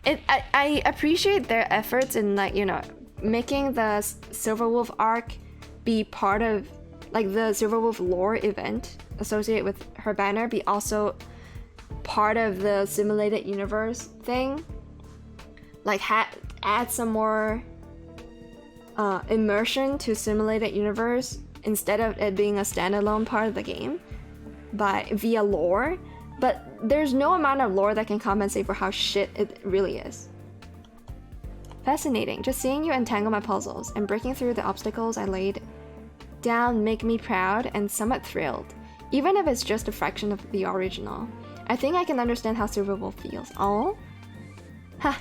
I appreciate their efforts in, like, you know, making the Silverwolf arc be part of, like, the Silverwolf lore event associated with her banner be also part of the Simulated Universe thing. Like, add some more immersion to Simulated Universe instead of it being a standalone part of the game via lore. But there's no amount of lore that can compensate for how shit it really is. Fascinating. Just seeing you untangle my puzzles and breaking through the obstacles I laid down make me proud and somewhat thrilled, even if it's just a fraction of the original. I think I can understand how Silverwolf feels. Oh? Ha!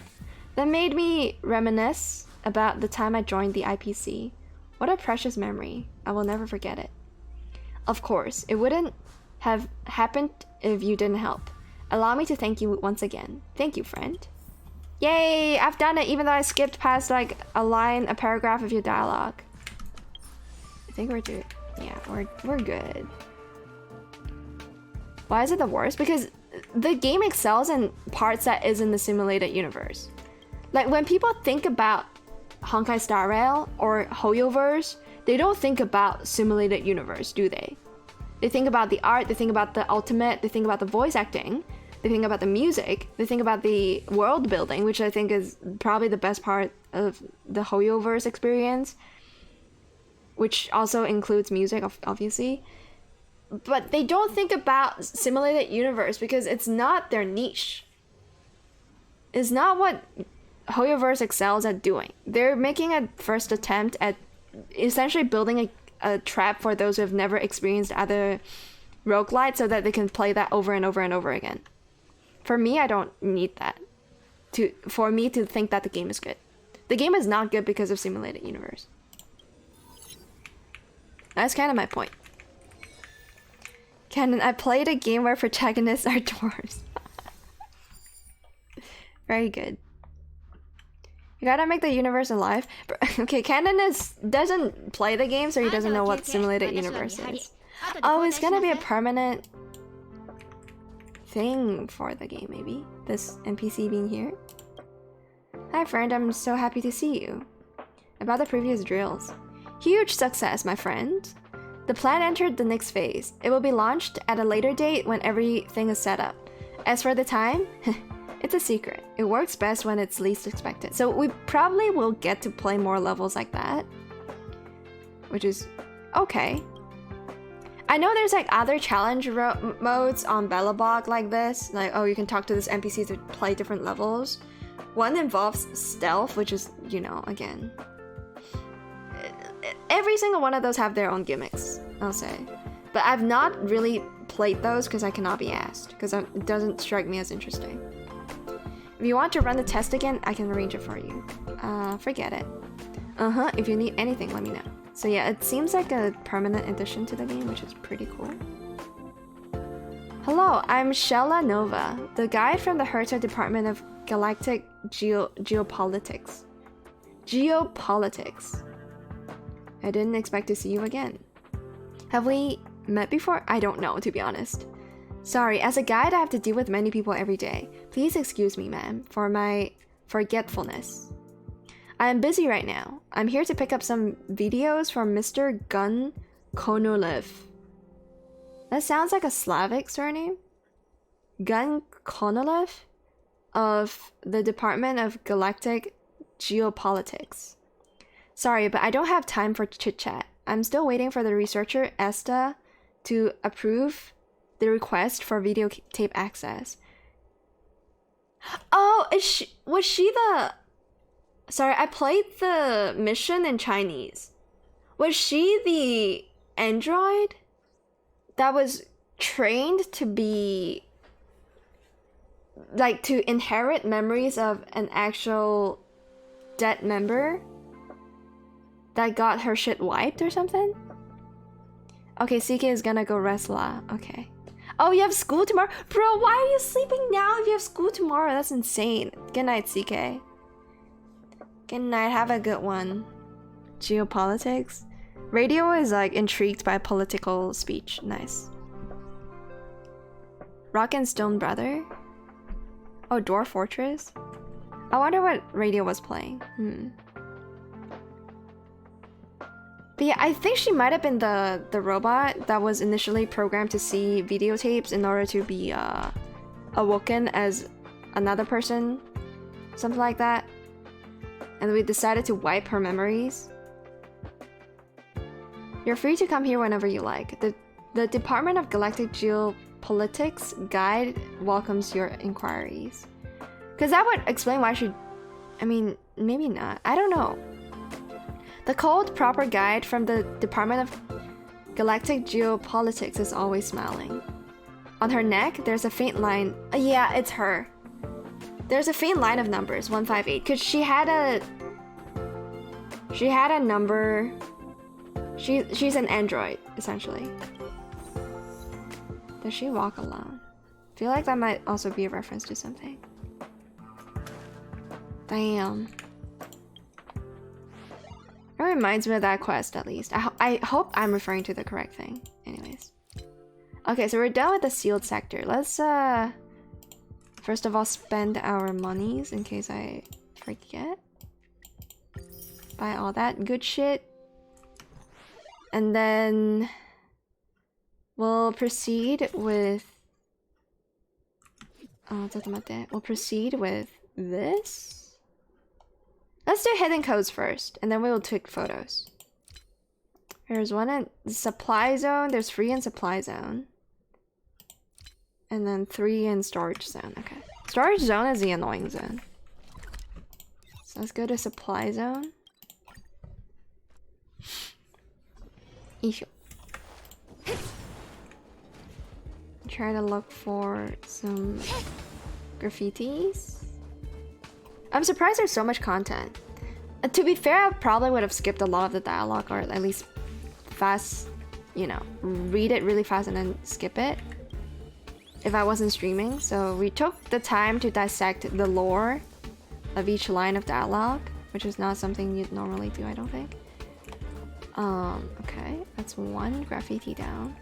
That made me reminisce about the time I joined the IPC. What a precious memory. I will never forget it. Of course, it wouldn't have happened if you didn't help. Allow me to thank you once again. Thank you, friend. Yay! I've done it even though I skipped past like a paragraph of your dialogue. I think we're good. Yeah, we're good. Why is it the worst? Because the game excels in parts that is in the Simulated Universe. Like when people think about Honkai Star Rail or Hoyoverse, they don't think about Simulated Universe, do they? They think about the art, they think about the ultimate, they think about the voice acting, they think about the music, they think about the world building, which I think is probably the best part of the Hoyoverse experience, which also includes music, obviously. But they don't think about Simulated Universe because it's not their niche. It's not what Hoyoverse excels at doing. They're making a first attempt at essentially building a trap for those who have never experienced other roguelites so that they can play that over and over and over again. For me, I don't need that for me to think that the game is good. The game is not good because of Simulated Universe. That's kind of my point. Canon, I played a game where protagonists are dwarves. Very good. You gotta make the universe alive. Okay, Canon doesn't play the game, so he doesn't know what Simulated Universe is. Oh, it's gonna be a permanent thing for the game, maybe? This NPC being here? Hi friend, I'm so happy to see you. About the previous drills. Huge success, my friend. The plan entered the next phase. It will be launched at a later date when everything is set up. As for the time, it's a secret. It works best when it's least expected. So we probably will get to play more levels like that, which is okay. I know there's like other challenge modes on Belobog like this. Like, oh, you can talk to this NPC to play different levels. One involves stealth, which is, you know, again, every single one of those have their own gimmicks, I'll say. But I've not really played those because I cannot be asked, because it doesn't strike me as interesting. If you want to run the test again, I can arrange it for you. Forget it. If you need anything, let me know. So yeah, it seems like a permanent addition to the game, which is pretty cool. Hello, I'm Shella Nova, the guide from the Herta Department of Galactic Geopolitics. Geopolitics. I didn't expect to see you again. Have we met before? I don't know, to be honest. Sorry, as a guide, I have to deal with many people every day. Please excuse me, ma'am, for my forgetfulness. I am busy right now. I'm here to pick up some videos from Mr. Gun Konolev. That sounds like a Slavic surname. Gun Konolev of the Department of Galactic Geopolitics. Sorry, but I don't have time for chit-chat. I'm still waiting for the researcher, Esta, to approve the request for videotape access. Oh, was she the... Sorry, I played the mission in Chinese. Was she the android that was trained to be like to inherit memories of an actual dead member that got her shit wiped or something. Okay, CK is gonna go wrestler. Okay. Oh, you have school tomorrow? Bro, why are you sleeping now if you have school tomorrow? That's insane. Good night, CK. Good night, have a good one. Geopolitics? Radio is like intrigued by political speech. Nice. Rock and Stone Brother? Oh, Dwarf Fortress? I wonder what Radio was playing. But yeah, I think she might have been the robot that was initially programmed to see videotapes in order to be awoken as another person. Something like that. And we decided to wipe her memories. You're free to come here whenever you like. The Department of Galactic Geopolitics Guide welcomes your inquiries. Because that would explain why she... I mean, maybe not. I don't know. The cold, proper guide from the Department of Galactic Geopolitics is always smiling. On her neck, there's a faint line... yeah, it's her. There's a faint line of numbers, 158. Because she had a number... She's an android, essentially. Does she walk alone? I feel like that might also be a reference to something. Damn. It reminds me of that quest, at least. I hope I'm referring to the correct thing. Anyways. Okay, so we're done with the sealed sector. Let's, first of all, spend our monies in case I forget. Buy all that good shit. And then we'll proceed with... We'll proceed with this. Let's do hidden codes first, and then we will take photos. There's one in the supply zone. There's 3 in supply zone. And then 3 in storage zone. Okay. Storage zone is the annoying zone. So let's go to supply zone. Issue. Try to look for some graffitis. I'm surprised there's so much content. To be fair, I probably would have skipped a lot of the dialogue, or at least fast, you know, read it really fast and then skip it if I wasn't streaming. So we took the time to dissect the lore of each line of dialogue, which is not something you'd normally do, I don't think. Okay, that's 1 graffiti down.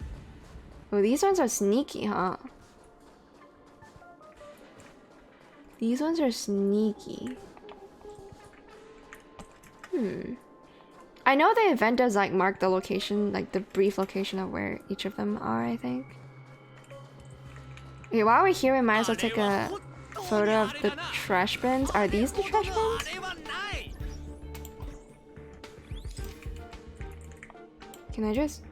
Oh, these ones are sneaky, huh? These ones are sneaky. I know the event does like mark the location, like the brief location of where each of them are, I think. Okay, while we're here, we might as well take a photo of the trash bins. Are these the trash bins? Can I just...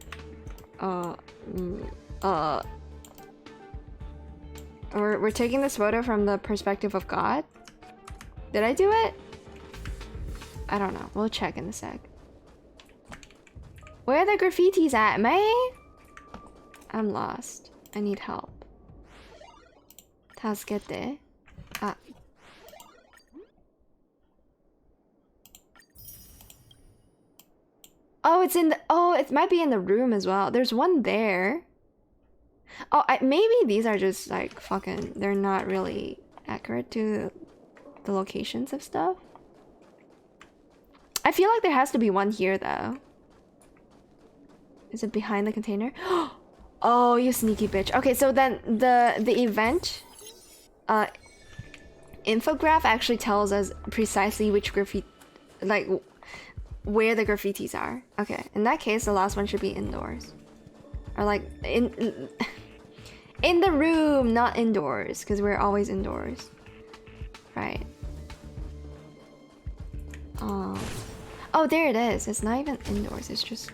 We're taking this photo from the perspective of God? Did I do it? I don't know. We'll check in a sec. Where are the graffitis at, May? I'm lost. I need help. Tasukete. Ah. Oh, it's in the... Oh, it might be in the room as well. There's one there. Oh, maybe these are just like fucking... They're not really accurate to the locations of stuff. I feel like there has to be one here though. Is it behind the container? Oh, you sneaky bitch. Okay, so then the event infograph actually tells us precisely which graffiti... Like... where the graffitis are. Okay, in that case, the last one should be indoors. Or like, in the room, not indoors, because we're always indoors. Right. Oh, there it is. It's not even indoors, it's just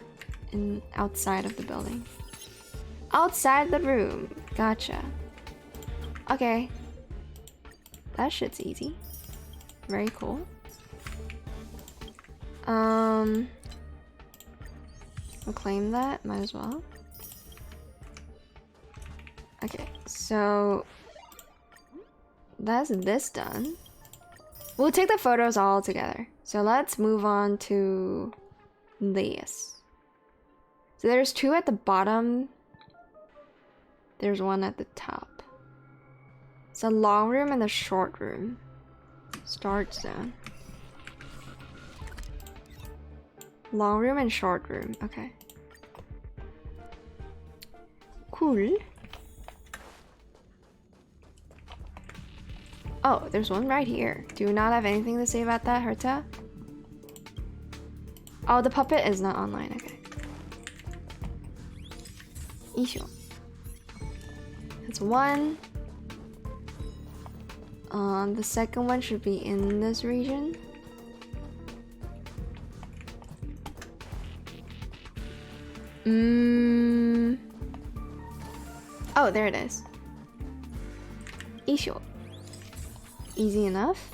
outside of the building. Outside the room. Gotcha. Okay. That shit's easy. Very cool. We'll claim that, might as well. Okay, so that's this done. We'll take the photos all together. So let's move on to this. So there's 2 at the bottom. There's 1 at the top. It's a long room and a short room. Start zone. Long room and short room. Okay. Cool. Oh, there's one right here. Do you not have anything to say about that, Herta? Oh, the puppet is not online. Okay. Isho. That's 1. The second one should be in this region. Oh, there it is. Isho. Easy enough.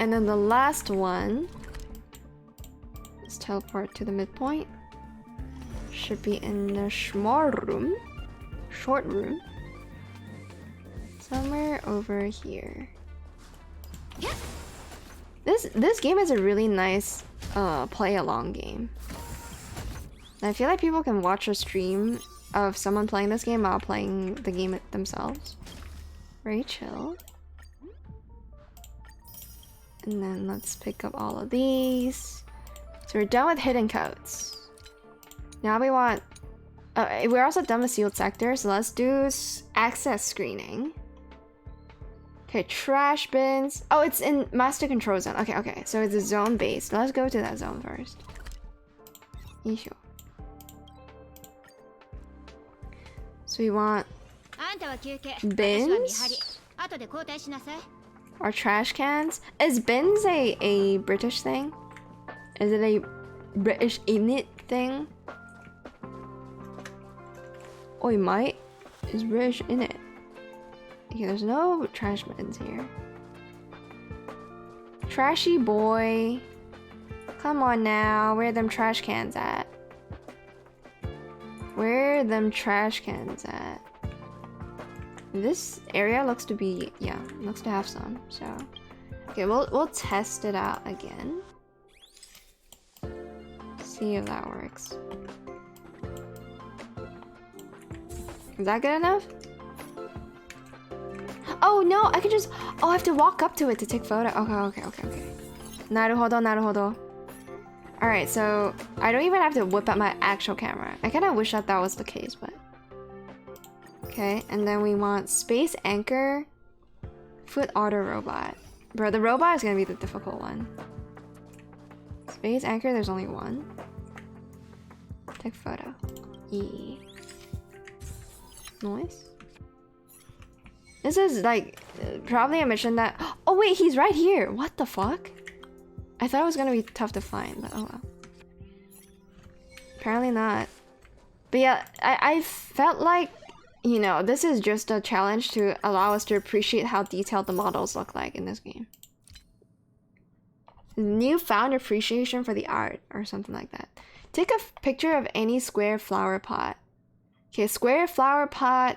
And then the last one, let's teleport to the midpoint. Should be in the small room, short room, somewhere over here. This game is a really nice play along game. I feel like people can watch a stream of someone playing this game while playing the game themselves. Very chill. And then let's pick up all of these. So we're done with hidden codes. Now we want... we're also done with sealed sector, so let's do access screening. Okay, trash bins. Oh, it's in master control zone. Okay. So it's a zone based. Let's go to that zone first. Isho. So we want bins or trash cans. Is bins a British thing? Is it a British init thing? Oh, it might. Is British in it? Okay, there's no trash bins here. Trashy boy. Come on now. Where are them trash cans at? Where are them trash cans at? This area looks to be, yeah, looks to have some, so. Okay, we'll test it out again. See if that works. Is that good enough? Oh no, I can just, oh, I have to walk up to it to take photo. Okay. Naruhodo. Alright, so I don't even have to whip out my actual camera. I kind of wish that was the case, but... Okay, and then we want space anchor, foot auto robot. Bro, the robot is gonna be the difficult one. Space anchor, there's only 1. Take photo. E. Noise. This is like probably a mission that... Oh wait, he's right here! What the fuck? I thought it was gonna be tough to find, but oh well. Apparently not. But yeah, I felt like, you know, this is just a challenge to allow us to appreciate how detailed the models look like in this game. Newfound appreciation for the art, or something like that. Take a picture of any square flower pot. Okay, square flower pot.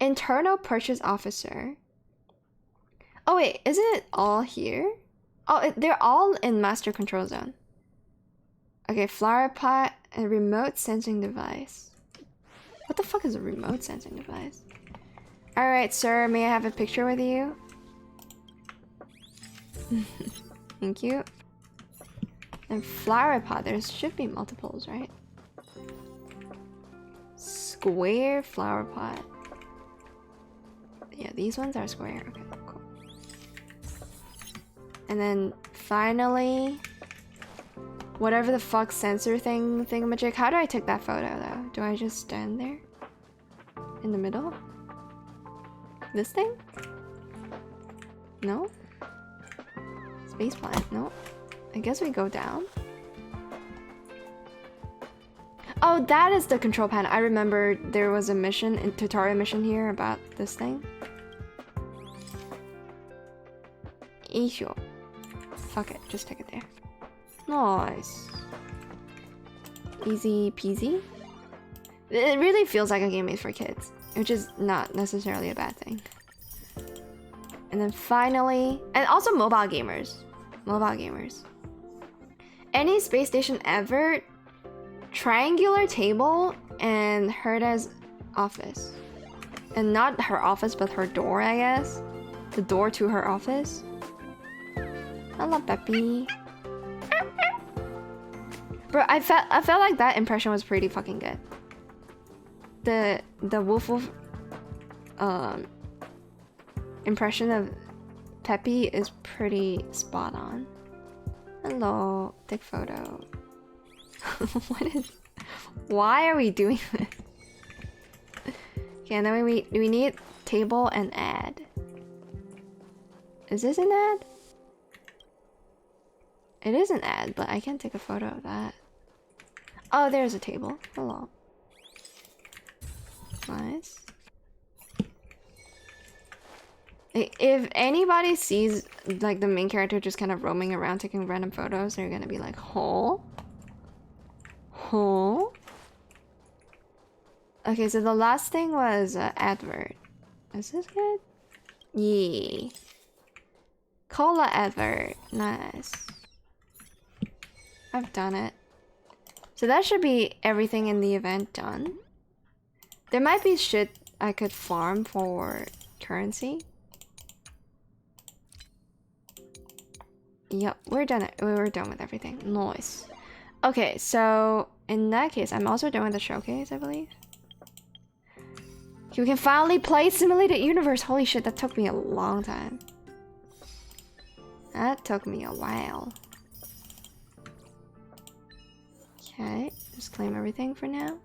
Internal purchase officer. Oh wait, isn't it all here? Oh, they're all in master control zone. Okay, flower pot and remote sensing device. What the fuck is a remote sensing device? Alright, sir, may I have a picture with you? Thank you. And flower pot, there should be multiples, right? Square flower pot. Yeah, these ones are square. Okay, cool. And then finally, whatever the fuck sensor thingamajig. How do I take that photo though? Do I just stand there? In the middle? This thing? No? Space plant? No. I guess we go down. Oh, that is the control panel. I remember there was a mission, a tutorial mission here about this thing. Isho. Fuck it, just take it there. Nice. Easy peasy. It really feels like a game made for kids. which is not necessarily a bad thing. And then finally, and also mobile gamers. Any space station ever, triangular table and Herda's office. And not her office, but her door, I guess. The door to her office. Hello, Peppy. Bro, I felt like that impression was pretty fucking good. The woof woof impression of Peppy is pretty spot on. Hello, take photo. Why are we doing this? Okay, and then we need table and ad. Is this an ad? It is an ad, but I can't take a photo of that. Oh, there's a table. Hello. Nice. If anybody sees like the main character just kind of roaming around taking random photos, they're gonna be like, "Huh? Huh?" Okay, so the last thing was advert. Is this good? Yeah. Cola advert. Nice. I've done it. So that should be everything in the event done. There might be shit I could farm for currency. Yep, we're done. We're done with everything. Nice. Okay, so in that case, I'm also done with the showcase, I believe. Okay, we can finally play Simulated Universe. Holy shit, that took me a long time. That took me a while. Okay, just claim everything for now.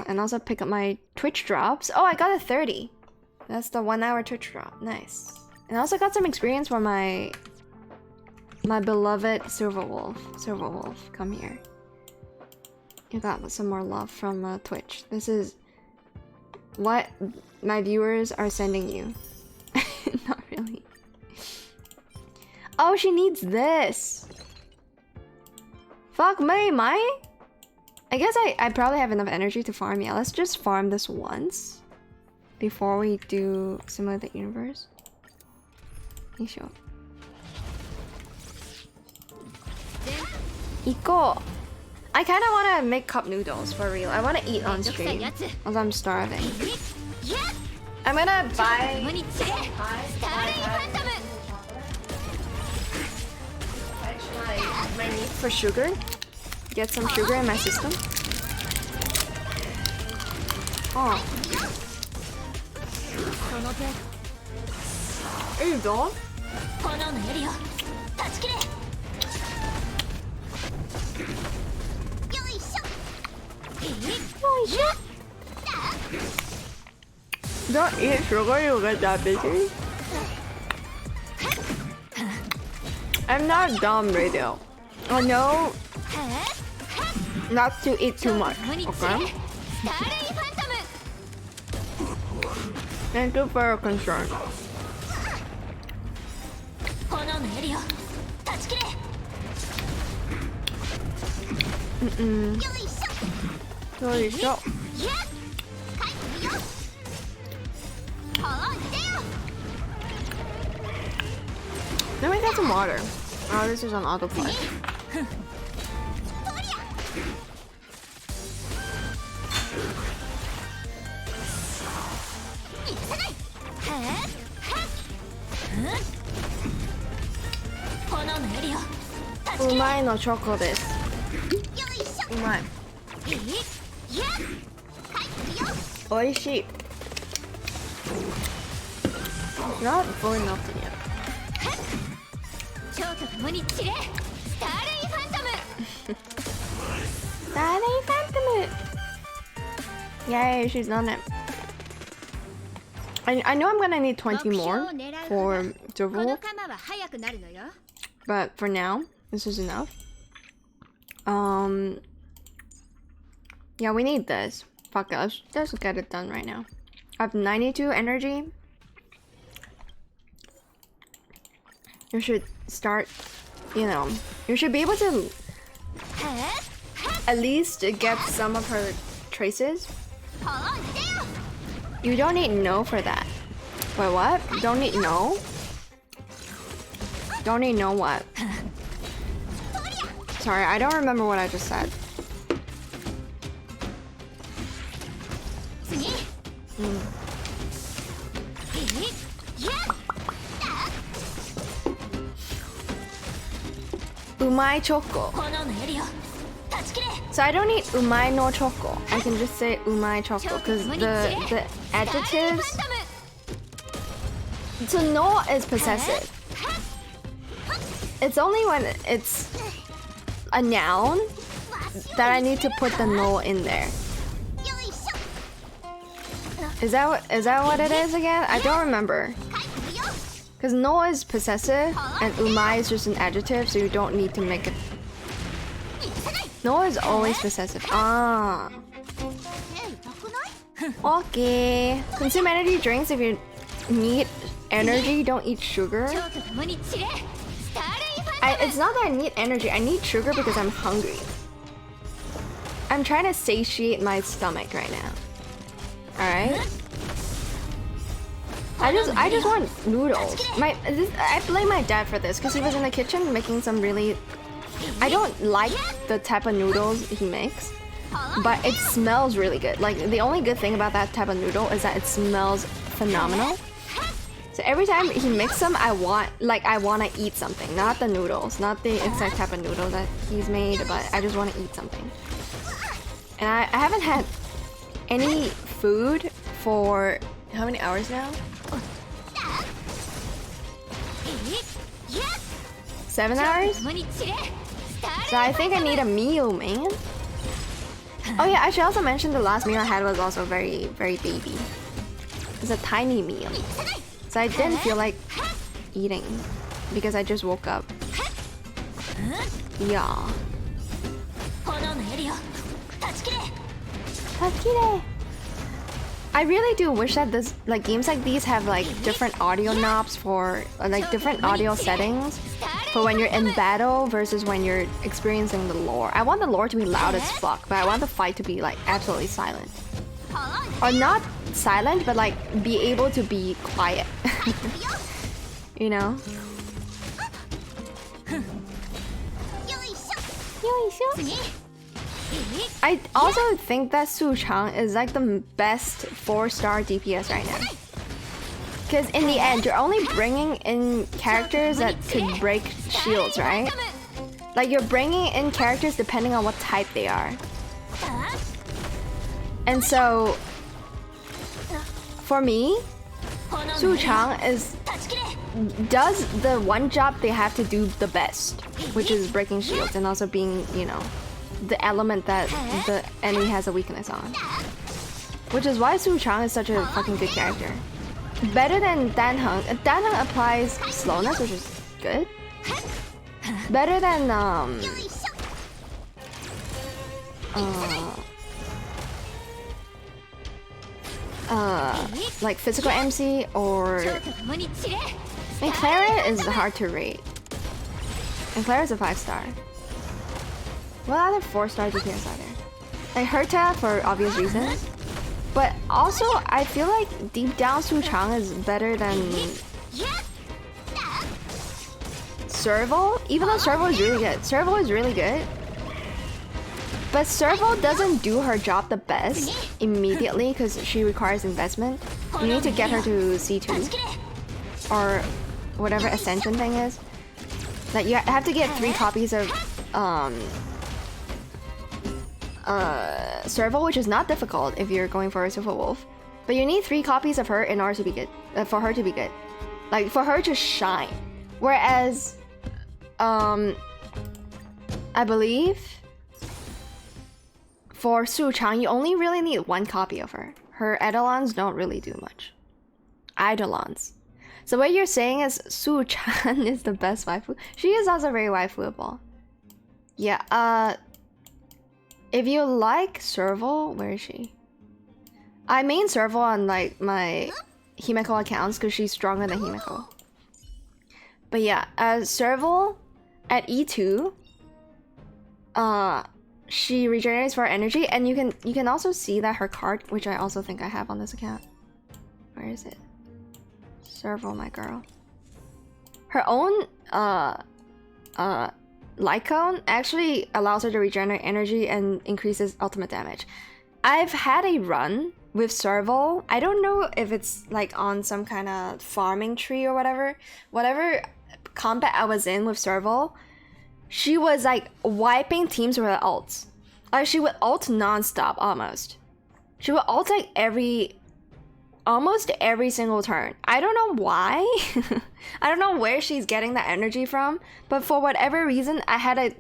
And also pick up my Twitch drops. Oh, I got a 30. That's the 1 hour Twitch drop. Nice. And I also got some experience for my beloved Silver Wolf. Silver Wolf, come here. You got some more love from Twitch. This is what my viewers are sending you. Not really. Oh, she needs this. Fuck me, my. I guess I probably have enough energy to farm. Yeah, let's just farm this once before we do Simulate the Universe. Sure. Iko. I kind of want to make cup noodles for real. I want to eat on stream as I'm starving. I'm gonna buy my need for sugar. Get some sugar in my system. Oh. Are you done? Don't eat sugar, you'll get diabetes. I'm not dumb, radio. Oh no. Not to eat too much, okay? Thank you for your concern. Holy shit. Let me get some water. Oh, this is on autoplay. Umai no choco desu. Umai. Oishii. It's not full enough yet. Starry Phantom! Yay, she's done it. I know I'm gonna need 20 more for Silver, but for now, this is enough. Yeah, we need this. Fuck it, let's get it done right now. I have 92 energy. You should start, you know, you should be able to at least get some of her traces. You don't need no for that. Wait, what? Don't need no? Don't need no what? Sorry, I don't remember what I just said. Umai choco. So I don't need umai no choco. I can just say umai choco because the adjectives. So no is possessive. It's only when it's a noun that I need to put the no in there. Is that what it is again? I don't remember. Because no is possessive and umai is just an adjective, so you don't need to make it. No is always possessive. Ah. Okay. Consume energy drinks if you need energy. Don't eat sugar. It's not that I need energy. I need sugar because I'm hungry. I'm trying to satiate my stomach right now. Alright? I just want noodles. I blame my dad for this because he was in the kitchen making some really... I don't like the type of noodles he makes, but it smells really good. Like, the only good thing about that type of noodle is that it smells phenomenal. So every time he makes them, I want to eat something. Not the noodles, not the exact type of noodle that he's made, but I just want to eat something. And I haven't had any food for how many hours now? 7 hours? So I think I need a meal, man. Oh yeah, I should also mention the last meal I had was also very, very baby. It's a tiny meal. So I didn't feel like eating because I just woke up. Yeah. I really do wish that games like these have like different audio knobs for like different audio settings for when you're in battle versus when you're experiencing the lore. I want the lore to be loud as fuck, but I want the fight to be like absolutely silent. Or not silent, but like be able to be quiet. You know? I also think that Su Chang is like the best 4-star DPS right now. Because in the end, you're only bringing in characters that could break shields, right? Like you're bringing in characters depending on what type they are. And so, for me, Su Chang does the one job they have to do the best, which is breaking shields and also being, you know, the element that the enemy has a weakness on. Which is why Su Chang is such a fucking good character. Better than Dan Heng. Dan Heng applies slowness, which is good. Better than like physical MC or and Clara is hard to rate. And Clara's a 5-star. What other 4-star DPS are there? Like Herta for obvious reasons. But also, I feel like deep down Su Chang is better than Serval. Even though Serval is really good. Serval is really good. But Serval doesn't do her job the best immediately because she requires investment. You need to get her to C2. Or whatever Ascension thing is. Like you have to get 3 copies of Serval, which is not difficult if you're going for a Silver Wolf. But you need 3 copies of her in order to be good. For her to be good. Like, for her to shine. Whereas, I believe, for Su Chang, you only really need 1 copy of her. Her Eidolons don't really do much. Eidolons. So what you're saying is Su Chan is the best waifu? She is also very waifuable. Yeah, if you like Serval, where is she? I main Serval on like my Himeko accounts because she's stronger than Himeko. But yeah, Serval at E2, she regenerates for energy, and you can also see that her card, which I also think I have on this account. Where is it? Servo, my girl. Her own light cone actually allows her to regenerate energy and increases ultimate damage. I've had a run with Serval. I don't know if it's like on some kind of farming tree or whatever. Whatever combat I was in with Serval, she was like wiping teams with her ults. Like she would ult non-stop almost. She would ult like almost every single turn. I don't know why. I don't know where she's getting that energy from, but for whatever reason, I had a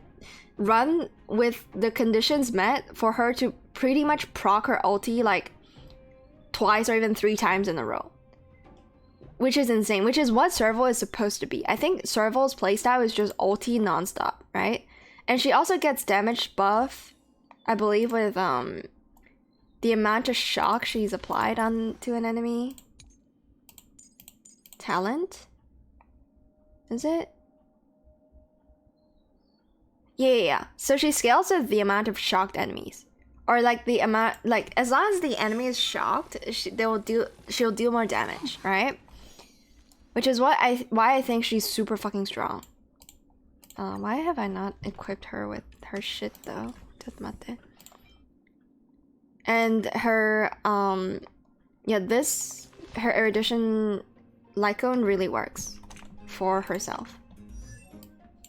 run with the conditions met for her to pretty much proc her ulti like twice or even 3 times in a row. Which is insane, which is what Serval is supposed to be. I think Serval's playstyle is just ulti nonstop, right? And she also gets damage buff, I believe, with the amount of shock she's applied onto an enemy. Talent? Is it? Yeah. So she scales with the amount of shocked enemies. Or like the amount, like as long as the enemy is shocked, she'll deal more damage, right? Which is why I think she's super fucking strong. Why have I not equipped her with her shit though? And her her erudition Lycone really works for herself.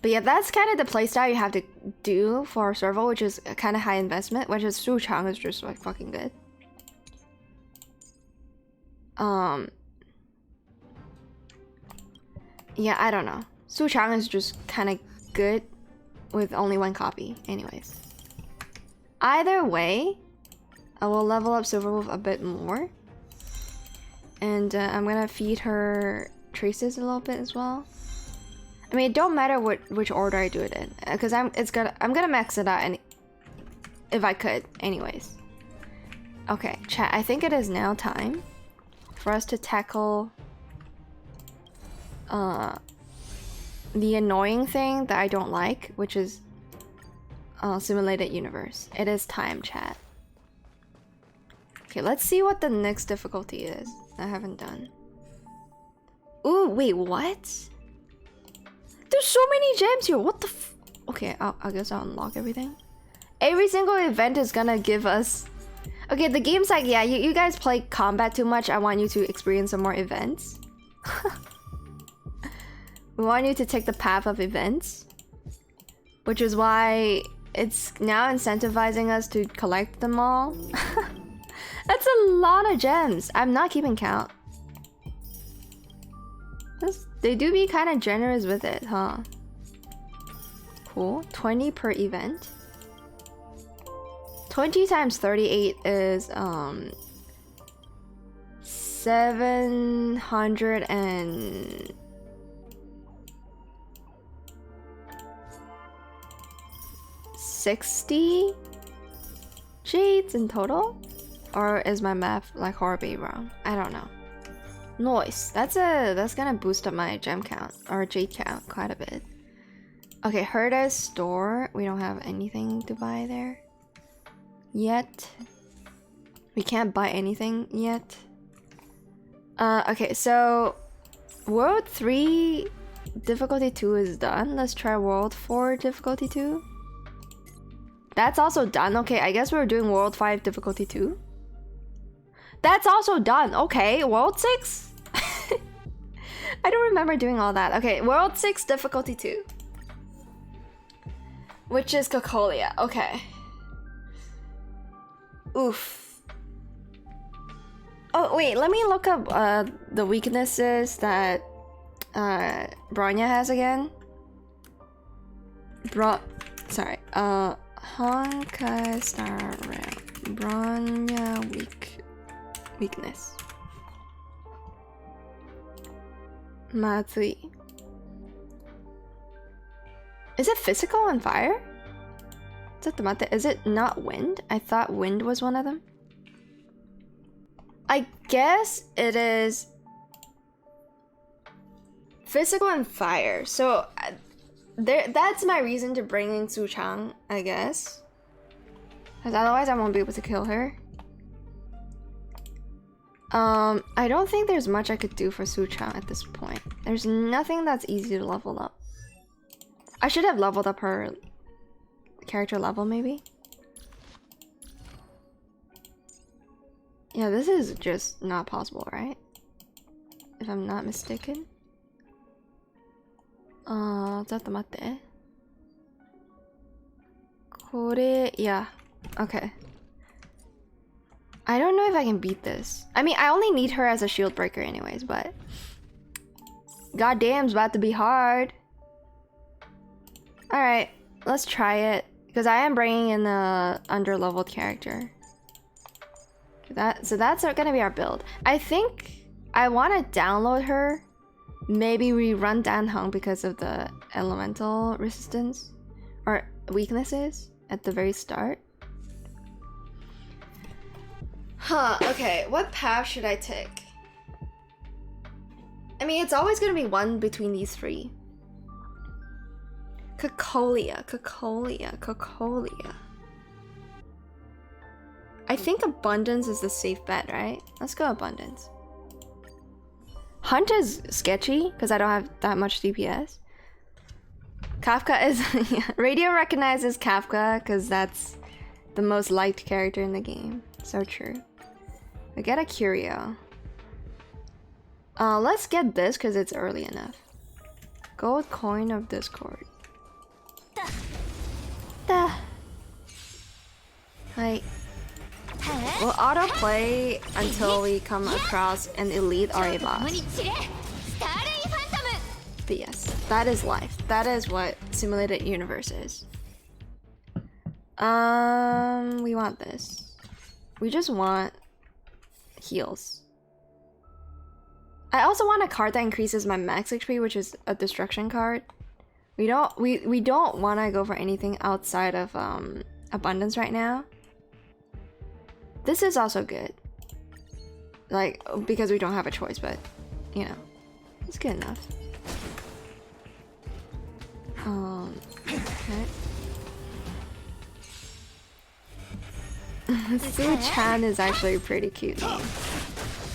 But yeah, that's kind of the playstyle you have to do for Serval, which is kind of high investment, which is Su Chang is just like fucking good. Yeah, I don't know. Su Chang is just kind of good with only 1 copy. Anyways. Either way, I will level up Silverwolf a bit more. And I'm gonna feed her traces a little bit as well. I mean, it don't matter which order I do it in, because I'm gonna max it out if I could, anyways. Okay, chat. I think it is now time for us to tackle the annoying thing that I don't like, which is simulated universe. It is time, chat. Okay, let's see what the next difficulty is. I haven't done. Ooh, wait, what? There's so many gems here. What the f? Okay, I guess I'll unlock everything. Every single event is gonna give us... Okay, the game's like, yeah, you guys play combat too much. I want you to experience some more events. We want you to take the path of events. Which is why it's now incentivizing us to collect them all. That's a lot of gems. I'm not keeping count. They do be kind of generous with it, huh? Cool. 20 per event. 20 times 38 is 760 jades in total? Or is my math like horribly wrong? I don't know. Nice. That's gonna boost up my gem count or jade count quite a bit. Okay, Herda's store. We don't have anything to buy there yet. We can't buy anything yet. Okay, so World 3 difficulty 2 is done. Let's try World 4 difficulty 2. That's also done. Okay, I guess we're doing World 5 difficulty 2. That's also done. Okay, World 6? I don't remember doing all that. Okay, World 6 difficulty 2. Which is Cocolia. Okay. Oof. Oh, wait, let me look up the weaknesses that Bronya has again. Sorry. Honkai Star Rail. Bronya weakness. Matsui. Is it physical and fire? Is it not wind? I thought wind was one of them. I guess it is physical and fire. So that's my reason to bring in Su Chang, I guess. Because otherwise I won't be able to kill her. I don't think there's much I could do for Sucha at this point. There's nothing that's easy to level up. I should have leveled up her character level, maybe? Yeah, this is just not possible, right? If I'm not mistaken. ちょっと待って。これ, yeah. Okay. I don't know if I can beat this. I mean, I only need her as a shield breaker anyways, but... Goddamn, it's about to be hard. Alright, let's try it. Because I am bringing in the under-leveled character. So that's gonna be our build. I think I want to download her. Maybe we run Danheng because of the elemental resistance. Or weaknesses at the very start. Huh, okay, what path should I take? I mean, it's always gonna be one between these three. Cocolia. I think Abundance is the safe bet, right? Let's go Abundance. Hunt is sketchy, because I don't have that much DPS. Kafka is... yeah. Radio recognizes Kafka, because that's the most liked character in the game. So true. We get a Curio. Let's get this, because it's early enough. Gold Coin of Discord. Hi. We'll autoplay until we come across an elite RA boss. But yes, that is life. That is what simulated universe is. We want this. We just want heals. I also want a card that increases my max HP, which is a destruction card. We don't want to go for anything outside of abundance right now. This is also good. Like, because we don't have a choice, but you know, it's good enough. Okay. Su-chan is actually a pretty cute name.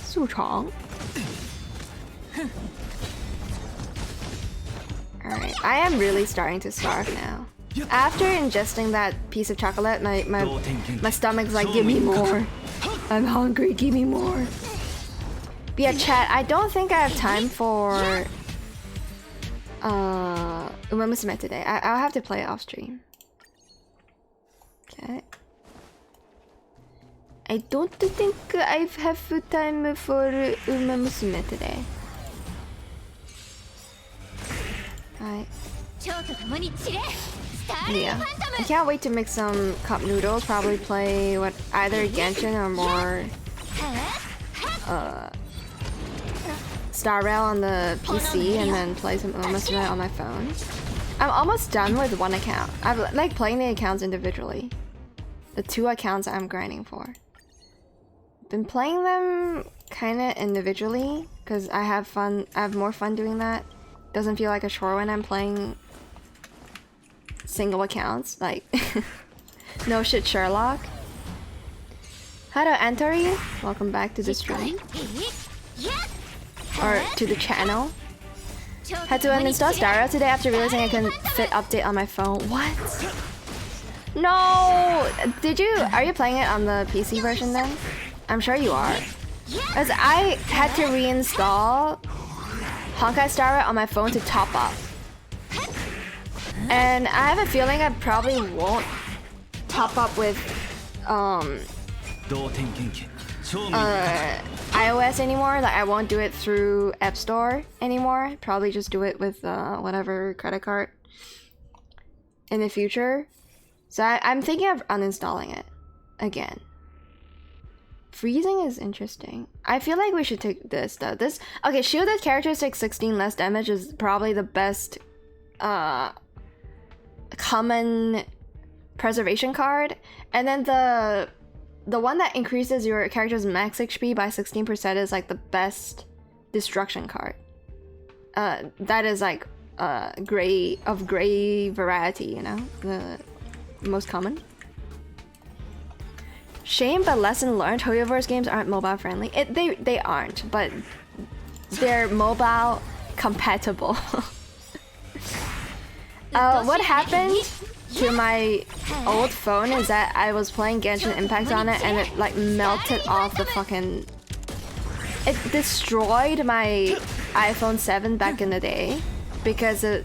Su-chang. Alright, I am really starting to starve now. After ingesting that piece of chocolate, my stomach's like, give me more. I'm hungry, give me more. But yeah, chat, I don't think I have time for Uma Musume today. I'll have to play it off stream. Okay. I don't think I have time for Uma Musume today. Alright. Yeah. I can't wait to make some cup noodles. Probably play either Genshin or more Star Rail on the PC and then play some Uma Musume on my phone. I'm almost done with one account. I like playing the accounts individually. The 2 accounts I'm grinding for. Been playing them kinda individually because I have more fun doing that. Doesn't feel like a chore when I'm playing single accounts, like no shit Sherlock. How to enter you? Welcome back to the stream. Or to the channel. Had to uninstall Starhunt today after realizing I couldn't fit update on my phone. What? No! Are you playing it on the PC version then? I'm sure you are. As I had to reinstall Honkai Starhunt on my phone to top up. And I have a feeling I probably won't top up with iOS anymore. Like I won't do it through App Store anymore. Probably just do it with whatever credit card in the future. So I'm thinking of uninstalling it again. Freezing is interesting. I feel like we should take this though. Okay, shielded characters take 16 less damage is probably the best common preservation card. And then the one that increases your character's max HP by 16% is like the best destruction card. That is like gray variety, you know, the most common. Shame, but lesson learned. Hoyoverse games aren't mobile friendly. They aren't, but they're mobile compatible. What happened to my old phone is that I was playing Genshin Impact on it and it like melted off the fucking... It destroyed my iPhone 7 back in the day because I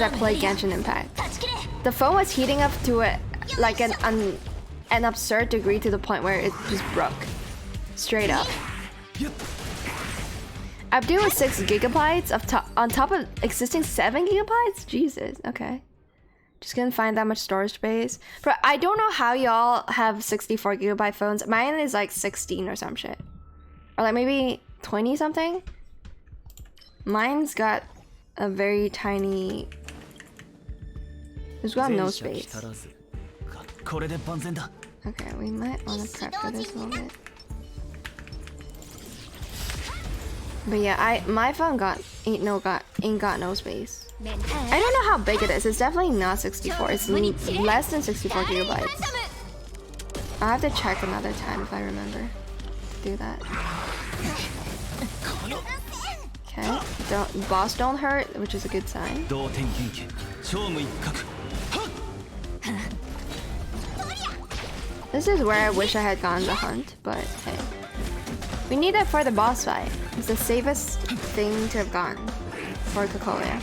played Genshin Impact. The phone was heating up to like an absurd degree to the point where it just broke. Straight up. Abdul was 6 gigabytes on top of existing 7 gigabytes? Jesus, okay. Just couldn't find that much storage space. But I don't know how y'all have 64 gigabyte phones. Mine is like 16 or some shit. Or like maybe 20 something? Mine's got a very tiny... It's got no space. Okay, we might want to prep for this a little bit. But yeah, my phone ain't got no space. I don't know how big it is. It's definitely not 64. It's less than 64 gigabytes. I'll have to check another time if I remember. Do that. Okay. Boss don't hurt, which is a good sign. This is where I wish I had gone the hunt, but hey. We need it for the boss fight. It's the safest thing to have gone for Kokoya.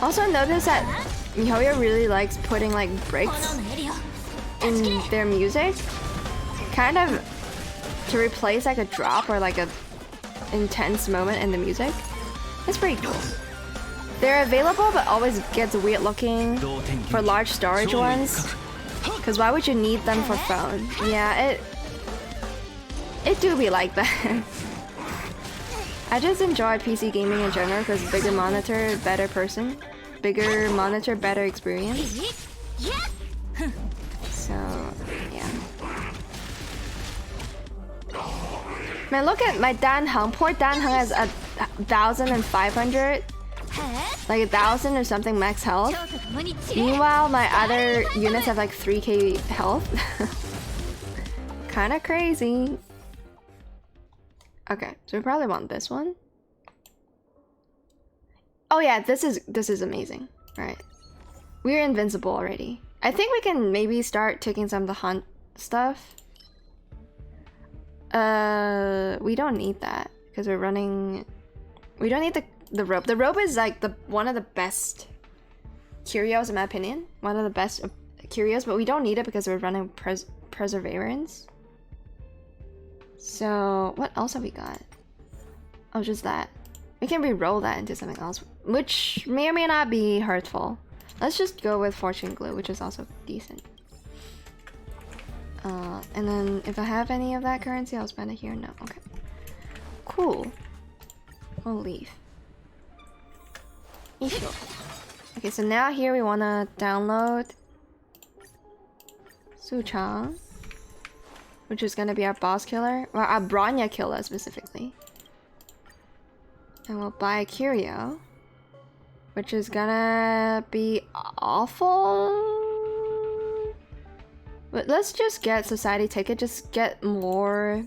Also notice that MiHoYo really likes putting like breaks in their music, kind of to replace like a drop or like a intense moment in the music. It's pretty cool. They're available but always gets weird looking for large storage ones, because why would you need them for phone? Yeah, it do be like that. I just enjoy PC gaming in general because bigger monitor, better person. Bigger monitor, better experience. So, yeah. Man, look at my Dan Heng. Poor Dan Heng has 1,500. Like 1,000 or something max health. Meanwhile, my other units have like 3k health. Kinda crazy. Okay, so we probably want this one. Oh yeah, this is amazing. Right. We're invincible already. I think we can maybe start taking some of the hunt stuff. We don't need that because we're running. We don't need the rope. The rope is like one of the best curios in my opinion. One of the best curios, but we don't need it because we're running perseverance. So what else have we got? Oh, just that. We can re-roll that into something else, which may or may not be hurtful. Let's just go with Fortune Glue, which is also decent. And then if I have any of that currency, I'll spend it here. No, okay. Cool. We'll leave. Okay, so now here we want to download Suchang, which is going to be our boss killer, or our Bronya killer specifically. And we'll buy a curio, which is gonna be awful. But let's just get society ticket, just get more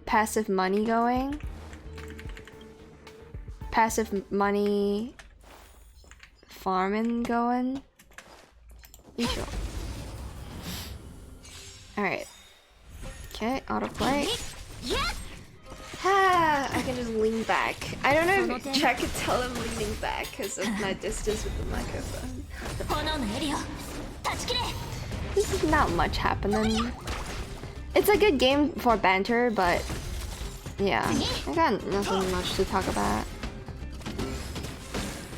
passive money going. Passive money farming going. Sure. Alright. Okay, autoplay. Ah, I can just lean back. I don't know if Jack could tell I'm leaning back because of my distance with the microphone. This is not much happening. It's a good game for banter, but yeah, I got nothing much to talk about.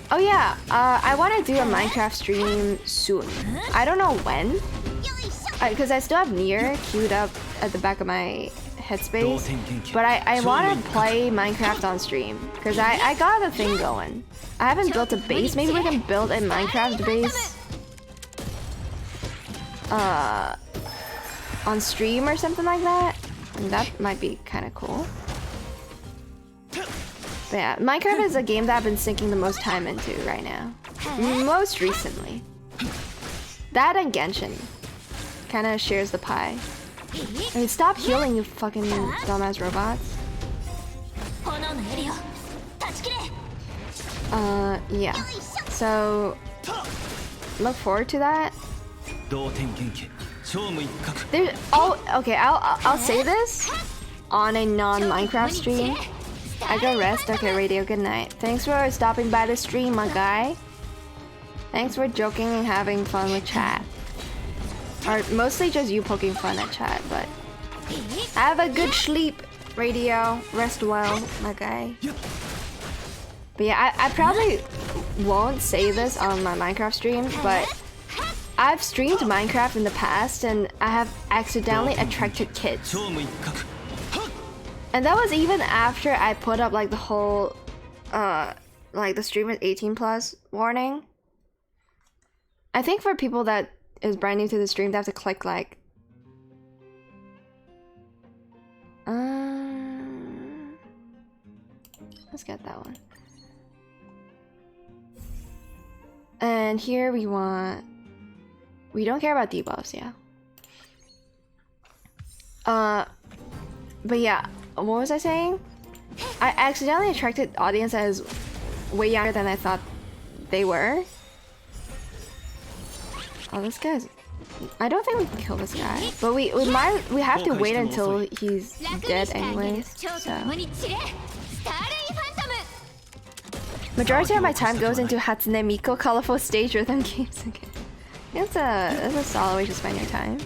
Oh yeah, I want to do a Minecraft stream soon. I don't know when, because I still have Nier queued up at the back of my headspace, but I want to play Minecraft on stream because I got a thing going. I haven't built a base. Maybe we can build a Minecraft base on stream or something like that. And that might be kind of cool. But yeah, Minecraft is a game that I've been sinking the most time into right now. Most recently. That and Genshin kind of shares the pie. I mean, stop healing, you fucking dumbass robots. Yeah. So, look forward to that. There's okay. I'll say this on a non-Minecraft stream. I go rest. Okay, Radio. Good night. Thanks for stopping by the stream, my guy. Thanks for joking and having fun with chat. Or mostly just you poking fun at chat, but have a good sleep, Radio. Rest well, my guy. But yeah, I probably won't say this on my Minecraft stream, but I've streamed Minecraft in the past and I have accidentally attracted kids. And that was even after I put up like the whole, like the stream is 18+ warning. I think for people that is brand new to the stream, they have to click like, let's get that one. And here we don't care about debuffs, yeah. But yeah, what was I saying? I accidentally attracted audience that is way younger than I thought they were. Oh, this guy's... I don't think we can kill this guy, but we have to wait until he's dead anyways, so... Majority of my time goes into Hatsune Miku colorful stage rhythm games again. That's a solid way to spend your time.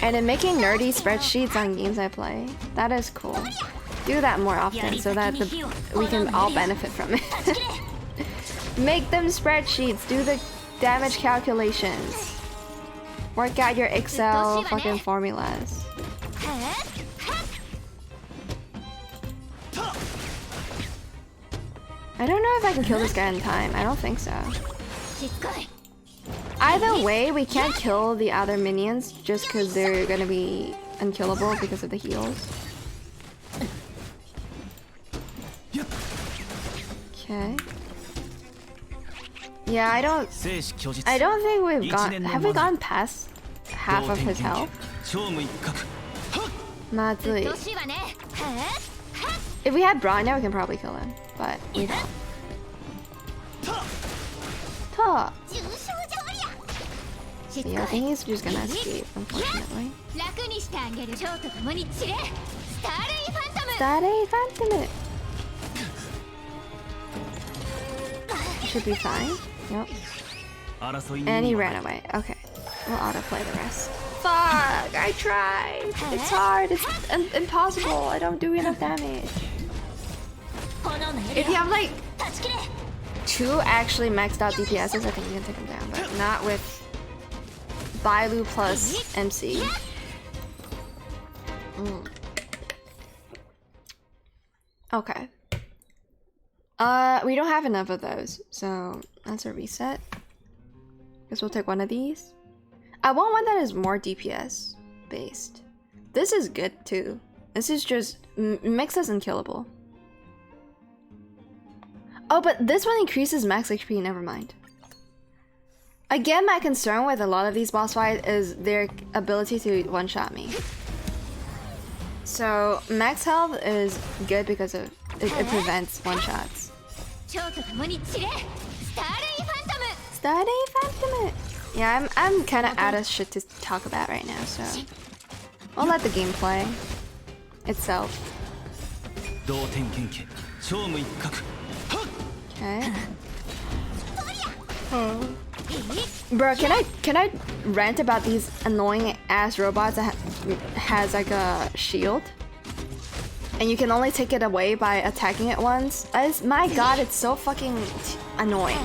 And then making nerdy spreadsheets on games I play. That is cool. Do that more often so that we can all benefit from it. Make them spreadsheets. Do the damage calculations. Work out your Excel fucking formulas. I don't know if I can kill this guy in time. I don't think so. Either way, we can't kill the other minions just because they're gonna be unkillable because of the heals. Okay. Yeah, I don't think we've gone... Have we gone past half of his health? Matsui. If we had Brawn now, we can probably kill him, but we don't. Ta! Yeah, I think he's just gonna escape, unfortunately. Starry Phantom! Should be fine. Yep. And he ran away. Okay. We'll autoplay the rest. Fuck! I tried! It's hard! It's impossible! I don't do enough damage. If you have like 2 actually maxed out DPSs, I think you can take him down, but not with Bailu plus MC. Okay. We don't have enough of those, so that's a reset. Guess we'll take one of these. I want one that is more DPS based. This is good too. This is just makes us unkillable. Oh, but this one increases max HP, never mind. Again, my concern with a lot of these boss fights is their ability to one-shot me. So, max health is good because of it prevents one-shots. Starry Phantom! Yeah, I'm kind of out of shit to talk about right now, so... I'll let the game play itself. Okay. Bro, can I rant about these annoying ass robots that has like a shield? And you can only take it away by attacking it once? My god, it's so fucking annoying.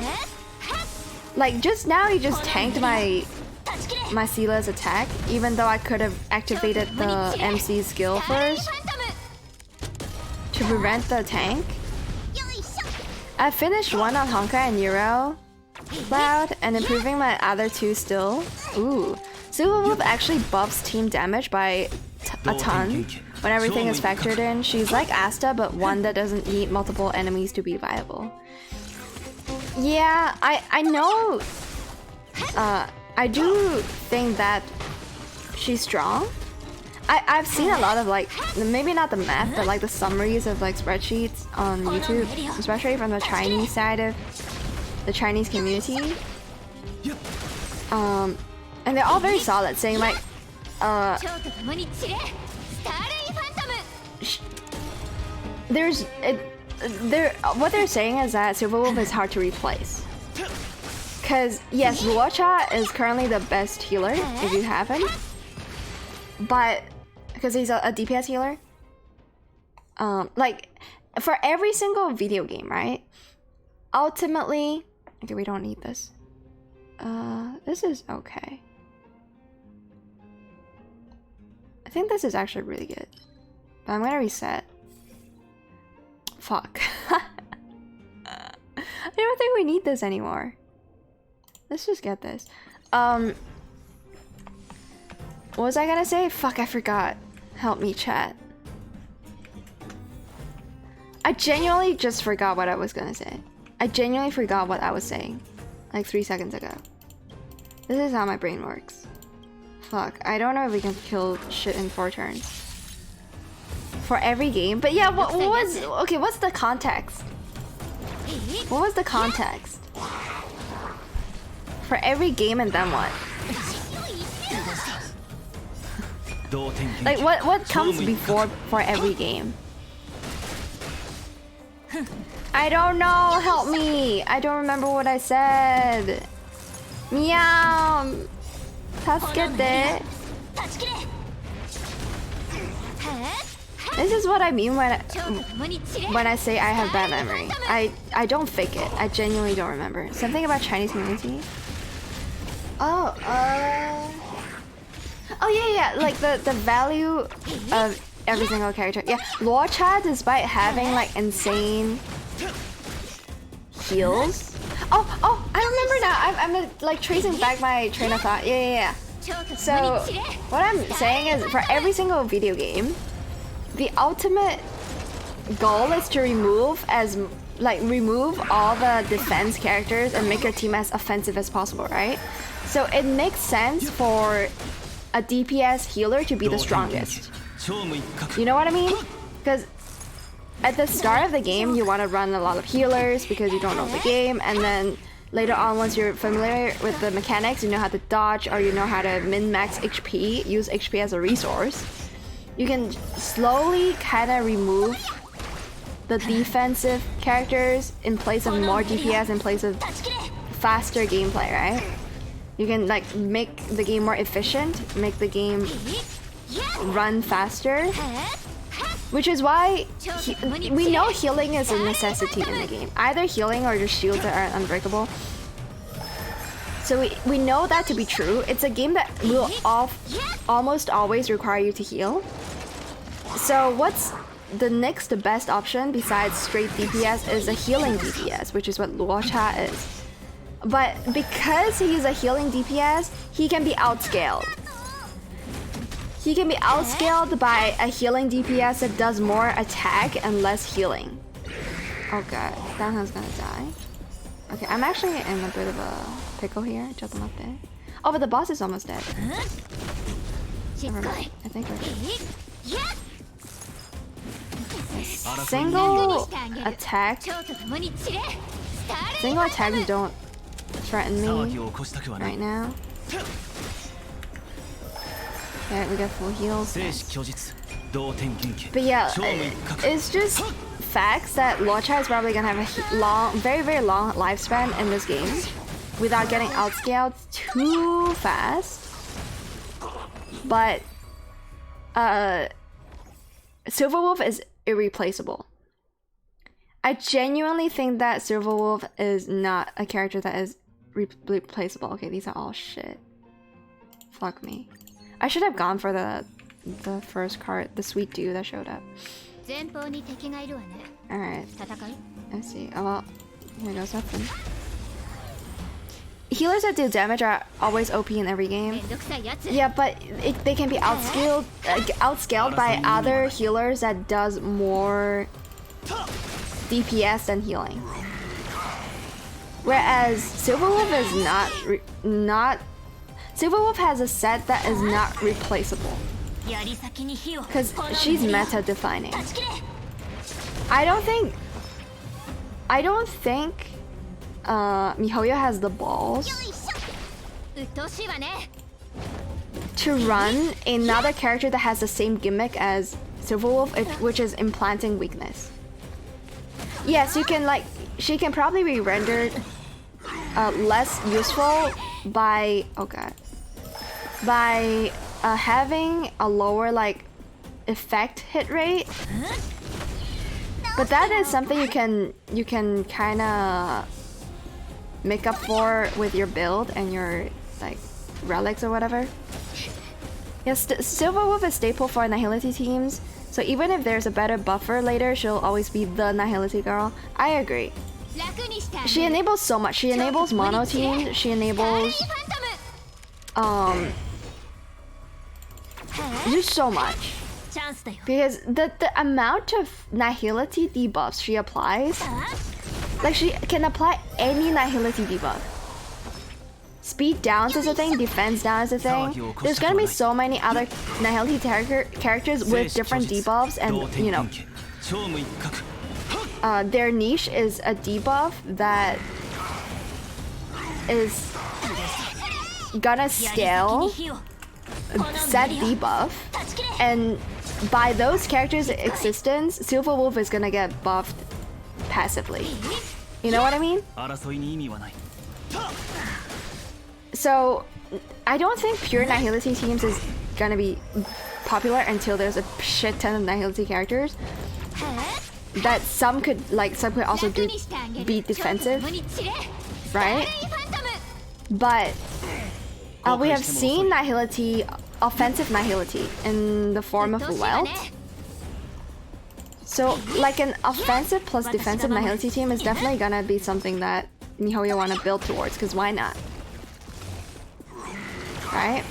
Like just now he just tanked my Sila's attack, even though I could have activated the MC skill first to prevent the tank. I finished one on Honkai and Euro, loud and improving my other two still. Ooh. Silverwolf actually buffs team damage by a ton when everything is factored in. She's like Asta, but one that doesn't need multiple enemies to be viable. Yeah, I know. I do think that she's strong. I've seen a lot of like, maybe not the math, but like the summaries of like spreadsheets on YouTube, especially from the Chinese side of the Chinese community. And they're all very solid, saying like, what they're saying is that Silverwolf is hard to replace. Cause yes, Luocha is currently the best healer if you have him, but because he's a DPS healer. Like for every single video game, right? Ultimately, okay, we don't need this. This is okay. I think this is actually really good, but I'm gonna reset. Fuck. I don't think we need this anymore. Let's just get this. What was I gonna say? Fuck, I forgot. Help me, chat. I genuinely just forgot what I was gonna say. I genuinely forgot what I was saying like 3 seconds ago. This is how my brain works. Fuck, I don't know if we can kill shit in 4 turns. For every game? But yeah, what was... Okay, what's the context? What was the context? For every game and then what? Like what comes before for every game? I don't know, help me! I don't remember what I said. Meow! Tasukete. This is what I mean when I say I have bad memory. I don't fake it. I genuinely don't remember. Something about Chinese community? Oh, oh yeah, like the value of every single character. Yeah, Luocha, despite having like insane heals. Oh, I remember now. I'm like tracing back my train of thought. Yeah. So what I'm saying is, for every single video game, the ultimate goal is to remove all the defense characters and make your team as offensive as possible, right? So it makes sense for a DPS healer to be the strongest. You know what I mean? Because at the start of the game, you want to run a lot of healers because you don't know the game, and then later on, once you're familiar with the mechanics, you know how to dodge or you know how to min-max HP, use HP as a resource, you can slowly kind of remove the defensive characters in place of more DPS, in place of faster gameplay, right? You can like make the game more efficient, make the game run faster, which is why we know healing is a necessity in the game. Either healing or your shields are unbreakable. So we know that to be true. It's a game that will almost always require you to heal. So what's the next best option besides straight DPS is a healing DPS, which is what Luocha is. But because he's a healing DPS, he can be outscaled. He can be outscaled by a healing DPS that does more attack and less healing. Oh god, Starhunt's gonna die. Okay, I'm actually in a bit of a pickle here. Oh, but the boss is almost dead. Never mind. I think we're good. Single attacks don't threaten me right now. Okay, we got full heals. But yeah, it's just facts that Luocha is probably gonna have a long, very long lifespan in this game without getting outscaled too fast. But Silverwolf is irreplaceable. I genuinely think that Silverwolf is not a character that is replaceable. Okay, these are all shit. Fuck me. I should have gone for the first card, the sweet dew that showed up. Alright. Let's see. Oh well, here goes nothing. healers that do damage are always OP in every game. Yeah, but they can be outscaled by other healers that does more DPS than healing. Whereas Silverwolf is not Silverwolf has a set that is not replaceable. Because she's meta defining. I don't think MiHoYo has the balls to run another character that has the same gimmick as Silverwolf, which is implanting weakness. Yes, you can she can probably be rendered less useful by having a lower effect hit rate. But that is something you can kind of make up for with your build and your relics or whatever. Yes, Silverwolf is staple for Nihility teams, so even if there's a better buffer later, she'll always be the Nihility girl. I agree. She enables so much. She enables mono team. She enables just so much. Because the amount of Nihility debuffs she applies, she can apply any Nihility debuff. Speed downs is a thing, defense down is a thing. There's gonna be so many other Nihility characters with different debuffs, and their niche is a debuff that is gonna scale set debuff, and by those characters' existence, Silverwolf is gonna get buffed passively. You know what I mean? So I don't think pure Nihility teams is gonna be popular until there's a shit ton of Nihility characters that some could also be defensive, right? But we have seen Nihility, offensive Nihility, in the form of Welt. So an offensive plus defensive Nihility team is definitely gonna be something that MiHoYo wanna build towards, because why not? Right?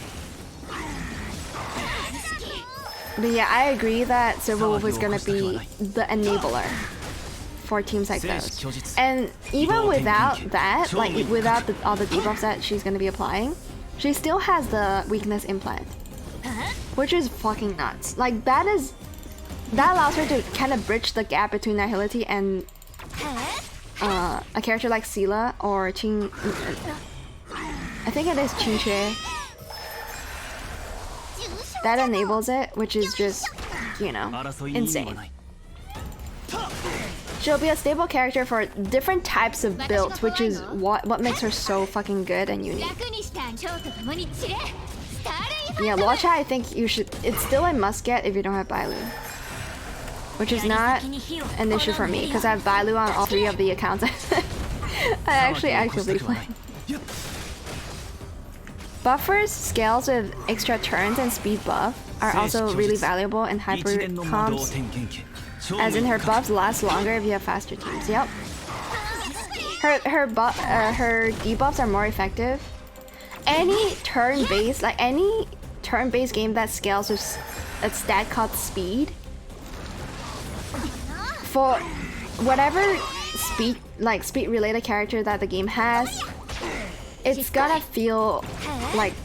But yeah, I agree that Silverwolf is gonna be the enabler for teams like those. And even without that, without all the debuffs that she's gonna be applying, she still has the weakness implant, which is fucking nuts. That allows her to kind of bridge the gap between Nihility and a character like Sela or Qing. I think it is Qingxue. That enables it, which is just, insane. She'll be a stable character for different types of builds, which is what makes her so fucking good and unique. Yeah, Luocha, I think you should. It's still a must get if you don't have Bailu, which is not an issue for me because I have Bailu on all 3 of the accounts I actually actively play. Buffers, scales with extra turns and speed buff are also really valuable in hyper comps, as in her buffs last longer if you have faster teams. Yep. Her debuffs are more effective. Any turn-based game that scales with a stat called speed, for whatever speed related character that the game has, it's gonna feel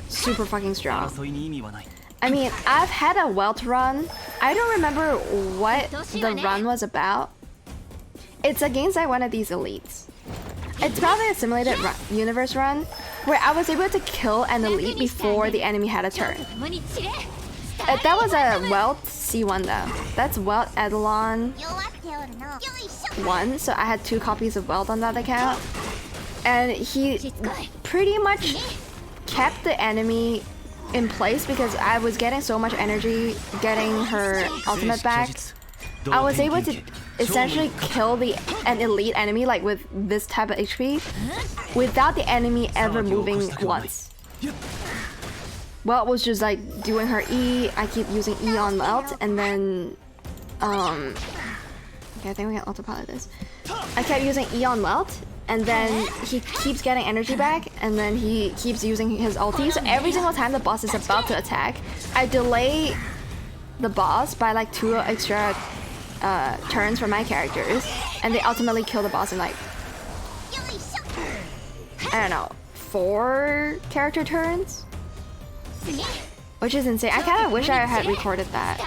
super fucking strong. I mean, I've had a Welt run. I don't remember what the run was about. It's against one of these elites. It's probably a simulated universe run where I was able to kill an elite before the enemy had a turn. That was a Welt C1 though. That's Welt Eidolon 1, so I had 2 copies of Welt on that account. And he pretty much kept the enemy in place because I was getting so much energy getting her ultimate back. I was able to essentially kill an elite enemy with this type of HP without the enemy ever moving once. Welt was just doing her E. I keep using E on Welt, and then okay, I think we can autopilot this. I kept using E on Welt, and then he keeps getting energy back, and then he keeps using his ulti. So every single time the boss is about to attack, I delay the boss by like 2 extra turns for my characters, and they ultimately kill the boss in like, I don't know, 4 character turns, which is insane. I kind of wish I had recorded that,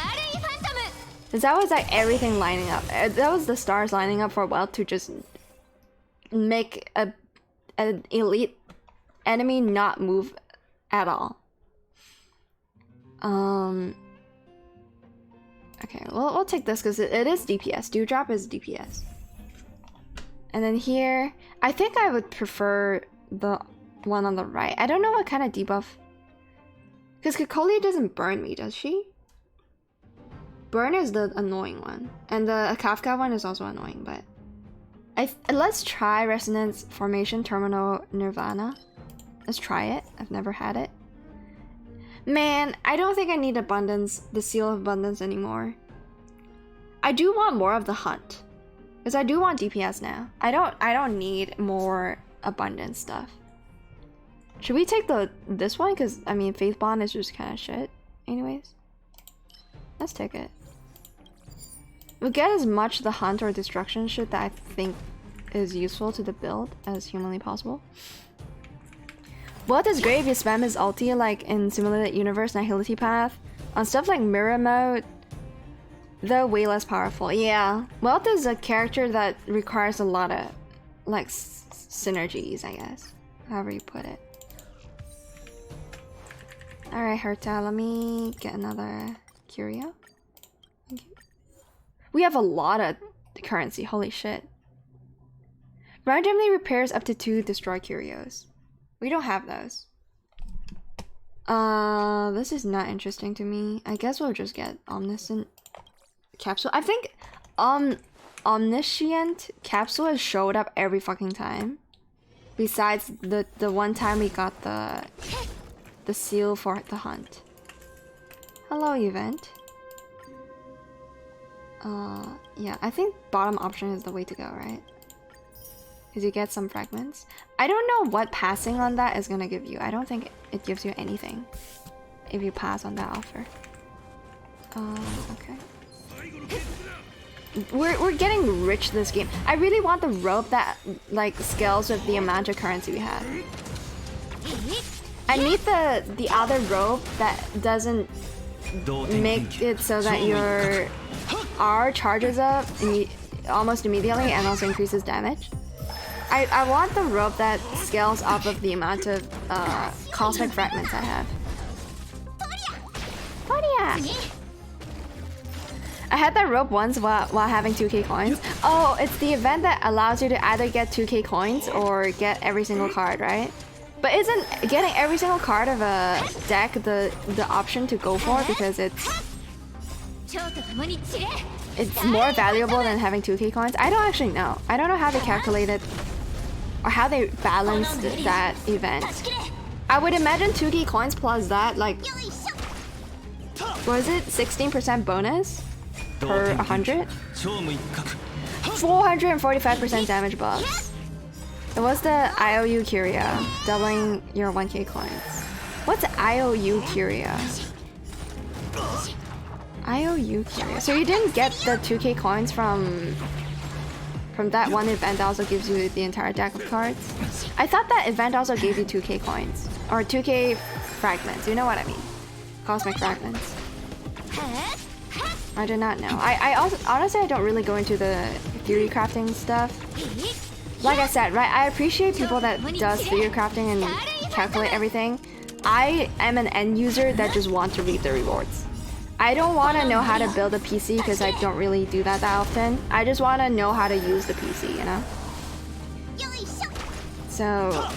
because that was like everything lining up. That was the stars lining up for Welt to just make an elite enemy not move at all. Okay, we'll take this because it is DPS. Dewdrop is DPS. And then here, I think I would prefer the one on the right. I don't know what kind of debuff. Because Kikolia doesn't burn me, does she? Burn is the annoying one. And the Kafka one is also annoying, but... let's try Resonance Formation Terminal Nirvana. Let's try it. I've never had it. Man, I don't think I need Abundance, the Seal of Abundance anymore. I do want more of the Hunt. Because I do want DPS now. I don't need more Abundance stuff. Should we take this one? Because, I mean, Faith Bond is just kind of shit. Anyways. Let's take it. We'll get as much the Hunt or Destruction shit that I think is useful to the build as humanly possible. What is great if you spam his ulti like in Simulated Universe Nihility Path. On stuff like Mirror Mode, they're way less powerful. Yeah, Welt is a character that requires a lot of like synergies, I guess. However you put it. Alright, Herta, let me get another Curio. Thank you. We have a lot of currency, holy shit. Randomly repairs up to 2 destroy Curios. We don't have those. This is not interesting to me. I guess we'll just get Omniscient Capsule. I think Omniscient Capsule has showed up every fucking time. Besides the one time we got the seal for the Hunt. Hello, event. Yeah, I think bottom option is the way to go, right? Because you get some fragments. I don't know what passing on that is gonna give you. I don't think it gives you anything if you pass on that offer. Okay. We're getting rich this game. I really want the rope that like scales with the amount of currency we have. I need the other rope that doesn't make it so that your R charges up almost immediately and also increases damage. I want the rope that scales off of the amount of cosmic fragments I have. I had that rope once while having 2k coins. Oh, it's the event that allows you to either get 2k coins or get every single card, right? But isn't getting every single card of a deck the option to go for because it's more valuable than having 2k coins? I don't actually know. I don't know how they calculate it or how they balanced that event. I would imagine 2k coins plus that, like, was it 16% bonus per 100? 445% damage buffs. It was the IOU Curio, doubling your 1k coins. What's IOU Curio? IOU Curio. So you didn't get the 2k coins from that one event that also gives you the entire deck of cards? I thought that event also gave you 2k coins. Or 2k fragments, you know what I mean. Cosmic fragments. I did not know. I also, honestly, I don't really go into the theory crafting stuff. Like I said, right, I appreciate people that does theory crafting and calculate everything. I am an end user that just want to reap the rewards. I don't want to know how to build a PC because I don't really do that often. I just want to know how to use the PC, you know? So,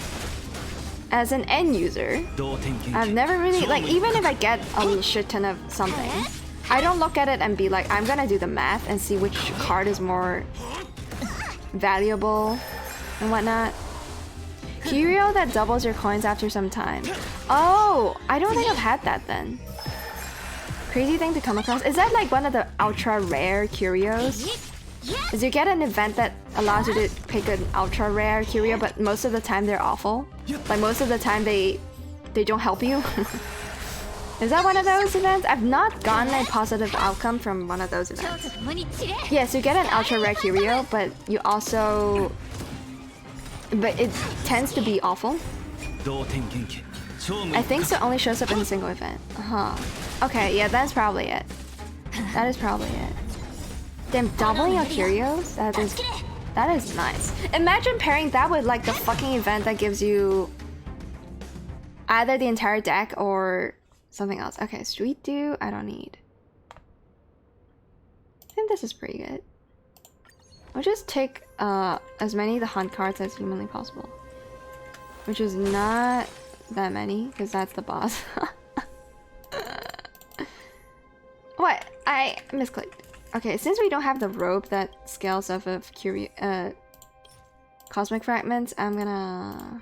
as an end user, I've never really, like, even if I get a shit ton of something, I don't look at it and be like, I'm gonna do the math and see which card is more valuable and whatnot. Curio that doubles your coins after some time. Oh, I don't think I've had that then. Crazy thing to come across. Is that like one of the ultra rare curios? is you get an event that allows you to pick an ultra rare curio, but most of the time they're awful. Like most of the time they don't help you. Is that one of those events? I've not gotten a positive outcome from one of those events. Yes, you get an ultra rare curio, but you also... But it tends to be awful. I think so only shows up in a single event. Okay, yeah, that's probably it. That is probably it. Damn, doubling your curios? That is nice. Imagine pairing that with like the fucking event that gives you either the entire deck or something else. Okay, Street Dew, I don't need. I think this is pretty good. I'll just take as many of the hunt cards as humanly possible. Which is not that many, because that's the boss. What? I misclicked. Okay, since we don't have the rope that scales off of cosmic fragments, I'm gonna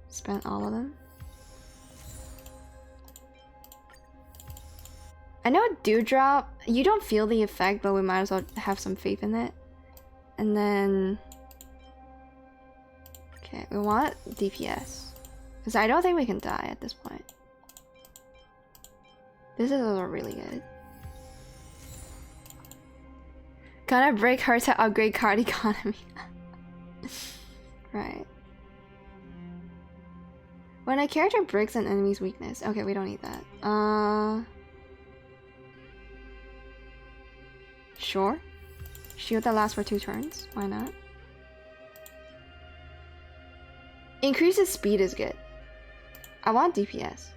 spend all of them. I know Dewdrop, you don't feel the effect, but we might as well have some faith in it. And then... Okay, we want DPS. Because I don't think we can die at this point. This is also really good. Gonna break her to upgrade card economy. Right. When a character breaks an enemy's weakness. Okay, we don't need that. Sure. Shield that lasts for 2 turns. Why not? Increases speed is good. I want DPS.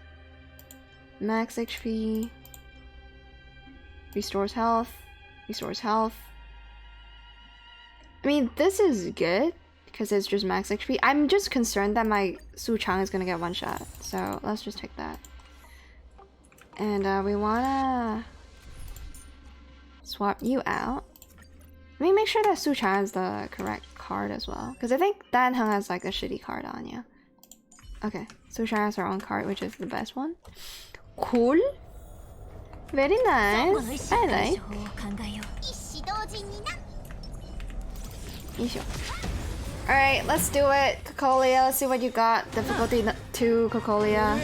Max HP. Restores health. Restores health. I mean, this is good because it's just max HP. I'm just concerned that my Su Chang is gonna get one shot. So let's just take that. And we wanna swap you out. Let me make sure that Su Chang has the correct card as well. Because I think Dan Heng has like a shitty card on you. Okay, Su Chang has her own card, which is the best one. Cool. Very nice. I like. Alright, let's do it. Cocolia, let's see what you got. Difficulty 2, Cocolia.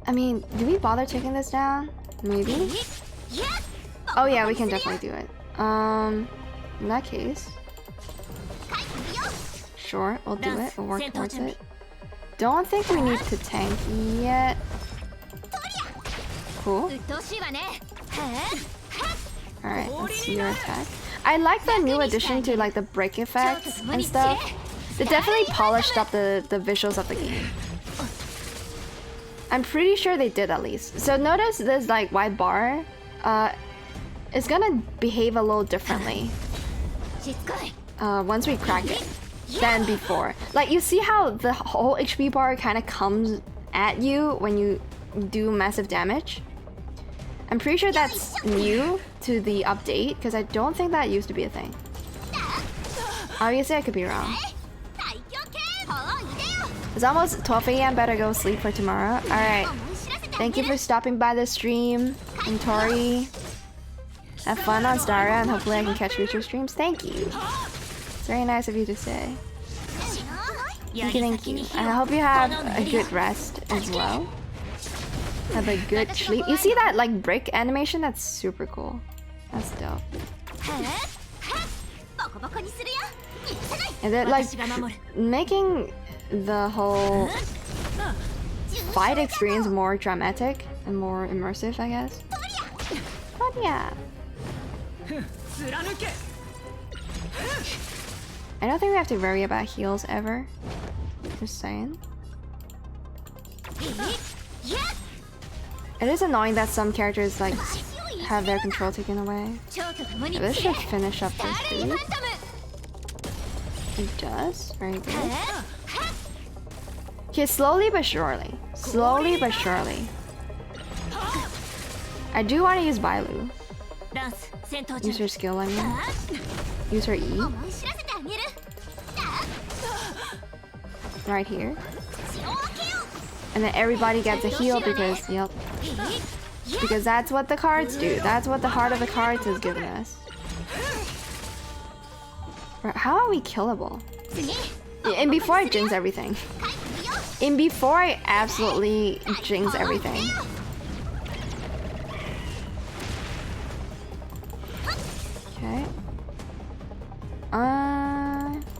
I mean, do we bother taking this down? Maybe? Oh yeah, we can definitely do it. In that case. Sure, we'll do it. We'll work towards it. Don't think we need to tank yet. Cool. Alright, let's see your attack. I like the new addition to like the break effects and stuff. They definitely polished up the visuals of the game. I'm pretty sure they did at least. So notice this like white bar. It's gonna behave a little differently once we crack it than before. Like you see how the whole HP bar kind of comes at you when you do massive damage? I'm pretty sure that's new to the update because I don't think that used to be a thing. Obviously I could be wrong. It's almost 12 AM, better go sleep for tomorrow. Alright. Thank you for stopping by the stream. And Tori. Have fun on Starhunt and hopefully I can catch future streams. Thank you. It's very nice of you to say. Thank you. I hope you have a good rest as well. Have a good sleep. You see that like brick animation? That's super cool. That's dope. And they're like making the whole fight experience more dramatic and more immersive, I guess. But yeah. I don't think we have to worry about heals ever. Just saying. It is annoying that some characters like have their control taken away. This should finish up this dude. It does. Very good. Okay, slowly but surely. Slowly but surely. I do want to use Bailu. Use her skill, I mean. Use her E. Right here. And then everybody gets a heal because, yep. Because that's what the cards do. That's what the heart of the cards has given us. How are we killable? And before I jinx everything. And before I absolutely jinx everything. Okay.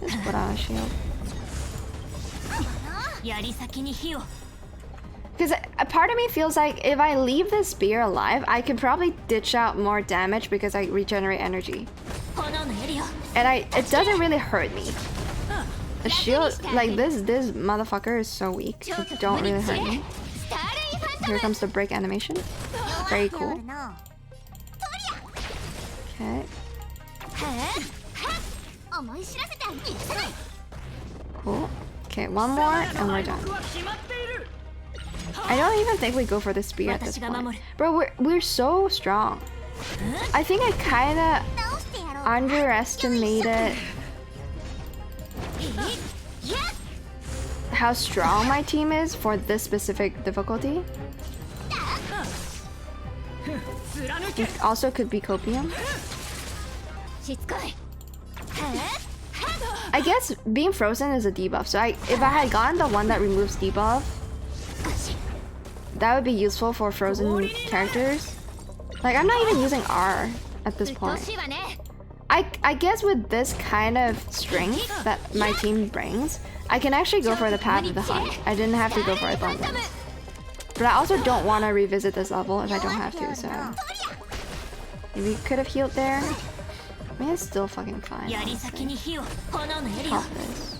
Let's put on a shield. Because a part of me feels like if I leave this spear alive, I could probably ditch out more damage because I regenerate energy. And it doesn't really hurt me. A shield like this motherfucker is so weak. It don't really hurt me. Here comes the break animation. Very cool. Okay. Cool. Okay, one more and we're done. I don't even think we go for the spear at this point. Bro, we're so strong. I think I kinda underestimated how strong my team is for this specific difficulty. It also could be copium. I guess being frozen is a debuff, so if I had gotten the one that removes debuff, that would be useful for frozen characters. Like, I'm not even using R at this point. I guess with this kind of strength that my team brings, I can actually go for the path of the hunt. I didn't have to go for abundance. But I also don't want to revisit this level if I don't have to, so... Maybe we could have healed there. I mean, it's still fucking fine. Pop this.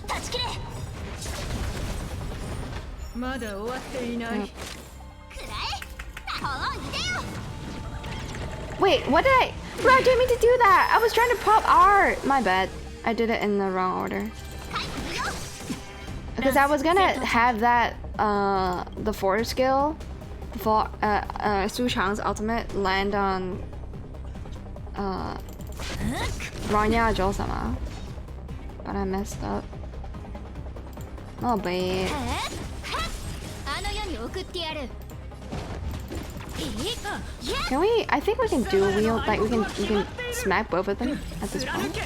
Yep. Wait, what did I... Bro, I didn't mean to do that! I was trying to pop R! My bad. I did it in the wrong order. Because I was gonna have that, the force skill for, Su Chang's ultimate land on, Ranya Jo-sama. But I messed up. Oh, babe. Can we? I think we can dual wield. Like we can smack both of them at this point.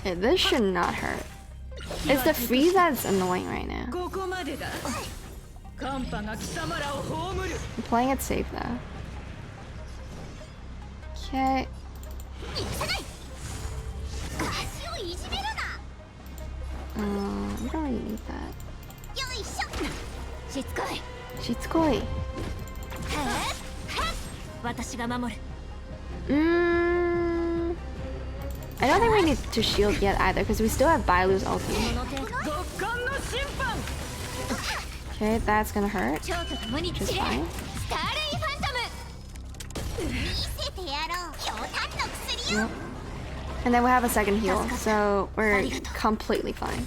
Yeah, this should not hurt. It's the freeze that's annoying right now. I'm playing it safe though. Okay. We don't really need that. Shitsukoi. I don't think we need to shield yet either, because we still have Bailu's ulti. Okay, that's gonna hurt, which is fine. Yep. And then we have a second heal, so we're completely fine.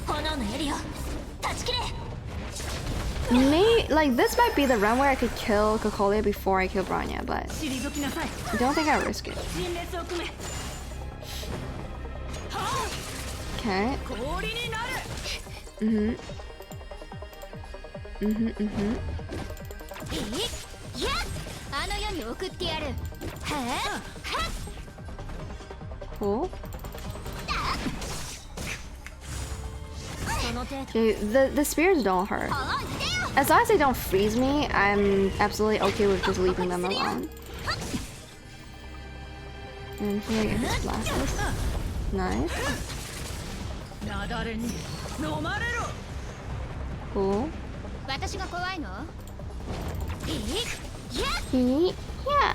Like, this might be the run where I could kill Kokolia before I kill Branya, but I don't think I'll risk it. Okay. Cool. Okay, the spears don't hurt. As long as they don't freeze me, I'm absolutely okay with just leaving them alone. And here I get Blastus. Nice. Cool. Yeah.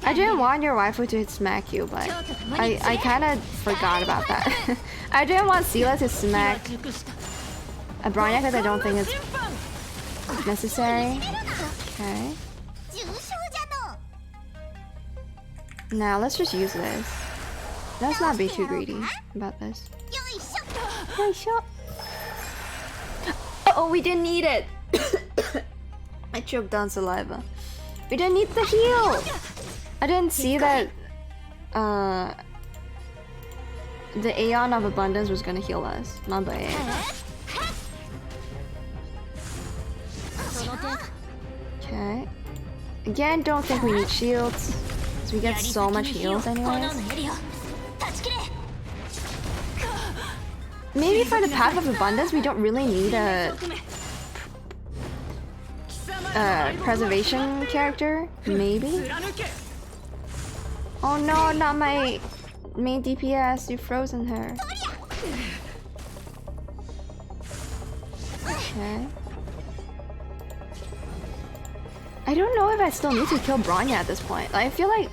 I didn't want your waifu to smack you, but I kind of forgot about that. I didn't want Sela to smack a Branya because I don't think it's necessary. Okay. Now let's just use this. Let's not be too greedy about this. Oh, we didn't need it. I choked down saliva. We didn't need the heal. I didn't see that the Aeon of Abundance was gonna heal us. My bad. Okay. Again, don't think we need shields. Because we get so much heals anyways. Maybe for the Path of Abundance, we don't really need a preservation character. Maybe? Oh no, not my main DPS. You've frozen her. Okay. I don't know if I still need to kill Bronya at this point. Like, I feel like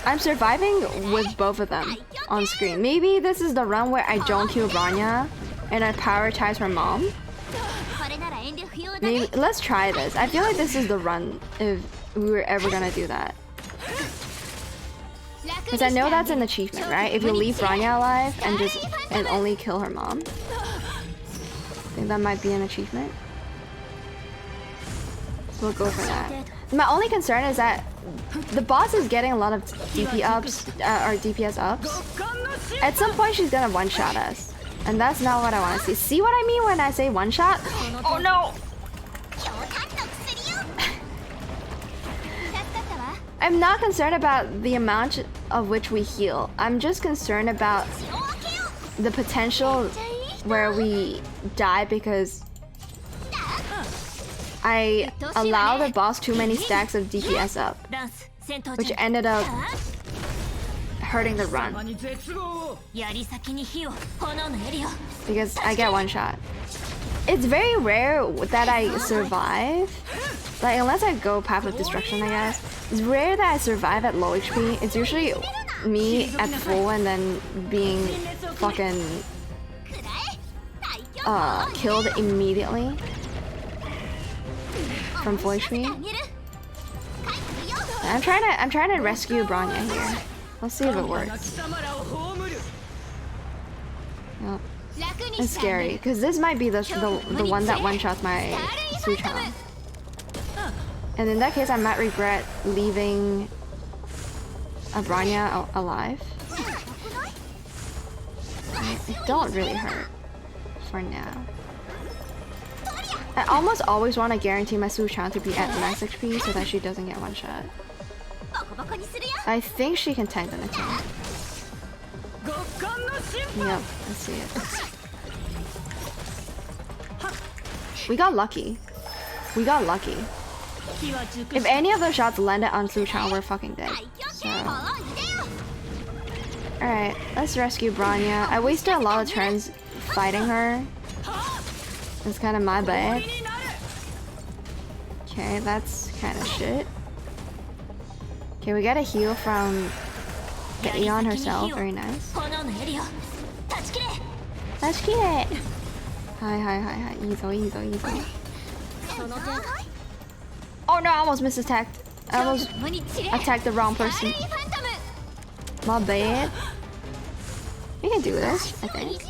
I'm surviving with both of them on screen. Maybe this is the run where I don't kill Bronya and I prioritize her mom. Maybe, let's try this. I feel like this is the run if we were ever gonna do that. Because I know that's an achievement, right? If you leave Bronya alive and only kill her mom. I think that might be an achievement. So we'll go for that. My only concern is that the boss is getting a lot of DP ups, or DPS ups. At some point she's gonna one-shot us. And that's not what I want to see. See what I mean when I say one-shot? Oh no! I'm not concerned about the amount of which we heal. I'm just concerned about the potential where we die because I allowed the boss too many stacks of DPS up, which ended up hurting the run. Because I get one shot. It's very rare that I survive. Like, unless I go Path of Destruction, I guess. It's rare that I survive at low HP. It's usually me at full and then being fucking killed immediately from full HP. I'm trying to rescue Bronya here. Let's see if it works. Yep. It's scary because this might be the one that one-shots my Suchong. And in that case, I might regret leaving a Bronya alive. It don't really hurt for now. I almost always want to guarantee my Suchong to be at max HP so that she doesn't get one shot. I think she can tank the next one. Yep, I see it. We got lucky. We got lucky. If any of those shots landed on Suchong, we're fucking dead. So. Alright, let's rescue Bronya. I wasted a lot of turns fighting her. It's kind of my bad. Okay, that's kind of shit. Okay, we got a heal from the Aeon herself. Very nice. Let's get it! Hi. Easy. Oh no, I almost misattacked. I almost attacked the wrong person. My bad. We can do this, I think.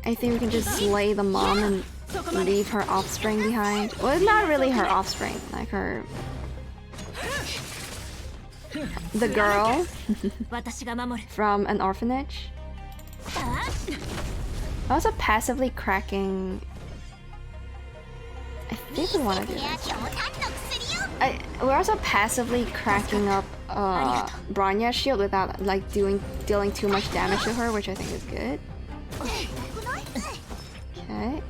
I think we can just slay the mom and leave her offspring behind. Well, it's not really her offspring, like her... the girl from an orphanage. Also passively cracking... I think we want to do this. We're also passively cracking up Bronya's shield without like dealing too much damage to her, which I think is good. Okay.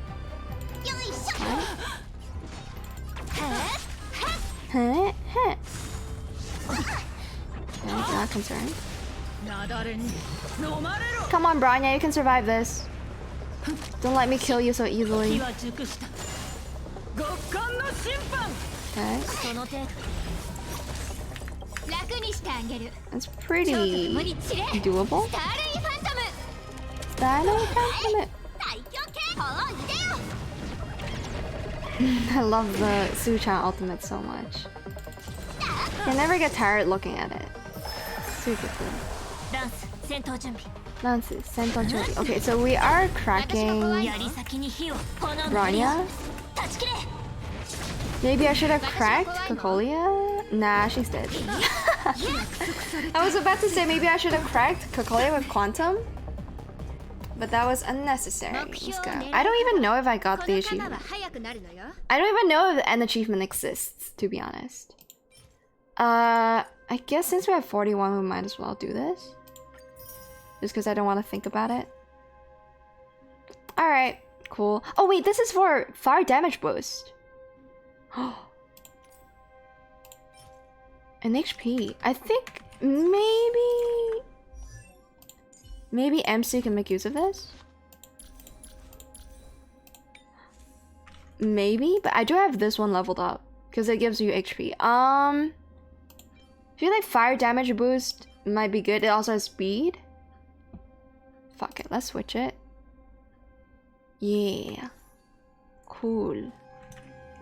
Okay, not concerned. Come on, Bronya, you can survive this. Don't let me kill you so easily. Okay. That's pretty doable. I love the Suchong ultimate so much. I never get tired looking at it. Super cool. Okay, so we are cracking Bronya. Maybe I should have cracked Cocolia? Nah, she's dead. I was about to say maybe I should have cracked Cocolia with Quantum. but that was unnecessary. Let's go. I don't even know if I got the achievement. I don't even know if an achievement exists, to be honest. I guess since we have 41, we might as well do this. Just because I don't want to think about it. Alright, cool. Oh wait, this is for fire damage boost. An HP. I think maybe MC can make use of this. Maybe, but I do have this one leveled up because it gives you HP. I feel like fire damage boost might be good. It also has speed. Fuck it, let's switch it. Yeah. Cool.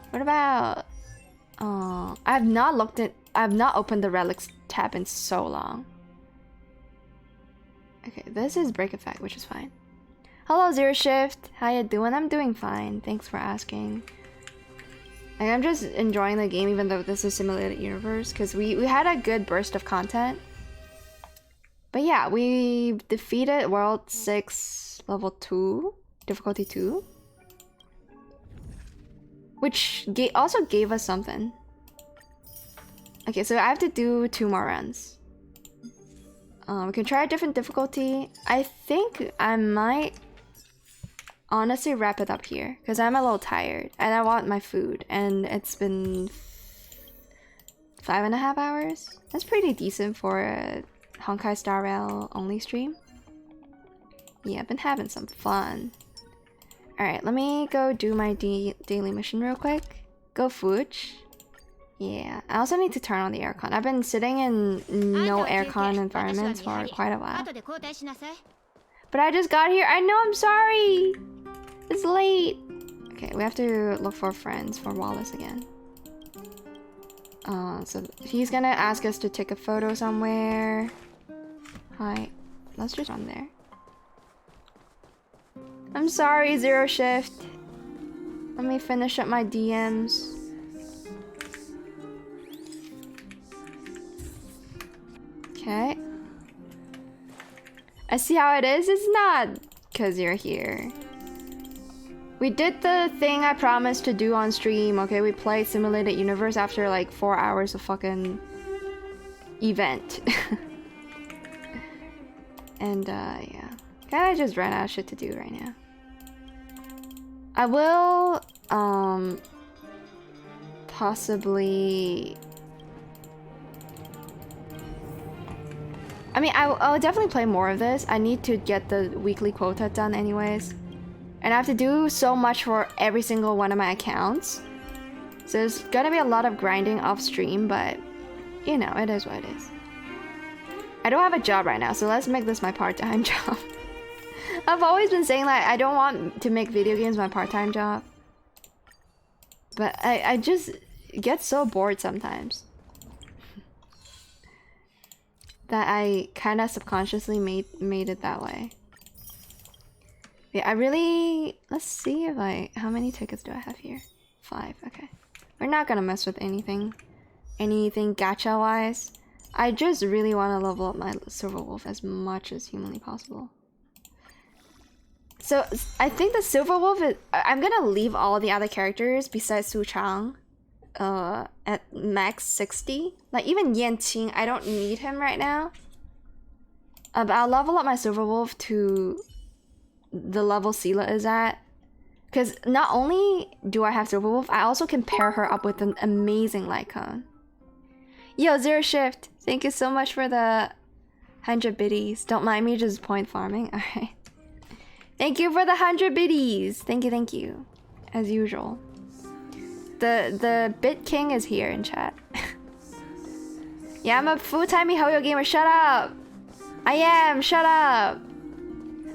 What about I've not opened the relics tab in so long. Okay, this is break effect, which is fine. Hello Zero Shift, how you doing? I'm doing fine, thanks for asking. Like, I'm just enjoying the game even though this is simulated universe, because we had a good burst of content. But yeah, we defeated World 6 level 2, difficulty 2. Which also gave us something. Okay, so I have to do 2 more runs. We can try a different difficulty. I think I might honestly wrap it up here because I'm a little tired and I want my food, and it's been 5.5 hours. That's pretty decent for a Honkai Star Rail only stream. Yeah, I've been having some fun. Alright, let me go do my daily mission real quick. Go Fuch. Yeah, I also need to turn on the aircon. I've been sitting in no aircon environments for quite a while. But I just got here. I know, I'm sorry. It's late. Okay, we have to look for friends for Wallace again. So he's gonna ask us to take a photo somewhere. Hi. Let's just run there. I'm sorry, Zero Shift. Let me finish up my DMs. Okay. I see how it is. It's not because you're here. We did the thing I promised to do on stream, okay? We played Simulated Universe after like 4 hours of fucking event. And yeah. Kinda just ran out of shit to do right now. I will possibly, I mean, I'll definitely play more of this. I need to get the weekly quota done anyways. And I have to do so much for every single one of my accounts. So there's gonna be a lot of grinding off stream, but you know, it is what it is. I don't have a job right now, so let's make this my part-time job. I've always been saying like I don't want to make video games my part-time job. But I just get so bored sometimes. That I kind of subconsciously made it that way. Yeah, I really... Let's see if how many tickets do I have here? 5, okay. We're not gonna mess with anything gacha-wise. I just really want to level up my Silver Wolf as much as humanly possible. So, I think the Silver Wolf is... I'm gonna leave all the other characters besides Su Chang at max 60. Like, even Yan Qing, I don't need him right now. But I'll level up my Silver Wolf to the level Sela is at. Because not only do I have Silver Wolf, I also can pair her up with an amazing light cone. Yo, Zero Shift, thank you so much for the 100 biddies. Don't mind me just point farming. Alright. Thank you for the 100 biddies. Thank you. As usual. The Bit King is here in chat. Yeah, I'm a full-time miHoYo gamer. Shut up! I am, shut up!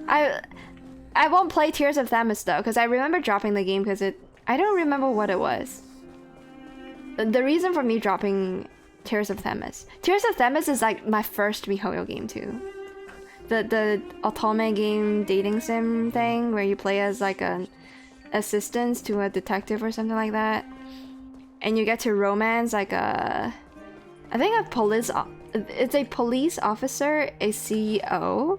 I won't play Tears of Themis though, because I remember dropping the game because I don't remember what it was. The reason for me dropping Tears of Themis. Tears of Themis is like my first miHoYo game too. The Otome game dating sim thing where you play as like an assistant to a detective or something like that. And you get to romance like I think it's a police officer, a CEO.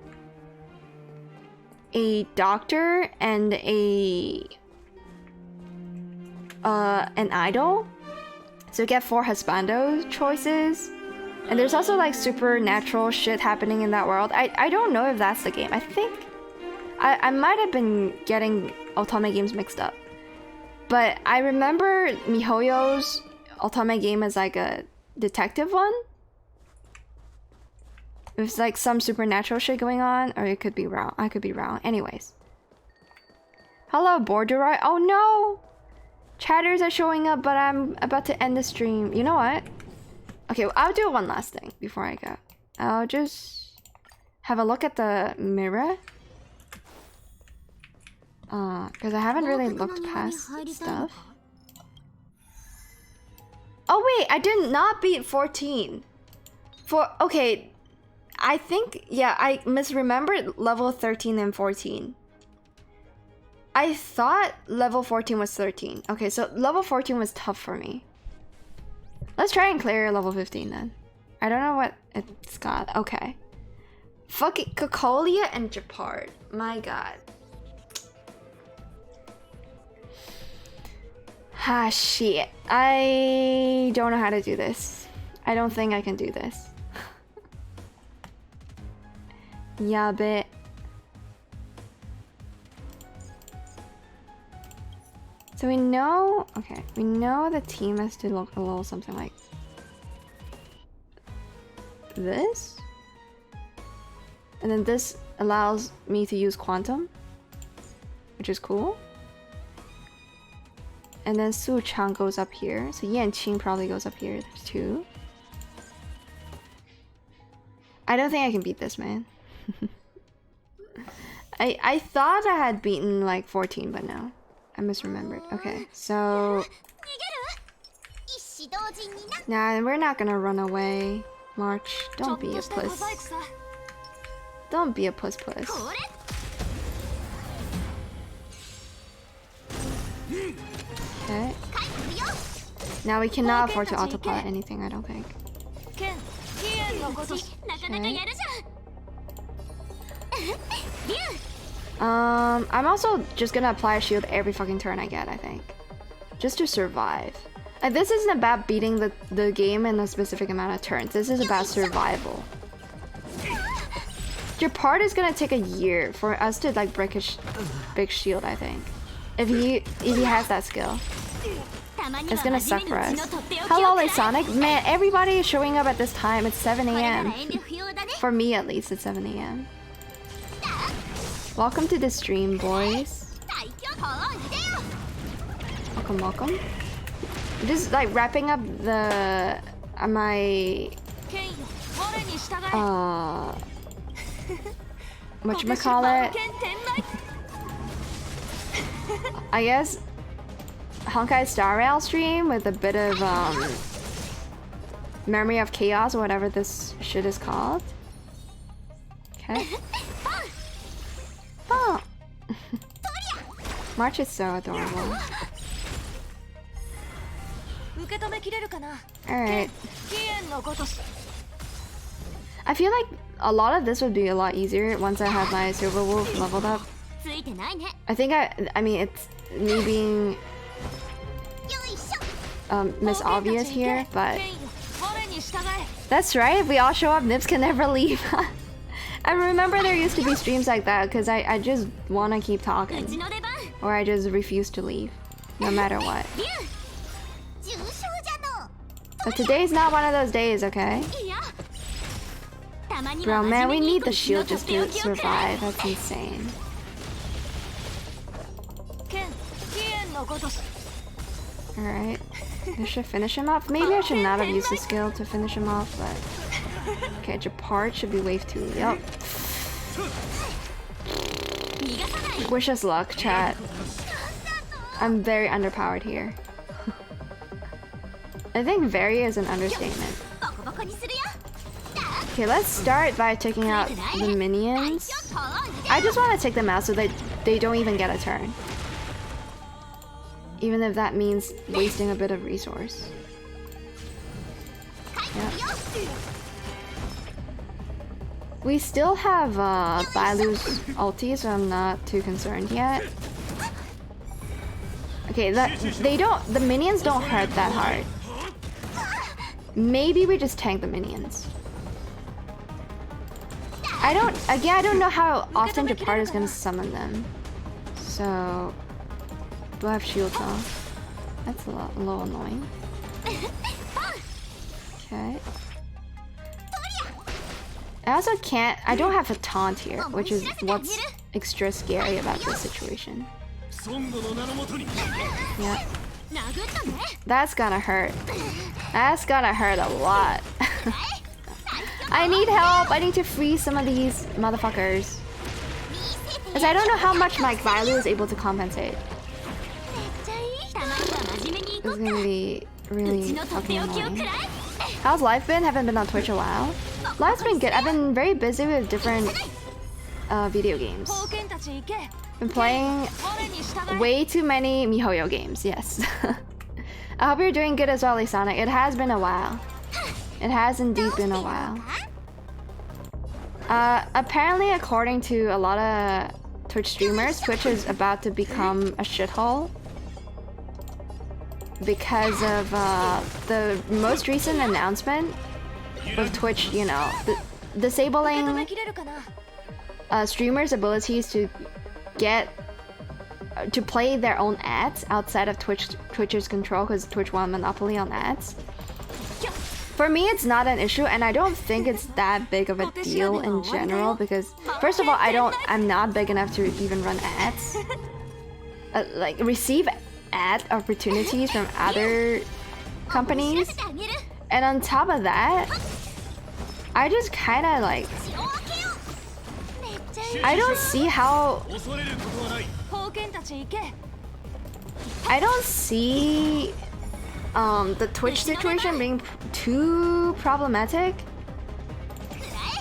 a doctor and an idol. So you get 4 husbando choices. And there's also like supernatural shit happening in that world. I don't know if that's the game. I think I might have been getting Otome games mixed up. But I remember MiHoYo's Otome game as like a detective one. It was like some supernatural shit going on, or it could be wrong. I could be wrong. Anyways. Hello, Borderoy. Oh no! Chatters are showing up, but I'm about to end the stream. You know what? Okay, well, I'll do one last thing before I go. I'll just have a look at the mirror. Because I haven't really looked past stuff. Oh wait, I did not beat 14. Okay, I think, yeah, I misremembered level 13 and 14. I thought level 14 was 13. Okay, so level 14 was tough for me. Let's try and clear level 15 then. I don't know what it's got. Okay. Fucking Cocolia and Japard. My god. Ah, shit. I don't know how to do this. I don't think I can do this. Yabe. So we know, okay, we know the team has to look a little something like this. And then this allows me to use quantum, which is cool. And then Su Chang goes up here. So Yan Qing probably goes up here too. I don't think I can beat this, man. I thought I had beaten like 14, but no. I misremembered. Okay, so... Nah, we're not gonna run away. March, don't be a puss. Don't be a puss. Okay. Now we cannot afford to autopilot anything, I don't think. Okay. I'm also just gonna apply a shield every fucking turn I get, I think. Just to survive. Like, this isn't about beating the game in a specific amount of turns. This is about survival. Your part is gonna take a year for us to like break a big shield, I think. If he has that skill. It's gonna suck for us. Hello, Sonic. Man, everybody is showing up at this time. It's 7 AM. For me, at least, it's 7 AM. Welcome to the stream, boys. Welcome. Just like wrapping up the my whatchamacallit? I guess Honkai Star Rail stream with a bit of Memory of Chaos or whatever this shit is called. Okay. Oh. March is so adorable. Alright. I feel like a lot of this would be a lot easier once I have my Silver Wolf leveled up. I think I mean it's me being Miss Obvious here, but that's right, if we all show up, Nips can never leave. I remember there used to be streams like that because I just want to keep talking. Or I just refuse to leave, no matter what. But today's not one of those days, okay? Bro, man, we need the shield just to survive. That's insane. Alright. I should finish him off. Maybe I should not have used the skill to finish him off, but... Okay, Japard should be wave 2. Yup. Wish us luck, chat. I'm very underpowered here. I think very is an understatement. Okay, let's start by taking out the minions. I just want to take them out so that they don't even get a turn. Even if that means wasting a bit of resource. Yep. We still have Bailu's ulti, so I'm not too concerned yet. Okay, the minions don't hurt that hard. Maybe we just tank the minions. I don't know how often Japard is gonna summon them. So, do I have shield off? That's a little annoying. Okay. I don't have a taunt here, which is what's extra scary about this situation. Yeah. That's gonna hurt. That's gonna hurt a lot. I need help. I need to free some of these motherfuckers. Because I don't know how much my Bailu is able to compensate. This is gonna be really fucking annoying. How's life been? Haven't been on Twitch a while. Life's been good. I've been very busy with different video games. Been playing way too many MiHoYo games, yes. I hope you're doing good as well, Lisana. It has been a while. It has indeed been a while. Apparently, according to a lot of Twitch streamers, Twitch is about to become a shithole. Because of the most recent announcement with Twitch, you know, disabling streamers' abilities to play their own ads outside of Twitch's control, because Twitch won monopoly on ads. For me, it's not an issue, and I don't think it's that big of a deal in general, because first of all, I'm not big enough to even run ads. Like receive ad opportunities from other companies, and on top of that, I just kind of like, I don't see how, I don't see the Twitch situation being too problematic.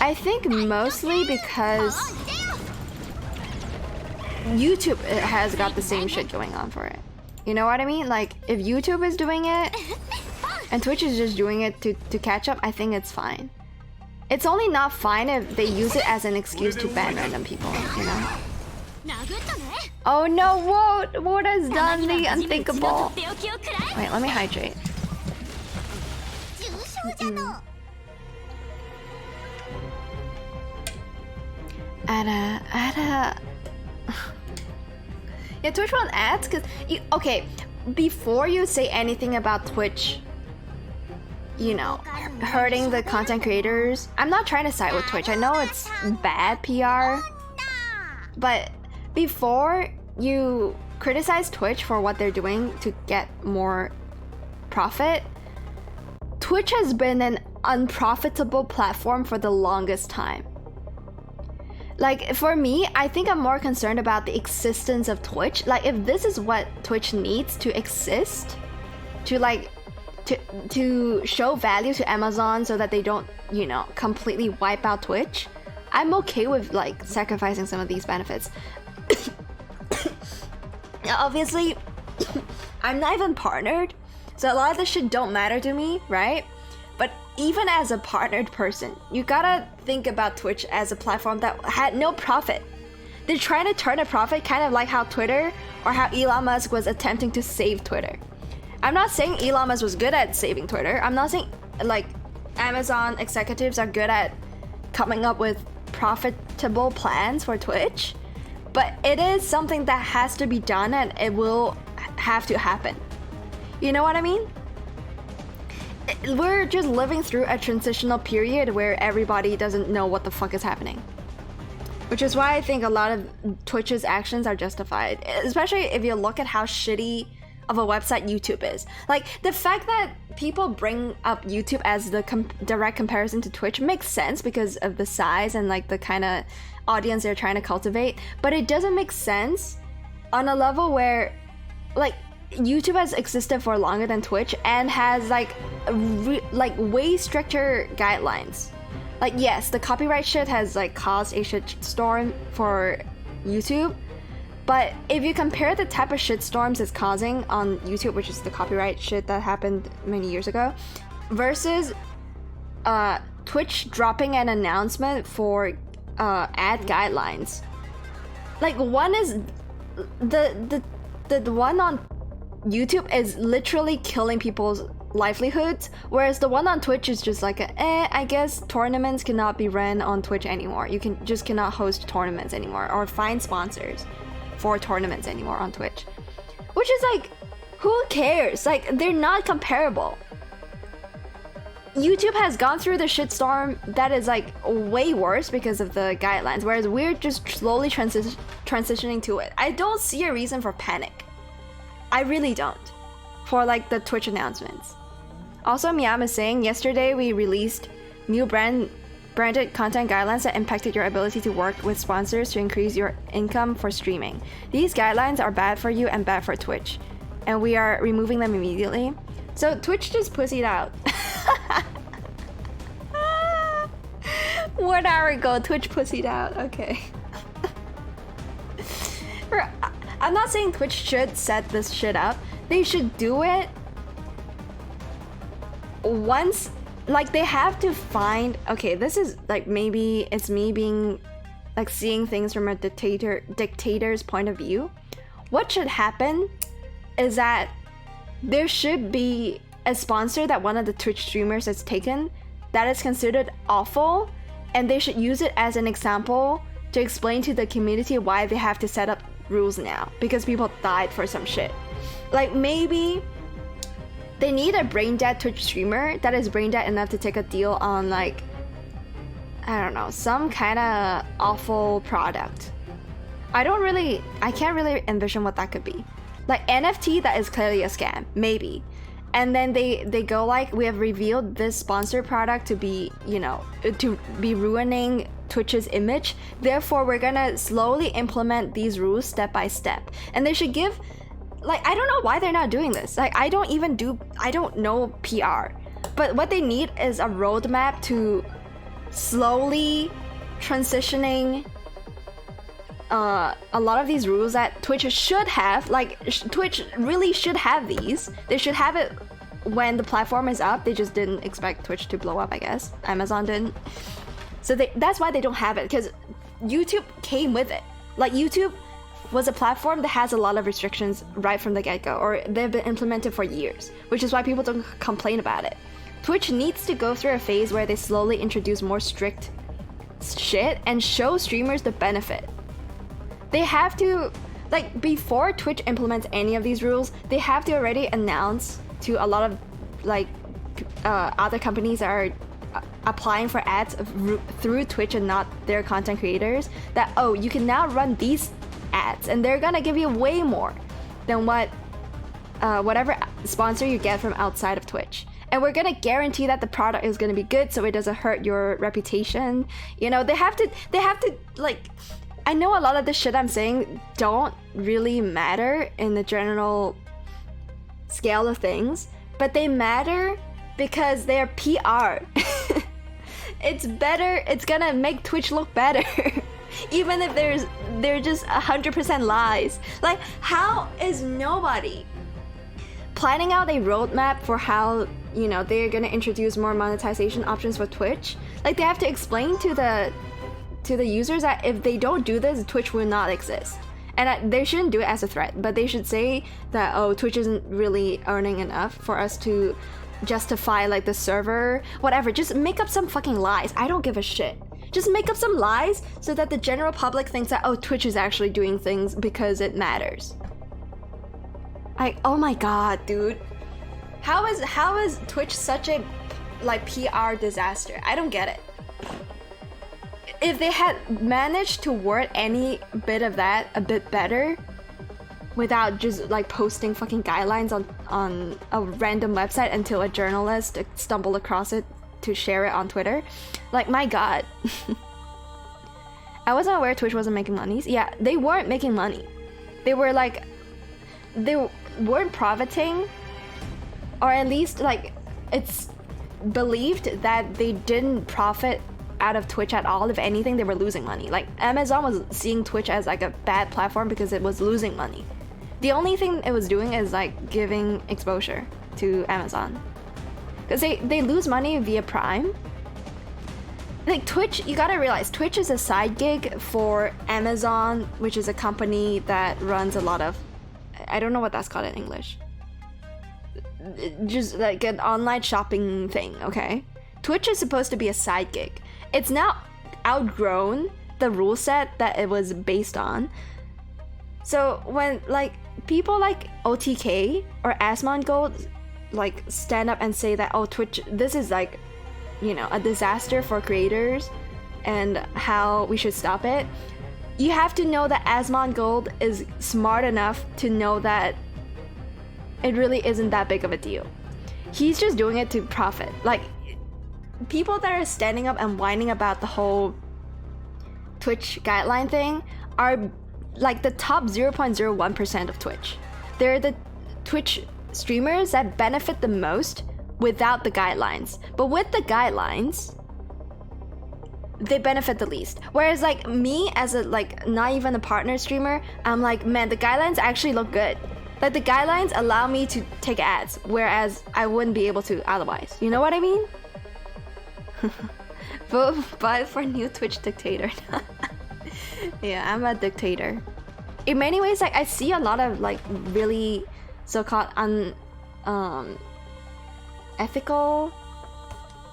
I think mostly because YouTube has got the same shit going on for it. You know what I mean? Like, if YouTube is doing it and Twitch is just doing it to catch up, I think it's fine. It's only not fine if they use it as an excuse to ban random people, you know? Oh no, what has done the unthinkable? Wait, let me hydrate. Ada. Yeah, Twitch wants ads, cause okay, before you say anything about Twitch, you know, hurting the content creators, I'm not trying to side with Twitch. I know it's bad PR, but before you criticize Twitch for what they're doing to get more profit, Twitch has been an unprofitable platform for the longest time. Like, for me, I think I'm more concerned about the existence of Twitch. Like, if this is what Twitch needs to exist, to like, to show value to Amazon so that they don't, you know, completely wipe out Twitch, I'm okay with like sacrificing some of these benefits. Now, obviously, I'm not even partnered, so a lot of this shit don't matter to me, right? But even as a partnered person, you gotta think about Twitch as a platform that had no profit. They're trying to turn a profit, kind of like how Twitter or how Elon Musk was attempting to save Twitter. I'm not saying Elon Musk was good at saving Twitter. I'm not saying like Amazon executives are good at coming up with profitable plans for Twitch, but it is something that has to be done, and it will have to happen. You know what I mean? We're just living through a transitional period where everybody doesn't know what the fuck is happening. Which is why I think a lot of Twitch's actions are justified, especially if you look at how shitty of a website YouTube is. Like, the fact that people bring up YouTube as the direct comparison to Twitch makes sense because of the size and like the kind of audience they're trying to cultivate, but it doesn't make sense on a level where like YouTube has existed for longer than Twitch and has like way stricter guidelines. Like, yes, the copyright shit has like caused a shit storm for YouTube, but if you compare the type of shit storms it's causing on YouTube, which is the copyright shit that happened many years ago, versus Twitch dropping an announcement for ad guidelines. Like one is the one on YouTube is literally killing people's livelihoods, whereas the one on Twitch is just like I guess tournaments cannot be ran on Twitch anymore. You cannot host tournaments anymore or find sponsors for tournaments anymore on Twitch. Which is like, who cares? Like, they're not comparable. YouTube has gone through the shitstorm that is like way worse because of the guidelines, whereas we're just slowly transitioning to it. I don't see a reason for panic. I really don't. For like the Twitch announcements. Also, Miam is saying, yesterday we released new branded content guidelines that impacted your ability to work with sponsors to increase your income for streaming. These guidelines are bad for you and bad for Twitch, and we are removing them immediately. So Twitch just pussied out. 1 hour ago, Twitch pussied out. Okay. I'm not saying Twitch should set this shit up. They should do it once. Like, they have to find, okay, this is like, maybe it's me being like seeing things from a dictator's point of view. What should happen is that there should be a sponsor that one of the Twitch streamers has taken that is considered awful, and they should use it as an example to explain to the community why they have to set up rules now, because people died for some shit. Like, maybe they need a brain dead Twitch streamer that is brain dead enough to take a deal on, like, I don't know, some kind of awful product. I can't really envision what that could be. Like NFT that is clearly a scam, maybe. And then they go like, we have revealed this sponsored product to be, you know, to be ruining Twitch's image. Therefore, we're gonna slowly implement these rules step by step. And they should give, like, I don't know why they're not doing this. Like, I don't know PR. But what they need is a roadmap to slowly transitioning a lot of these rules that Twitch should have. Like, Twitch really should have these. They should have it when the platform is up. They just didn't expect Twitch to blow up, I guess. Amazon didn't. So that's why they don't have it, because YouTube came with it. Like, YouTube was a platform that has a lot of restrictions right from the get-go, or they've been implemented for years, which is why people don't complain about it. Twitch needs to go through a phase where they slowly introduce more strict shit and show streamers the benefit. They have to, like, before Twitch implements any of these rules, they have to already announce to a lot of, like, other companies that are applying for ads through Twitch and not their content creators that, oh, you can now run these ads and they're gonna give you way more than whatever sponsor you get from outside of Twitch. And we're gonna guarantee that the product is gonna be good so it doesn't hurt your reputation. You know, they have to, like, I know a lot of the shit I'm saying don't really matter in the general scale of things, but they matter because they're PR. It's better, it's gonna make Twitch look better. Even if they're just 100% lies. Like, how is nobody planning out a roadmap for how, you know, they're gonna introduce more monetization options for Twitch? Like, they have to explain to the users that if they don't do this, Twitch will not exist. And they shouldn't do it as a threat, but they should say that, oh, Twitch isn't really earning enough for us to justify, like, the server, whatever. Just make up some fucking lies. I don't give a shit. Just make up some lies so that the general public thinks that, oh, Twitch is actually doing things because it matters. Oh my god, dude. How is Twitch such a, like, PR disaster? I don't get it. If they had managed to word any bit of that a bit better without just, like, posting fucking guidelines on a random website until a journalist stumbled across it to share it on Twitter, like, my god. I wasn't aware Twitch wasn't making money. Yeah, they weren't making money. They were like, they weren't profiting, or at least, like, it's believed that they didn't profit out of Twitch at all. If anything, they were losing money. Like, Amazon was seeing Twitch as, like, a bad platform because it was losing money. The only thing it was doing is, like, giving exposure to Amazon, because they lose money via Prime, like Twitch, you gotta realize Twitch is a side gig for Amazon, which is a company that runs a lot of, I don't know what that's called in English, just like an online shopping thing, okay? Twitch is supposed to be a side gig. It's now outgrown the rule set that it was based on. So when like people like OTK or Asmongold like stand up and say that, oh, Twitch, this is like, you know, a disaster for creators and how we should stop it, you have to know that Asmongold is smart enough to know that it really isn't that big of a deal. He's just doing it to profit. Like, people that are standing up and whining about the whole Twitch guideline thing are like the top 0.01% of Twitch. They're the Twitch streamers that benefit the most without the guidelines. But with the guidelines, they benefit the least. Whereas like me as a like not even a partner streamer, I'm like, man, the guidelines actually look good. Like the guidelines allow me to take ads, whereas I wouldn't be able to otherwise. You know what I mean? But for new Twitch dictator. Yeah, I'm a dictator. In many ways, like I see a lot of like really so-called ethical,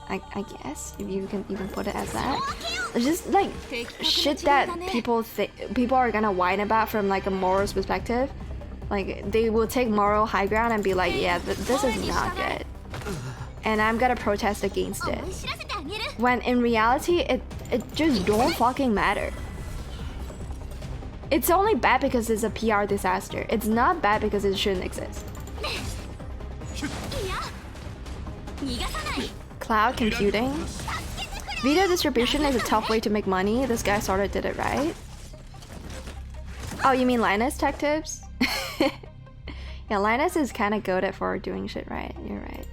I guess, if you can even put it as that. It's just like shit that people are gonna whine about from like a morals perspective. Like they will take moral high ground and be like, yeah, this is not good, and I'm gonna protest against it. When in reality, it just don't fucking matter. It's only bad because it's a PR disaster. It's not bad because it shouldn't exist. Cloud computing. Video distribution is a tough way to make money. This guy sort of did it right. Oh, you mean Linus Tech Tips? Yeah, Linus is kind of goated for doing shit right. You're right.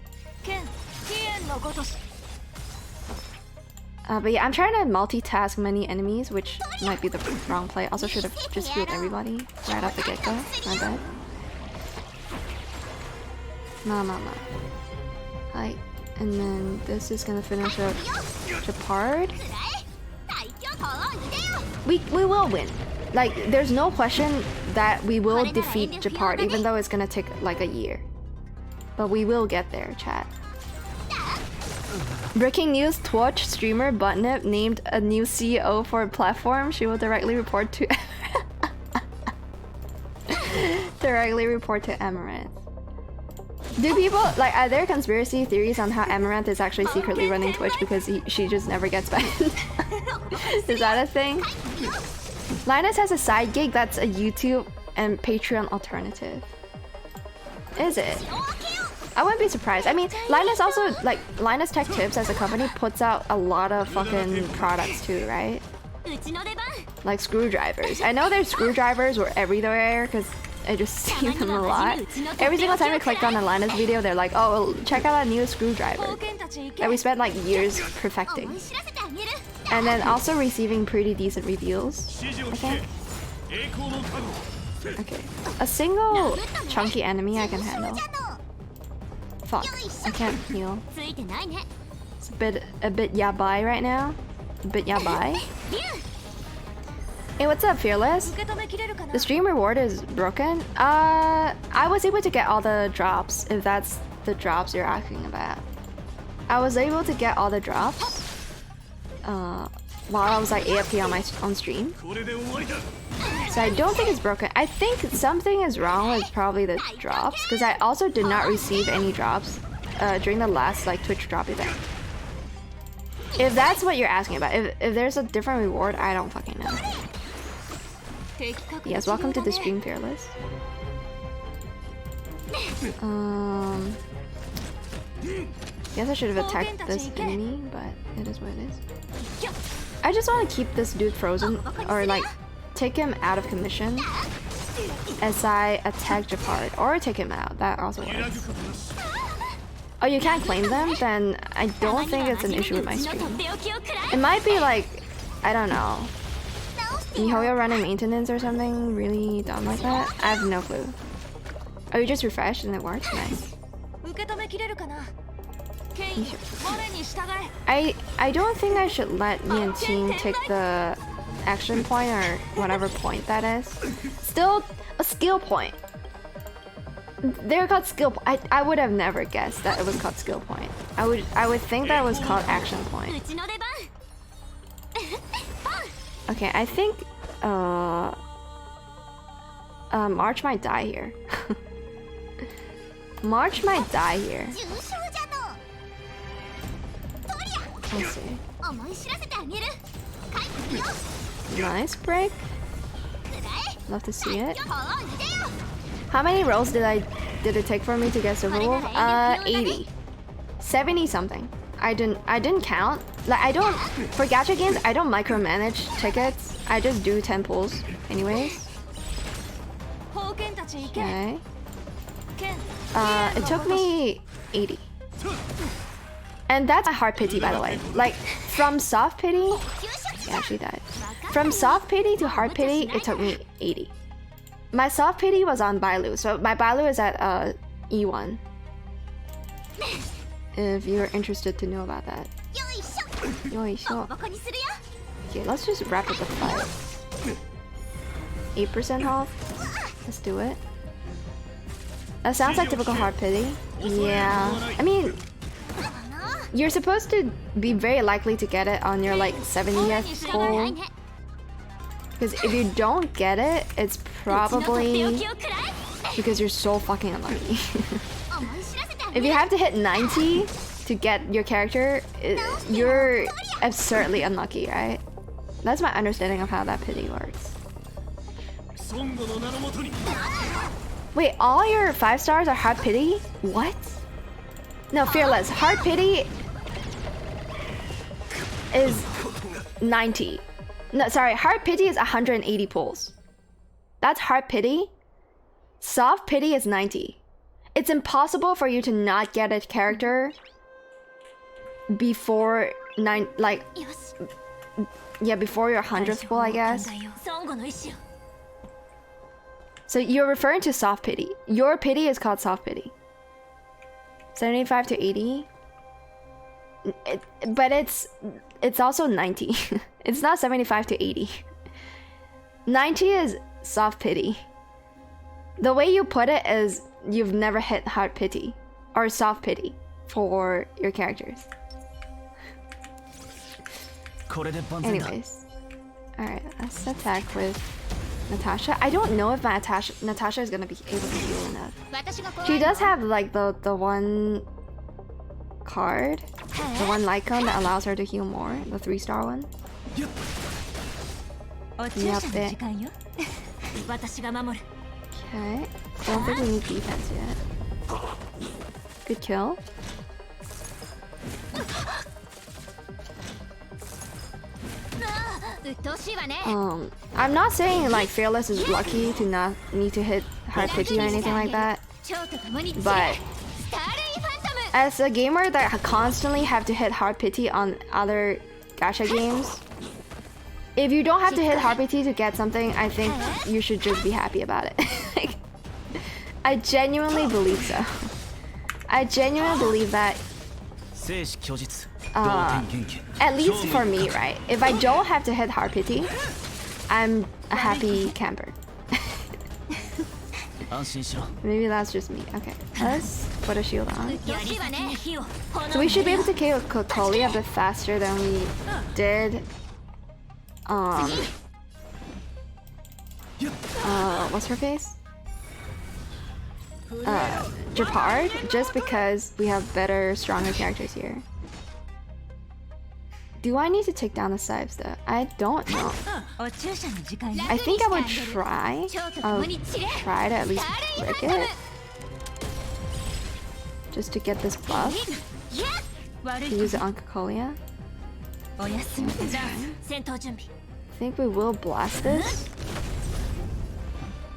But yeah, I'm trying to multitask many enemies, which might be the wrong play. Also should have just healed everybody right off the get-go. My bad. No. Hi. And then this is gonna finish up Japard. We will win. Like, there's no question that we will defeat Japard, even though it's gonna take like a year. But we will get there, chat. Breaking news, Twitch streamer Butnip named a new CEO for a platform. She will directly report to Amaranth. Do people, like, are there conspiracy theories on how Amaranth is actually secretly running Twitch because she just never gets banned? Is that a thing? Linus has a side gig that's a YouTube and Patreon alternative. Is it? I wouldn't be surprised. I mean, Linus also, like, Linus Tech Tips as a company puts out a lot of fucking products too, right? Like screwdrivers. I know their screwdrivers were everywhere because I just see them a lot. Every single time we clicked on a Linus video, they're like, oh, check out a new screwdriver that we spent like years perfecting. And then also receiving pretty decent reviews, I think. Okay. A single chunky enemy I can handle. Fuck, I can't heal. It's a bit yabai right now. A bit yabai. Hey, what's up, Fearless? The stream reward is broken. I was able to get all the drops, if that's the drops you're asking about. I was able to get all the drops while I was like AFK on stream. So I don't think it's broken. I think something is wrong with probably the drops, because I also did not receive any drops during the last like Twitch drop event. If that's what you're asking about, if there's a different reward, I don't fucking know. Yes, welcome to the stream, Fearless. Guess I should have attacked this enemy, but it is what it is. I just want to keep this dude frozen, or like take him out of commission as I attack Japard, or take him out. That also works. Oh, you can't claim them? Then I don't think it's an issue with my stream. It might be like, I don't know, miHoYo running maintenance or something really dumb like that. I have no clue. Oh, you just refreshed and it works? Nice. I don't think I should let me and Team take the action point or whatever point that is. Still a skill point. They're called skill point. I would have never guessed that it was called skill point. I would think that was called action point. Okay, I think March might die here. March might die here. Let's see. Nice break. Love to see it. How many rolls did it take for me to get Silver Wolf? 80. 70 something. I didn't count. Like I don't for gacha games I don't micromanage tickets. I just do 10 pulls anyways. Okay. It took me 80. And that's a hard pity, by the way. Like from soft pity, yeah, she died. From soft pity to hard pity, it took me 80. My soft pity was on Bailu, so my Bailu is at E1. If you're interested to know about that. Okay, let's just wrap up the fight. 8% health. Let's do it. That sounds like typical hard pity. Yeah. I mean, you're supposed to be very likely to get it on your like 70th pull. Because if you don't get it, it's probably because you're so fucking unlucky. If you have to hit 90 to get your character, you're absurdly unlucky, right? That's my understanding of how that pity works. Wait, all your 5 stars are hard pity? What? No, fearless. Hard pity is 90. No, sorry, hard pity is 180 pulls. That's hard pity. Soft pity is 90. It's impossible for you to not get a character before before your 100th pull, I guess. So you're referring to soft pity. Your pity is called soft pity. 75 to 80. But it's also 90. It's not 75 to 80. 90 is soft pity. The way you put it is you've never hit hard pity or soft pity for your characters. Anyways, alright, let's attack with Natasha. I don't know if my Natasha is gonna be able to heal enough. She does have like the one card, the one icon that allows her to heal more, the 3-star one. Okay, don't think we need defense yet. Good kill. I'm not saying like Fearless is lucky to not need to hit hard pity or anything like that, but as a gamer that constantly have to hit hard pity on other gacha games, if you don't have to hit hard pity to get something, I think you should just be happy about it. Like, I genuinely believe so. I genuinely believe that. At least for me, right? If I don't have to hit hard pity, I'm a happy camper. Maybe that's just me. Okay, let's put a shield on. So we should be able to kill Kokoli a bit faster than we did. What's her face? Japard, just because we have better, stronger characters here. Do I need to take down the Sibes though? I don't know. I think I would try. I'll try to at least break it. Just to get this buff. To use it on Kokolia. I think we will blast this.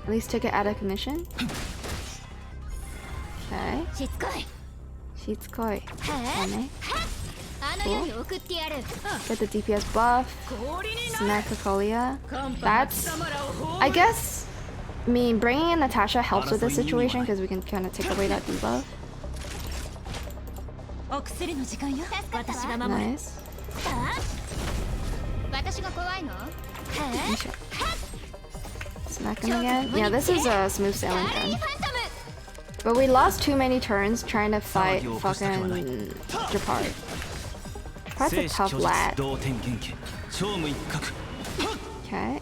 At least take it out of commission. Okay. Shitsukoi. Cool. Get the DPS buff. Smack Kokolia. That's... I guess... I mean, bringing in Natasha helps with this situation because we can kind of take away that debuff. Nice. Smack him again. Yeah, this is a smooth sailing turn. But we lost too many turns trying to fight fucking Japard. That's a tough lad. Okay.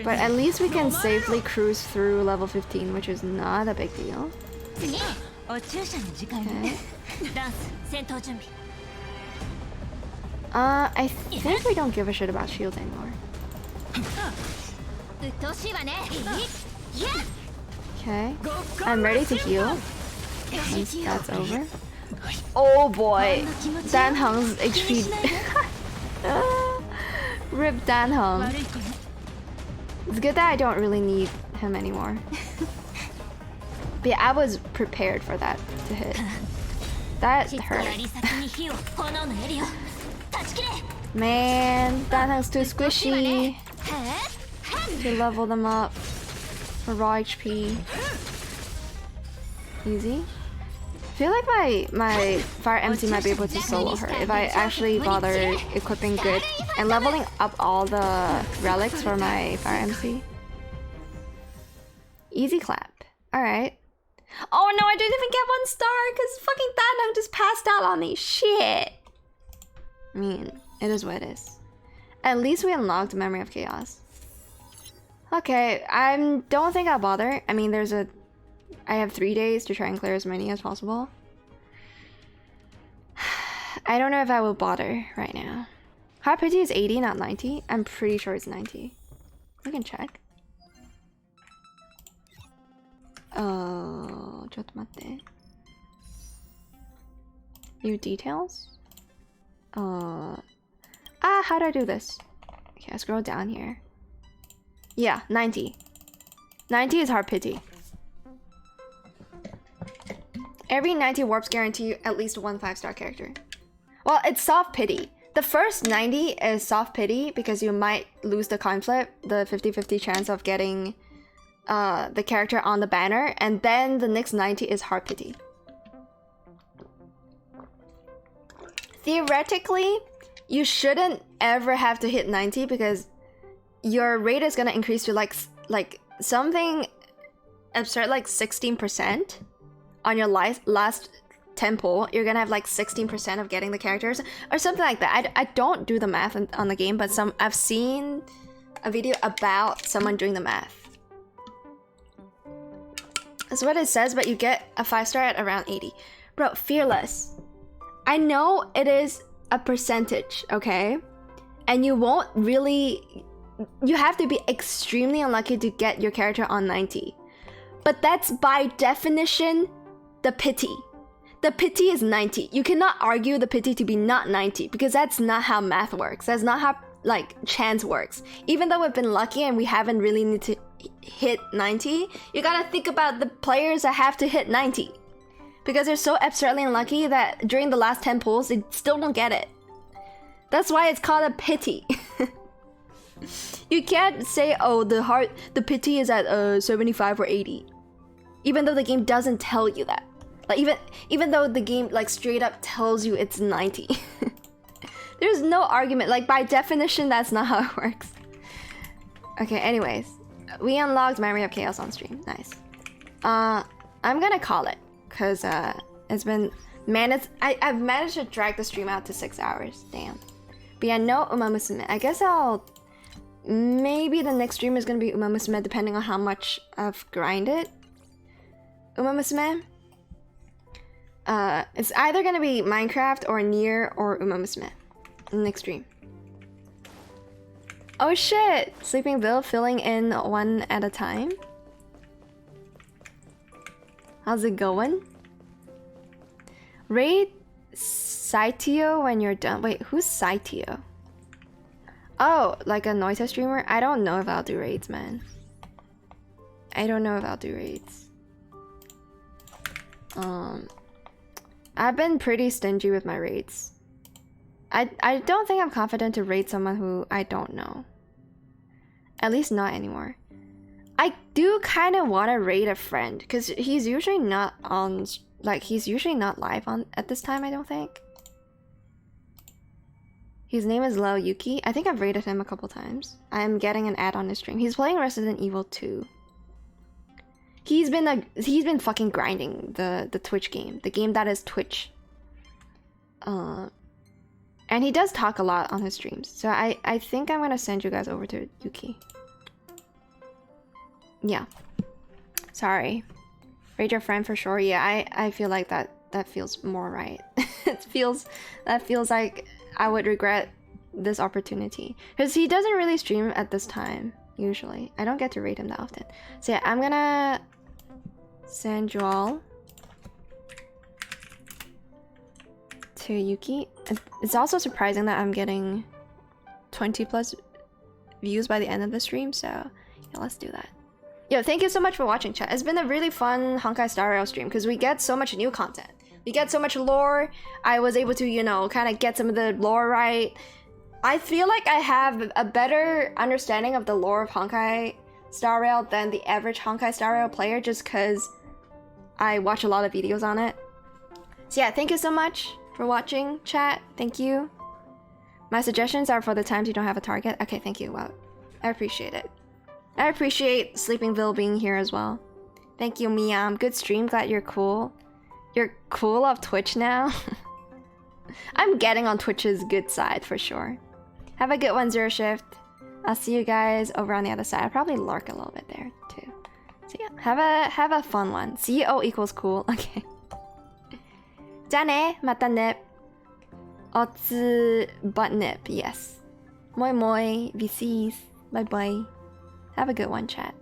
But at least we can safely cruise through level 15, which is not a big deal. Okay. I think we don't give a shit about shield anymore. Okay. I'm ready to heal. Once that's over. Oh boy! Danheng's HP. Rip Danheng. It's good that I don't really need him anymore. But yeah, I was prepared for that to hit. That hurt. Man, Danheng's too squishy to level them up for raw HP. Easy. I feel like my Fire MC might be able to solo her if I actually bother equipping good and leveling up all the relics for my Fire MC. Easy clap. Alright. Oh no, I didn't even get 1 star because fucking Danheng just passed out on me. Shit. I mean, it is what it is. At least we unlocked Memory of Chaos. Okay, I don't think I'll bother. I mean, I have 3 days to try and clear as many as possible. I don't know if I will bother right now. Hard pity is 80, not 90. I'm pretty sure it's 90. We can check. Oh, ちょっと待って. View details? How do I do this? Okay, I scroll down here. Yeah, 90. 90 is hard pity. Every 90 warps guarantee you at least 1 5-star character. Well, it's soft pity. The first 90 is soft pity because you might lose the coin flip, the 50-50 chance of getting the character on the banner, and then the next 90 is hard pity. Theoretically, you shouldn't ever have to hit 90 because your rate is gonna increase to like something absurd, like 16% on your last 10 pull. You're gonna have like 16% of getting the characters or something like that. I don't do the math on the game, but I've seen a video about someone doing the math. That's what it says, but you get a 5-star at around 80. Bro, Fearless. I know it is a percentage, okay? And you won't really... You have to be extremely unlucky to get your character on 90. But that's by definition the pity. The pity is 90. You cannot argue the pity to be not 90 because that's not how math works. That's not how like chance works. Even though we've been lucky and we haven't really need to hit 90, you gotta think about the players that have to hit 90. Because they're so absurdly unlucky that during the last 10 pulls, they still don't get it. That's why it's called a pity. You can't say, oh, the pity is at 75 or 80. Even though the game doesn't tell you that. Like even though the game like straight up tells you it's 90. There's no argument. Like by definition, that's not how it works. Okay, anyways. We unlocked Memory of Chaos on stream. Nice. I'm gonna call it. Because it's been... Man, I've managed to drag the stream out to 6 hours. Damn. But yeah, no Uma Musume. I guess I'll... Maybe the next stream is gonna be Uma Musume depending on how much I've grinded. Uma Musume? It's either gonna be Minecraft or Nier or Uma Musume. Next stream. Oh shit! Sleeping Bill filling in 1 at a time. How's it going? Raid Saitio when you're done. Wait, who's Saitio? Oh, like a Noita streamer? I don't know if I'll do raids, man. I don't know if I'll do raids. I've been pretty stingy with my raids. I don't think I'm confident to raid someone who I don't know. At least not anymore. I do kind of want to raid a friend because he's usually not on like he's usually not live on at this time, I don't think. His name is Leo Yuki. I think I've rated him a couple times. I'm getting an ad on his stream. He's playing Resident Evil 2. He's been fucking grinding the Twitch game. The game that is Twitch. And he does talk a lot on his streams. So I think I'm gonna send you guys over to Yuki. Yeah. Sorry. Rate your friend for sure. Yeah, I feel like that feels more right. That feels like I would regret this opportunity. Because he doesn't really stream at this time, usually. I don't get to rate him that often. So yeah, I'm gonna send you all to Yuki. It's also surprising that I'm getting 20 plus views by the end of the stream, so yeah, let's do that. Yo, thank you so much for watching, chat. It's been a really fun Honkai Star Rail stream because we get so much new content. We get so much lore. I was able to, you know, kind of get some of the lore right. I feel like I have a better understanding of the lore of Honkai Star Rail than the average Honkai Star Rail player just because I watch a lot of videos on it. So yeah, thank you so much for watching, chat. Thank you. My suggestions are for the times you don't have a target. Okay, thank you. Wow. I appreciate it. I appreciate Sleepingville being here as well. Thank you, Miam. Good stream. Glad you're cool. You're cool off Twitch now? I'm getting on Twitch's good side for sure. Have a good one, Zero Shift. I'll see you guys over on the other side. I'll probably lurk a little bit there too. So yeah, have a fun one. CEO equals cool. Okay. 짠해. 맞다 어츠 butnip. Yes. Moi moi. VCs. Bye bye. Have a good one, chat.